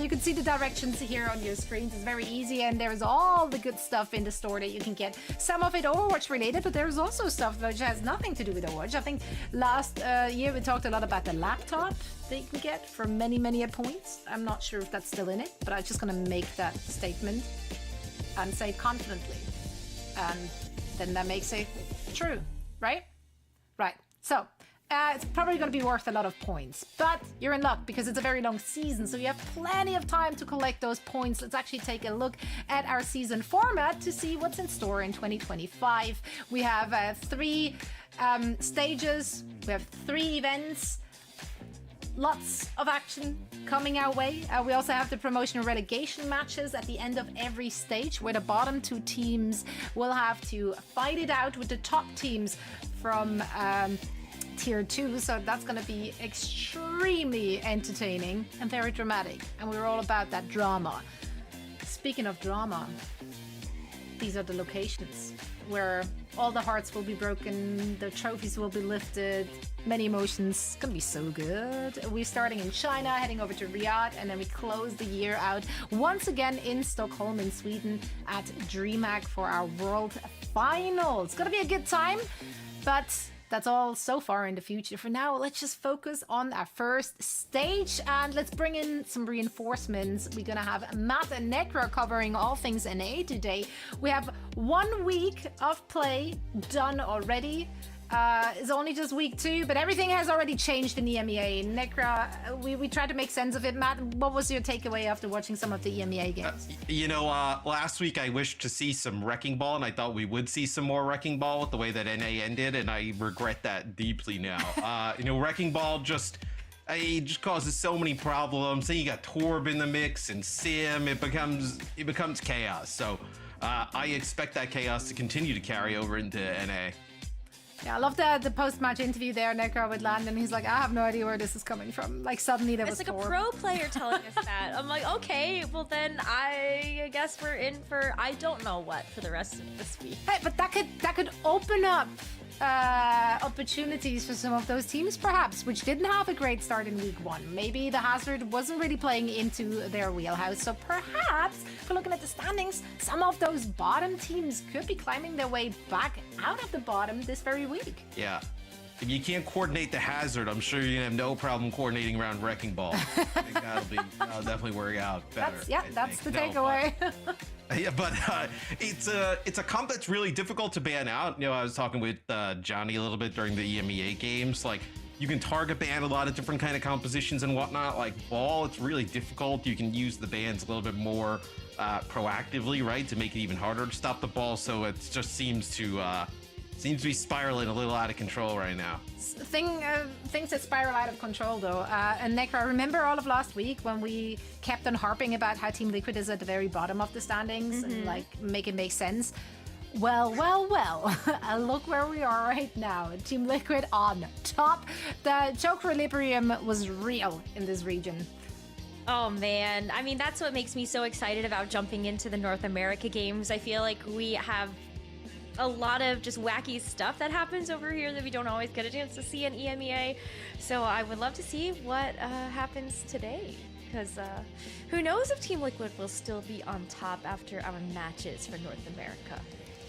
You can see the directions here on your screens. It's very easy, and there's all the good stuff in the store that you can get. Some of it Overwatch related, but there's also stuff which has nothing to do with Overwatch. I think last year we talked a lot about the laptop that you can get for many points. I'm not sure if that's still in it, but I'm just gonna make that statement and say it confidently. And then that makes it true, right? Right. So it's probably going to be worth a lot of points, but you're in luck because it's a very long season, so you have plenty of time to collect those points. Let's actually take a look at our season format to see what's in store in 2025. We have 3 stages, we have 3 events, lots of action coming our way. We also have the promotion and relegation matches at the end of every stage, where the bottom 2 teams will have to fight it out with the top teams from Tier 2, so that's going to be extremely entertaining and very dramatic, and we're all about that drama. Speaking of drama, these are the locations where all the hearts will be broken, the trophies will be lifted, many emotions. It's going to be so good. We're starting in China, heading over to Riyadh, and then we close the year out once again in Stockholm in Sweden at DreamHack for our World Final. It's going to be a good time, but that's all so far in the future. For now, let's just focus on our first stage and let's bring in some reinforcements. We're gonna have Matt and Necra covering all things NA today. We have 1 week of play done already. It's only just week 2, but everything has already changed in the EMEA. Necra, we tried to make sense of it. Matt, what was your takeaway after watching some of the EMEA games? Last week I wished to see some Wrecking Ball, and I thought we would see some more Wrecking Ball with the way that NA ended, and I regret that deeply now. Wrecking Ball just causes so many problems. Then you got Torb in the mix and Sim. It becomes chaos. So I expect that chaos to continue to carry over into NA. Yeah, I love the post-match interview there, Necra with Landon. He's like, I have no idea where this is coming from. Like, suddenly there was It's like a pro player telling us that. I'm like, okay, well then I guess we're in for I don't know what for the rest of this week. Hey, but that could open up opportunities for some of those teams, perhaps, which didn't have a great start in week 1. Maybe the Hazard wasn't really playing into their wheelhouse. So perhaps, if we're looking at the standings, some of those bottom teams could be climbing their way back out of the bottom this very week. Yeah. If you can't coordinate the Hazard, I'm sure you're gonna have no problem coordinating around Wrecking Ball. I think that'll definitely work out better. That's the takeaway. Yeah, but it's a comp that's really difficult to ban out. I was talking with Johnny a little bit during the EMEA games. Like, you can target ban a lot of different kind of compositions and whatnot. Like Ball, it's really difficult. You can use the bans a little bit more proactively, right, to make it even harder to stop the Ball. So it just seems to seems to be spiraling a little out of control right now. Things that spiral out of control, though. And Necra, remember all of last week when we kept on harping about how Team Liquid is at the very bottom of the standings and like make it make sense? Well. Look where we are right now. Team Liquid on top. The choke-equilibrium was real in this region. Oh man, I mean, that's what makes me so excited about jumping into the North America games. I feel like we have a lot of just wacky stuff that happens over here that we don't always get a chance to see in EMEA. So I would love to see what happens today, because who knows if Team Liquid will still be on top after our matches for North America.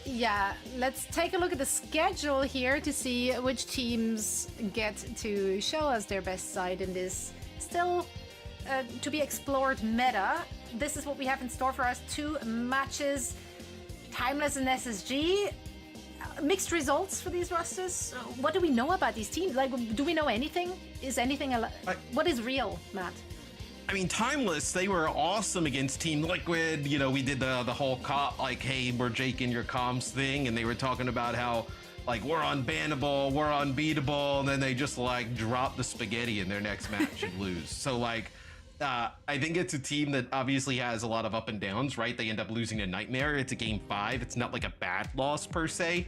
Yeah, let's take a look at the schedule here to see which teams get to show us their best side in this still to be explored meta. This is what we have in store for us. 2 matches, Timeless and SSG. Mixed results for these rosters. What do we know about these teams? Like, do we know anything? Is anything what is real, Matt? I mean, Timeless, they were awesome against Team Liquid. You know, we did the whole like, hey, we're Jake in your comms thing, and they were talking about how, like, we're unbannable, we're unbeatable, and then they just, like, drop the spaghetti in their next match and lose. So, like, I think it's a team that obviously has a lot of up and downs, right? They end up losing to Nightmare. It's a game 5. It's not like a bad loss per se.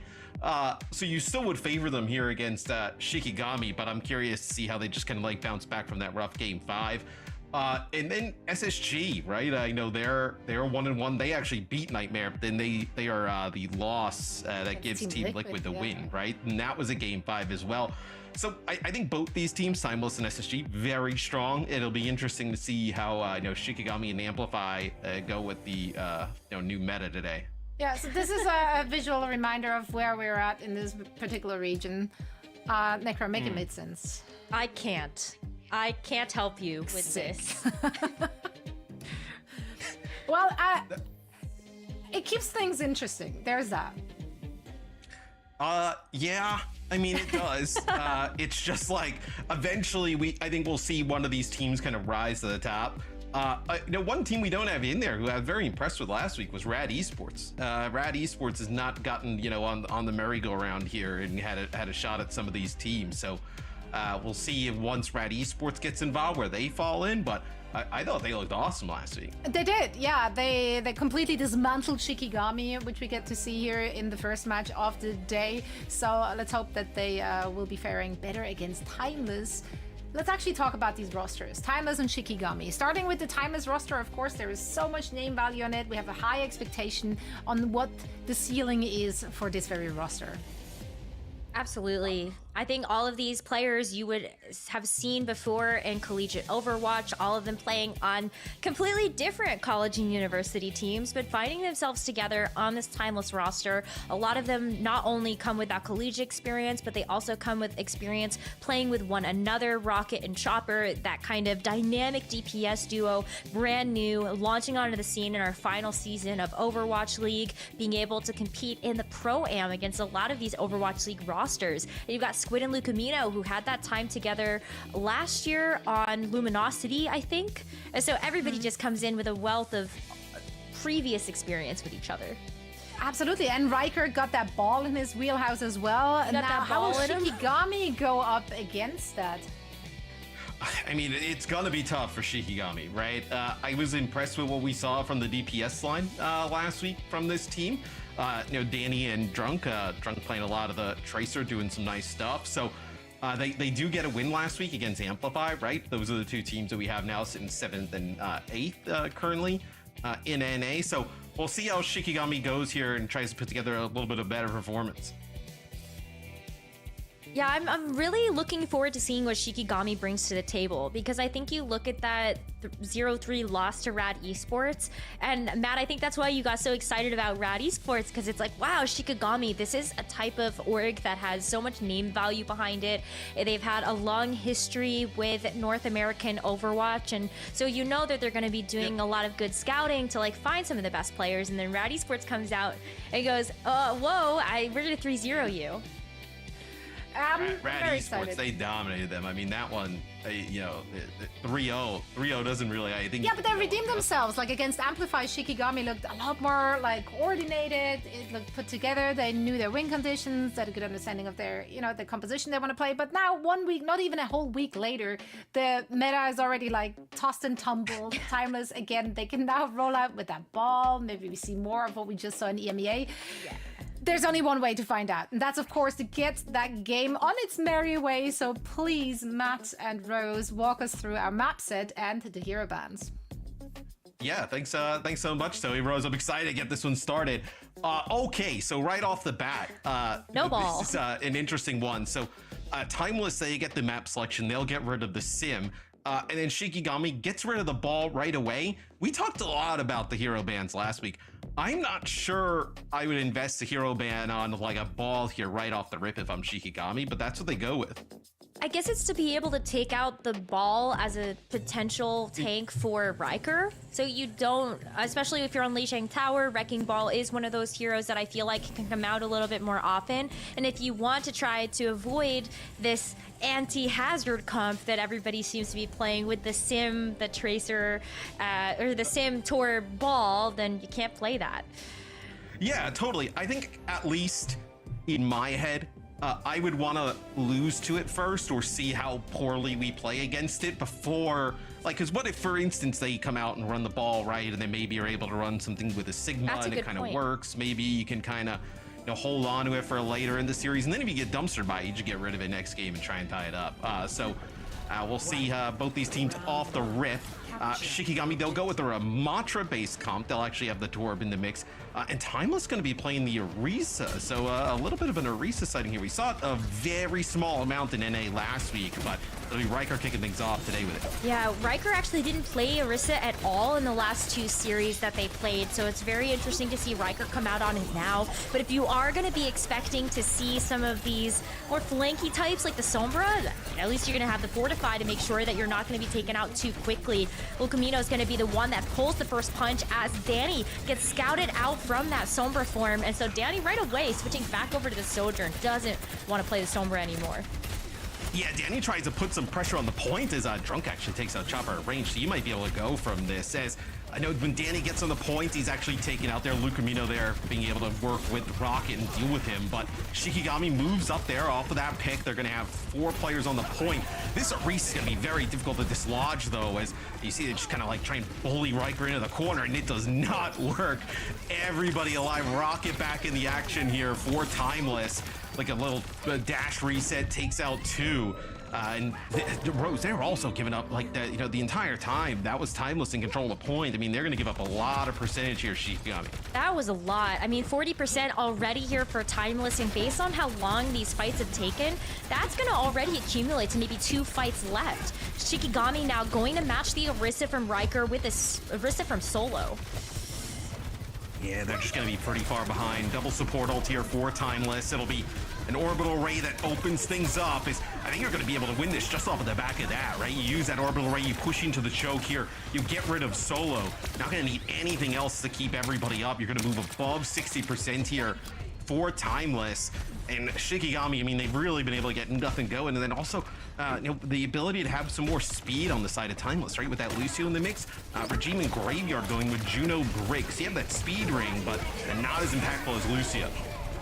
So you still would favor them here against Shikigami, but I'm curious to see how they just kind of like bounce back from that rough game 5. And then SSG, right? I know they're 1-1. They actually beat Nightmare, but then they are the loss that gives Team Liquid the win, right? And that was a game 5 as well. So I think both these teams, Timeless and SSG, very strong. It'll be interesting to see how Shikigami and Amplify go with the new meta today. Yeah, so this is a visual reminder of where we're at in this particular region. Necro, make it make sense. I can't help you with this. Well, it keeps things interesting. There's that. Yeah, I mean, it does. It's just like, eventually I think we'll see one of these teams kind of rise to the top. One team we don't have in there who I was very impressed with last week was Rad Esports. Rad Esports has not gotten, on the merry-go-round here and had a shot at some of these teams. So we'll see if once Rad Esports gets involved where they fall in, but I thought they looked awesome last week. They did, yeah. They completely dismantled Shikigami, which we get to see here in the first match of the day. So let's hope that they will be faring better against Timeless. Let's actually talk about these rosters, Timeless and Shikigami. Starting with the Timeless roster, of course, there is so much name value on it. We have a high expectation on what the ceiling is for this very roster. Absolutely. I think all of these players you would have seen before in collegiate Overwatch, all of them playing on completely different college and university teams, but finding themselves together on this Timeless roster. A lot of them not only come with that collegiate experience, but they also come with experience playing with one another. Rocket and Chopper, that kind of dynamic DPS duo, brand new, launching onto the scene in our final season of Overwatch League, being able to compete in the Pro-Am against a lot of these Overwatch League rosters. And you've got Squid and Lucamino, who had that time together last year on Luminosity, I think. And so everybody just comes in with a wealth of previous experience with each other. Absolutely, and Riker got that ball in his wheelhouse as well. Now, how will Shikigami go up against that? I mean, it's gonna be tough for Shikigami, right? I was impressed with what we saw from the DPS line last week from this team. Danny and Drunk playing a lot of the Tracer, doing some nice stuff. So they do get a win last week against Amplify, right? Those are the two teams that we have now sitting 7th and 8th currently in NA. So we'll see how Shikigami goes here and tries to put together a little bit of better performance. Yeah, I'm really looking forward to seeing what Shikigami brings to the table, because I think you look at that 0-3 loss to Rad Esports, and Matt, I think that's why you got so excited about Rad Esports, because it's like, wow, Shikigami, this is a type of org that has so much name value behind it. They've had a long history with North American Overwatch, and so you know that they're going to be doing a lot of good scouting to like find some of the best players, and then Rad Esports comes out and goes, whoa, we're going to 3-0 you. Rad very Esports, excited. they dominated them. I mean, that one, 3-0 doesn't really, I think. Yeah, but they redeemed themselves. Like against Amplify, Shikigami looked a lot more like coordinated. It looked put together. They knew their win conditions. They had a good understanding of their, the composition they want to play. But now, 1 week, not even a whole week later, the meta is already like tossed and tumbled. Timeless again. They can now roll out with that ball. Maybe we see more of what we just saw in EMEA. Yeah. There's only one way to find out, and that's, of course, to get that game on its merry way. So please, Matt and Rose, walk us through our map set and the hero bands. Yeah, thanks so much, Zoe. Rose, I'm excited to get this one started. Okay, so right off the bat, no ball. This is an interesting one. So Timeless, they get the map selection, they'll get rid of the sim. And then Shikigami gets rid of the ball right away. We talked a lot about the hero bans last week. I'm not sure I would invest a hero ban on like a ball here right off the rip if I'm Shikigami, but that's what they go with. I guess it's to be able to take out the ball as a potential tank for Riker. So you don't, especially if you're on Lijiang Tower, Wrecking Ball is one of those heroes that I feel like can come out a little bit more often. And if you want to try to avoid this anti-hazard comp that everybody seems to be playing with the Sim, the Tracer, or the Sim Tor ball, then you can't play that. Yeah, totally. I think at least in my head, I would want to lose to it first or see how poorly we play against it before, like, because what if, for instance, they come out and run the ball right and then maybe you're able to run something with a Sigma and it kind of works. Maybe you can kind of, hold on to it for later in the series. And then if you get dumpstered by it, you just get rid of it next game and try and tie it up. So we'll see both these teams off the rip. Shikigami, they'll go with their Matra-based comp. They'll actually have the Torb in the mix. And Timeless going to be playing the Orisa. So a little bit of an Orisa sighting here. We saw a very small amount in NA last week, but it'll be Riker kicking things off today with it. Yeah, Riker actually didn't play Orisa at all in the last 2 series that they played. So it's very interesting to see Riker come out on it now. But if you are going to be expecting to see some of these more flanky types like the Sombra, at least you're going to have the Fortify to make sure that you're not going to be taken out too quickly. Camino is going to be the one that pulls the first punch as Danny gets scouted out from that Sombra form. And so Danny right away switching back over to the Sojourn, doesn't want to play the Sombra anymore. Yeah, Danny tries to put some pressure on the point as Drunk actually takes out Chopper at range, so you might be able to go from this. As I know when Danny gets on the point, he's actually taking out there Lucamino there, being able to work with Rocket and deal with him. But Shikigami moves up there off of that pick. They're going to have 4 players on the point. This Reese is going to be very difficult to dislodge, though, as you see they just kind of like try and bully Riker into the corner, and it does not work. Everybody alive. Rocket back in the action here for Timeless. Like a little dash reset, takes out 2. And Rose, they're also giving up like that, the entire time. That was Timeless in control of the point. I mean, they're going to give up a lot of percentage here, Shikigami. That was a lot. I mean, 40% already here for Timeless, and based on how long these fights have taken, that's going to already accumulate to maybe 2 fights left. Shikigami now going to match the Orisa from Riker with this Orisa from Solo. Yeah, they're just going to be pretty far behind. Double support ult here for Timeless. It'll be an orbital ray that opens things up. I think you're going to be able to win this just off of the back of that, right? You use that orbital ray, you push into the choke here, you get rid of Solo. Not going to need anything else to keep everybody up. You're going to move above 60% here for Timeless. And Shikigami, I mean, they've really been able to get nothing going. And then also, the ability to have some more speed on the side of Timeless, right? With that Lucio in the mix. Regime and Graveyard going with Juno Grix. You have that speed ring, but not as impactful as Lucio.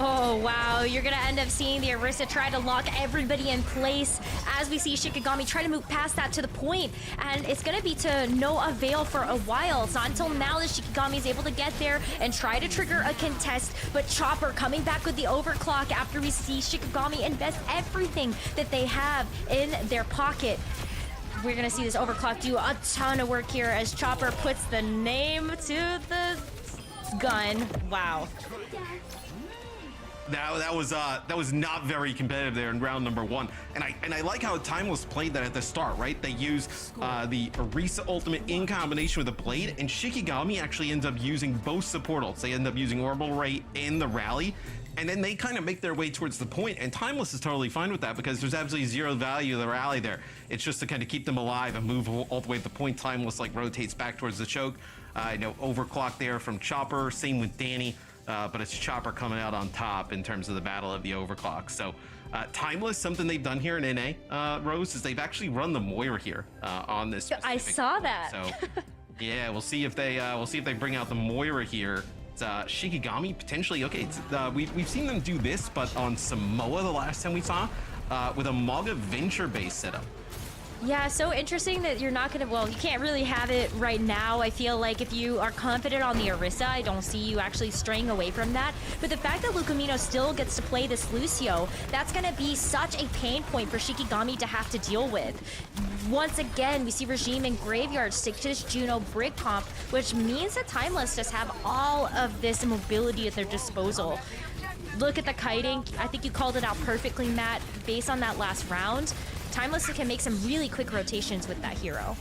Oh, wow. You're going to end up seeing the Orisa try to lock everybody in place as we see Shikigami try to move past that to the point. And it's going to be to no avail for a while. So until now that Shikigami is able to get there and try to trigger a contest. But Chopper coming back with the overclock after we see Shikigami invest everything that they have in their pocket. We're going to see this overclock do a ton of work here as Chopper puts the name to the gun. Wow. That was not very competitive there in round number 1, and I like how Timeless played that at the start, right? They use the Orisa ultimate in combination with the Blade, and Shikigami actually ends up using both support ults. They end up using Orbital Ray in the rally, and then they kind of make their way towards the point, and Timeless is totally fine with that because there's absolutely 0 value of the rally there. It's just to kind of keep them alive and move all the way to the point. Timeless like rotates back towards the choke. Overclock there from Chopper, same with Danny. But it's Chopper coming out on top in terms of the battle of the overclock. So Timeless, something they've done here in NA, Rose, is they've actually run the Moira here on this. I saw that. So yeah, we'll see if they bring out the Moira here. It's Shikigami potentially. Okay, we've seen them do this, but on Samoa the last time we saw, with a Maga Venture based setup. Yeah, so interesting that you're not gonna, well, you can't really have it right now. I feel like if you are confident on the Orisa, I don't see you actually straying away from that. But the fact that Lucamino still gets to play this Lucio, that's gonna be such a pain point for Shikigami to have to deal with. Once again, we see Regime and Graveyard stick to this Juno Brig comp, which means that Timeless just have all of this mobility at their disposal. Look at the kiting. I think you called it out perfectly, Matt, based on that last round. Timeless can make some really quick rotations with that hero.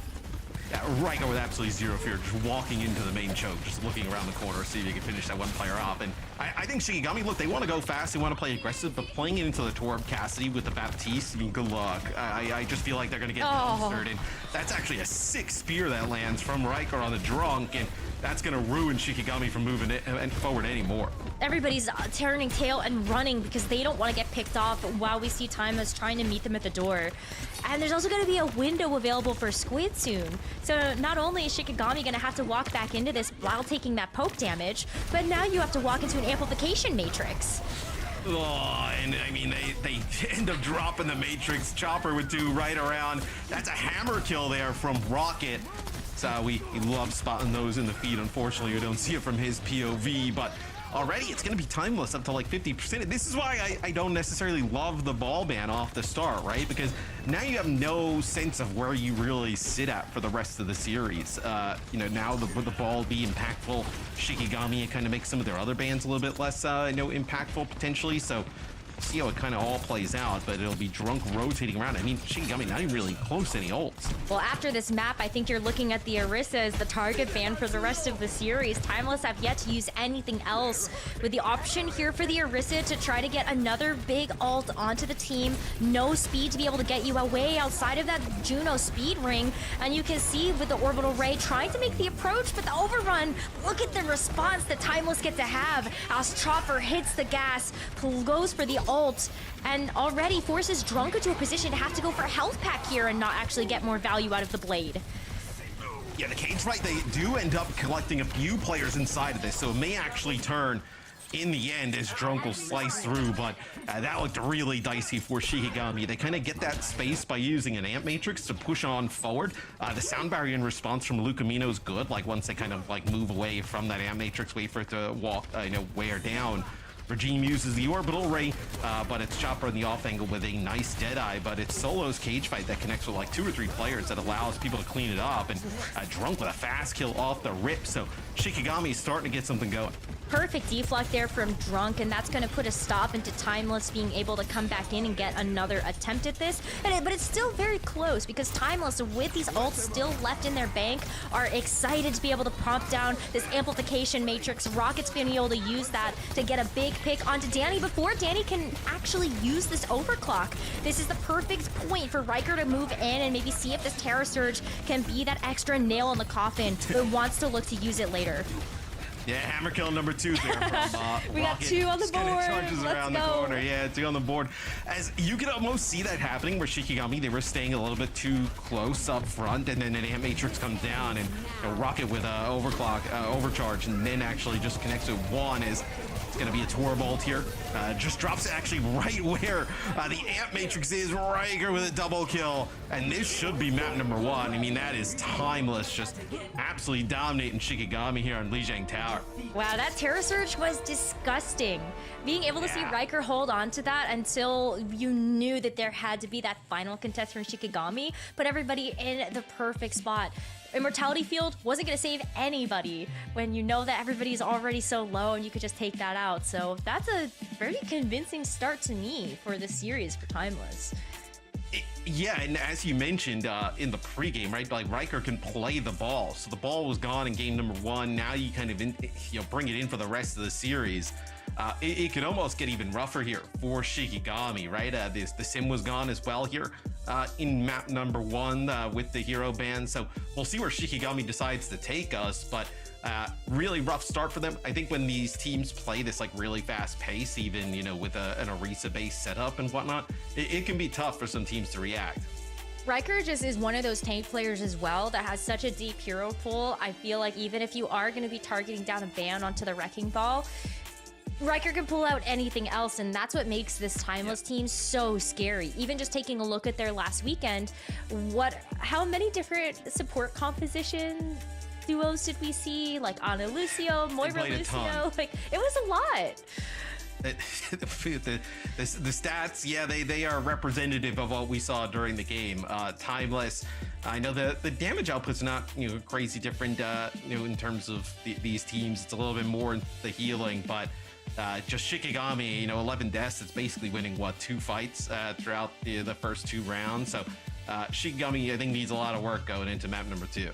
Yeah, Riker with absolutely zero fear, just walking into the main choke, just looking around the corner, see if he can finish that one player off. And I think Shikigami, look, they want to go fast, they want to play aggressive, but playing it into the Torb Cassidy with the Baptiste, I mean, good luck. I just feel like they're going to get monstered, and that's actually a sick spear that lands from Riker on the Drunk, and that's going to ruin Shikigami from moving it and forward anymore. Everybody's turning tail and running because they don't want to get picked off while we see Timeless trying to meet them at the door. And there's also going to be a window available for Squid soon. So not only is Shikigami going to have to walk back into this while taking that poke damage, but now you have to walk into an amplification matrix. Oh, and I mean, they end up dropping the Matrix. Chopper would do right around. That's a hammer kill there from Rocket. So we love spotting those in the feed. Unfortunately, we don't see it from his POV, but already it's going to be Timeless up to like 50%. This is why I don't necessarily love the ball ban off the start, right? Because now you have no sense of where you really sit at for the rest of the series. You know, now the ball be impactful. Shikigami, it kind of makes some of their other bans a little bit less, impactful potentially. So see how it kind of all plays out, but it'll be Drunk rotating around. I mean, Shikigami not even really close to any ults. Well, after this map, I think you're looking at the Orisa as the target ban for the rest of the series. Timeless have yet to use anything else, with the option here for the Orisa to try to get another big ult onto the team. No speed to be able to get you away outside of that Juno speed ring, and you can see with the Orbital Ray trying to make the approach, but the overrun, look at the response that Timeless get to have as Chopper hits the gas, goes for the ult, and already forces Drunk into a position to have to go for a health pack here and not actually get more value out of the blade. Yeah, the Cage Fight, they do end up collecting a few players inside of this, so it may actually turn in the end as Drunk will slice through, but that looked really dicey for Shikigami. They kind of get that space by using an Amp Matrix to push on forward. The sound barrier in response from Lucamino is good, like once they kind of like move away from that Amp Matrix, wait for it to walk, wear down. Regime uses the Orbital Ray, but it's Chopper in the off angle with a nice Deadeye, but it's Solo's Cage Fight that connects with like 2 or 3 players that allows people to clean it up, and Drunk with a fast kill off the rip, so Shikigami is starting to get something going. Perfect deflect there from Drunk, and that's going to put a stop into Timeless being able to come back in and get another attempt at this. But it's still very close because Timeless, with these ults still left in their bank, are excited to be able to prompt down this amplification matrix. Rocket's going to be able to use that to get a big pick onto Danny before Danny can actually use this overclock. This is the perfect point for Riker to move in and maybe see if this Terror Surge can be that extra nail in the coffin, but wants to look to use it later. Yeah, hammer kill number 2 there from we got 2 on the board. Charges around the corner. Yeah, 2 on the board. As you can almost see that happening where Shikigami, they were staying a little bit too close up front, and then an Amp Matrix comes down, and Rocket with overcharge, and then actually just connects with one. Is it's going to be a Torb ult here. Just drops it actually right where the Amp Matrix is. Riker with a double kill. And this should be map number 1. I mean, that is Timeless, just absolutely dominating Shikigami here on Lijiang Tower. Wow, that Terror Surge was disgusting. Being able to see Riker hold on to that until you knew that there had to be that final contest from Shikigami, put everybody in the perfect spot. Immortality Field wasn't going to save anybody when you know that everybody's already so low and you could just take that out. So that's a very convincing start to me for this series for Timeless. Yeah, and as you mentioned in the pregame, right, like Riker can play the ball. So the ball was gone in game number 1. Now you kind of bring it in for the rest of the series. It could almost get even rougher here for Shikigami, right? The sim was gone as well here. in map number 1 with the hero ban. So we'll see where Shikigami decides to take us, but really rough start for them. I think when these teams play this like really fast pace, even, you know, with an Orisa based setup and whatnot, it can be tough for some teams to react. Riker just is one of those tank players as well that has such a deep hero pool. I feel like even if you are going to be targeting down a ban onto the Wrecking Ball, Riker can pull out anything else, and that's what makes this Timeless team so scary. Even just taking a look at their last weekend, how many different support composition duos did we see? Like Ana Lucio, Moira Lucio, like it was a lot. The stats, yeah, they are representative of what we saw during the game. Timeless, I know the damage output's not, you know, crazy different, you know, in terms of these teams. It's a little bit more in the healing, but just Shikigami, you know, 11 deaths. It's basically winning what, 2 fights throughout the first 2 rounds. So Shikigami, I think, needs a lot of work going into map number 2.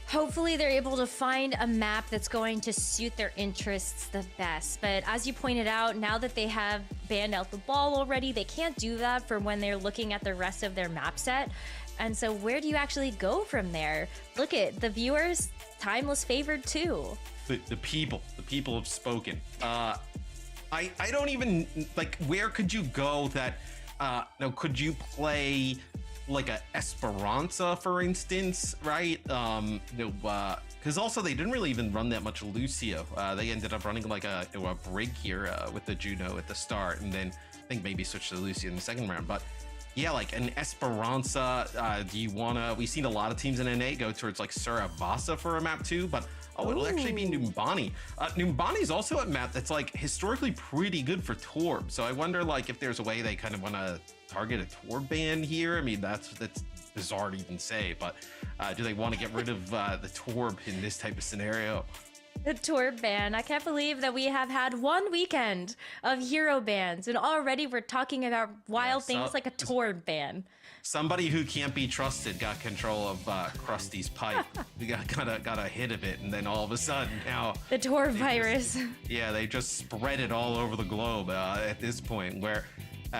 Hopefully they're able to find a map that's going to suit their interests the best. But as you pointed out, now that they have banned out the ball already, they can't do that for when they're looking at the rest of their map set. And so where do you actually go from there? Look at the viewers, Timeless favored too. The people have spoken. I don't even, like, where could you go that, now could you play like a Esperanza, for instance, right? Because also they didn't really even run that much Lucio. They ended up running like a Brig here with the Juno at the start, and then I think maybe switched to Lucio in the second round. But yeah, like an Esperanza, do you wanna, we've seen a lot of teams in NA go towards like Surabasa for a map 2, but it'll actually be Numbani. Numbani is also a map that's like historically pretty good for Torb. So I wonder like if there's a way they kind of want to target a Torb ban here. I mean, that's bizarre to even say, but do they want to get rid of the Torb in this type of scenario? The Torb ban. I can't believe that we have had 1 weekend of hero bans, and already we're talking about wild things like a Torb ban. Somebody who can't be trusted got control of Krusty's pipe. We got a hit of it, and then all of a sudden now the Torb virus. Yeah, they just spread it all over the globe at this point. Where,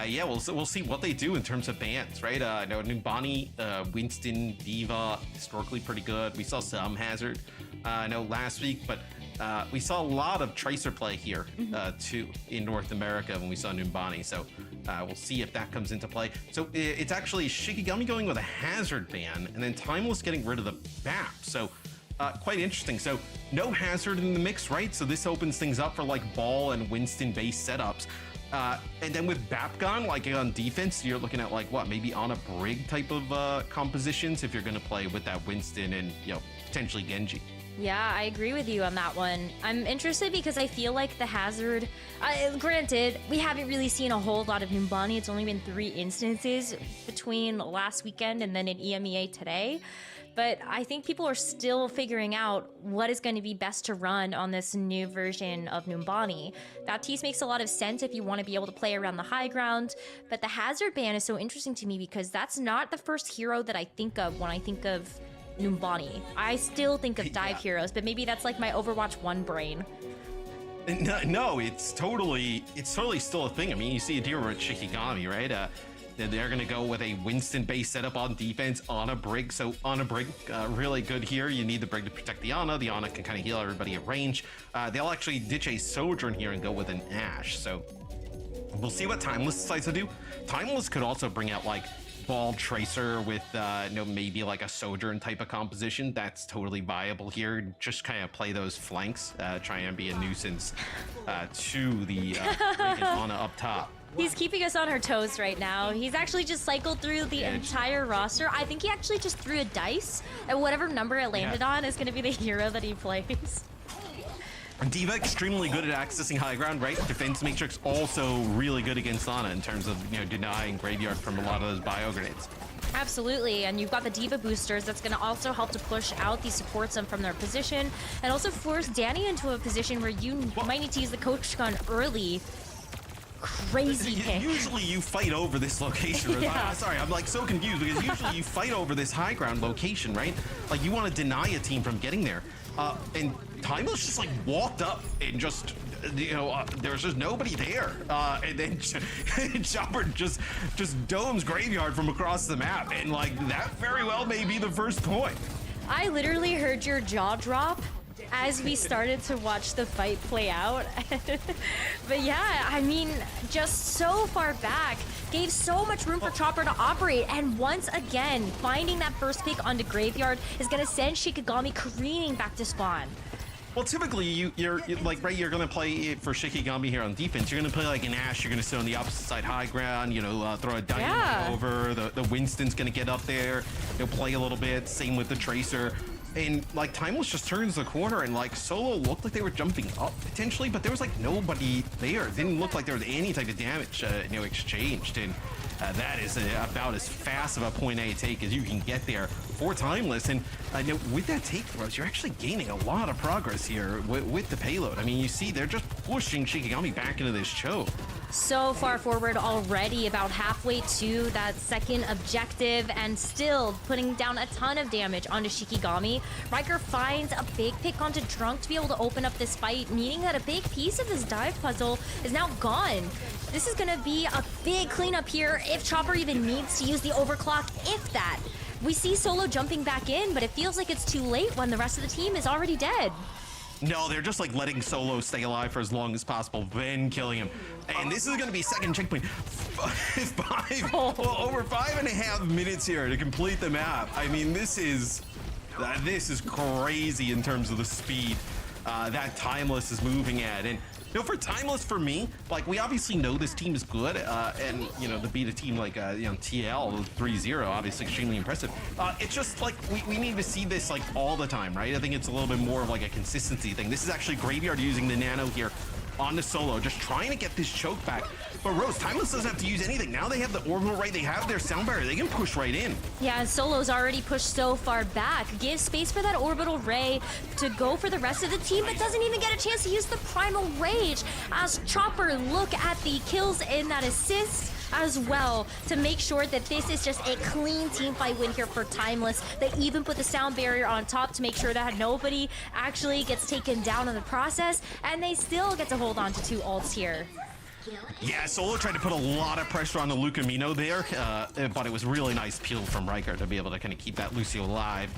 yeah, we'll see what they do in terms of bans, right? No, Numbani, Winston, Diva, historically pretty good. We saw some Hazard, last week, but we saw a lot of Tracer play here too in North America when we saw Numbani. So we'll see if that comes into play. So it's actually Shikigami going with a Hazard ban, and then Timeless getting rid of the BAP. So quite interesting. So no Hazard in the mix, right? So this opens things up for like Ball and Winston based setups. And then with BAP gone, like on defense, you're looking at like what, maybe on a Brig type of compositions if you're going to play with that Winston and, you know, potentially Gen.G. Yeah, I agree with you on that one. I'm interested because I feel like the Hazard, granted, we haven't really seen a whole lot of Numbani. It's only been 3 instances between last weekend and then in EMEA today. But I think people are still figuring out what is going to be best to run on this new version of Numbani. Baptiste makes a lot of sense if you want to be able to play around the high ground, but the Hazard ban is so interesting to me because that's not the first hero that I think of when I think of Numbani. I still think of dive heroes, but maybe that's like my Overwatch 1 brain. No, it's totally still a thing. I mean, you see a deal with Shikigami, right? They're going to go with a Winston-based setup on defense on a Brig. So on a Brig, really good here. You need the Brig to protect the Ana. The Ana can kind of heal everybody at range. They'll actually ditch a Sojourn here and go with an Ashe. So we'll see what Timeless decides to do. Timeless could also bring out like Ball Tracer with maybe like a Sojourn type of composition. That's totally viable here. Just kind of play those flanks, try and be a nuisance to the Brig and Ana up top. He's keeping us on our toes right now. He's actually just cycled through the entire roster. I think he actually just threw a dice, and whatever number it landed on is going to be the hero that he plays. Diva extremely good at accessing high ground, right? Defense Matrix also really good against Ana in terms of, denying Graveyard from a lot of those bio grenades. Absolutely, and you've got the Diva boosters that's going to also help to push out these supports from their position, and also force Danny into a position where you might need to use the coach gun early. Crazy pick. Usually you fight over this location. Yeah. Sorry, I'm like so confused because usually you fight over this high ground location, right? Like you want to deny a team from getting there. And Timeless just like walked up and just, there's just nobody there. And then Chopper just domes Graveyard from across the map. And like, that very well may be the first point. I literally heard your jaw drop as we started to watch the fight play out. But yeah, I mean, just so far back, gave so much room for Chopper to operate, and once again, finding that first pick onto Graveyard is gonna send Shikigami careening back to spawn. Well, typically you're gonna play for Shikigami here on defense. You're gonna play like an Ashe. You're gonna sit on the opposite side high ground. Throw a Dynamite over. The Winston's gonna get up there. He'll play a little bit. Same with the Tracer. And like Timeless just turns the corner, and like Solo looked like they were jumping up potentially, but there was like nobody there. It didn't look like there was any type of damage exchanged, and that is about as fast of a point A take as you can get there for Timeless. And with that take, Rose, you're actually gaining a lot of progress here with the payload. I mean, you see they're just pushing Shikigami back into this choke. So far forward already, about halfway to that second objective, and still putting down a ton of damage onto Shikigami. Riker finds a big pick onto Drunk to be able to open up this fight, meaning that a big piece of this dive puzzle is now gone. This is gonna be a big cleanup here if Chopper even needs to use the overclock, if that. We see Solo jumping back in, but it feels like it's too late when the rest of the team is already dead. No, they're just like letting Solo stay alive for as long as possible, then killing him. And this is going to be second checkpoint. Over 5.5 minutes here to complete the map. I mean, this is crazy in terms of the speed that Timeless is moving at. And for Timeless, for me, like, we obviously know this team is good, and to beat a team like TL 3-0, obviously extremely impressive. It's just like we need to see this like all the time, right? I think it's a little bit more of like a consistency thing. This is actually Graveyard using the Nano here on the Solo, just trying to get this choke back. But Rose, Timeless doesn't have to use anything. Now they have the orbital right, they have their sound barrier, they can push right in. Yeah, and Solo's already pushed so far back. Gives space for that orbital ray to go for the rest of the team, but doesn't even get a chance to use the primal rage as Chopper look at the kills in that assist as well to make sure that this is just a clean team fight win here for Timeless. They even put the sound barrier on top to make sure that nobody actually gets taken down in the process, and they still get to hold on to 2 ults here. Yeah, Solo tried to put a lot of pressure on the Lucamino there, but it was really nice peel from Riker to be able to kind of keep that Lucio alive.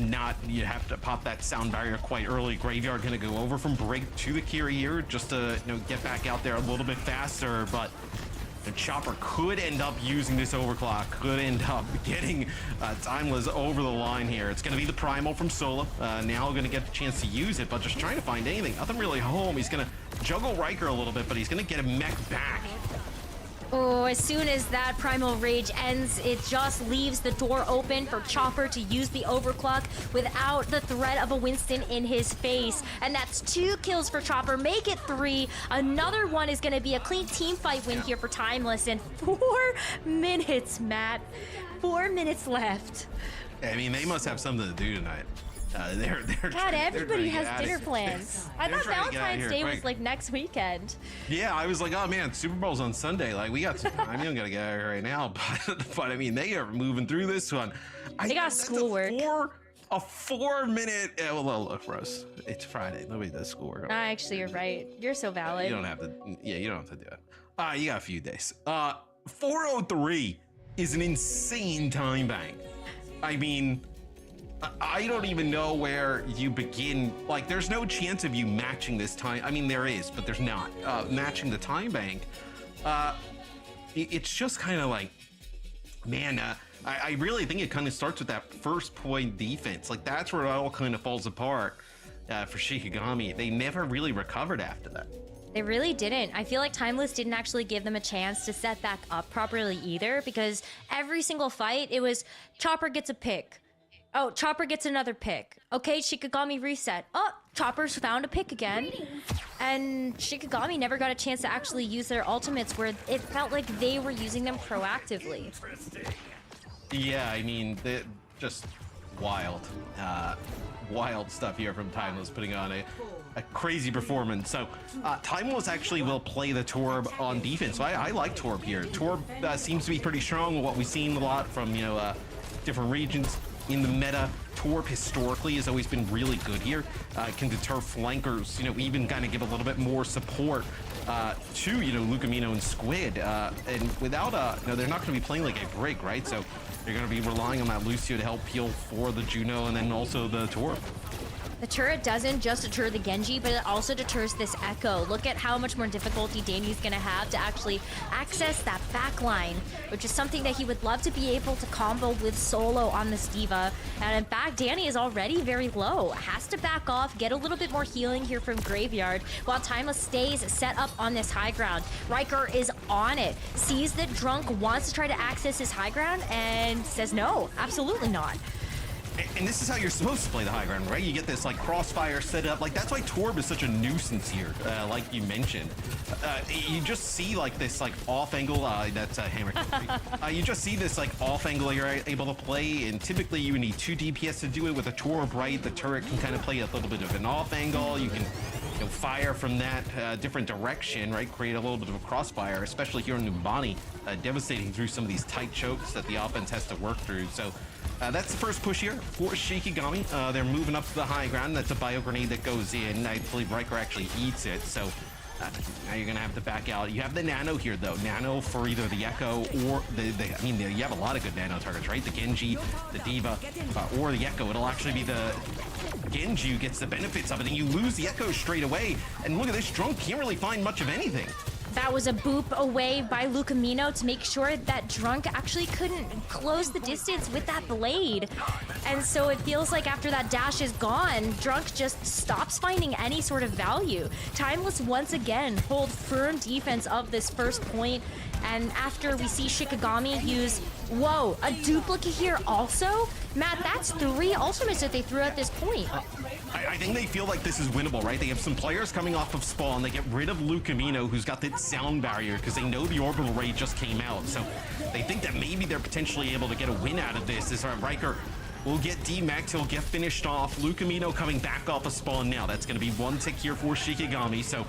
You have to pop that sound barrier quite early. Graveyard going to go over from Break to the Kiri here just to get back out there a little bit faster, but the Chopper could end up using this overclock, could end up getting Timeless over the line here. It's going to be the primal from Solo. Now going to get the chance to use it, but just trying to find anything. Nothing really home. He's going to juggle Riker a little bit, but he's going to get a mech back. Oh, as soon as that Primal Rage ends, it just leaves the door open for Chopper to use the overclock without the threat of a Winston in his face. And that's 2 kills for Chopper, make it 3. Another one is going to be a clean team fight win here for Timeless. And 4 minutes, Matt. 4 minutes left. I mean, they must have something to do tonight. God, everybody has dinner plans. I thought Valentine's Day was like next weekend. Yeah, I was like, oh man, Super Bowl's on Sunday. Like, we got some time. We don't gotta get out of here right now. But I mean, they are moving through this one. They got schoolwork. A 4 minute. Well, look, Rose, it's Friday. Nobody does schoolwork. Actually, you're right. You're so valid. You don't have to. Yeah, you don't have to do it. You got a few days. 4:03 is an insane time bank. I mean, I don't even know where you begin. Like, there's no chance of you matching this time. I mean, there is, but there's not. Matching the time bank. It's just kind of like, man, I really think it kind of starts with that first point defense. Like, that's where it all kind of falls apart for Shikigami. They never really recovered after that. They really didn't. I feel like Timeless didn't actually give them a chance to set back up properly either, because every single fight, it was Chopper gets a pick. Oh, Chopper gets another pick. Okay, Shikigami reset. Oh, Chopper's found a pick again. And Shikigami never got a chance to actually use their ultimates where it felt like they were using them proactively. Yeah, I mean, just wild. Wild stuff here from Timeless, putting on a crazy performance. So Timeless actually will play the Torb on defense. So I like Torb here. Torb seems to be pretty strong. What we've seen a lot from, different regions. in the meta. Torb historically has always been really good here. Can deter flankers, even kind of give a little bit more support to, Lucamino and Squid. And without they're not going to be playing like a Brig, right? So they're going to be relying on that Lucio to help peel for the Juno and then also the Torb. The turret doesn't just deter the Gen.G, but it also deters this Echo. Look at how much more difficulty Danny's gonna have to actually access that back line, which is something that he would love to be able to combo with Solo on this D.Va. And in fact, Danny is already very low. Has to back off, get a little bit more healing here from Graveyard, while Timeless stays set up on this high ground. Riker is on it, sees that Drunk wants to try to access his high ground, and says no, absolutely not. And this is how you're supposed to play the high ground, right? You get this like crossfire set up. Like that's why Torb is such a nuisance here, like you mentioned. You just see like this like off angle. That's a hammer. You just see this like off angle you're able to play, and typically you need 2 DPS to do it. With a Torb, right? The turret can kind of play a little bit of an off angle. You can fire from that different direction, right? Create a little bit of a crossfire, especially here in Numbani, devastating through some of these tight chokes that the offense has to work through. So. That's the first push here for Shikigami. They're moving up to the high ground. That's a bio grenade that goes in. I believe Riker actually eats it, so now you're gonna have to back out. You have the Nano here, though. Nano for either the Echo or you have a lot of good Nano targets, right? The Gen.G, the D.Va, or the Echo. It'll actually be the Gen.G who gets the benefits of it, and you lose the Echo straight away. And look at this, Drunk can't really find much of anything. That was a boop away by Lucamino to make sure that Drunk actually couldn't close the distance with that blade. And so it feels like after that dash is gone, Drunk just stops finding any sort of value. Timeless once again hold firm defense of this first point. And after we see Shikigami use, whoa, a duplicate here also? Matt, that's 3 ultimates that they threw at this point. I think they feel like this is winnable, right? They have some players coming off of spawn. They get rid of Lucamino, who's got that sound barrier, because they know the orbital raid just came out. So they think that maybe they're potentially able to get a win out of this. This Riker will get D-Max, he'll get finished off. Lucamino coming back off of spawn now. That's going to be 1 tick here for Shikigami. So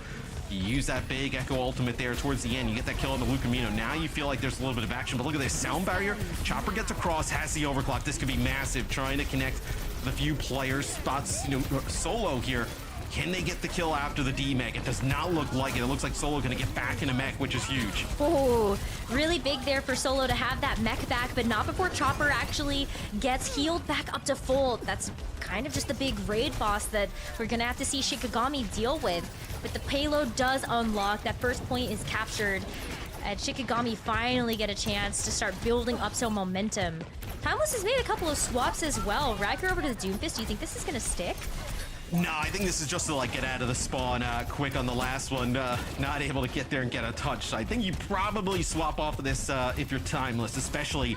you use that big Echo ultimate there towards the end. You get that kill on the Lucamino. Now you feel like there's a little bit of action, but look at this sound barrier. Chopper gets across, has the overclock. This could be massive, trying to connect the few players. Spots, Solo here. Can they get the kill after the D-Mech? It does not look like it. It looks like Solo gonna get back in a mech, which is huge. Oh, really big there for Solo to have that mech back, but not before Chopper actually gets healed back up to full. That's kind of just the big raid boss that we're gonna have to see Shikigami deal with. But the payload does unlock. That first point is captured. And Shikigami finally get a chance to start building up some momentum. Timeless has made a couple of swaps as well. Riker over to the Doomfist. Do you think this is gonna stick? No, I think this is just to like get out of the spawn quick on the last one. Not able to get there and get a touch. So I think you probably swap off of this if you're Timeless, especially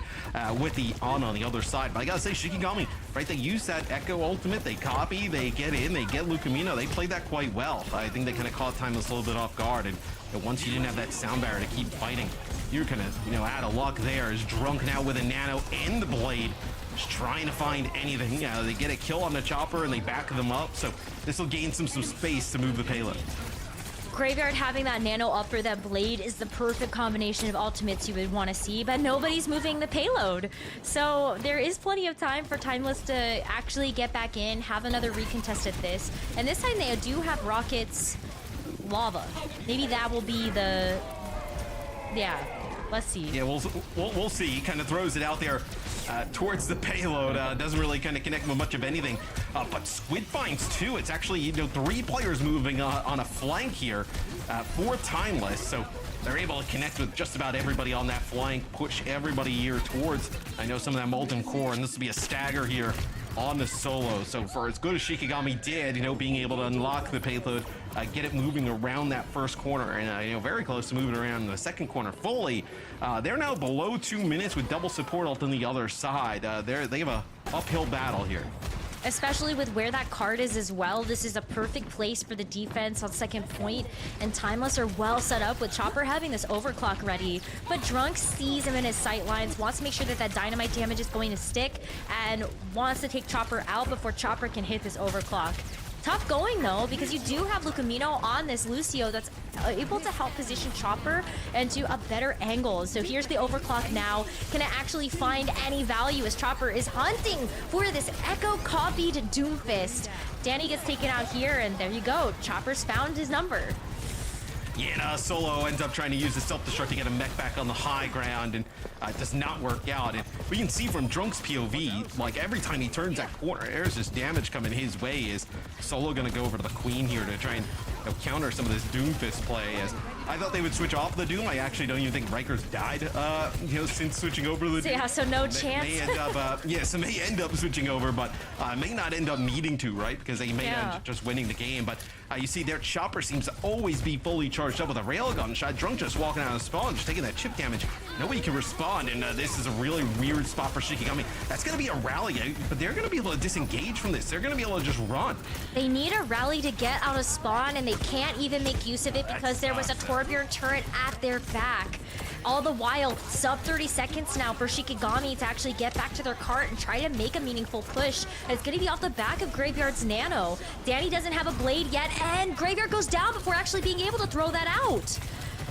with the on the other side. But I gotta say, Shikigami, right? They use that Echo ultimate, they copy, they get in, they get Lucamino. They played that quite well. I think they kind of caught Timeless a little bit off guard. And once you didn't have that sound barrier to keep fighting, you're kind of, out of luck there. Is Drunk now with a Nano and the Blade. Just trying to find anything. They get a kill on the Chopper and they back them up, so this will gain some space to move the payload. Graveyard having that Nano up for that Blade is the perfect combination of ultimates you would want to see, but nobody's moving the payload. So there is plenty of time for Timeless to actually get back in, have another recontest at this. And this time they do have Rocket's Lava. Maybe that will be the... Yeah, let's see. Yeah, we'll see. He kind of throws it out there towards the payload. Doesn't really kind of connect with much of anything. But Squid finds 2. It's actually 3 players moving on a flank here for Timeless. So they're able to connect with just about everybody on that flank, push everybody here towards, I know, some of that Molten Core, and this will be a stagger here on the Solo. So for as good as Shikigami did, being able to unlock the payload, get it moving around that first corner, and very close to moving around the second corner fully. They're now below 2 minutes with double support ult on the other side. They have a uphill battle here. Especially with where that card is as well. This is a perfect place for the defense on second point, and Timeless are well set up with Chopper having this overclock ready. But Drunk sees him in his sight lines, wants to make sure that that dynamite damage is going to stick, and wants to take Chopper out before Chopper can hit this overclock. Tough going though, because you do have Lucamino on this Lucio that's able to help position Chopper into a better angle. So here's the overclock now. Can it actually find any value as Chopper is hunting for this Echo copied Doomfist? Danny gets taken out here, and there you go. Chopper's found his number. Yeah, Solo ends up trying to use the self-destruct to get a mech back on the high ground, and it does not work out. And we can see from Drunk's POV, like every time he turns that corner, there's just damage coming his way. Is Solo gonna go over to the Queen here to try and counter some of this Doomfist play? As I thought they would switch off the Doom. I actually don't even think Riker's died, since switching over to the Doom. Yeah, so no chance. May end up, so may end up switching over, but may not end up needing to, right? Because they may end up just winning the game. But you see their Chopper seems to always be fully charged up with a railgun shot. Drunk just walking out of spawn, just taking that chip damage. Nobody can respond, and this is a really weird spot for Shikigami. That's going to be a rally, but they're going to be able to disengage from this. They're going to be able to just run. They need a rally to get out of spawn, and they can't even make use of it because there was a Torbjorn turret at their back. All the while, sub 30 seconds now for Shikigami to actually get back to their cart and try to make a meaningful push. And it's going to be off the back of Graveyard's Nano. Danny doesn't have a blade yet, and Graveyard goes down before actually being able to throw that out.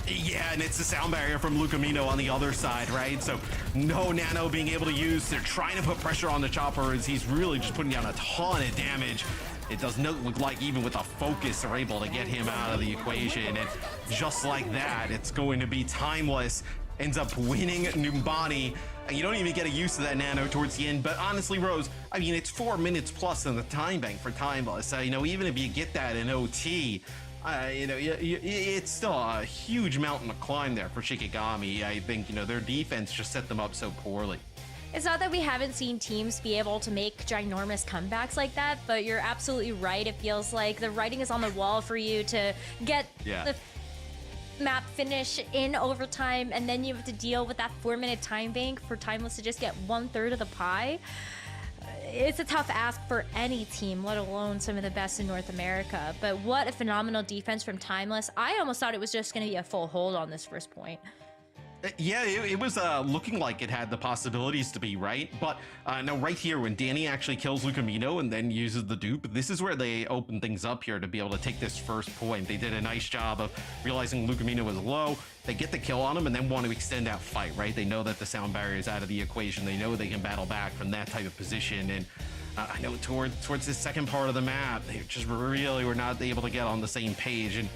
Yeah, and it's the sound barrier from Lucamino on the other side, right? So no Nano being able to use. They're trying to put pressure on the Chopper as he's really just putting down a ton of damage. It does not look like even with a focus they're able to get him out of the equation. And just like that, it's going to be Timeless. Ends up winning Numbani. And you don't even get a use of that Nano towards the end. But honestly, Rose, I mean, it's 4 minutes plus in the time bank for Timeless. Even if you get that in OT, it's still a huge mountain to climb there for Shikigami. I think, their defense just set them up so poorly. It's not that we haven't seen teams be able to make ginormous comebacks like that, but you're absolutely right. It feels like the writing is on the wall for you to get the map finish in overtime, and then you have to deal with that 4-minute time bank for Timeless to just get 1/3 of the pie. It's a tough ask for any team, let alone some of the best in North America. But what a phenomenal defense from Timeless. I almost thought it was just going to be a full hold on this first point. Yeah, it was looking like it had the possibilities to be, right? But no, right here, when Danny actually kills Lucamino and then uses the dupe, this is where they open things up here to be able to take this first point. They did a nice job of realizing Lucamino was low. They get the kill on him and then want to extend that fight, right? They know that the sound barrier is out of the equation. They know they can battle back from that type of position. And I know towards the second part of the map, they just really were not able to get on the same page. And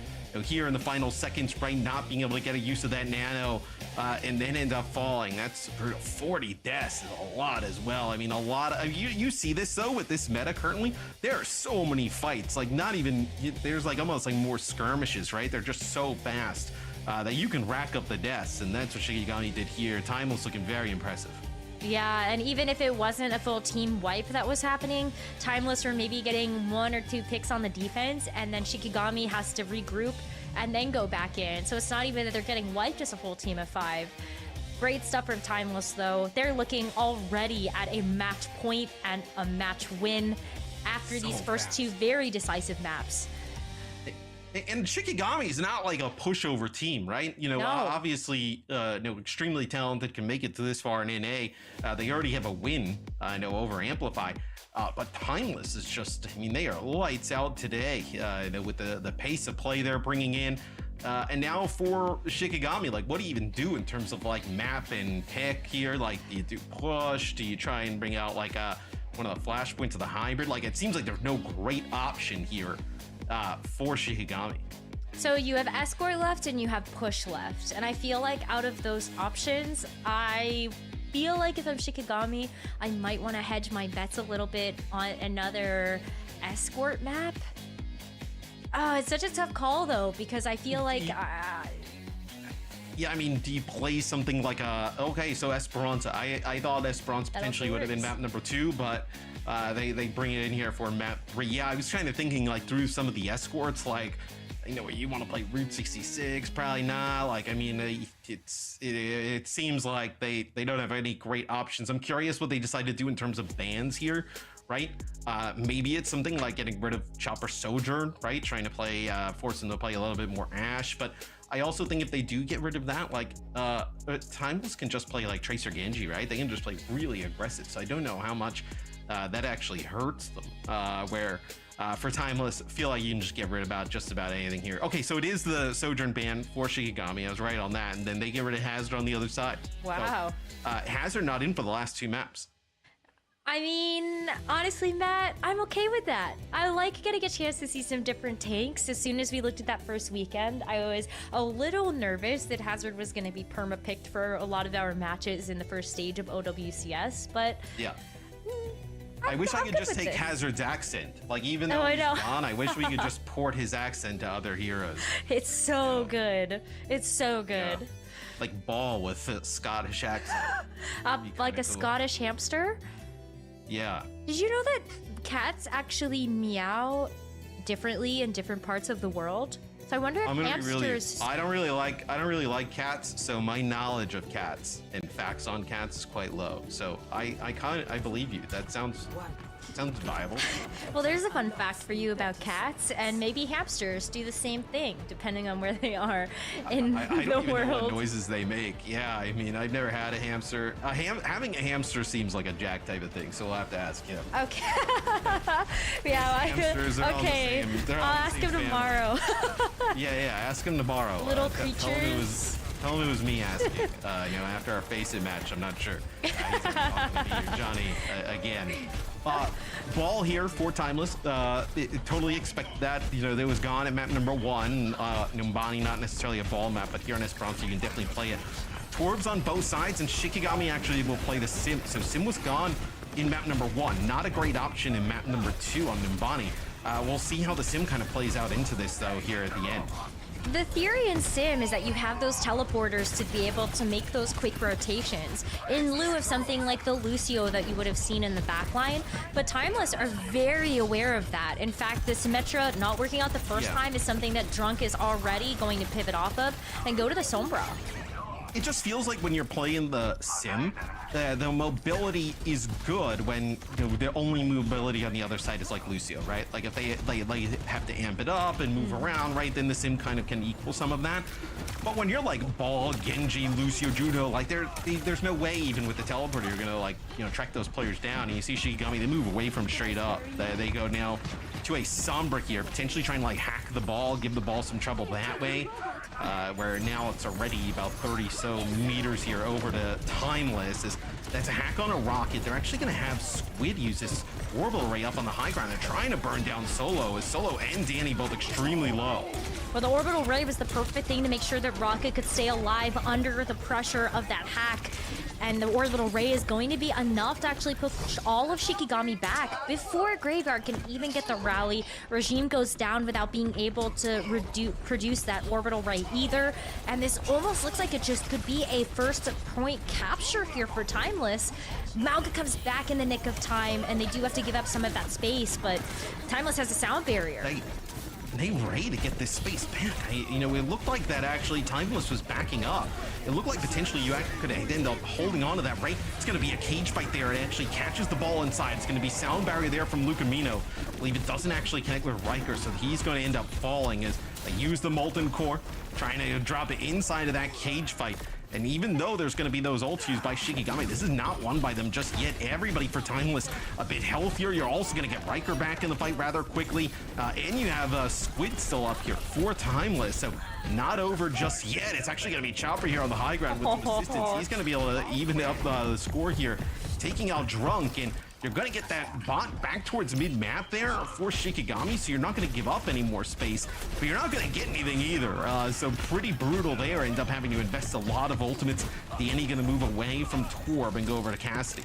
here in the final seconds, right, not being able to get a use of that Nano and then end up falling. That's 40 deaths is a lot as well. I mean, a lot of you see this though with this meta currently. There are so many fights, like not even there's like almost like more skirmishes, right? They're just so fast that you can rack up the deaths, and that's what Shikigami did here. Timeless looking very impressive. Yeah, and even if it wasn't a full team wipe that was happening, Timeless were maybe getting 1 or 2 picks on the defense, and then Shikigami has to regroup and then go back in. So it's not even that they're getting wiped as a full team of 5. Great stuff from Timeless, though. They're looking already at a match point and a match win after these first 2 very decisive maps. And Shikigami is not like a pushover team, right? Obviously, extremely talented, can make it to this far in NA. They already have a win, over Amplify. But Timeless is just, they are lights out today, with the pace of play they're bringing in. And now for Shikigami, like, what do you even do in terms of like map and pick here? Like, do you do push? Do you try and bring out like one of the flashpoints of the hybrid? Like, it seems like there's no great option here for Shikigami. So you have escort left and you have push left, and I feel like out of those options, I feel like if I'm Shikigami, I might want to hedge my bets a little bit on another escort map. Oh, it's such a tough call though, because I feel like yeah, do you play something like so Esperanza? I thought Esperanza potentially would have been map number 2, but they bring it in here for map 3. Yeah, I was trying to thinking like through some of the escorts, like, you want to play Route 66, probably not. Like, it seems like they don't have any great options. I'm curious what they decide to do in terms of bans here, right? Maybe it's something like getting rid of Chopper Sojourn, right? Trying to play, force them to play a little bit more Ash, but I also think if they do get rid of that, like, Timeless can just play like Tracer Gen.G, right? They can just play really aggressive, so I don't know how much that actually hurts them. Where for Timeless, feel like you can just get rid of just about anything here. Okay, so it is the Sojourn ban for Shikigami. I was right on that, and then they get rid of Hazard on the other side. Wow. So, Hazard not in for the last 2 maps. I mean, honestly, Matt, I'm okay with that. I like getting a chance to see some different tanks. As soon as we looked at that first weekend, I was a little nervous that Hazard was going to be perma-picked for a lot of our matches in the first stage of OWCS, but... Yeah. I wish I could just take Hazard's accent. Like, even though he's gone, I wish we could just port his accent to other heroes. It's so good. It's so good. Yeah. Like Ball with a Scottish accent. Like a Scottish hamster? Yeah. Did you know that cats actually meow differently in different parts of the world? So I wonder if hamsters... I don't really like cats, so my knowledge of cats and facts on cats is quite low. So I believe you. That sounds viable. Well, there's a fun fact for you about cats, and maybe hamsters do the same thing, depending on where they are in the I don't even world. know what noises they make. Yeah, I mean, I've never had a hamster. Having a hamster seems like a Jack type of thing, so we'll have to ask him. Okay. Yeah. Hamsters are Okay. all the same. I'll ask him tomorrow. Yeah. Ask him tomorrow. Little creatures. Tell him it was me asking. After our FaceIT match, I'm not sure. He's talking to you, Johnny, again. Ball here for Timeless. Totally expect that. They was gone at map number 1. Numbani, not necessarily a ball map, but here on Esperanza, you can definitely play it. Torbs on both sides, and Shikigami actually will play the Sim. So Sim was gone in map number 1. Not a great option in map number 2 on Numbani. We'll see how the Sim kind of plays out into this, though, here at the end. The theory in Sim is that you have those teleporters to be able to make those quick rotations in lieu of something like the Lucio that you would have seen in the backline. But Timeless are very aware of that. In fact, the Symmetra not working out the first time is something that Drunk is already going to pivot off of and go to the Sombra. It just feels like when you're playing the Sim, the mobility is good when the only mobility on the other side is like Lucio, right? Like if they have to amp it up and move around, right, then the Sim kind of can equal some of that. But when you're like Ball, Gen.G, Lucio, Juno, like there's no way even with the teleporter you're gonna track those players down. And you see Shikigami, they move away from straight up. They go now to a Sombra here, potentially trying to like hack the ball, give the ball some trouble that way. Where now it's already about 30 so meters here over to Timeless. That's a hack on a rocket. They're actually going to have Squid use this orbital ray up on the high ground. They're trying to burn down Solo, as Solo and Danny both extremely low. Well, the orbital ray was the perfect thing to make sure that Rocket could stay alive under the pressure of that hack. And the orbital ray is going to be enough to actually push all of Shikigami back before Graveyard can even get the rally. Regime goes down without being able to produce that orbital ray either. And this almost looks like it just could be a first point capture here for Timeless. Mauga comes back in the nick of time, and they do have to give up some of that space, but Timeless has a sound barrier. They ready to get this space back. It looked like that actually Timeless was backing up. It looked like potentially you could end up holding on to that right. It's going to be a cage fight there. It actually catches the ball inside. It's going to be sound barrier there from Lucamino. I believe it doesn't actually connect with Riker, so he's going to end up falling as they use the Molten Core, trying to drop it inside of that cage fight. And even though there's going to be those ults used by Shikigami, this is not won by them just yet. Everybody for Timeless a bit healthier. You're also going to get Riker back in the fight rather quickly. And you have Squid still up here for Timeless. So not over just yet. It's actually going to be Chopper here on the high ground with some assistance. He's going to be able to even up the score here, taking out Drunk. And you're going to get that bot back towards mid-map there for Shikigami, so you're not going to give up any more space, but you're not going to get anything either. So pretty brutal there. End up having to invest a lot of ultimates. Danny going to move away from Torb and go over to Cassidy.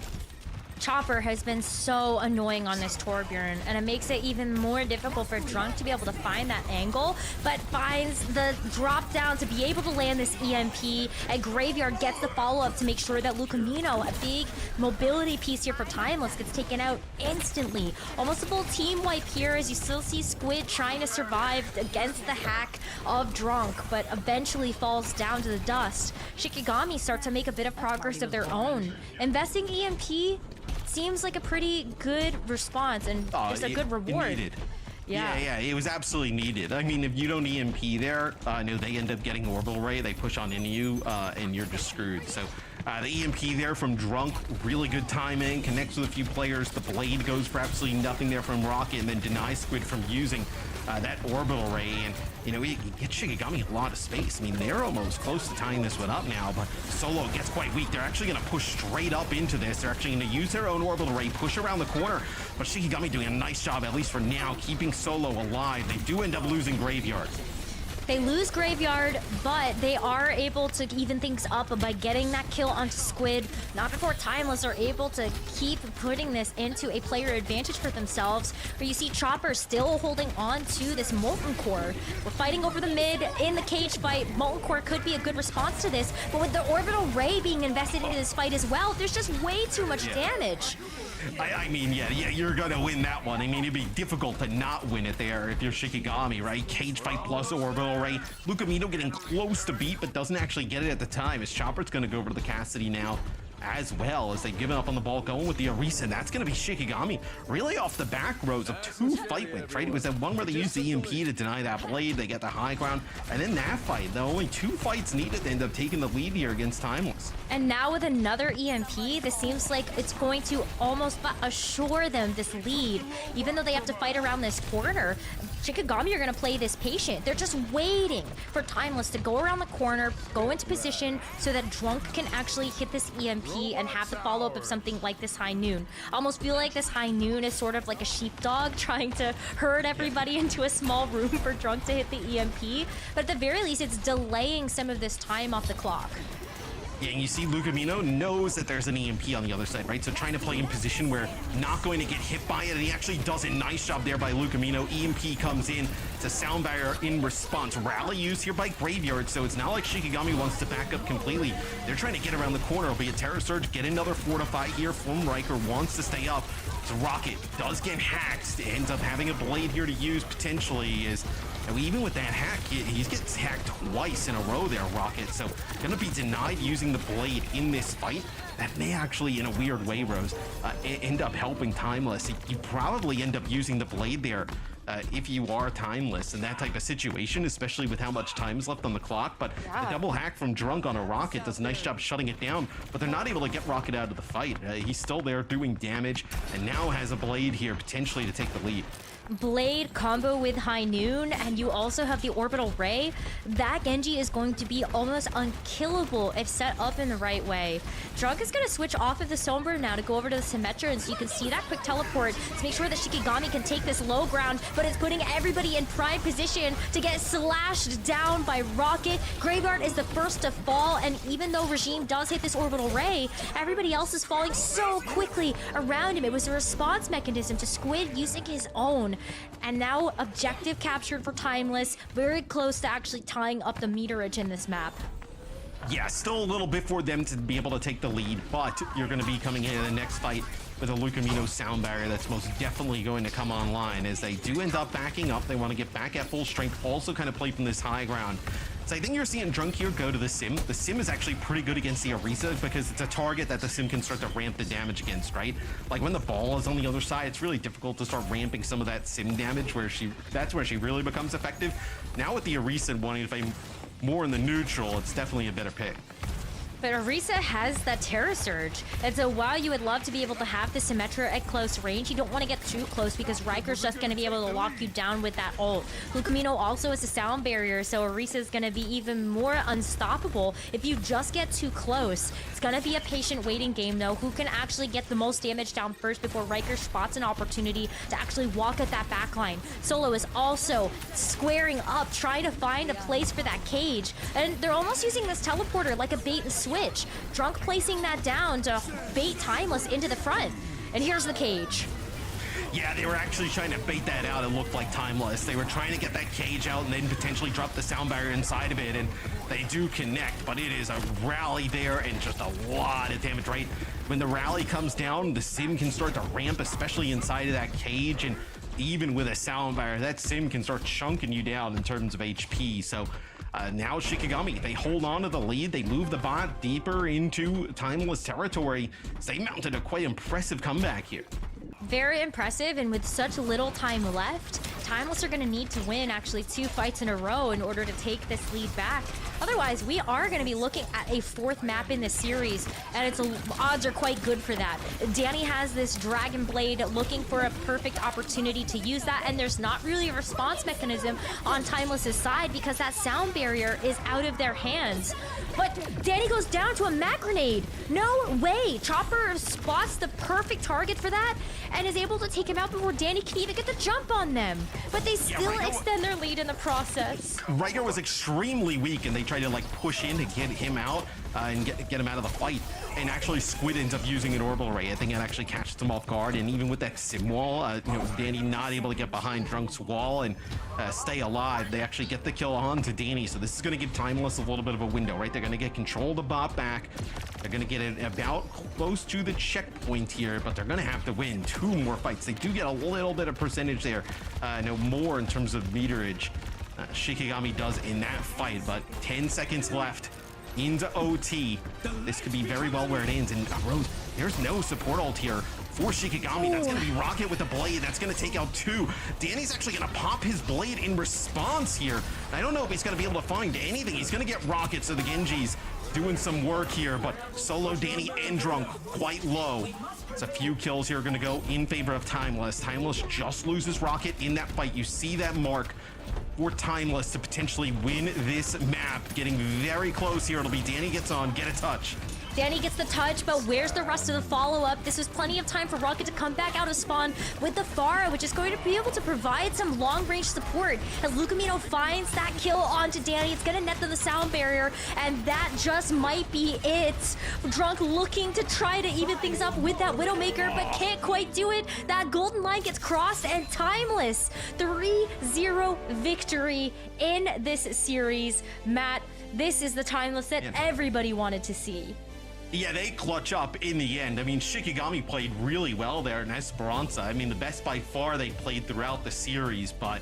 Chopper has been so annoying on this Torbjorn, and it makes it even more difficult for Drunk to be able to find that angle, but finds the drop down to be able to land this EMP, and Graveyard gets the follow-up to make sure that Lucamino, a big mobility piece here for Timeless, gets taken out instantly. Almost a full team wipe here as you still see Squid trying to survive against the hack of Drunk, but eventually falls down to the dust. Shikigami starts to make a bit of progress of their own. Investing EMP seems like a pretty good response and just a good reward. Needed. Yeah, it was absolutely needed. I mean, if you don't EMP there, they end up getting orbital ray. They push on into you, and you're just screwed. So The EMP there from Drunk, really good timing, connects with a few players. The blade goes for absolutely nothing there from Rocket, and then denies Squid from using that orbital ray. And, you know, you get Shikigami a lot of space. I mean, they're almost close to tying this one up now, but Solo gets quite weak. They're actually going to push straight up into this. They're actually going to use their own orbital ray, push around the corner, but Shikigami doing a nice job, at least for now, keeping Solo alive. They do end up losing Graveyard. They lose Graveyard, but they are able to even things up by getting that kill onto Squid. Not before Timeless are able to keep putting this into a player advantage for themselves, where you see Chopper still holding on to this Molten Core. We're fighting over the mid in the cage fight. Molten Core could be a good response to this, but with the Orbital Ray being invested into this fight as well, there's just way too much damage. I mean, yeah, you're gonna win that one. I mean, it'd be difficult to not win it there if you're Shikigami, right? Cage fight plus orbital ray. Lucamino getting close to beat, but doesn't actually get it at the time. As Chopper's gonna go over to the Qadsiah now, as well as they've given up on the ball, going with the Orisa. And that's going to be Shikigami really off the back rows of 2 fight wins, right? It was that one where they used the EMP to deny that blade. They get the high ground. And then that fight, the only 2 fights needed to end up taking the lead here against Timeless. And now with another EMP, this seems like it's going to almost assure them this lead. Even though they have to fight around this corner, Shikigami are going to play this patient. They're just waiting for Timeless to go around the corner, go into position so that Drunk can actually hit this EMP and have the follow-up of something like this High Noon. I almost feel like this High Noon is sort of like a sheepdog trying to herd everybody into a small room for Drunk to hit the EMP. But at the very least, it's delaying some of this time off the clock. Yeah, and you see Lucamino knows that there's an EMP on the other side, right? So trying to play in position where not going to get hit by it, and he actually does a nice job there by Lucamino. EMP comes in, it's a sound barrier in response. Rally used here by Graveyard, so it's not like Shikigami wants to back up completely. They're trying to get around the corner. It'll be a Terror Surge, get another Fortify here from Riker, wants to stay up. So Rocket does get hacked, ends up having a blade here to use potentially. And even with that hack, he gets hacked twice in a row there, Rocket. So gonna be denied using the blade in this fight. That may actually, in a weird way, Rose, end up helping Timeless. You probably end up using the blade there if you are Timeless in that type of situation, especially with how much time's left on the clock. But the double hack from Drunk on a Rocket does a nice job shutting it down, but they're not able to get Rocket out of the fight. He's still there doing damage, and now has a blade here potentially to take the lead. Blade combo with High Noon, and you also have the Orbital Ray. That Gen.G is going to be almost unkillable if set up in the right way. Drunk is going to switch off of the Sombra now to go over to the Symmetra, and so you can see that quick teleport to make sure that Shikigami can take this low ground, but it's putting everybody in prime position to get slashed down by Rocket. Graveyard is the first to fall, and even though Regime does hit this Orbital Ray, everybody else is falling so quickly around him. It was a response mechanism to Squid using his own. And now objective captured for Timeless, very close to actually tying up the meterage in this map. Yeah, still a little bit for them to be able to take the lead, but you're going to be coming in the next fight with a Lucamino sound barrier that's most definitely going to come online as they do end up backing up. They want to get back at full strength, also kind of play from this high ground. So I think you're seeing Drunk here go to the Sim. The Sim is actually pretty good against the Orisa because it's a target that the Sim can start to ramp the damage against, right? Like when the ball is on the other side, it's really difficult to start ramping some of that Sim damage that's where she really becomes effective. Now with the Orisa wanting to play more in the neutral, it's definitely a better pick. But Orisa has that Terror Surge, and so while you would love to be able to have the Symmetra at close range, you don't want to get too close because Riker's just going to be able to lock you down with that ult. Lucamino also has a sound barrier, so Orisa is going to be even more unstoppable if you just get too close. It's going to be a patient waiting game, though. Who can actually get the most damage down first before Riker spots an opportunity to actually walk at that backline? Solo is also squaring up, trying to find a place for that cage, and they're almost using this teleporter like a bait and switch. Drunk placing that down to bait Timeless into the front. And here's the cage. Yeah, they were actually trying to bait that out. It looked like Timeless. They were trying to get that cage out and then potentially drop the sound barrier inside of it, and they do connect, but it is a rally there and just a lot of damage, right? When the rally comes down, the Sim can start to ramp, especially inside of that cage, and even with a sound barrier, that Sim can start chunking you down in terms of HP. So now Shikigami, they hold on to the lead. They move the bot deeper into Timeless territory. So they mounted a quite impressive comeback here. Very impressive, and with such little time left, Timeless are going to need to win actually 2 fights in a row in order to take this lead back. Otherwise, we are going to be looking at a 4th map in this series, and its odds are quite good for that. Danny has this Dragon Blade looking for a perfect opportunity to use that, and there's not really a response mechanism on Timeless's side because that sound barrier is out of their hands. But Danny goes down to a mat grenade. No way. Chopper spots the perfect target for that and is able to take him out before Danny can even get the jump on them. But they still extend their lead in the process. Riker was extremely weak, and they tried to like push in to get him out and get him out of the fight. And actually, Squid ends up using an orbital ray. I think it actually catches him off guard. And even with that sim wall, Danny not able to get behind Drunk's wall and stay alive. They actually get the kill on to Danny. So this is going to give Timeless a little bit of a window, right? They're going to get control of the bot back. They're going to get it about close to the checkpoint here, but they're going to have to win 2 more fights. They do get a little bit of percentage there, more in terms of meterage. Shikigami does in that fight, but 10 seconds left into OT. This could be very well where it ends. And Rose, there's no support ult here for Shikigami. That's going to be Rocket with the blade. That's going to take out 2. Danny's actually going to pop his blade in response here. I don't know if he's going to be able to find anything. He's going to get Rocket, so the Genji's doing some work here, but solo Danny and Drunk quite low. It's a few kills here going to go in favor of Timeless. Timeless just loses Rocket in that fight. You see that mark for Timeless to potentially win this map. Getting very close here. It'll be Danny gets on, get a touch. Danny gets the touch, but where's the rest of the follow-up? This was plenty of time for Rocket to come back out of spawn with the Pharah, which is going to be able to provide some long-range support. As Lucamino finds that kill onto Danny, it's going to net them the sound barrier, and that just might be it. Drunk looking to try to even things up with that Widowmaker, but can't quite do it. That golden line gets crossed, and Timeless. 3-0 victory in this series. Matt, this is the Timeless that everybody wanted to see. Yeah, they clutch up in the end. I mean, Shikigami played really well there in Esperanza. I mean, the best by far they played throughout the series, but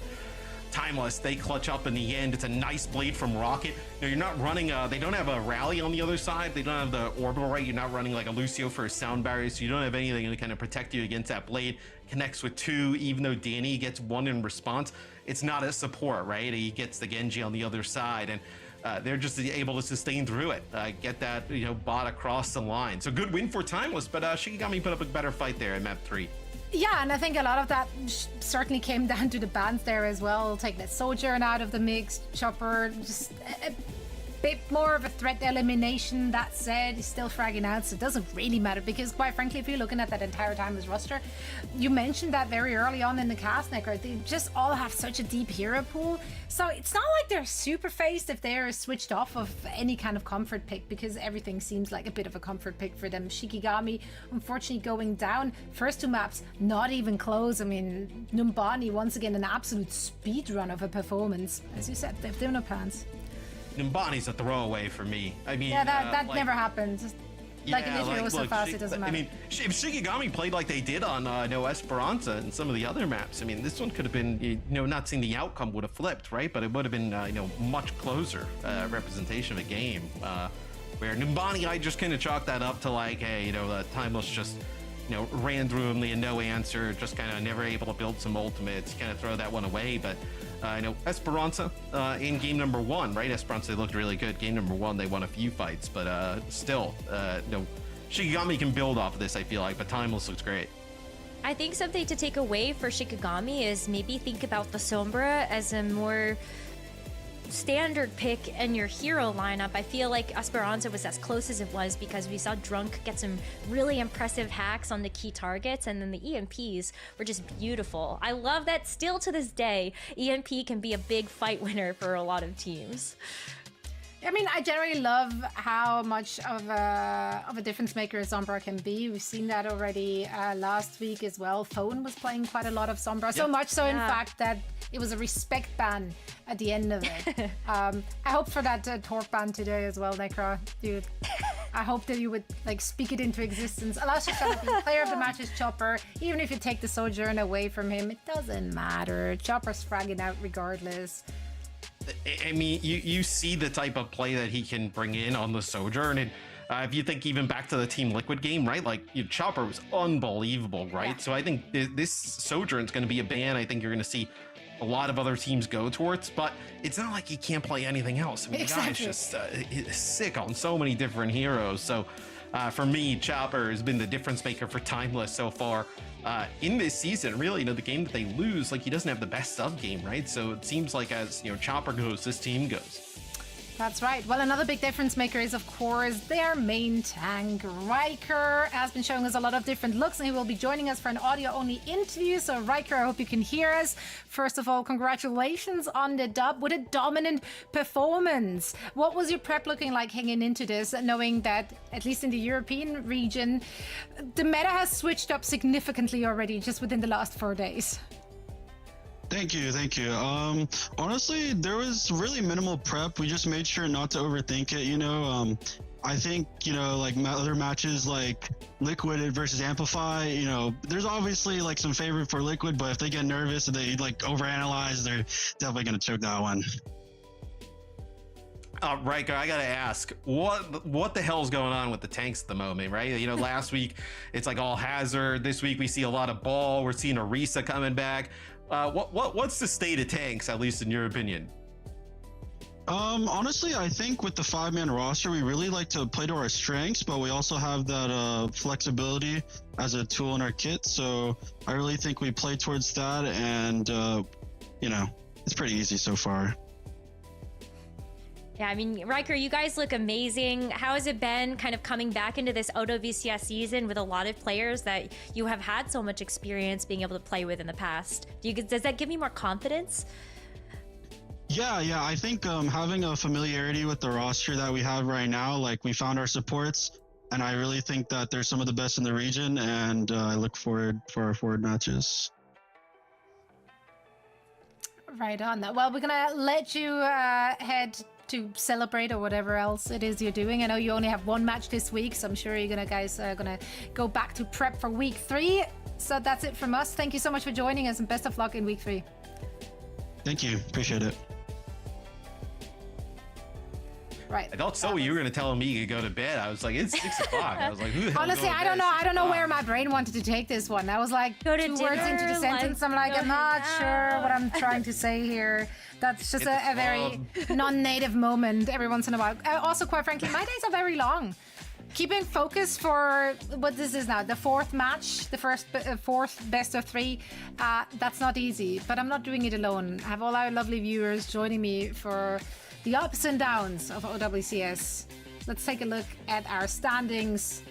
Timeless, they clutch up in the end. It's a nice blade from Rocket. You're not running they don't have a rally on the other side. They don't have the orbital right. You're not running like a Lucio for a sound barrier, so you don't have anything to kind of protect you against that blade. Connects with 2, even though Danny gets 1 in response. It's not a support, right? He gets the Gen.G on the other side, and they're just able to sustain through it, get that bot across the line. So good win for Timeless, but Shikigami put up a better fight there in map 3. Yeah, and I think a lot of that certainly came down to the bans there as well. Take that Sojourn out of the mix, Chopper, just a bit more of a threat elimination. That said, he's still fragging out, so it doesn't really matter because, quite frankly, if you're looking at that entire Timeless roster, you mentioned that very early on in the cast, Necro, they just all have such a deep hero pool. So it's not like they're super phased if they're switched off of any kind of comfort pick, because everything seems like a bit of a comfort pick for them. Shikigami, unfortunately, going down. First 2 maps, not even close. I mean, Numbani, once again, an absolute speed run of a performance. As you said, they have no plans. Numbani's a throwaway for me. I mean, yeah, that never happened. Like an Israel so fast, it doesn't matter. I mean, if Shikigami played like they did on Esperanza and some of the other maps, I mean, this one could have been, not seeing the outcome would have flipped, right? But it would have been, much closer representation of a game. Where Numbani, I just kind of chalked that up to like, hey, Timeless just, ran through him, and no answer, just kind of never able to build some ultimates, kind of throw that one away. But Esperanza in game number 1, right? Esperanza looked really good. Game number 1, they won a few fights, but still, Shikigami can build off of this, I feel like, but Timeless looks great. I think something to take away for Shikigami is maybe think about the Sombra as a more standard pick in your hero lineup. I feel like Esperanza was as close as it was because we saw Drunk get some really impressive hacks on the key targets, and then the EMPs were just beautiful. I love that still to this day, EMP can be a big fight winner for a lot of teams. I mean, I generally love how much of a difference maker Sombra can be. We've seen that already last week as well. Phone was playing quite a lot of Sombra, so much so, in fact, that it was a respect ban at the end of it. I hope for that Torque ban today as well, Necro. Dude, I hope that you would speak it into existence. Alas, just gotta be player of the match is Chopper. Even if you take the Sojourn away from him, it doesn't matter. Chopper's fragging out regardless. I mean, you see the type of play that he can bring in on the Sojourn, and if you think even back to the Team Liquid game, right? Like, Chopper was unbelievable, right? Yeah. So I think this Sojourn's going to be a ban. I think you're going to see a lot of other teams go towards, but it's not like he can't play anything else. I mean, Exactly. the guy's just sick on so many different heroes. So for me, Chopper has been the difference maker for Timeless so far in this season. Really, the game that they lose, like, he doesn't have the best sub game, right? So it seems like as Chopper goes, this team goes. That's right. Well, another big difference maker is, of course, their main tank. Riker has been showing us a lot of different looks, and he will be joining us for an audio-only interview. So, Riker, I hope you can hear us. First of all, congratulations on the dub with a dominant performance. What was your prep looking like hanging into this, knowing that, at least in the European region, the meta has switched up significantly already just within the last 4 days? Thank you. Honestly, there was really minimal prep. We just made sure not to overthink it, I think, like other matches like Liquid versus Amplify, there's obviously like some favorite for Liquid, but if they get nervous and they like overanalyze, they're definitely going to choke that one. Riker, I gotta ask, what the hell's going on with the tanks at the moment, right? Last week it's like all Hazard. This week we see a lot of Ball. We're seeing Orisa coming back. What's the state of tanks, at least in your opinion? Honestly, I think with the 5-man roster, we really like to play to our strengths, but we also have that flexibility as a tool in our kit. So I really think we play towards that, and it's pretty easy so far. Yeah, I mean, Riker, you guys look amazing. How has it been kind of coming back into this OWCS season with a lot of players that you have had so much experience being able to play with in the past? Does that give you more confidence? Yeah, I think having a familiarity with the roster that we have right now, like we found our supports, and I really think that they're some of the best in the region, and I look forward for our forward matches. Right on that. Well, we're gonna let you head to celebrate or whatever else it is you're doing. I know you only have one match this week, so I'm sure you're gonna go back to prep for week 3. So that's it from us. Thank you so much for joining us, and best of luck in week 3. Thank you. Appreciate it. Right. I thought you were going to tell me to go to bed. I was like, it's 6 o'clock. I was like, who the hell? Honestly, I don't know where my brain wanted to take this one. I was like, go to 2 dinner, words into the sentence. I'm like, I'm not sure what I'm trying to say here. That's just a very non-native moment every once in a while. Also, quite frankly, my days are very long. Keeping focus for what this is now, the 4th match, the fourth best of 3, that's not easy. But I'm not doing it alone. I have all our lovely viewers joining me for the ups and downs of OWCS. Let's take a look at our standings.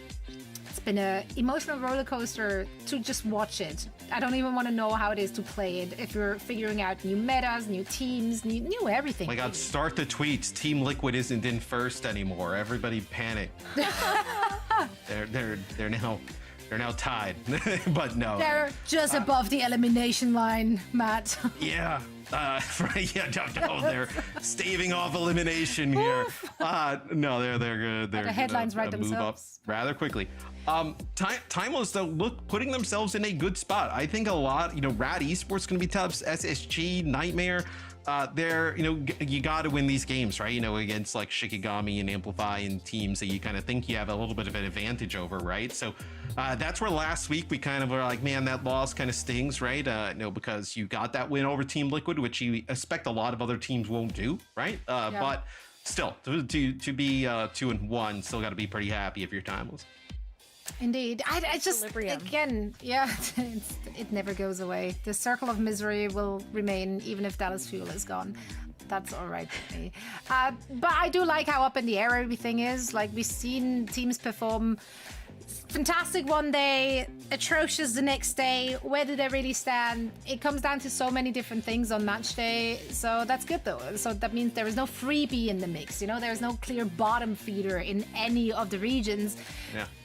It's been an emotional roller coaster to just watch it. I don't even want to know how it is to play it. If you're figuring out new metas, new teams, new everything. Oh my God, start the tweets. Team Liquid isn't in first anymore. Everybody panic. They're now tied. But no. They're just above the elimination line, Matt. Yeah. Right. Yeah. No, they're staving off elimination here. No, they're good. They're the headlines write move up themselves rather quickly. Timeless though, putting themselves in a good spot. I think a lot. Rad Esports gonna be tough. SSG, Nightmare. They're you got to win these games, right? Against like Shikigami and Amplify and teams that you kind of think you have a little bit of an advantage over, right? So that's where last week we kind of were like, man, that loss kind of stings, right? Because you got that win over Team Liquid, which you expect a lot of other teams won't do, right? Yeah. But still, to be 2-1, still got to be pretty happy if you're Timeless. Indeed. I just, again, yeah, it never goes away. The circle of misery will remain even if Dallas Fuel is gone. That's all right with me. But I do like how up in the air everything is. Like, we've seen teams perform fantastic one day, atrocious the next day. Where do they really stand? It comes down to so many different things on match day, so that's good though. So that means there is no freebie in the mix, there's no clear bottom feeder in any of the regions,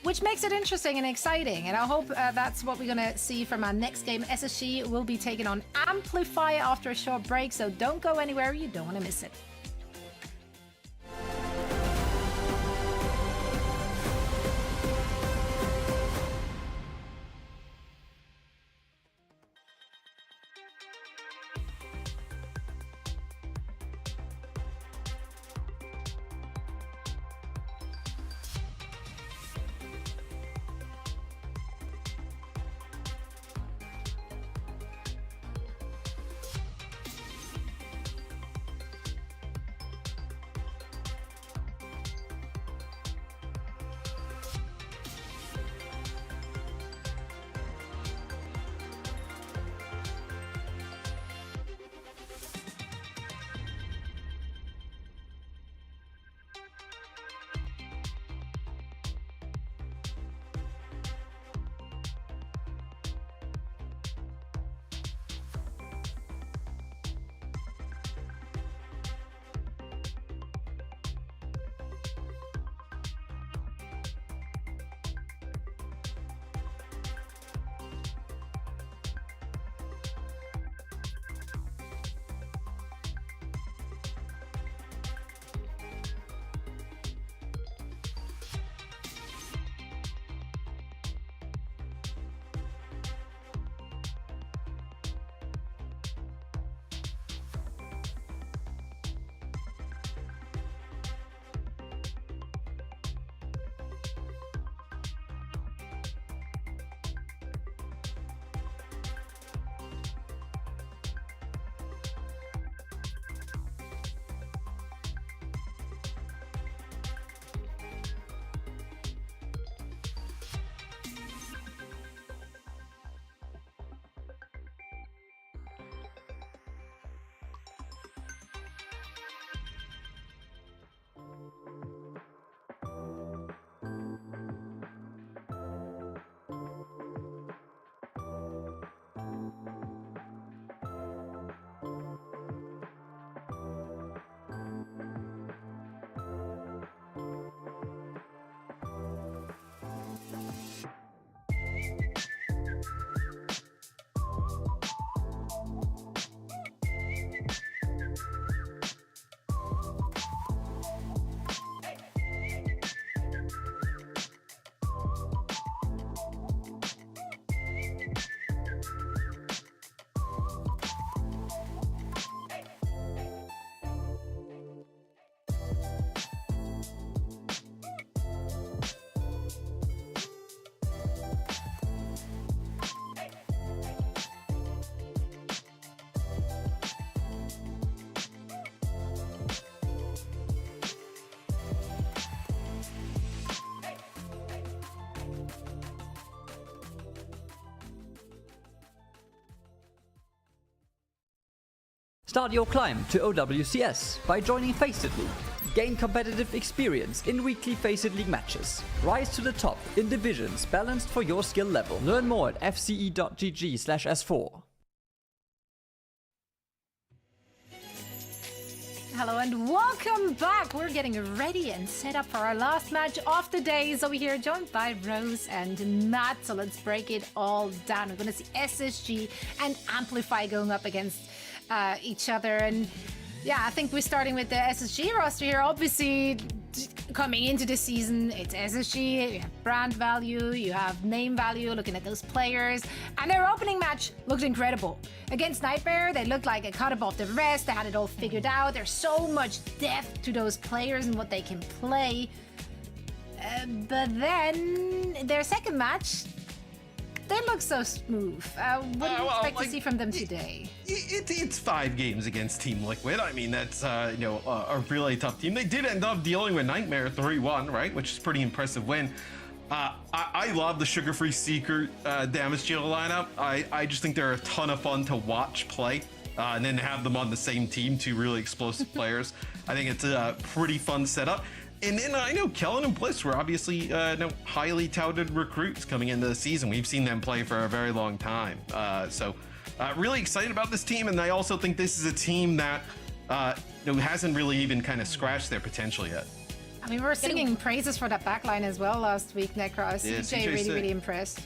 which makes it interesting and exciting. And I hope that's what we're gonna see from our next game. SSG will be taking on Amplify after a short break, so don't go anywhere, you don't want to miss it. Start your climb to OWCS by joining FaceIT League. Gain competitive experience in weekly FaceIT League matches. Rise to the top in divisions balanced for your skill level. Learn more at fce.gg/s4. Hello and welcome back. We're getting ready and set up for our last match of the day. So we're here joined by Rose and Matt. So let's break it all down. We're going to see SSG and Amplify going up against each other. And yeah, I think we're starting with the SSG roster here. Obviously, coming into the season, it's SSG, you have brand value, you have name value, looking at those players. And their opening match looked incredible. Against Nightmare, they looked like a cut above the rest. They had it all figured out. There's so much depth to those players and what they can play. But then, their second match, they look so smooth. What do you expect to see from them today? It's 5 games against Team Liquid. I mean, that's a really tough team. They did end up dealing with Nightmare 3-1, right? Which is a pretty impressive win. I love the Sugar-Free Seeker damage dealer lineup. I just think they're a ton of fun to watch play. And then have them on the same team, 2 really explosive players. I think it's a pretty fun setup. And then I know Kellen and Bliss were obviously highly touted recruits coming into the season. We've seen them play for a very long time. So really excited about this team. And I also think this is a team that hasn't really even kind of scratched their potential yet. I mean, we're singing praises for that backline as well last week, Necro. Yeah, CJ really impressed.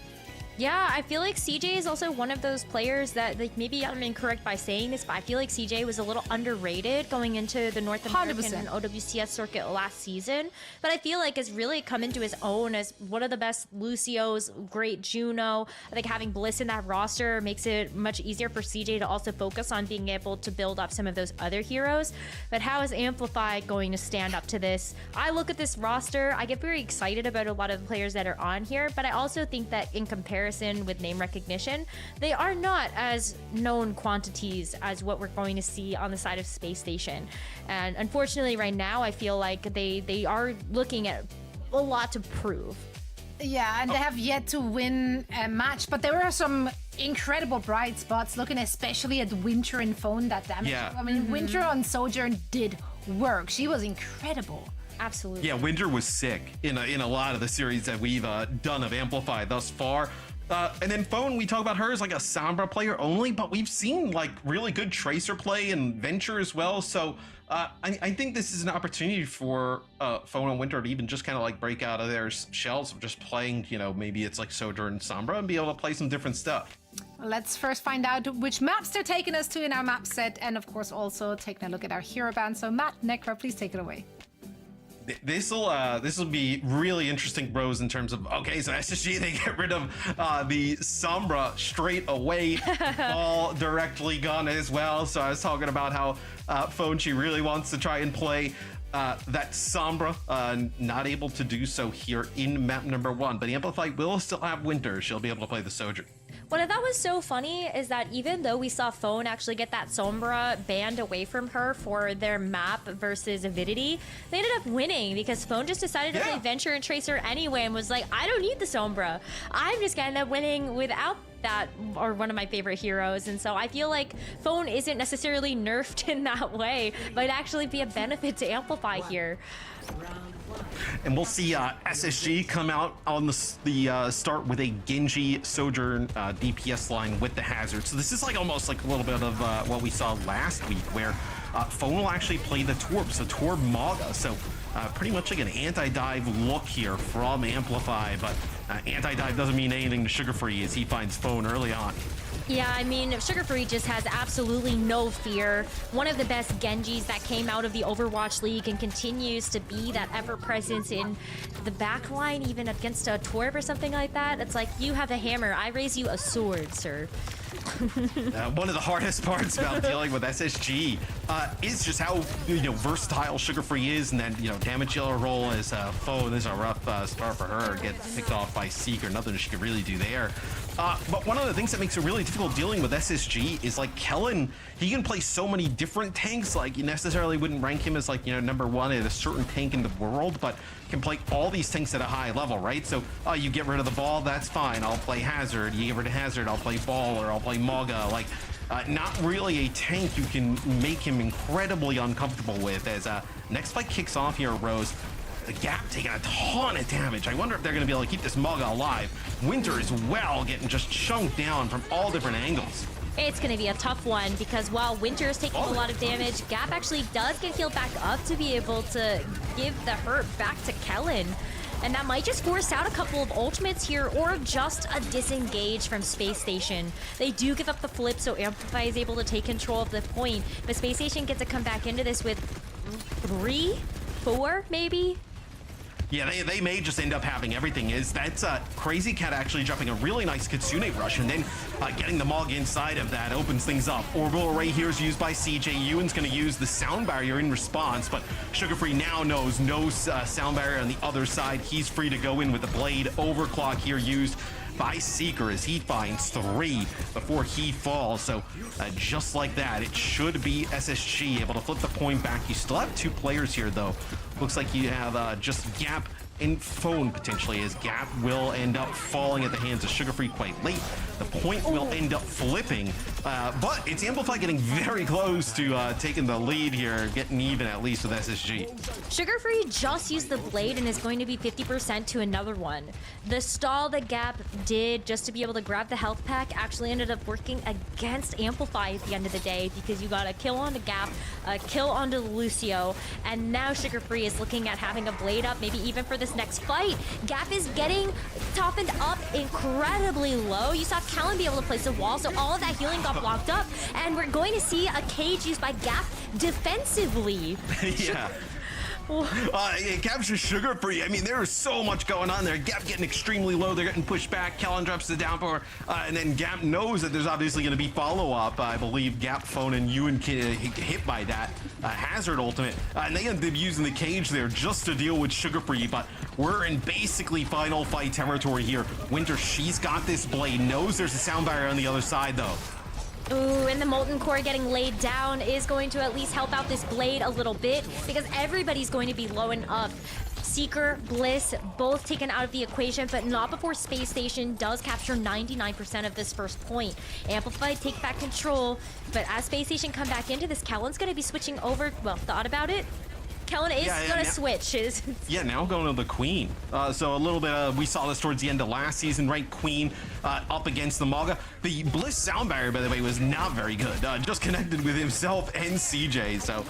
Yeah, I feel like CJ is also one of those players that, like, maybe I'm incorrect by saying this, but I feel like CJ was a little underrated going into the North American 100%. and OWCS circuit last season. But I feel like has really come into his own as one of the best Lucios, great Juno. I think having Bliss in that roster makes it much easier for CJ to also focus on being able to build up some of those other heroes. But how is Amplify going to stand up to this? I look at this roster, I get very excited about a lot of the players that are on here, but I also think that in comparison with name recognition, they are not as known quantities as what we're going to see on the side of Space Station. And unfortunately right now, I feel like they are looking at a lot to prove. Yeah, and they have yet to win a match, but there are some incredible bright spots, looking especially at Winter and Phone that damage. Yeah. I mean, Winter on Sojourn did work. She was incredible. Absolutely. Yeah, Winter was sick in a lot of the series that we've done of Amplify thus far. And then Phone, we talk about her as like a Sombra player only, but we've seen like really good Tracer play and Venture as well. So I think this is an opportunity for Phone and Winter to even just kind of like break out of their shells of just playing, maybe it's like Sojourn and Sombra and be able to play some different stuff. Let's first find out which maps they're taking us to in our map set, and of course also taking a look at our hero band. So Matt, Necro, please take it away. This will be really interesting, bros, in terms of, okay, so SSG, they get rid of the Sombra straight away, all directly gone as well. So I was talking about how Phone, she really wants to try and play that Sombra, not able to do so here in map number 1, but Amplify will still have Winter. She'll be able to play the Sojourn. What I thought was so funny is that even though we saw Phone actually get that Sombra banned away from her for their map versus Avidity, they ended up winning because Phone just decided to play Venture and Tracer anyway and was like, I don't need the Sombra. I'm just gonna end up winning without that, or one of my favorite heroes. And so I feel like Phone isn't necessarily nerfed in that way, but actually be a benefit to Amplify here. And we'll see SSG come out on the start with a Gen.G Sojourn DPS line with the Hazard. So this is like almost like a little bit of what we saw last week, where Phone will actually play the Torb, so Torb Maga. So pretty much like an anti-dive look here from Amplify, but anti-dive doesn't mean anything to Sugar-Free as he finds Phone early on. Yeah, I mean, Sugar-Free just has absolutely no fear. One of the best Genjis that came out of the Overwatch League and continues to be that ever-presence in the backline, even against a Torb or something like that. It's like, you have a hammer, I raise you a sword, sir. One of the hardest parts about dealing with SSG is just how versatile Sugar-Free is, and then damage dealer role as Phone is a rough start for her. Gets picked off by Seeker, nothing she could really do there. But one of the things that makes it really difficult dealing with SSG is like Kellen, he can play so many different tanks. Like you necessarily wouldn't rank him as like number 1 at a certain tank in the world, but can play all these tanks at a high level, right? So you get rid of the ball, that's fine. I'll play Hazard. You get rid of Hazard, I'll play Ball, or I'll play Maga. Like not really a tank you can make him incredibly uncomfortable with. As next fight kicks off here, Rose. The Gap taking a ton of damage. I wonder if they're going to be able to keep this Mauga alive. Winter as well, getting just chunked down from all different angles. It's going to be a tough one because while Winter is taking a lot of damage, Gap actually does get healed back up to be able to give the hurt back to Kellen. And that might just force out a couple of ultimates here or just a disengage from Space Station. They do give up the flip, so Amplify is able to take control of the point. But Space Station gets to come back into this with 3, 4 maybe? Yeah, they may just end up having everything. That's Crazy Cat actually dropping a really nice Kitsune rush, and then getting the Mog inside of that opens things up. Orbital Array here is used by CJ. Ewan's going to use the sound barrier in response, but Sugar Free now knows no sound barrier on the other side. He's free to go in with the blade. Overclock here used by Seeker as he finds 3 before he falls. So just like that, it should be SSG able to flip the point back. You still have 2 players here, though. Looks like you have just Gap and Phone potentially, as Gap will end up falling at the hands of Sugar Free quite late. The point will end up flipping, but it's Amplify getting very close to taking the lead here, getting even at least with SSG. Sugar Free just used the blade and is going to be 50% to another one. The stall that Gap did just to be able to grab the health pack actually ended up working against Amplify at the end of the day, because you got a kill on the Gap, a kill onto Lucio, and now Sugar Free is looking at having a blade up, maybe even for this next fight. Gap is getting toughened up incredibly low. You saw Callan be able to place a wall, so all of that healing got blocked up, and we're going to see a cage used by Gap defensively. Yeah. It captures Sugar Free. I mean, there is so much going on there. Gap getting extremely low. They're getting pushed back. Kellen drops the downpour. And then Gap knows that there's obviously going to be follow-up. I believe Gap, Phone, and Ewan hit by that Hazard ultimate. And they end up using the cage there just to deal with Sugar Free. But we're in basically final fight territory here. Winter, she's got this blade. Knows there's a sound barrier on the other side, though. Ooh, and the Molten Core getting laid down is going to at least help out this blade a little bit, because everybody's going to be low and up. Seeker, Bliss, both taken out of the equation, but not before Space Station does capture 99% of this first point. Amplify take back control, but as Space Station come back into this, Kellen's going to be switching over. Well, thought about it. Kellen is going to switch. Yeah, now going to the Queen. So a little bit, we saw this towards the end of last season, right? Queen up against the Mauga. The Bliss sound barrier, by the way, was not very good. Just connected with himself and CJ. So,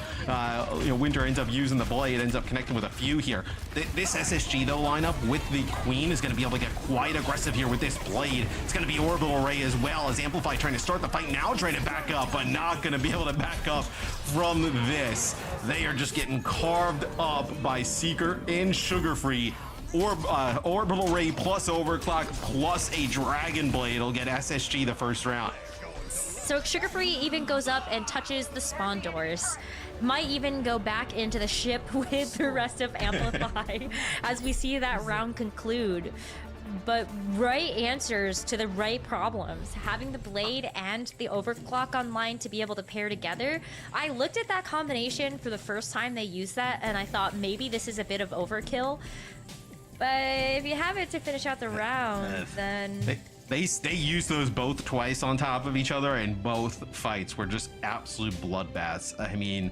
Winter ends up using the blade, ends up connecting with a few here. This SSG, though, lineup with the Queen is going to be able to get quite aggressive here with this blade. It's going to be Orbital Array as well, as Amplify trying to start the fight now, trying to back up, but not going to be able to back up from this. They are just getting carved up by Seeker and Sugar Free. Orbital Ray plus Overclock plus a Dragon Blade will get SSG the first round. So Sugar Free even goes up and touches the spawn doors. Might even go back into the ship with the rest of Amplify as we see that round conclude. But right answers to the right problems. Having the blade and the overclock online to be able to pair together. I looked at that combination for the first time they used that, and I thought maybe this is a bit of overkill. But if you have it to finish out the round, then... They used those both twice on top of each other, and both fights were just absolute bloodbaths. I mean...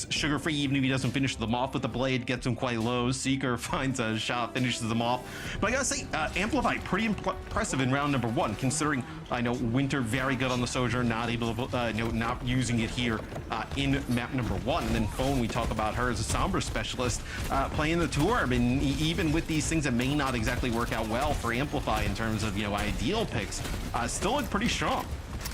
Sugar Free, even if he doesn't finish them off with the blade, gets him quite low. Seeker finds a shot, finishes them off. But I gotta say, Amplify, pretty impressive in round number 1, considering I know Winter very good on the Sojourn, not able to, not using it here in map number 1. And then Phone, we talk about her as a Sombra specialist, playing the Torb, and even with these things that may not exactly work out well for Amplify in terms of ideal picks, still look pretty strong.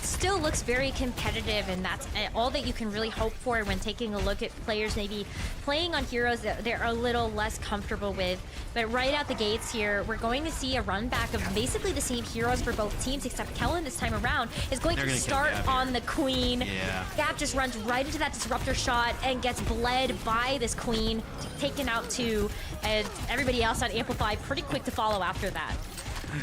Still looks very competitive, and that's all that you can really hope for when taking a look at players maybe playing on heroes that they're a little less comfortable with. But right out the gates here, we're going to see a run back of basically the same heroes for both teams, except Kellen this time around is going to start on the Queen. Yeah. Gap just runs right into that disruptor shot and gets bled by this Queen, taken out too, and everybody else on Amplify pretty quick to follow after that.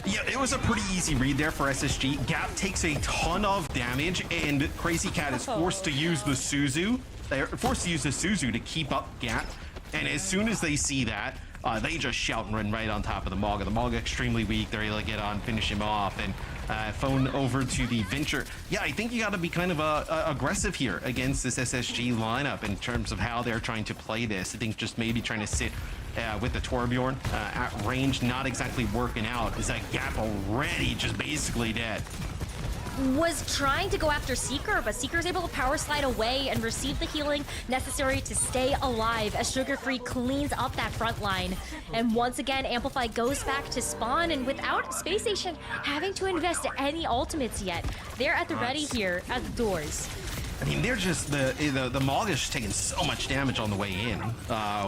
Yeah, it was a pretty easy read there for SSG. Gap takes a ton of damage, and Crazy Cat is forced to use the Suzu. They're forced to use the Suzu to keep up Gap. And as soon as they see that, they just shout and run right on top of the Mauga. The Mauga extremely weak. They're able to get on, finish him off. And phone over to the Venture. Yeah, I think you got to be kind of aggressive here against this SSG lineup in terms of how they're trying to play this. I think just maybe trying to sit with the Torbjorn at range, not exactly working out. Is that gap already just basically dead? Was trying to go after Seeker, but Seeker's able to power slide away and receive the healing necessary to stay alive as Sugar Free cleans up that front line. And once again, Amplify goes back to spawn, and without Space Station having to invest any ultimates yet, they're at the ready here at the doors. I mean, they're just the Mog is taking so much damage on the way in,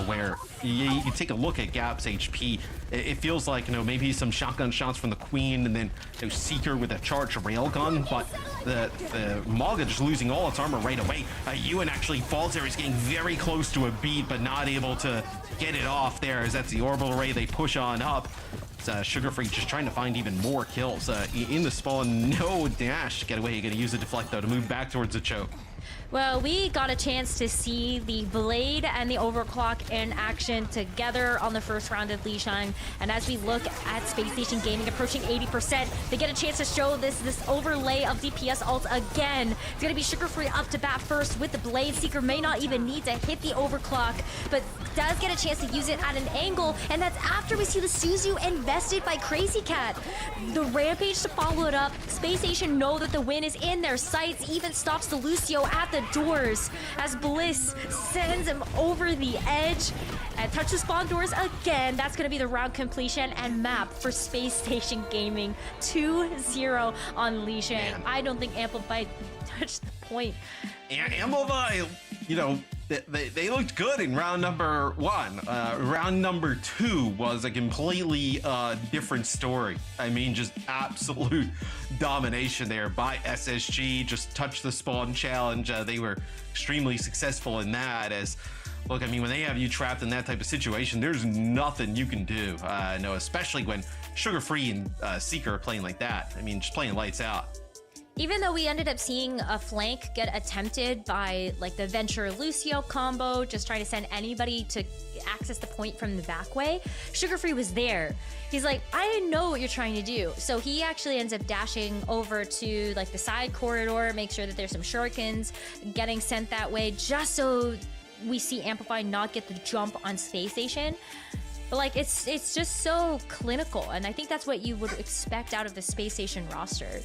where you take a look at Gap's HP. It feels like, you know, maybe some shotgun shots from the Queen, and then Seeker with a charged railgun, but the Mog is just losing all its armor right away. Ewan actually falls there. He's getting very close to a beat, but not able to get it off there, as that's the orbital array. They push on up. Sugar Free just trying to find even more kills in the spawn. No dash to get away. You're going to use the deflect though to move back towards the choke. Well, we got a chance to see the Blade and the Overclock in action together on the first round of Lishan. And as we look at Space Station Gaming approaching 80%, they get a chance to show this overlay of DPS ult again. It's going to be Sugar Free up to bat first with the Blade. Seeker may not even need to hit the Overclock, but does get a chance to use it at an angle. And that's after we see the Suzu invested by Crazy Cat. The Rampage to follow it up. Space Station know that the win is in their sights, even stops the Lucio at the doors as Bliss sends him over the edge and touch the spawn doors again. That's going to be the round completion and map for Space Station Gaming. 2-0 on Lishan. I don't think Amplify touched the point. And Amplify, you know, they looked good in round number 1. Round number 2 was a completely different story. I mean, just absolute domination there by SSG. Just touched the spawn challenge. They were extremely successful in that. As look, I mean, when they have you trapped in that type of situation, there's nothing you can do. No, especially when Sugar Free and Seeker are playing like that. I mean, just playing lights out. Even though we ended up seeing a flank get attempted by like the Venture Lucio combo, just trying to send anybody to access the point from the back way, Sugar Free was there. He's like, I know what you're trying to do. So he actually ends up dashing over to like the side corridor, make sure that there's some shurikens getting sent that way, just so we see Amplify not get the jump on Space Station. But like, it's just so clinical, and I think that's what you would expect out of the Space Station roster.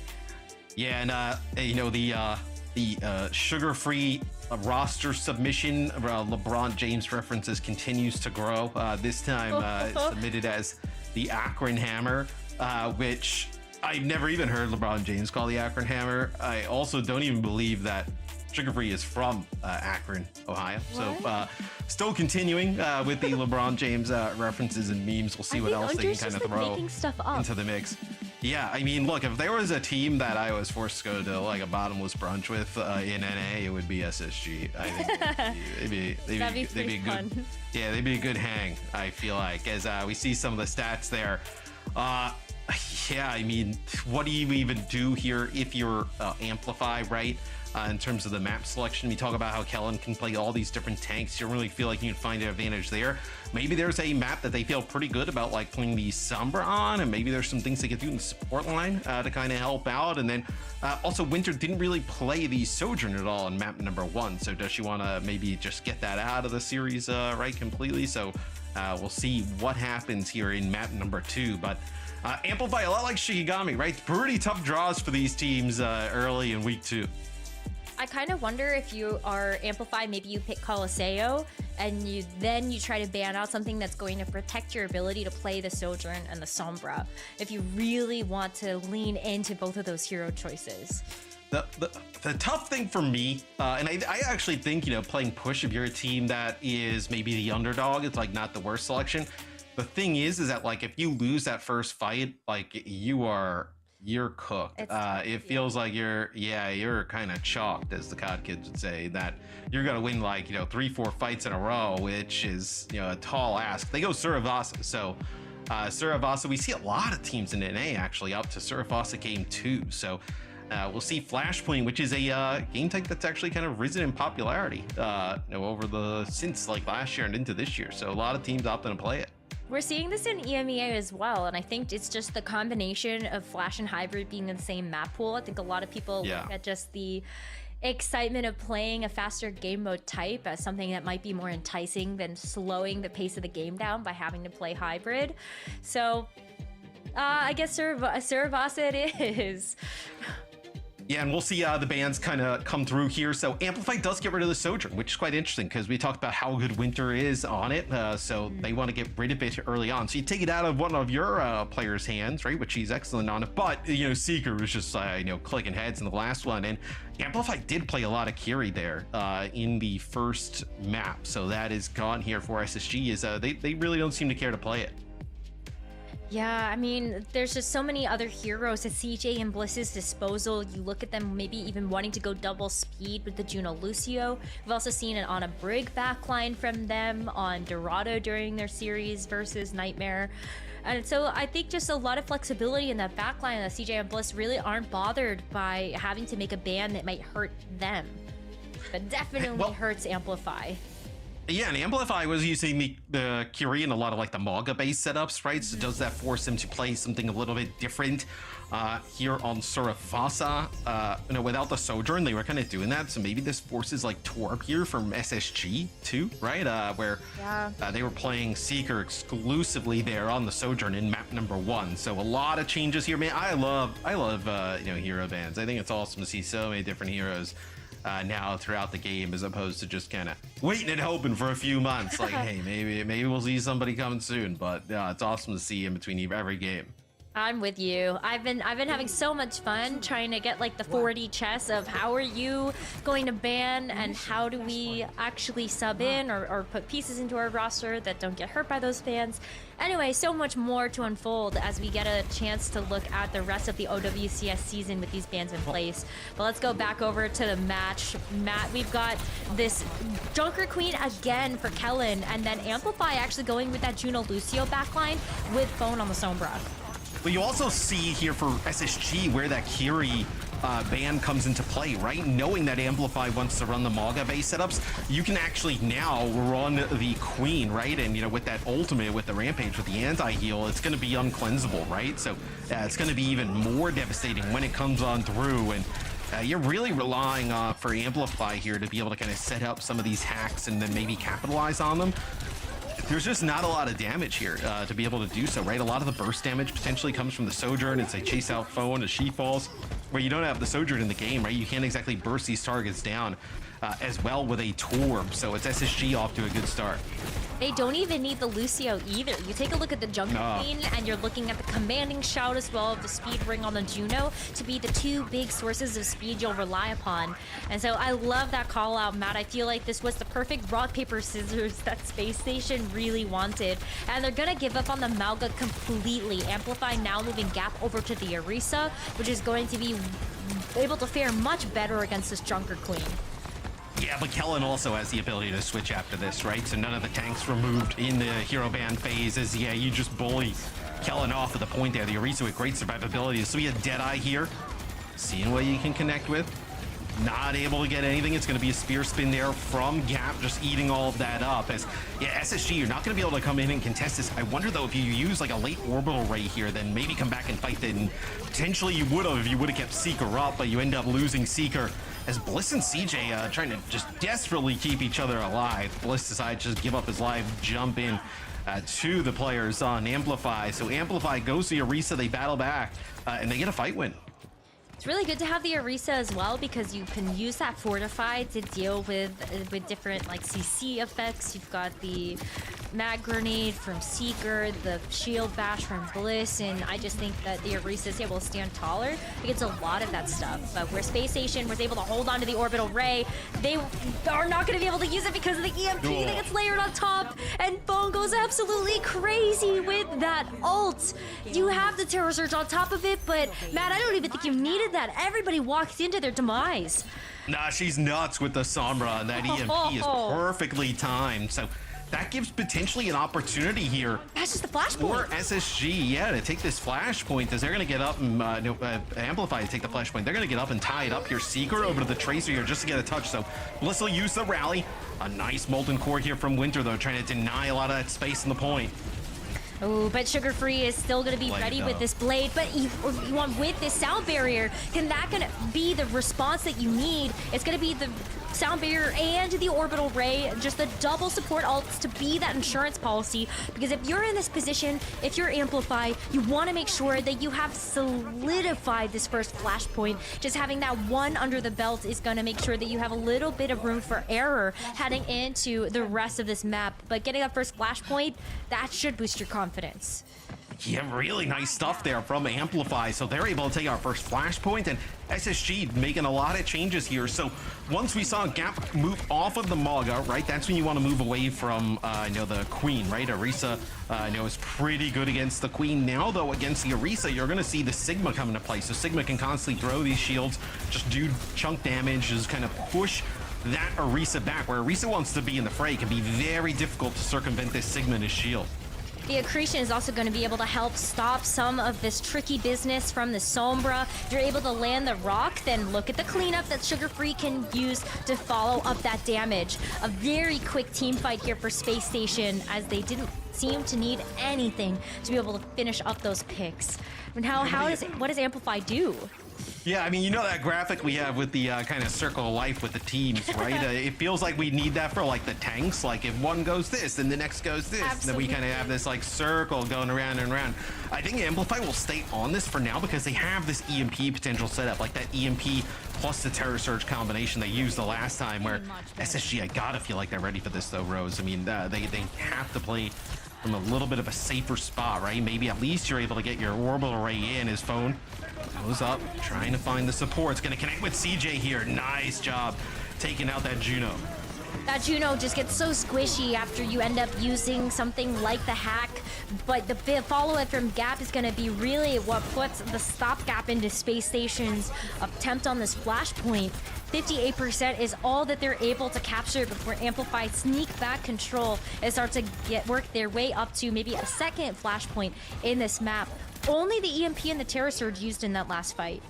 Yeah, and you know, the Sugar Free roster submission, LeBron James references continues to grow. This time submitted as the Akron Hammer, which I've never even heard LeBron James call the Akron Hammer. I also don't even believe that Sugar Free is from Akron, Ohio. What? So still continuing with the LeBron James references and memes. We'll see what else they can kind of throw into the mix. Yeah, I mean, look, if there was a team that I was forced to go to like a bottomless brunch with in NA, it would be SSG. I think they'd be good. Yeah, they'd be a good hang, I feel like, as we see some of the stats there. Yeah, I mean, what do you even do here if you're Amplify, right? In terms of the map selection, we talk about how Kellen can play all these different tanks. You don't really feel like you can find an advantage there. Maybe there's a map that they feel pretty good about, like playing the Sombra on, and maybe there's some things they could do in the support line to kind of help out. And then also Winter didn't really play the Sojourn at all in map number 1. So does she want to maybe just get that out of the series right completely? So we'll see what happens here in map number 2. But Amplify, a lot like Shikigami, right? Pretty tough draws for these teams early in week 2. I kind of wonder if you are Amplify, maybe you pick Qadsiah, and you try to ban out something that's going to protect your ability to play the Sojourn and the Sombra, if you really want to lean into both of those hero choices. The tough thing for me, and I actually think, you know, playing push, if you're a team that is maybe the underdog, it's like not the worst selection. The thing is that like if you lose that first fight, like you're cooked. It feels like you're kind of chalked, as the COD kids would say, that you're gonna win like, you know, 3-4 fights in a row, which is, you know, a tall ask. They go Suravasa, so Suravasa, we see a lot of teams in NA actually up to Suravasa game 2. So we'll see Flashpoint, which is a game type that's actually kind of risen in popularity, you know, since like last year and into this year. So a lot of teams opting to play it. We're seeing this in EMEA as well, and I think it's just the combination of Flash and Hybrid being in the same map pool. I think a lot of people look at just the excitement of playing a faster game mode type as something that might be more enticing than slowing the pace of the game down by having to play Hybrid. So I guess Survasa it is. Yeah, and we'll see the bans kind of come through here. So Amplify does get rid of the Sojourn, which is quite interesting because we talked about how good Winter is on it. So they want to get rid of it early on. So you take it out of one of your players' hands, right? Which he's excellent on it. But, you know, Seeker was just, clicking heads in the last one. And Amplify did play a lot of Kiri there in the first map. So that is gone here for SSG. Is they really don't seem to care to play it. Yeah, I mean, there's just so many other heroes at CJ and Bliss's disposal. You look at them maybe even wanting to go double speed with the Juno Lucio. We've also seen it on a Brig backline from them, on Dorado during their series versus Nightmare. And so I think just a lot of flexibility in that backline that CJ and Bliss really aren't bothered by having to make a ban that might hurt them. But definitely hurts Amplify. Yeah, and Amplify was using the Curie in a lot of like the Mauga-based setups, right? So does that force him to play something a little bit different here on Survasa? Without the Sojourn, they were kind of doing that. So maybe this forces like Torb here from SSG too, right? Where they were playing Seeker exclusively there on the Sojourn in map number 1. So a lot of changes here, man. I love hero bans. I think it's awesome to see so many different heroes now throughout the game, as opposed to just kind of waiting and hoping for a few months. Like, hey, maybe we'll see somebody coming soon. But it's awesome to see in between every game. I'm with you. I've been having so much fun trying to get like the 4D chess of how are you going to ban and how do we actually sub in or put pieces into our roster that don't get hurt by those bans. Anyway, so much more to unfold as we get a chance to look at the rest of the OWCS season with these bans in place. But let's go back over to the match. Matt, we've got this Junker Queen again for Kellen, and then Amplify actually going with that Juno Lucio backline with Phone on the Sombra. But you also see here for SSG where that Kiri ban comes into play, right? Knowing that Amplify wants to run the Mauga base setups, you can actually now run the Queen, right? And, with that ultimate, with the Rampage, with the anti-heal, it's going to be uncleansable, right? So it's going to be even more devastating when it comes on through. And you're really relying for Amplify here to be able to kind of set up some of these hacks and then maybe capitalize on them. There's just not a lot of damage here to be able to do so, right? A lot of the burst damage potentially comes from the Sojourn as they chase out Phone as she falls, where you don't have the Sojourn in the game, right? You can't exactly burst these targets down as well with a Torb, so it's SSG off to a good start. They don't even need the Lucio either. You take a look at the Jungle Queen, and you're looking at the Commanding Shout as well of the Speed Ring on the Juno to be the two big sources of speed you'll rely upon. And so I love that call out, Matt. I feel like this was the perfect rock, paper, scissors that Space Station really wanted. And they're gonna give up on the Mauga completely. Amplify now moving Gap over to the Orisa, which is going to be able to fare much better against this Junker Queen. Yeah, but Kellen also has the ability to switch after this, right? So none of the tanks removed in the hero ban phase is, you just bully Kellen off at the point there. The Orisa with great survivability. So we have Deadeye here, seeing what you can connect with. Not able to get anything. It's going to be a spear spin there from Gap, just eating all of that up. As SSG, you're not going to be able to come in and contest this. I wonder though if you use like a late orbital ray here, then maybe come back and fight it. And potentially you would have if you would have kept Seeker up, but you end up losing Seeker. As Bliss and CJ trying to just desperately keep each other alive. Bliss decides to just give up his life, jump in to the players on Amplify. So Amplify goes to Orisa, they battle back, and they get a fight win. It's really good to have the Orisa as well because you can use that Fortify to deal with different like CC effects. You've got the Mag Grenade from Seeker, the Shield Bash from Bliss, and I just think that the Orisa is able to stand taller against a lot of that stuff. But where Space Station was able to hold on to the Orbital Ray, they are not going to be able to use it because of the EMP that gets layered on top, and Bone goes absolutely crazy with that ult. You have the Terror Surge on top of it, but Matt, I don't even think you needed that. Everybody walked into their demise. Nah, she's nuts with the Sombra, and that EMP is perfectly timed. So that gives potentially an opportunity here. That's just the flashpoint. For SSG, to take this flashpoint, as they're going to get up and Amplify to take the flashpoint. They're going to get up and tie it up here. Seeker over to the Tracer here just to get a touch. So Bliss will use the rally. A nice Molten Core here from Winter, though, trying to deny a lot of that space in the point. Oh, but Sugar Free is still going to be ready with this blade, but you want with this sound barrier, can that going to be the response that you need? It's going to be the sound barrier and the orbital ray, just the double support ults to be that insurance policy, because if you're in this position, if you're Amplify, you want to make sure that you have solidified this first flashpoint. Just having that one under the belt is going to make sure that you have a little bit of room for error heading into the rest of this map, but getting that first flashpoint, that should boost your confidence. Yeah, really nice stuff there from Amplify. So they're able to take our first flashpoint, and SSG making a lot of changes here. So once we saw Gap move off of the Maga, right, that's when you want to move away from, the Queen, right? Orisa, is pretty good against the Queen. Now, though, against the Orisa, you're going to see the Sigma come into play. So Sigma can constantly throw these shields, just do chunk damage, just kind of push that Orisa back. Where Orisa wants to be in the fray, it can be very difficult to circumvent this Sigma and his shield. The accretion is also going to be able to help stop some of this tricky business from the Sombra. If you're able to land the rock, then look at the cleanup that Sugar Free can use to follow up that damage. A very quick team fight here for Space Station, as they didn't seem to need anything to be able to finish up those picks. And what does Amplify do? Yeah, I mean, you know that graphic we have with the kind of circle of life with the teams, right? It feels like we need that for like the tanks. Like if one goes this and the next goes this, then we kind of have this like circle going around and around. I think Amplify will stay on this for now because they have this EMP potential setup, like that EMP plus the Terror Surge combination they used the last time, where SSG, I gotta feel like they're ready for this though, Rose. I mean, they have to play from a little bit of a safer spot, right? Maybe at least you're able to get your orbital array in. His phone goes up, trying to find the support. It's going to connect with CJ here. Nice job taking out that Juno. That Juno just gets so squishy after you end up using something like the hack, but the follow-up from Gap is going to be really what puts the stopgap into Space Station's attempt on this flashpoint. 58% is all that they're able to capture before Amplify sneak back control and start to work their way up to maybe a second flashpoint in this map. Only the EMP and the Terror Surge used in that last fight.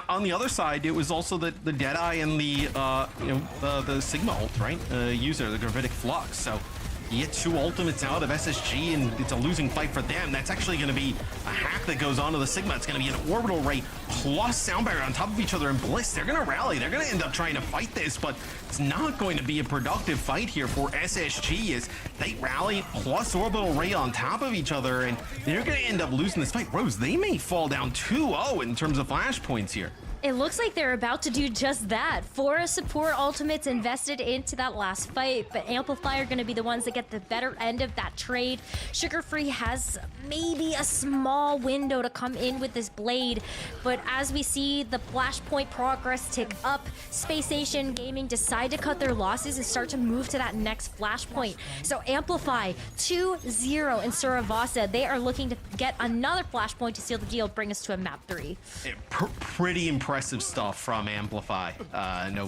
On the other side, it was also the Deadeye and the Sigma ult, right? User, the Gravitic Flux. So you get two ultimates out of SSG, and it's a losing fight for them. That's actually going to be a hack that goes onto the Sigma. It's going to be an orbital ray plus sound barrier on top of each other, and Bliss, they're going to rally. They're going to end up trying to fight this, but it's not going to be a productive fight here for SSG as they rally plus orbital ray on top of each other, and they're going to end up losing this fight. Rose, they may fall down 2-0 in terms of flashpoints here. It looks like they're about to do just that. 4 support ultimates invested into that last fight, but Amplify are going to be the ones that get the better end of that trade. Sugar Free has maybe a small window to come in with this blade, but as we see the flashpoint progress tick up, Space Station Gaming decide to cut their losses and start to move to that next flashpoint. So Amplify 2-0 in Suravasa. They are looking to get another flashpoint to seal the deal, bring us to a map 3. Pretty impressive stuff from Amplify.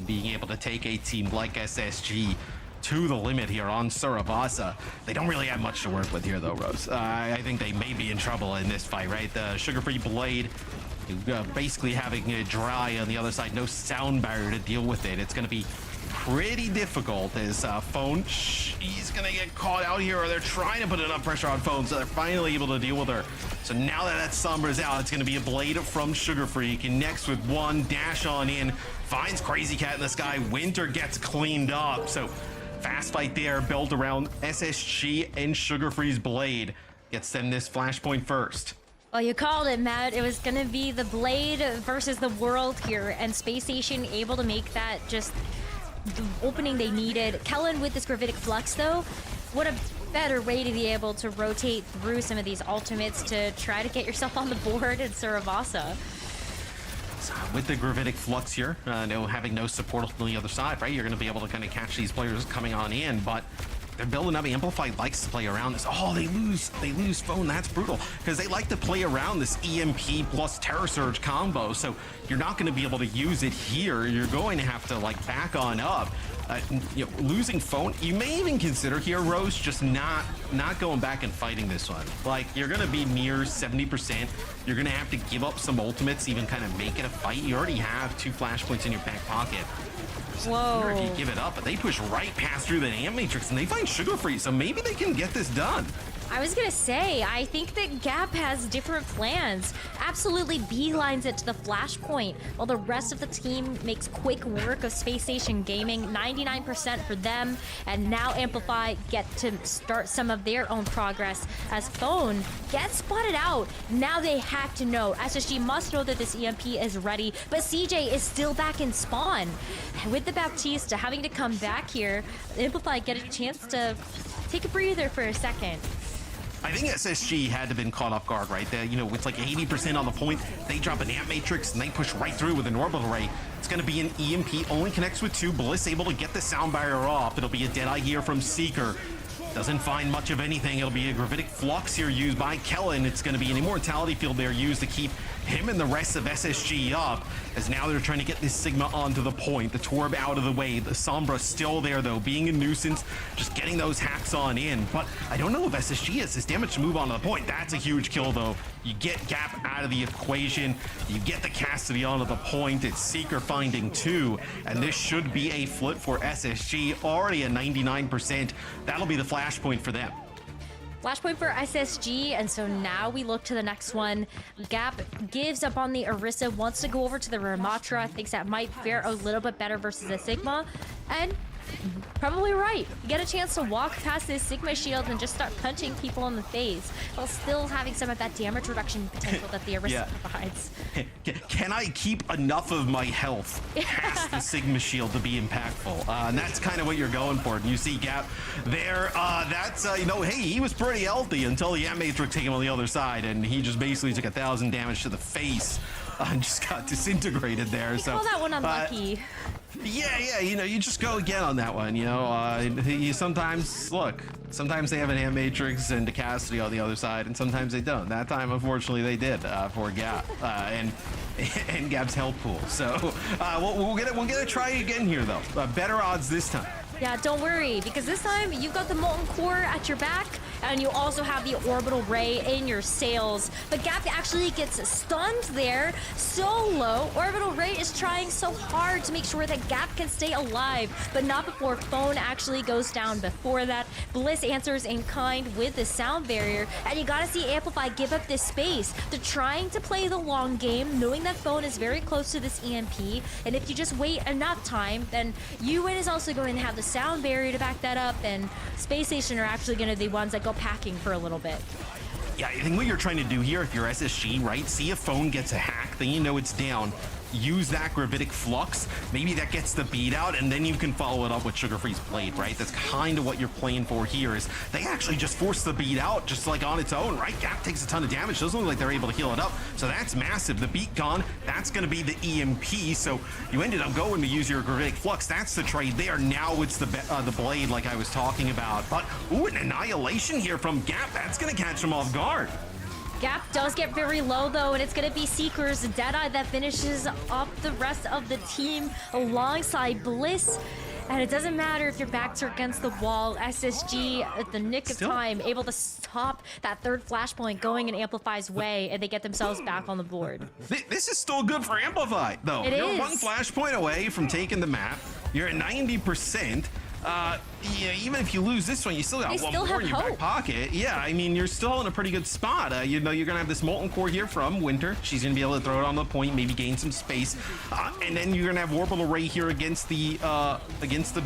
Being able to take a team like SSG to the limit here on Suravasa. They don't really have much to work with here though, Rose. I think they may be in trouble in this fight, right? The Sugar Free Blade basically having it dry on the other side, no sound barrier to deal with it. It's going to be pretty difficult as Phone, she's gonna get caught out here, or they're trying to put enough pressure on Phone, so they're finally able to deal with her. So now that Sombra's out, it's gonna be a blade from Sugar Free, connects with one, dash on in, finds Crazy Cat in the sky, Winter gets cleaned up. So fast fight there, built around SSG and Sugar Free's blade, gets them this flashpoint first. Well, you called it, Matt. It was gonna be the blade versus the world here, and Space Station able to make that just the opening they needed. Kellen with this Gravitic Flux, though, what a better way to be able to rotate through some of these ultimates to try to get yourself on the board in Suravasa. So with the Gravitic Flux here, having no support on the other side, right? You're going to be able to kind of catch these players coming on in, but they're building up. Amplify likes to play around this. Oh, they lose Phone. That's brutal because they like to play around this EMP plus Terror Surge combo. So you're not going to be able to use it here. You're going to have to like back on up. Losing Phone, you may even consider here, Rose, just not going back and fighting this one. Like, you're going to be near 70%. You're going to have to give up some ultimates, even kind of make it a fight. You already have 2 flashpoints in your back pocket. So whoa. If you give it up, but they push right past through the Amp Matrix and they find Sugar Free, so maybe they can get this done. I was gonna say, I think that Gap has different plans. Absolutely beelines it to the flashpoint, while the rest of the team makes quick work of Space Station Gaming, 99% for them, and now Amplify get to start some of their own progress as Phone gets spotted out. Now they have to know. SSG must know that this EMP is ready, but CJ is still back in spawn. With the Baptista having to come back here, Amplify get a chance to take a breather for a second. I think SSG had to have been caught off guard right there. You know, it's like 80% on the point. They drop an Amp Matrix and they push right through with an Orbital Ray. It's going to be an EMP, only connects with 2. Bliss able to get the sound barrier off. It'll be a Deadeye here from Seeker. Doesn't find much of anything. It'll be a Gravitic Flux here used by Kellen. It's going to be an Immortality Field there used to keep him and the rest of SSG up, as now they're trying to get this Sigma onto the point. The Torb out of the way. The Sombra still there, though, being a nuisance, just getting those hacks on in. But I don't know if SSG has this damage to move on to the point. That's a huge kill, though. You get Gap out of the equation. You get the Cassidy onto the point. It's Seeker finding 2, and this should be a flip for SSG. Already at 99%. That'll be the flashpoint for them. Flashpoint for SSG, and so now we look to the next one. Gap gives up on the Orisa, wants to go over to the Ramatra, thinks that might fare a little bit better versus the Sigma, and probably right. You get a chance to walk past this Sigma shield and just start punching people in the face while still having some of that damage reduction potential that the Orisa provides. Can I keep enough of my health past the Sigma shield to be impactful? And that's kind of what you're going for. And you see Gap there. That's, you know, hey, he was pretty healthy until the Amp Matrix took him on the other side, and he just basically took 1,000 damage to the face and just got disintegrated there. You call that one unlucky. Yeah, you know, you just go again on that one, you know. You sometimes, look, sometimes they have an Amp Matrix and a Cassidy on the other side, and sometimes they don't. That time, unfortunately, they did for Gap and Gap's health pool. So we'll get to try again here, though. Better odds this time. Yeah, don't worry, because this time you've got the Molten Core at your back, and you also have the Orbital Ray in your sails. But Gap actually gets stunned there so low. Orbital Ray is trying so hard to make sure that Gap can stay alive, but not before Phone actually goes down. Before that, Bliss answers in kind with the sound barrier, and you gotta see Amplify give up this space. They're trying to play the long game, knowing that Phone is very close to this EMP, and if you just wait enough time, then UN is also going to have the sound barrier to back that up, and Space Station are actually going to be the ones that go packing for a little bit. Yeah, I think what you're trying to do here, if you're SSG, right, see if Phone gets a hack, then you know it's down. Use that Gravitic Flux, maybe that gets the beat out, and then you can follow it up with Sugar Freeze Blade, right? That's kind of what you're playing for here, is they actually just force the beat out just like on its own, right? Gap takes a ton of damage, doesn't look like they're able to heal it up, so that's massive. The beat gone, that's going to be the EMP, so you ended up going to use your Gravitic Flux. That's the trade there. Now it's the Blade like I was talking about, but ooh, an Annihilation here from Gap. That's going to catch them off guard. Gap does get very low, though, and it's going to be Seeker's Deadeye that finishes up the rest of the team alongside Bliss. And it doesn't matter if your backs are against the wall. SSG, at the nick of time, able to stop that third flashpoint going in Amplify's way, and they get themselves back on the board. This is still good for Amplify, though. You're one flashpoint away from taking the map. You're at 90%. Yeah, even if you lose this one, you still got one more in your back pocket. Yeah, I mean, you're still in a pretty good spot. You know, you're gonna have this Molten Core here from Winter. She's gonna be able to throw it on the point, maybe gain some space, and then you're gonna have Orbital Ray here against the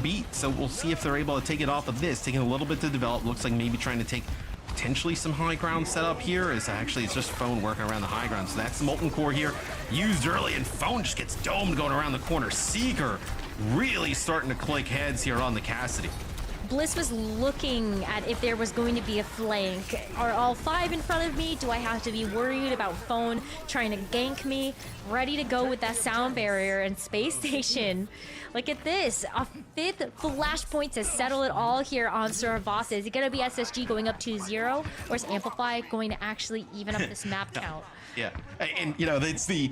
beat. So we'll see if they're able to take it off of this. Taking a little bit to develop. Looks like maybe trying to take potentially some high ground setup here. Is actually it's just Phone working around the high ground. So that's the Molten Core here used early, and Phone just gets domed going around the corner. Seeker really starting to click heads here on the Cassidy. Bliss was looking at if there was going to be a flank. Are all 5 in front of me? Do I have to be worried about Phone trying to gank me? Ready to go with that sound barrier and Space Station. Look at this. A 5th flashpoint to settle it all here on Saravas. Is it going to be SSG going up 2-0? Or is Amplify going to actually even up this map count? Yeah, and you know, it's the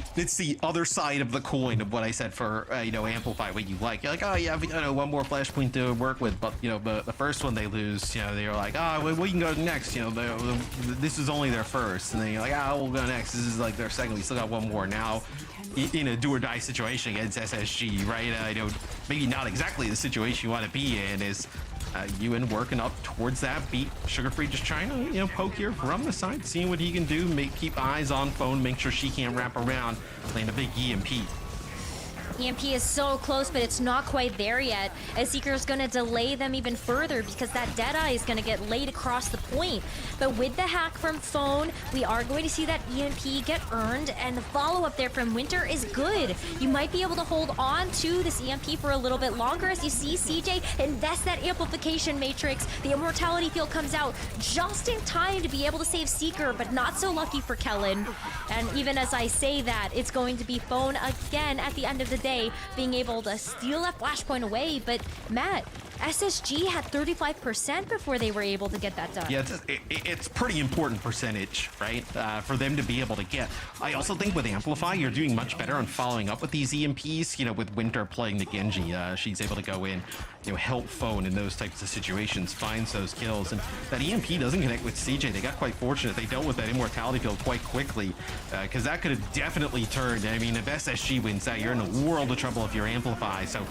other side of the coin of what I said for you know, Amplify. What you like, you're like, oh yeah, you know, one more flashpoint to work with, but you know, the first one they lose, you know, they're like, oh, well, we can go next. You know, this is only their first, and then you're like, oh, we'll go next. This is like their second. We still got one more now. In a do or die situation against SSG, right? You know, maybe not exactly the situation you want to be in. Is Ewan working up towards that beat. Sugar Free just trying to, poke here from the side, seeing what he can do. Keep eyes on phone, make sure she can't wrap around, land a big EMP. EMP is so close, but it's not quite there yet. As Seeker is going to delay them even further because that Deadeye is going to get laid across the point. But with the hack from Phone, we are going to see that EMP get earned, and the follow-up there from Winter is good. You might be able to hold on to this EMP for a little bit longer as you see CJ invest that amplification matrix. The immortality field comes out just in time to be able to save Seeker, but not so lucky for Kellen. And even as I say that, it's going to be Phone again at the end of the day, being able to steal that flashpoint away. But Matt, SSG had 35% before they were able to get that done. Yeah, it's pretty important percentage, right, for them to be able to get. I also think with Amplify, you're doing much better on following up with these EMPs. With Winter playing the Gen.G, she's able to go in, help Phone in those types of situations, finds those kills. And that EMP doesn't connect with CJ. They got quite fortunate. They dealt with that immortality field quite quickly, because that could have definitely turned. I mean, if SSG wins that, you're in a world of trouble if you're Amplify. So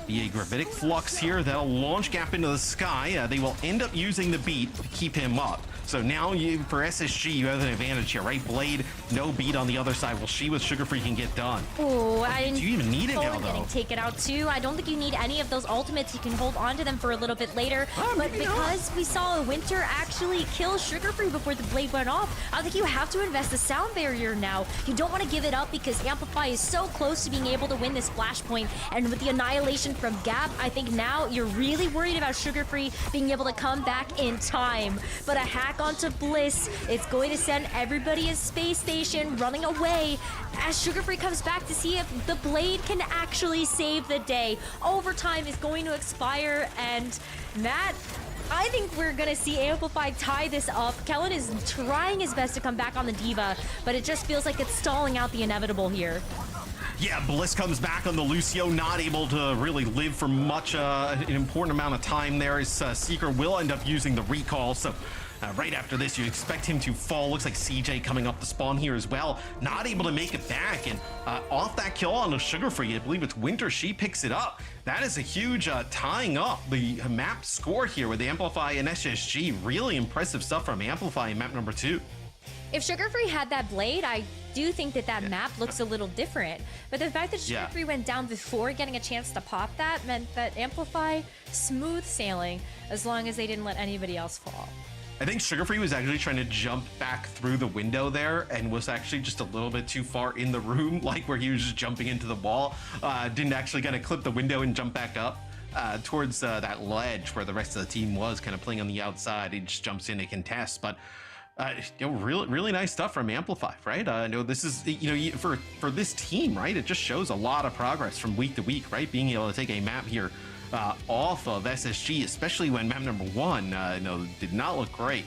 the Gravitic Flux here, that'll launch Gap into the sky. They will end up using the beat to keep him up. So now for SSG, you have an advantage here, right? Blade, no beat on the other side. Well, she with Sugar Free can get done. Oh, do you even need it now, though? Take it out too. I don't think you need any of those ultimates. You can hold on to them for a little bit later. But because we saw Winter actually kill Sugar Free before the blade went off, I think you have to invest the sound barrier now. You don't want to give it up because Amplify is so close to being able to win this flashpoint. And with the annihilation from Gap, I think now you're really worried about Sugar Free being able to come back in time. But a hack onto Bliss, it's going to send everybody in Space Station running away as Sugar Free comes back to see if the blade can actually save the day. Overtime is going to expire, and Matt, I think we're gonna see Amplify tie this up. Kellen is trying his best to come back on the Diva, but it just feels like it's stalling out the inevitable here. Yeah, Bliss comes back on the Lucio, not able to really live for much, an important amount of time there, as Seeker will end up using the recall. So right after this, you expect him to fall. Looks like CJ coming up the spawn here as well, not able to make it back. And off that kill on the Sugar Free, I believe it's Winter, she picks it up. That is a huge tying up the map score here with Amplify and SSG. Really impressive stuff from Amplify in map number 2. If Sugar Free had that blade, I do think that map looks a little different. But the fact that Sugar Free went down before getting a chance to pop that meant that Amplify smooth sailing as long as they didn't let anybody else fall. I think Sugar Free was actually trying to jump back through the window there and was actually just a little bit too far in the room, like where he was just jumping into the wall. Didn't actually kind of clip the window and jump back up towards that ledge where the rest of the team was kind of playing on the outside. He just jumps in to contest, but really nice stuff from Amplify, right? This is, for this team, right? It just shows a lot of progress from week to week, right? Being able to take a map here off of SSG, especially when map number 1, did not look great.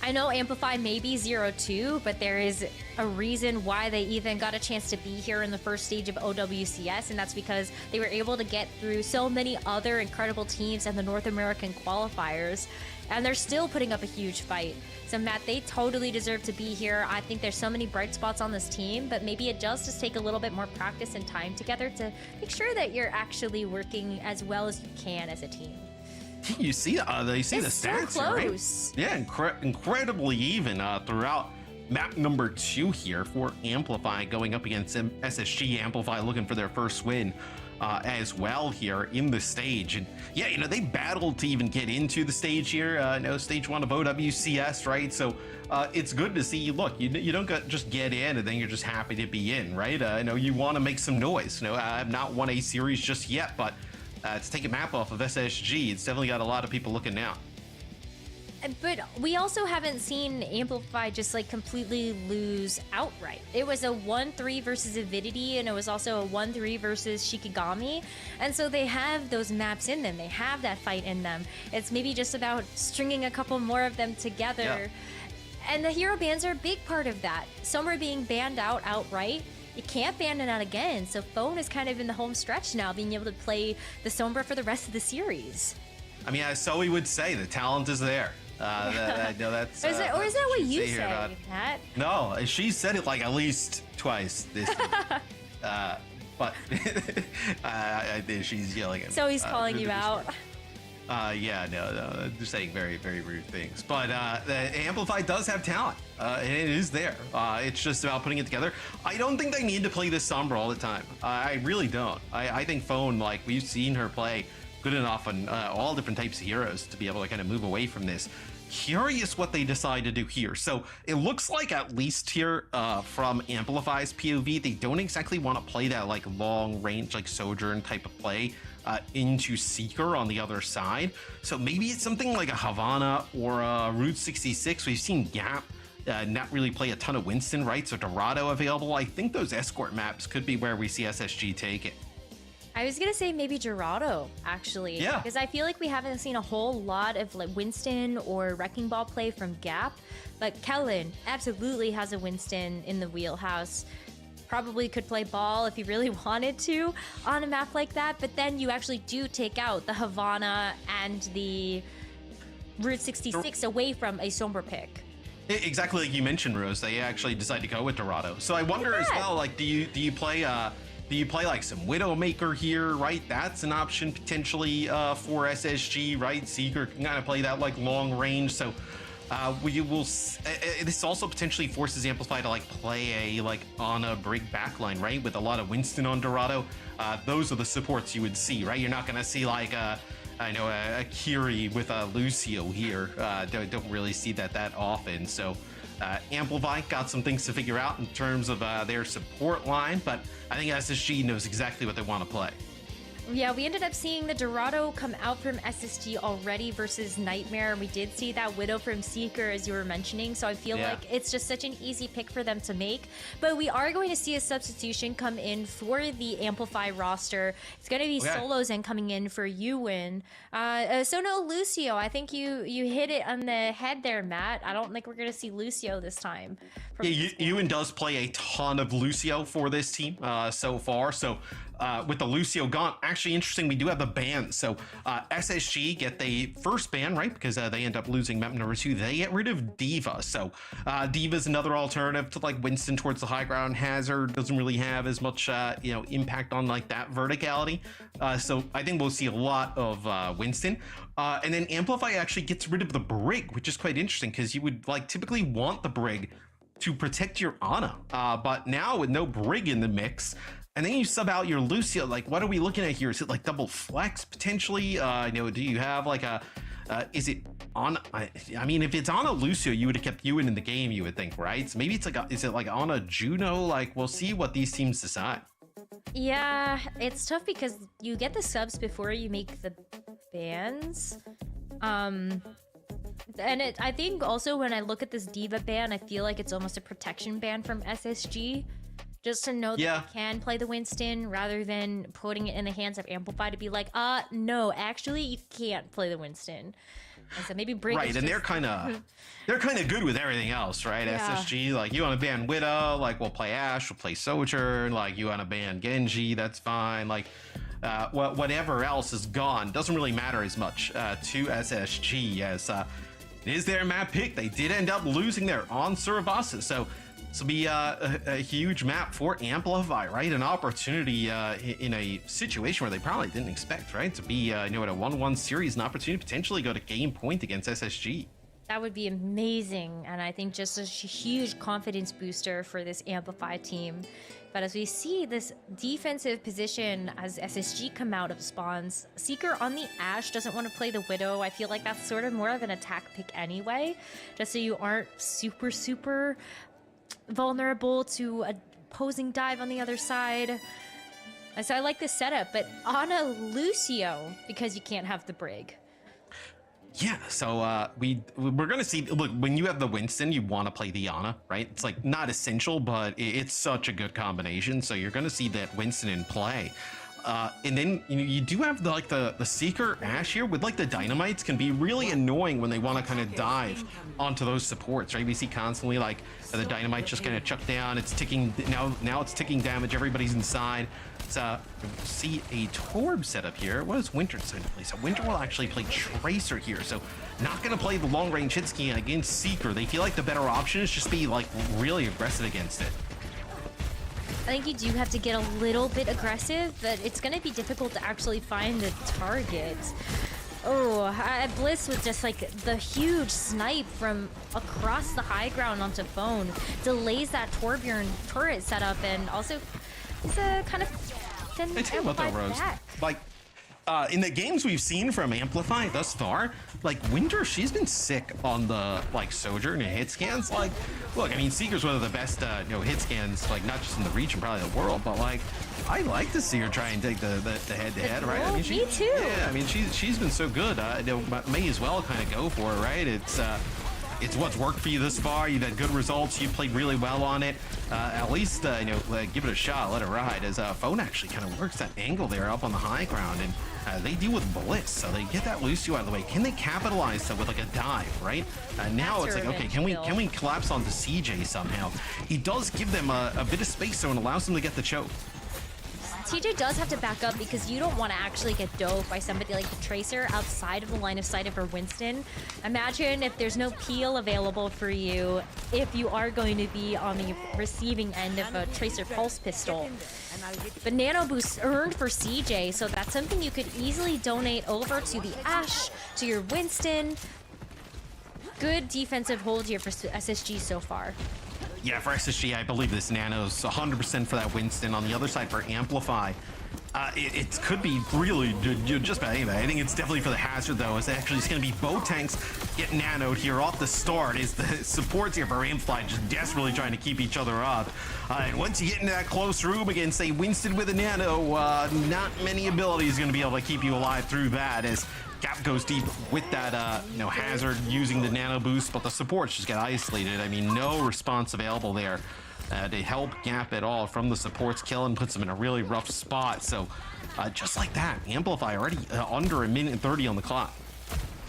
I know Amplify may be 0-2, but there is a reason why they even got a chance to be here in the first stage of OWCS, and that's because they were able to get through so many other incredible teams and the North American qualifiers, and they're still putting up a huge fight. So Matt, they totally deserve to be here. I think there's so many bright spots on this team, but maybe it does just take a little bit more practice and time together to make sure that you're actually working as well as you can as a team. You see, the stats so here, close. right? Yeah, incredibly even throughout map number 2 here for Amplify, going up against SSG. Amplify looking for their first win as well here in the stage. And yeah, they battled to even get into the stage here. Stage 1 of OWCS, right? So it's good to see. Look, you don't just get in and then you're just happy to be in, right? You want to make some noise. I've not won a series just yet, but to take a map off of SSG, it's definitely got a lot of people looking now. But we also haven't seen Amplify just completely lose outright. It was a 1-3 versus Avidity, and it was also a 1-3 versus Shikigami. And so they have those maps in them. They have that fight in them. It's maybe just about stringing a couple more of them together. Yeah. And the hero bans are a big part of that. Some are being banned outright. You can't ban it out again. So Phone is kind of in the home stretch now, being able to play the Sombra for the rest of the series. I mean, as Zoe would say, the talent is there. I know that's. Is that what you say, Pat? No, she said it at least twice this week. But she's yelling at me. So he's calling you out. Yeah, no, they're saying very, very rude things. But Amplify does have talent, and it is there. It's just about putting it together. I don't think they need to play this Sombra all the time. I really don't. I think Phone, like, we've seen her play good enough on all different types of heroes to be able to kind of move away from this. Curious what they decide to do here. So it looks like, at least here from Amplify's POV, they don't exactly want to play that like long range, like Sojourn type of play into Seeker on the other side. So maybe it's something like a Havana or a Route 66. We've seen Gap not really play a ton of Winston, right? So Dorado available. I think those escort maps could be where we see SSG take it. I was gonna say maybe Dorado, actually. Yeah. Because I feel like we haven't seen a whole lot of like Winston or Wrecking Ball play from Gap, but Kellen absolutely has a Winston in the wheelhouse. Probably could play ball if he really wanted to on a map like that, but then you actually do take out the Havana and the Route 66 away from a Sombra pick. Exactly like you mentioned, Rose. They actually decide to go with Dorado. So I wonder as well, like, do you play like some Widowmaker here, right? That's an option potentially for SSG, right? Seeker can kind of play that like long range. So we will. This also potentially forces Amplify to like play a like on a Brig backline, right? With a lot of Winston on Dorado. Those are the supports you would see, right? You're not going to see like a Kiri with a Lucio here. Don't really see that often. So Amplify got some things to figure out in terms of their support line, but I think SSG knows exactly what they want to play. Yeah, we ended up seeing the Dorado come out from SSG already versus Nightmare. We did see that Widow from Seeker, as you were mentioning, so I feel like it's just such an easy pick for them to make. But we are going to see a substitution come in for the Amplify roster. It's going to be Solos and coming in for Ewan. So no Lucio. I think you hit it on the head there, Matt. I don't think we're going to see Lucio this time. Yeah, Ewan does play a ton of Lucio for this team so far. So with the Lucio gone, actually interesting, we do have the ban. So SSG get the first ban, right? Because they end up losing map number 2. They get rid of D.Va. So D.Va's another alternative to like Winston towards the high ground. Hazard doesn't really have as much impact on like that verticality. So I think we'll see a lot of Winston. And then Amplify actually gets rid of the Brig, which is quite interesting because you would like typically want the Brig to protect your Ana. But now with no Brig in the mix, and then you sub out your Lucio, like what are we looking at here? Is it like double flex potentially? Do you have like a, is it on, I mean, if it's on a Lucio, you would have kept Ewan in the game, you would think, right? So maybe it's like, is it like on a Juno? Like we'll see what these teams decide. Yeah, it's tough because you get the subs before you make the bans. And I think also when I look at this D.Va ban, I feel like it's almost a protection ban from SSG. Just to know that you can play the Winston rather than putting it in the hands of Amplify to be like, no, actually you can't play the Winston. And so maybe Brig right, and they're kind of good with everything else, right? Yeah. SSG, like you want to ban Widow, like we'll play Ashe, we'll play Sojourn, like you want to ban Gen.G, that's fine. Like whatever else is gone doesn't really matter as much to SSG as it is their map pick. They did end up losing there on Survasa, so this will be a huge map for Amplify, right? An opportunity in a situation where they probably didn't expect, right? To be at a 1-1 series, an opportunity to potentially go to game point against SSG. That would be amazing, and I think just a huge confidence booster for this Amplify team. But as we see this defensive position as SSG come out of spawns, Seeker on the Ashe doesn't want to play the Widow. I feel like that's sort of more of an attack pick anyway, just so you aren't super vulnerable to a opposing dive on the other side. So I like this setup, but on a Lucio, because you can't have the Brig. Yeah, so we're gonna see. Look, when you have the Winston, you want to play the Ana, right? It's like not essential, but it's such a good combination. So you're gonna see that Winston in play. And then you do have the Seeker Ashe here with like the Dynamites can be really annoying when they want to kind of dive onto those supports, right? We see constantly like the Dynamite just kind of chuck down. It's ticking now. It's ticking damage. Everybody's inside. So see a Torb setup here. What is Winter deciding to play? So Winter will actually play Tracer here. So not going to play the long range hit scheme against Seeker. They feel like the better option is just be like really aggressive against it. I think you do have to get a little bit aggressive, but it's going to be difficult to actually find the target. Oh, Bliss with just like the huge snipe from across the high ground onto Phone delays that Torbjorn turret setup, and also it's a kind of then I tell you what though, Rose, back. like in the games we've seen from Amplify thus far, like Winter, she's been sick on the like Sojourn and hit scans. Like, look, I mean, Seeker's one of the best hit scans, like not just in the region, probably the world, but like I like to see her try and take the head-to-head, right? I mean, me too. Yeah, I mean, she's been so good. May as well kind of go for it, right? It's what's worked for you this far. You've had good results. You played really well on it. At least, give it a shot. Let it ride. As Phone actually kind of works that angle there up on the high ground, and they deal with Bliss, so they get that Lucio out of the way. Can they capitalize that with like a dive, right? Now it's like, okay, can we collapse onto CJ somehow? He does give them a bit of space, so it allows them to get the choke. TJ does have to back up because you don't want to actually get dove by somebody like the Tracer outside of the line of sight of her Winston. Imagine if there's no peel available for you if you are going to be on the receiving end of a Tracer Pulse Pistol. But Nano Boost earned for CJ, so that's something you could easily donate over to the Ashe, to your Winston. Good defensive hold here for SSG so far. Yeah, for SSG, I believe this Nano's 100% for that Winston. On the other side for Amplify, it could be really just about anybody. I think it's definitely for the Hazard, though. It's actually going to be both tanks get nanoed here off the start. Is the supports here for Amplify just desperately trying to keep each other up. And once you get into that close room again, say Winston with a nano, not many abilities going to be able to keep you alive through that, as Gap goes deep with that, Hazard using the nano boost, but the supports just get isolated. I mean, no response available there to help Gap at all from the supports. Kellen puts them in a really rough spot. So just like that, Amplify already under a minute and 30 on the clock.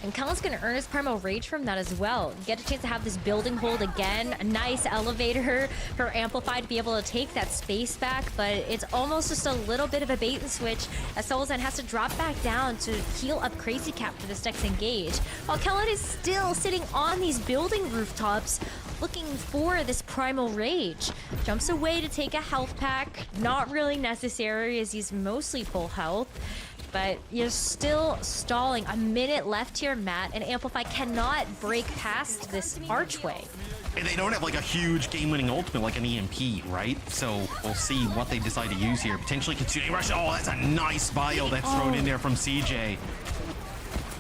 And Kellen's going to earn his Primal Rage from that as well. Get a chance to have this building hold again. A nice elevator for Amplify to be able to take that space back, but it's almost just a little bit of a bait and switch as Solzan has to drop back down to heal up Crazy Cat for this next engage. While Kellen is still sitting on these building rooftops looking for this Primal Rage. Jumps away to take a health pack. Not really necessary as he's mostly full health. But you're still stalling. A minute left here, Matt, and Amplify cannot break past this archway. And they don't have like a huge game-winning ultimate like an EMP, right? So we'll see what they decide to use here. Potentially Qadsiah rush. Oh, that's a nice bio that's thrown in there from CJ.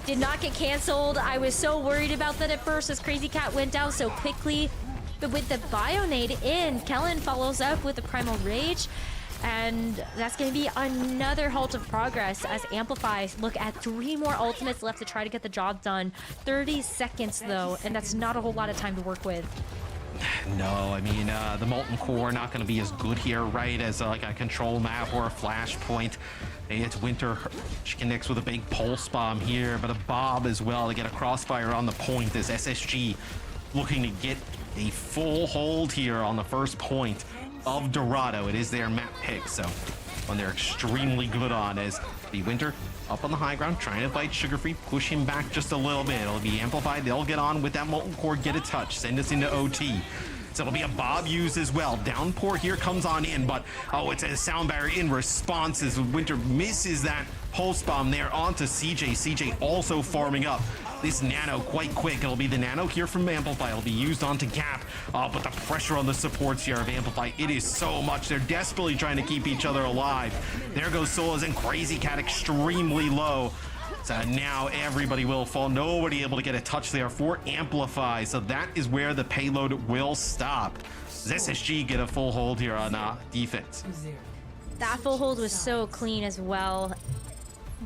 Did not get canceled. I was so worried about that at first as Crazy Cat went down so quickly. But with the Bionade in, Kellen follows up with the Primal Rage. And that's going to be another halt of progress as Amplify look at 3 more ultimates left to try to get the job done. 30 seconds, though, and that's not a whole lot of time to work with. No, I mean, the Molten Core not going to be as good here, right, as like a control map or a flashpoint. It's Winter. She connects with a big pulse bomb here, but a Bob as well to get a crossfire on the point as SSG looking to get a full hold here on the first point of Dorado. It is their map pick, so one they're extremely good on as the Winter up on the high ground, trying to fight Sugar Free, push him back just a little bit. It'll be Amplified. They'll get on with that Molten Core, get a touch, send us into OT. So it'll be a Bob used as well. Downpour here comes on in, but it's a sound barrier in response as Winter misses that pulse bomb there onto CJ. CJ also farming up this nano quite quick. It'll be the nano here from Amplify. It'll be used onto Gap, but the pressure on the supports here of Amplify, it is so much. They're desperately trying to keep each other alive. There goes Solas and Crazy Cat extremely low. So now everybody will fall. Nobody able to get a touch there for Amplify. So that is where the payload will stop. Does SSG get a full hold here on defense? That full hold was so clean as well.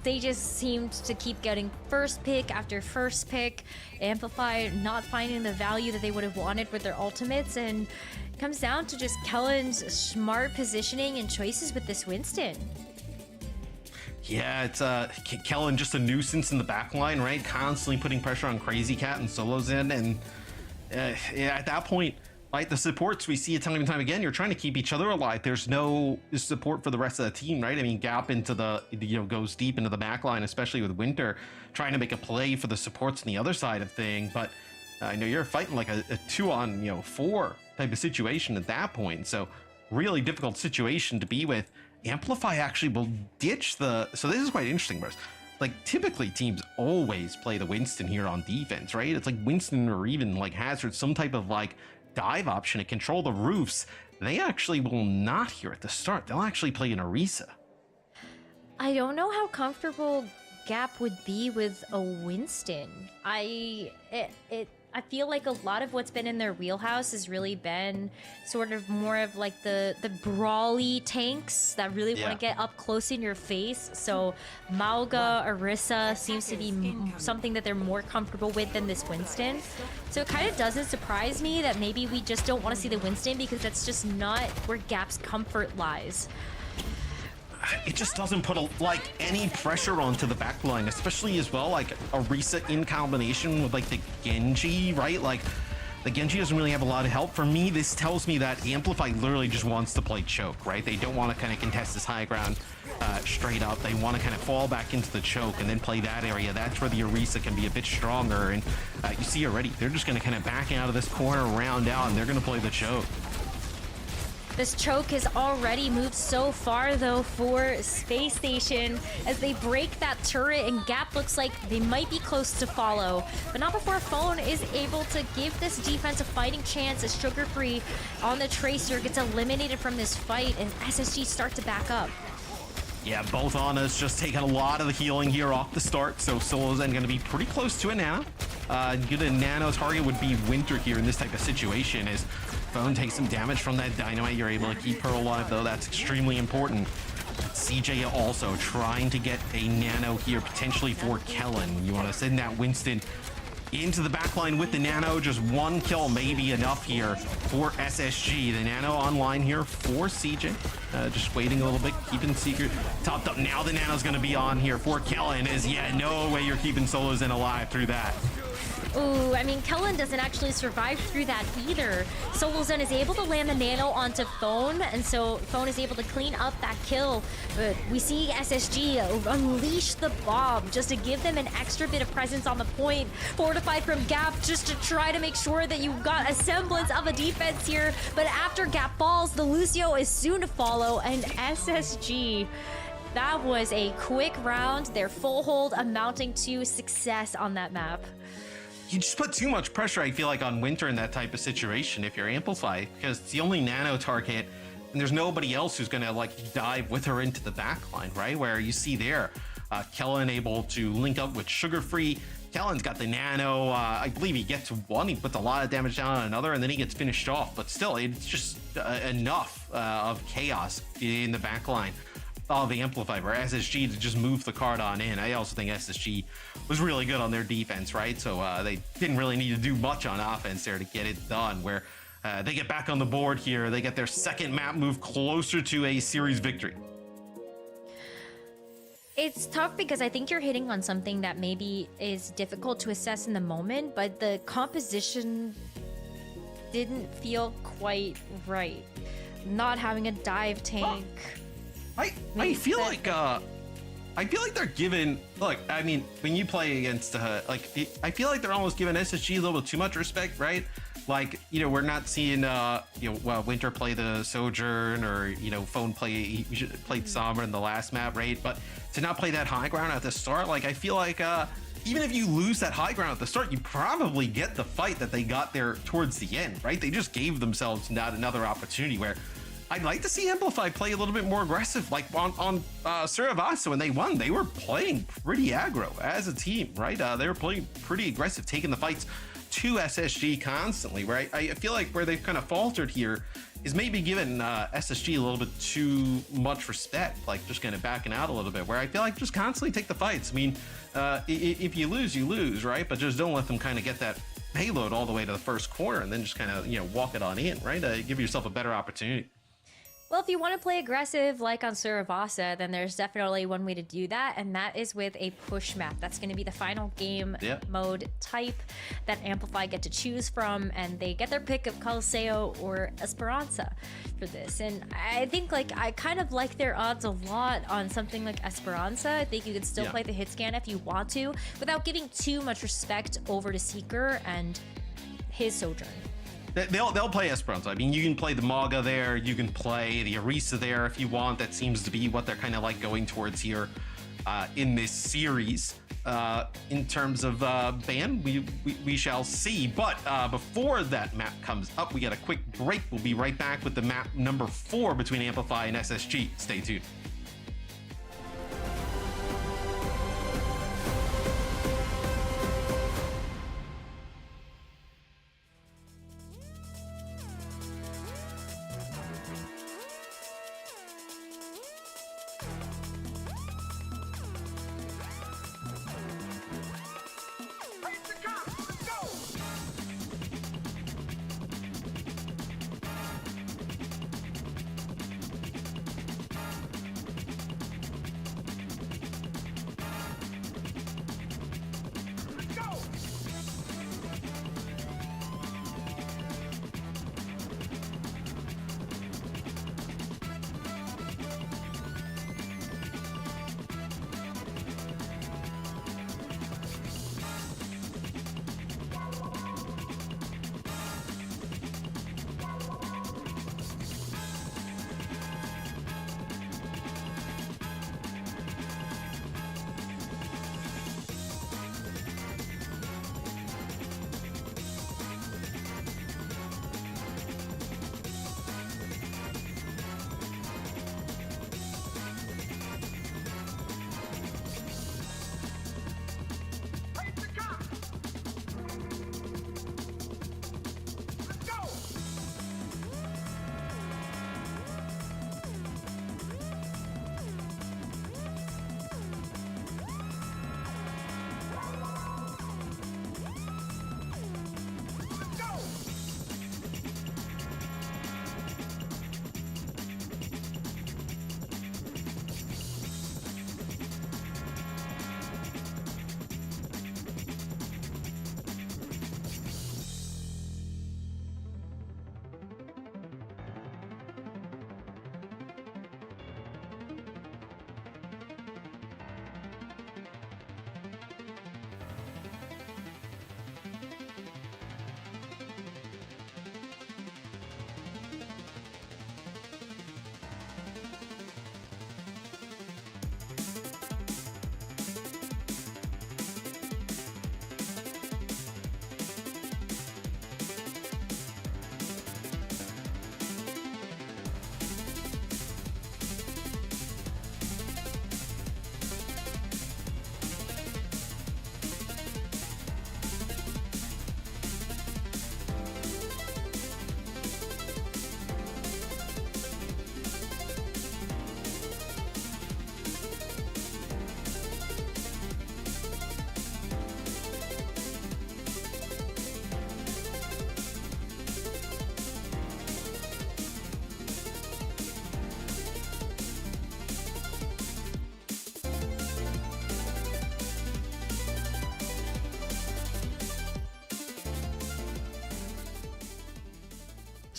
They just seemed to keep getting first pick after first pick. Amplify not finding the value that they would have wanted with their ultimates, and it comes down to just Kellen's smart positioning and choices with this Winston. Yeah, it's Kellen just a nuisance in the back line, right? Constantly putting pressure on Crazy Cat and Solos in, and yeah, at that point, like the supports we see it time and time again, you're trying to keep each other alive. There's no support for the rest of the team, right? I mean, Gap into the, goes deep into the back line, especially with Winter, trying to make a play for the supports on the other side of thing. But I know you're fighting like a 2-on-4 type of situation at that point. So really difficult situation to be with. Amplify actually will ditch the, so this is quite interesting, Bruce. like typically teams always play the Winston here on defense, right? It's like Winston or even like Hazard, some type of like dive option to control the roofs. They actually will not here at the start. They'll actually play an Orisa. I don't know how comfortable Gap would be with a Winston. I feel like a lot of what's been in their wheelhouse has really been sort of more of like the brawly tanks that really want to get up close in your face. So Mauga, Orisa seems to be something that they're more comfortable with than this Winston. So it kind of doesn't surprise me that maybe we just don't want to see the Winston because that's just not where Gap's comfort lies. It just doesn't put like any pressure onto the back line, especially as well like Orisa in combination with like the Gen.G, right? Like the Gen.G doesn't really have a lot of help. For me, this tells me that Amplify literally just wants to play choke, right? They don't want to kind of contest this high ground straight up. They want to kind of fall back into the choke and then play that area. That's where the Orisa can be a bit stronger. And you see already, they're just going to kind of back out of this corner, round out, and they're going to play the choke. This choke has already moved so far, though, for Space Station as they break that turret, and Gap looks like they might be close to follow. But not before Phone is able to give this defense a fighting chance as Sugar Free on the Tracer gets eliminated from this fight, and SSG start to back up. Yeah, both Anas just taking a lot of the healing here off the start, so Solo's then going to be pretty close to a nano. Good a nano target would be Winter here in this type of situation as Phone takes some damage from that dynamite. You're able to keep her alive, though. That's extremely important. CJ also trying to get a nano here, potentially for Kellen. You want to send that Winston into the backline with the nano. Just one kill may be enough here for SSG. The nano online here for CJ. Just waiting a little bit, keeping Secret topped up. Now the nano's going to be on here for Kellen. Is no way you're keeping Solos in alive through that. Ooh, I mean, Kellen doesn't actually survive through that either. Solozen is able to land the nano onto Phone, and so Phone is able to clean up that kill. But we see SSG unleash the bomb just to give them an extra bit of presence on the point. Fortified from Gap just to try to make sure that you've got a semblance of a defense here. But after Gap falls, the Lucio is soon to follow, and SSG... that was a quick round. Their full hold amounting to success on that map. You just put too much pressure, I feel like, on Winter in that type of situation if you're Amplify, because it's the only nano target, and there's nobody else who's going to like dive with her into the backline, right? Where you see there, Kellen able to link up with Sugar Free. Kellen's got the nano. I believe he gets one. He puts a lot of damage down on another, and then he gets finished off. But still, it's just enough of chaos in the backline of Amplify for SSG to just move the card on in. I also think SSG was really good on their defense, right? So they didn't really need to do much on offense there to get it done, where they get back on the board here. They get their second map move closer to a series victory. It's tough because I think you're hitting on something that maybe is difficult to assess in the moment, but the composition didn't feel quite right. Not having a dive tank. I feel like they're given, look, I mean, when you play against I feel like they're almost giving SSG a little bit too much respect, right? Like, you know, we're not seeing Winter play the Sojourn, or Phone play played Sombra in the last map, right? But to not play that high ground at the start, like, I feel like even if you lose that high ground at the start, you probably get the fight that they got there towards the end, right? They just gave themselves not another opportunity where I'd like to see Amplify play a little bit more aggressive. Like on Suravasa, when they won, they were playing pretty aggro as a team, right? They were playing pretty aggressive, taking the fights to SSG constantly, right? I feel like where they've kind of faltered here is maybe giving SSG a little bit too much respect, like just kind of backing out a little bit, where I feel like just constantly take the fights. I mean, if you lose, right? But just don't let them kind of get that payload all the way to the first corner and then just kind of, walk it on in, right? Give yourself a better opportunity. Well, if you want to play aggressive like on Suravasa, then there's definitely one way to do that, and that is with a push map. That's going to be the final game mode type that Amplify get to choose from, and they get their pick of Qadsiah or Esperanza for this. And I think I kind of like their odds a lot on something like Esperanza. I think you could still play the hit scan if you want to, without giving too much respect over to Seeker and his Sojourn. They'll play Esperanza. I mean, you can play the Mauga there, you can play the Orisa there if you want. That seems to be what they're kind of like going towards here. in this series. In terms of ban, we shall see. But before that map comes up, we got a quick break. We'll be right back with the map number 4 between Amplify and SSG. Stay tuned.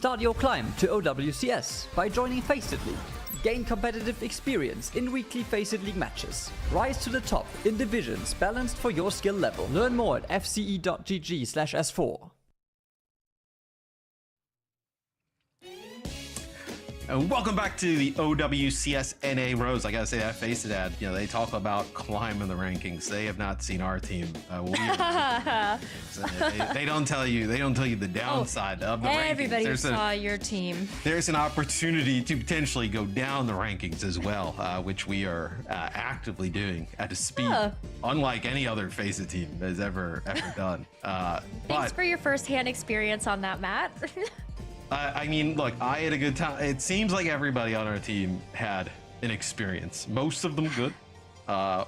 Start your climb to OWCS by joining FaceIT League. Gain competitive experience in weekly FaceIT League matches. Rise to the top in divisions balanced for your skill level. Learn more at fce.gg/s4. And welcome back to the OWCS NA Rose. I gotta say that FaceIT ad, you know, they talk about climbing the rankings. They have not seen our team. They don't tell you. They don't tell you the downside of the rankings. Everybody saw your team. There's an opportunity to potentially go down the rankings as well, which we are actively doing at a speed unlike any other FaceIT team has ever done. Thanks for your first-hand experience on that, Matt. I mean, look, I had a good time. It seems like everybody on our team had an experience. Most of them good,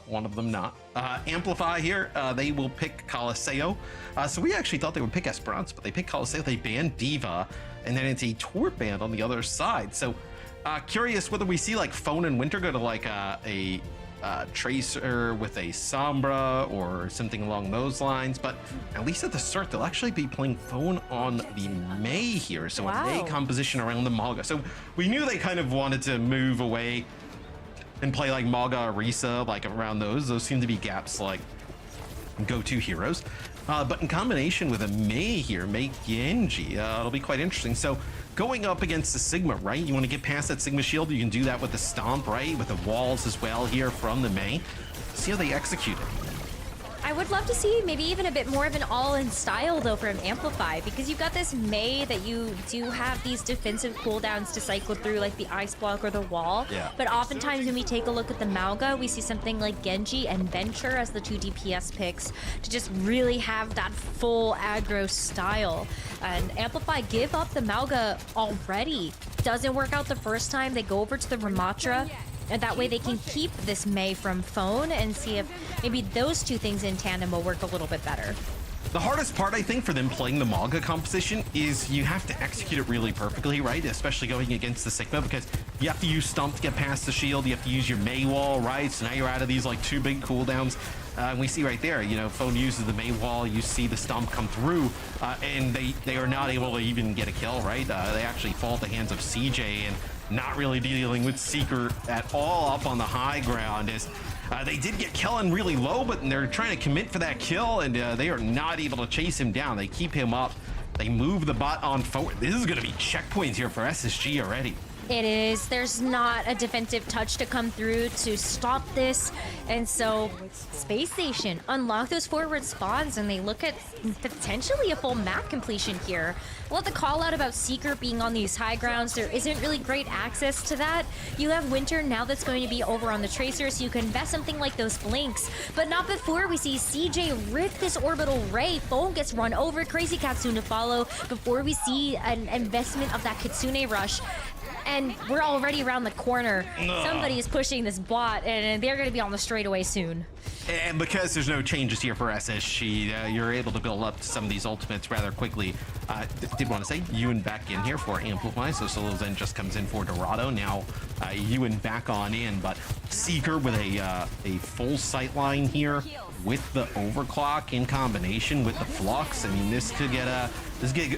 one of them not. Amplify here, they will pick Qadsiah. So we actually thought they would pick Esperance, but they picked Qadsiah. They banned D.Va, and then it's a tour band on the other side. So curious whether we see like Phone and Winter go to like a Tracer with a Sombra or something along those lines, but at least at the start they'll actually be playing Phone on the Mei here, so a Mei composition around the Maga. So we knew they kind of wanted to move away and play like Maga, Orisa, like around those seem to be gaps like go-to heroes. But in combination with a Mei here, Gen.G, it'll be quite interesting. So going up against the Sigma, right? You want to get past that Sigma shield, you can do that with the Stomp, right? With the walls as well here from the Mei. See how they execute it. I would love to see maybe even a bit more of an all-in style though from Amplify, because you've got this Mei that you do have these defensive cooldowns to cycle through, like the ice block or the wall. Yeah. But oftentimes when we take a look at the Mauga, we see something like Gen.G and Venture as the 2 DPS picks to just really have that full aggro style. And Amplify give up the Mauga already. Doesn't work out the first time. They go over to the Ramatra. And that way they can keep this Mei from phone and see if maybe those two things in tandem will work a little bit better. The hardest part, I think, for them playing the Mauga composition is you have to execute it really perfectly, right? Especially going against the Sigma, because you have to use Stump to get past the shield. You have to use your Mei wall, right? So now you're out of these like 2 big cooldowns. And we see right there, you know, Phone uses the Mei wall, you see the Stump come through, and they are not able to even get a kill, right? They actually fall at the hands of CJ, and not really dealing with Seeker at all up on the high ground, as they did get Kellen really low, but they're trying to commit for that kill, and they are not able to chase him down. They keep him up. They move the bot on forward. This is going to be checkpoints here for SSG already. It is. There's not a defensive touch to come through to stop this. And so Space Station unlock those forward spawns, and they look at potentially a full map completion here. I love the call out about Seeker being on these high grounds. There isn't really great access to that. You have Winter now that's going to be over on the Tracer, so you can invest something like those Blinks, but not before we see CJ rip this Orbital Ray. Phone gets run over. Crazy Cat soon to follow before we see an investment of that Kitsune Rush. And we're already around the corner. Somebody is pushing this bot, and they're going to be on the straightaway soon. And because there's no changes here for SSG, you're able to build up to some of these ultimates rather quickly. Did want to say, Ewan back in here for Amplify, so Solo Zen just comes in for Dorado. Now, Ewan back on in, but Seeker with a full sight line here with the overclock in combination with the flux. I mean, this could get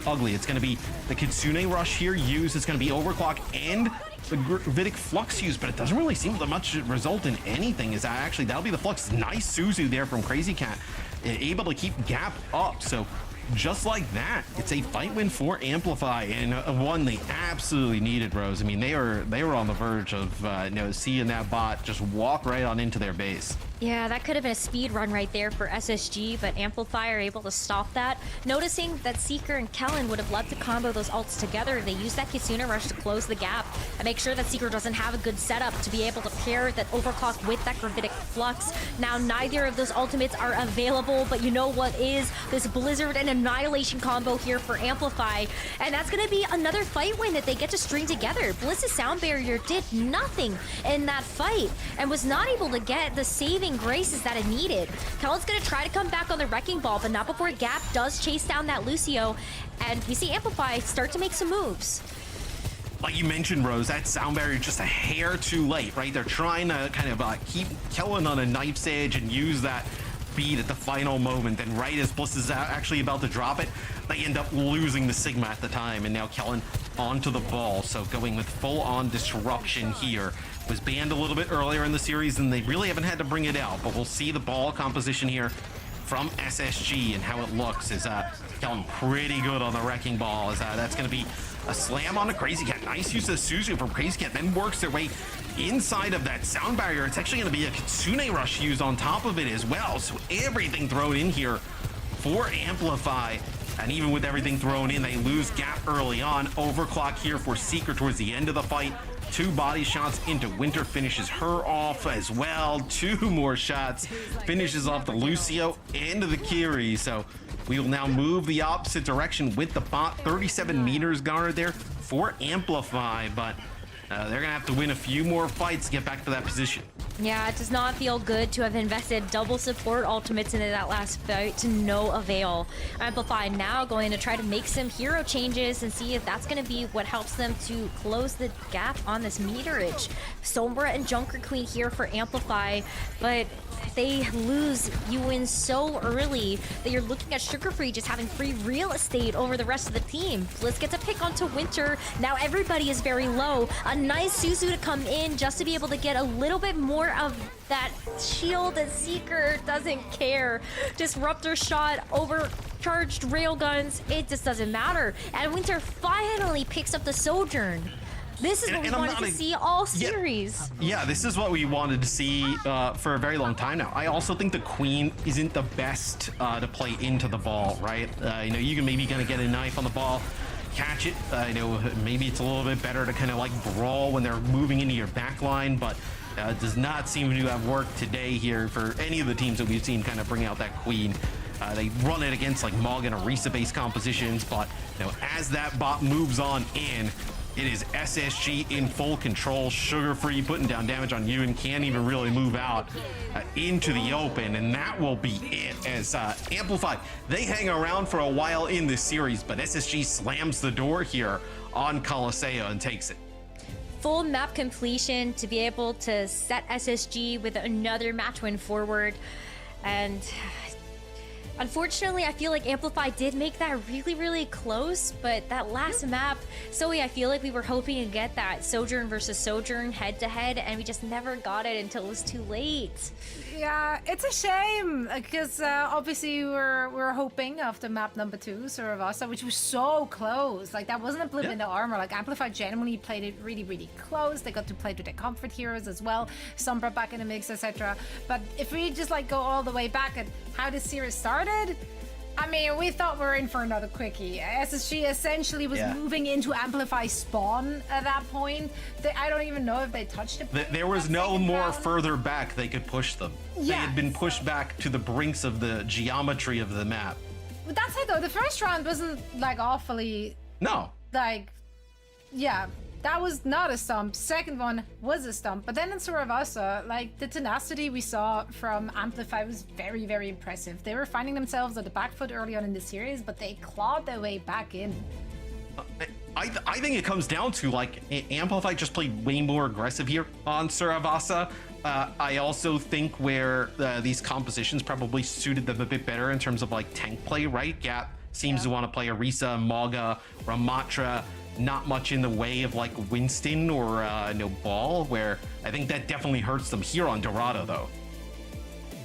ugly. It's going to be the Kitsune Rush here used. It's going to be overclock and the Gravitic Flux used, but it doesn't really seem to much result in anything. Is that actually, that'll be the Flux. Nice Suzu there from Crazy Cat, able to keep Gap up. So just like that, it's a fight win for Amplify, and one they absolutely needed, Rose. I mean, they were on the verge of seeing that bot just walk right on into their base. Yeah, that could have been a speed run right there for SSG, but Amplify are able to stop that. Noticing that Seeker and Kellen would have loved to combo those ults together. They use that Kitsune Rush to close the gap and make sure that Seeker doesn't have a good setup to be able to pair that overclock with that Gravitic Flux. Now, neither of those ultimates are available, but you know what is? This Blizzard and Annihilation combo here for Amplify, and that's going to be another fight win that they get to string together. Bliss's Sound Barrier did nothing in that fight and was not able to get the saving graces that it needed. Kellen's gonna try to come back on the Wrecking Ball, but not before Gap does chase down that Lucio, and we see Amplify start to make some moves. Like you mentioned, Rose, that Sound Barrier just a hair too late, right? They're trying to kind of keep Kellen on a knife's edge and use that beat at the final moment, and right as Bliss is actually about to drop it, they end up losing the Sigma at the time, and now Kellen onto the ball. So going with full-on disruption here. Was banned a little bit earlier in the series, and they really haven't had to bring it out, but we'll see the ball composition here from SSG and how it looks. Is Kellen pretty good on the Wrecking Ball, as that's going to be a slam on the Crazy Cat. Nice use of Suzu from Crazy Cat, then works their way inside of that Sound Barrier. It's actually going to be a Kitsune Rush used on top of it as well, so everything thrown in here for Amplify. And even with everything thrown in, they lose Gap early on. Overclock here for Seeker towards the end of the fight. 2 body shots into Winter, finishes her off as well. 2 more shots, finishes off the Lucio and the Kiri. So we will now move the opposite direction with the bot. 37 meters guard there for Amplify, but they're gonna have to win a few more fights to get back to that position. Yeah, it does not feel good to have invested double support ultimates into that last fight to no avail. Amplify now going to try to make some hero changes and see if that's going to be what helps them to close the gap on this meterage. Sombra and Junker Queen here for Amplify, but they lose, you win so early that you're looking at Sugar Free just having free real estate over the rest of the team. Blitz gets a pick onto Winter. Now everybody is very low. A nice Suzu to come in just to be able to get a little bit more of that shield, and Seeker doesn't care. Disruptor shot, overcharged railguns, it just doesn't matter. And Winter finally picks up the Sojourn. This is what we wanted to see all series. Yeah, this is what we wanted to see for a very long time now. I also think the Queen isn't the best to play into the ball, right? You know, you can maybe kind of get a knife on the ball, catch it. You know, maybe it's a little bit better to kind of like brawl when they're moving into your back line, but it does not seem to have worked today here for any of the teams that we've seen kind of bring out that Queen. They run it against like Mog and Orisa-based compositions, but you know, as that bot moves on in, it is SSG in full control. Sugar Free putting down damage on you and can't even really move out into the open, and that will be it. As Amplify, they hang around for a while in this series, but SSG slams the door here on Qadsiah and takes it. Full map completion to be able to set SSG with another match win forward. And unfortunately, I feel like Amplify did make that really, really close, but that last map, Zoe, I feel like we were hoping to get that Sojourn versus Sojourn head-to-head, and we just never got it until it was too late. Yeah, it's a shame, because obviously we were hoping after map number 2, Suravasa, which was so close. Like, that wasn't a blip in the armor. Like, Amplify genuinely played it really, really close. They got to play to their comfort heroes as well. Sombra back in the mix, etc. But if we just, like, go all the way back at how this series started, I mean, we thought we were in for another quickie. SSG essentially was moving into Amplify spawn at that point. I don't even know if they touched it. There was no more round. Further back they could push them. Yes. They had been pushed back to the brinks of the geometry of the map. But that's it though. The first round wasn't like awfully... No. Like, yeah. That was not a stump. Second one was a stump. But then in Suravasa, like, the tenacity we saw from Amplify was very, very impressive. They were finding themselves at the back foot early on in the series, but they clawed their way back in. I think it comes down to, like, Amplify just played way more aggressive here on Suravasa. I also think where these compositions probably suited them a bit better in terms of, like, tank play, right? Gap seems to want to play Orisa, Moga, Ramatra. Not much in the way of like Winston or no Ball, where I think that definitely hurts them here on Dorado though.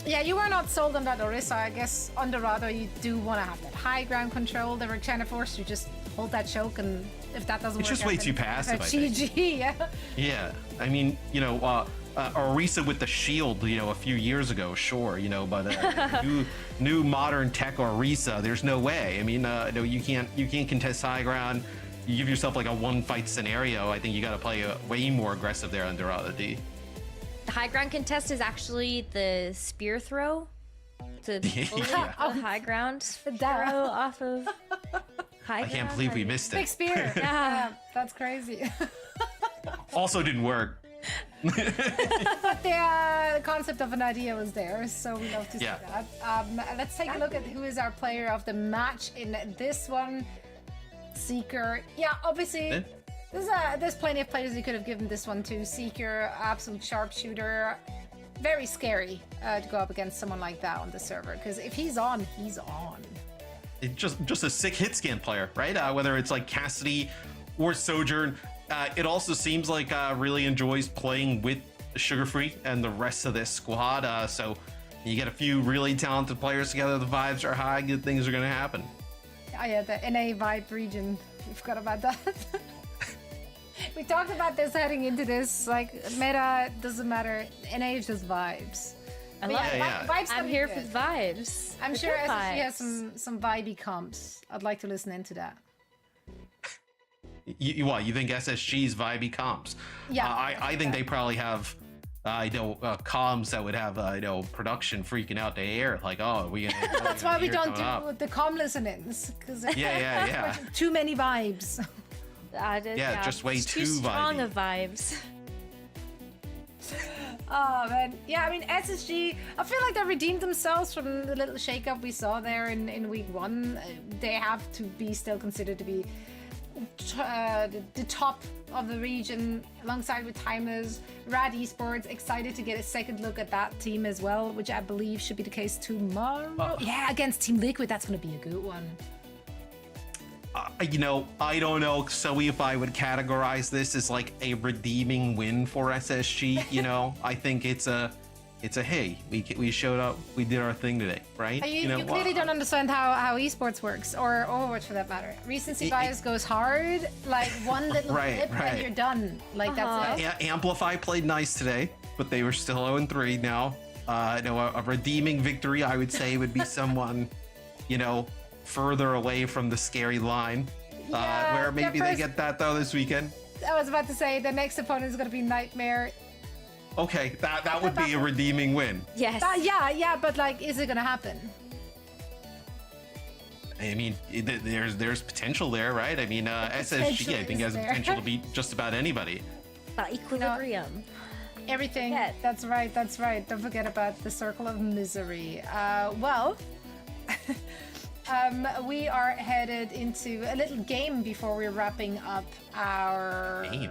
Yeah, you were not sold on that Orisa. I guess on Dorado you do want to have that high ground control. They were kind of forced to just hold that choke, and if that doesn't work, it's just way too passive. GG, yeah. Yeah, I mean, you know, Orisa with the shield, you know, a few years ago, sure, you know, but new modern tech Orisa, there's no way. I mean, no, you can't contest high ground. You give yourself like a one fight scenario, I think you got to play way more aggressive there on Dorado D. The high ground contest is actually the spear throw. To high ground throw off of high ground. I can't believe we missed it. Big spear. Yeah, that's crazy. Also didn't work. But the concept of an idea was there, so we love to see that. Let's take a look at who is our player of the match in this one. Seeker, yeah, obviously there's plenty of players you could have given this one to. Seeker, absolute sharpshooter, very scary to go up against someone like that on the server, because if he's on, he's on. It's just a sick hit scan player, right? Whether it's like Cassidy or Sojourn, it also seems like really enjoys playing with Sugar Free and the rest of this squad. So you get a few really talented players together, the vibes are high, good things are gonna happen. Oh yeah, the NA vibe region. We forgot about that. We talked about this heading into this. Like, meta doesn't matter. NA is just vibes. I love it. Vibes. I'm here for vibes. I'm sure SSG has some vibey comps. I'd like to listen into that. You think SSG's vibey comps? Yeah. I think they probably have comms that would have production freaking out the air, like, oh, we that's why we don't do the comm listenings, because yeah too many vibes. Just way too strong of vibes. Oh man, yeah, I mean SSG, I feel like they redeemed themselves from the little shakeup we saw there in week 1. They have to be still considered to be the top of the region alongside with Timers. Rad Esports, excited to get a second look at that team as well, which I believe should be the case tomorrow. Yeah, against Team Liquid, that's going to be a good one. You know, I don't know, Zoe, if I would categorize this as like a redeeming win for SSG. You know, I think it's a hey, we showed up, we did our thing today, right? You clearly don't understand how esports works, or Overwatch for that matter. Recency bias goes hard, like one little clip and you're done. Like that's it. Amplify played nice today, but they were still 0-3 now. No, a redeeming victory, I would say, would be someone, you know, further away from the scary line. Where maybe they get that though this weekend. I was about to say the next opponent is going to be Nightmare. Okay, that would be a redeeming win. Yes. Yeah, but like, is it gonna happen? I mean, there's potential there, right? I mean, SSG I think has the potential to beat just about anybody. Equilibrium. Everything. Yeah. That's right. Don't forget about the circle of misery. Well, we are headed into a little game before we're wrapping up our game.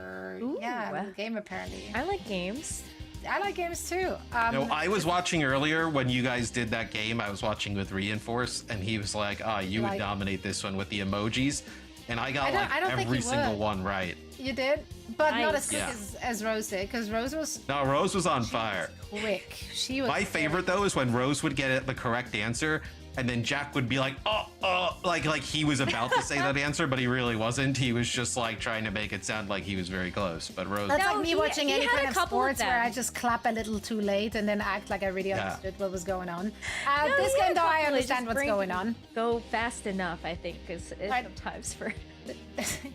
Yeah, little game apparently. I like games. I like games too. No, I was watching earlier when you guys did that game. I was watching with Reinforce, and he was like, you would dominate this one with the emojis. And I got every single one right. You did? But not as quick as Rose did, because Rose was... No, Rose was on fire. Quick. She was... My favorite, though, is when Rose would get the correct answer, and then Jack would be like, like he was about to say that answer, but he really wasn't. He was just like trying to make it sound like he was very close. But Rose... That's like me watching any kind of sports where I just clap a little too late and then act like I really understood what was going on. This game, though, I understand what's going on. Go fast enough, I think, because sometimes for...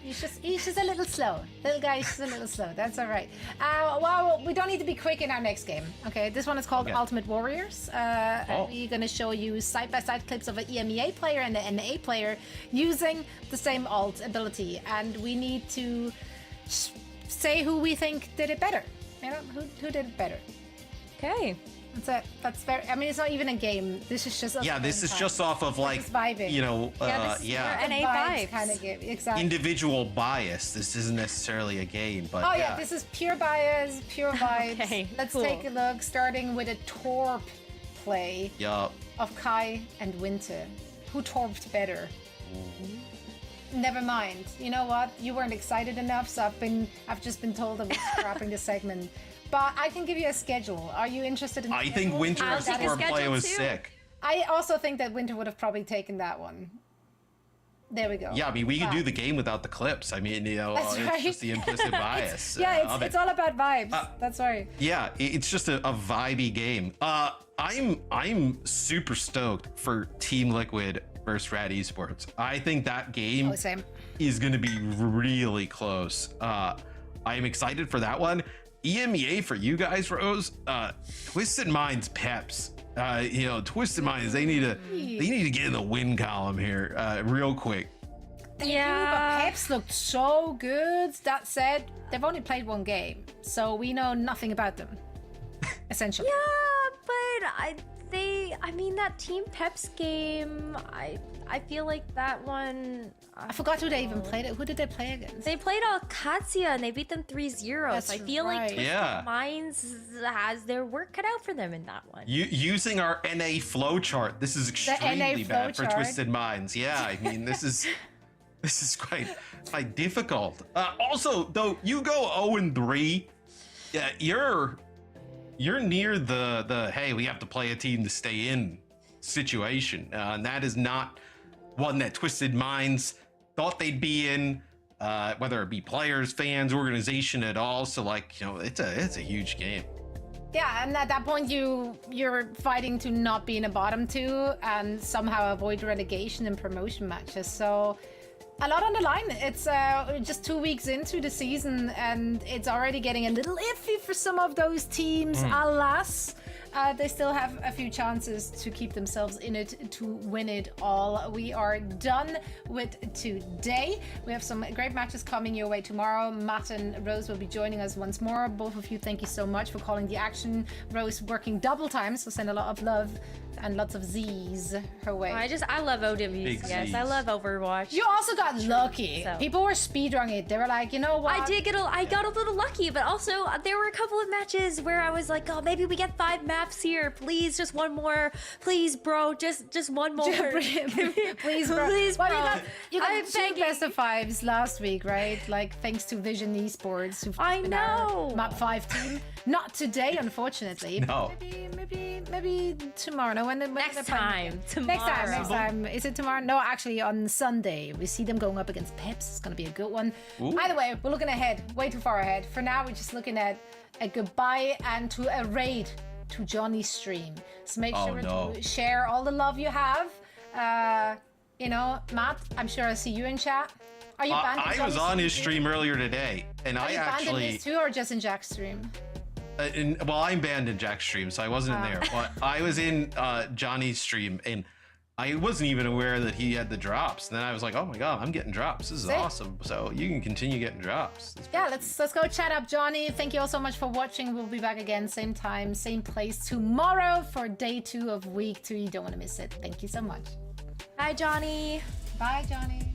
he's just a little slow. Little guy, he's just a little slow. That's all right. Well, we don't need to be quick in our next game. Okay, this one is called Ultimate Warriors. We're going to show you side-by-side clips of an EMEA player and an NA player using the same ult ability. And we need to say who we think did it better. You know, who did it better. Okay. That's it. That's very... I mean, it's not even a game. This is just... this is just off of, like, you know... NA vibes. Kind of game. Exactly. Individual biance. This isn't necessarily a game, but... this is pure bias, pure vibes. Okay, Let's take a look, starting with a Torp play of Kai and Winter. Who Torped better? Never mind. You know what? You weren't excited enough, so I've just been told that we're scrapping the segment. But I can give you a schedule. Are you interested in? I think Winter's Torp play was sick. I also think that Winter would have probably taken that one. There we go. Yeah, I mean, we can do the game without the clips. I mean, you know, it's just the implicit bias. It's all about vibes. That's right. Yeah, it's just a vibey game. I'm super stoked for Team Liquid versus Rad Esports. I think that game is going to be really close. I'm excited for that one. EMEA for you guys, Rose. Twisted Minds Peps. You know, Twisted Minds. They need to get in the win column here, real quick. But Peps looked so good. That said, they've only played one game, so we know nothing about them. Essentially. Yeah, but I mean that Team Peps game, I feel like that one... I forgot who they even played it. Who did they play against? They played Qadsiah and they beat them 3-0. So I feel like Twisted Minds has their work cut out for them in that one. Using our NA flowchart, this is extremely bad for Twisted Minds. Yeah, I mean, this is quite difficult. Also, though, you go 0-3. Yeah, you're near the hey, we have to play a team to stay in situation, and that is not one that Twisted Minds thought they'd be in, whether it be players, fans, organization at all. So, like, you know, it's a huge game. Yeah, and at that point you're fighting to not be in a bottom two and somehow avoid relegation and promotion matches. So a lot on the line. It's just 2 weeks into the season and it's already getting a little iffy for some of those teams, alas. they still have a few chances to keep themselves in it, to win it all. We are done with today. We have some great matches coming your way tomorrow. Matt and Rose will be joining us once more. Both of you, thank you so much for calling the action. Rose working double time, so send a lot of love and lots of Z's her way. I love OWCS. I love Overwatch. You also got lucky. So. People were speedrunning it. They were like, you know what? I got a little lucky, but also there were a couple of matches where I was like, oh, maybe we get 5 maps here. Please, just one more. Please, bro, just one more. Please, bro. Please, bro. Well, you got 2 best of 5s last week, right? Like, thanks to Vision Esports. Who've been our map 5 team. Not today, unfortunately. No. Maybe tomorrow. No, next time. Next time. Is it tomorrow? No, actually on Sunday. We see them going up against Peps. It's going to be a good one. Ooh. Either way, we're looking ahead. Way too far ahead. For now, we're just looking at a goodbye and to a raid to Johnny's stream. So make sure to share all the love you have. You know, Matt, I'm sure I'll see you in chat. Are you banned in I was on his stream earlier today, and Are I you actually... banned in his too, or just in Jack's stream? Well, I'm banned in Jack's stream, so I wasn't in there. But I was in Johnny's stream, and I wasn't even aware that he had the drops. And then I was like, oh my god, I'm getting drops. This is awesome. So you can continue getting drops. Yeah, let's go chat up Johnny. Thank you all so much for watching. We'll be back again, same time, same place tomorrow for day 2 of week 3. You don't want to miss it. Thank you so much. Bye, Johnny. Bye, Johnny.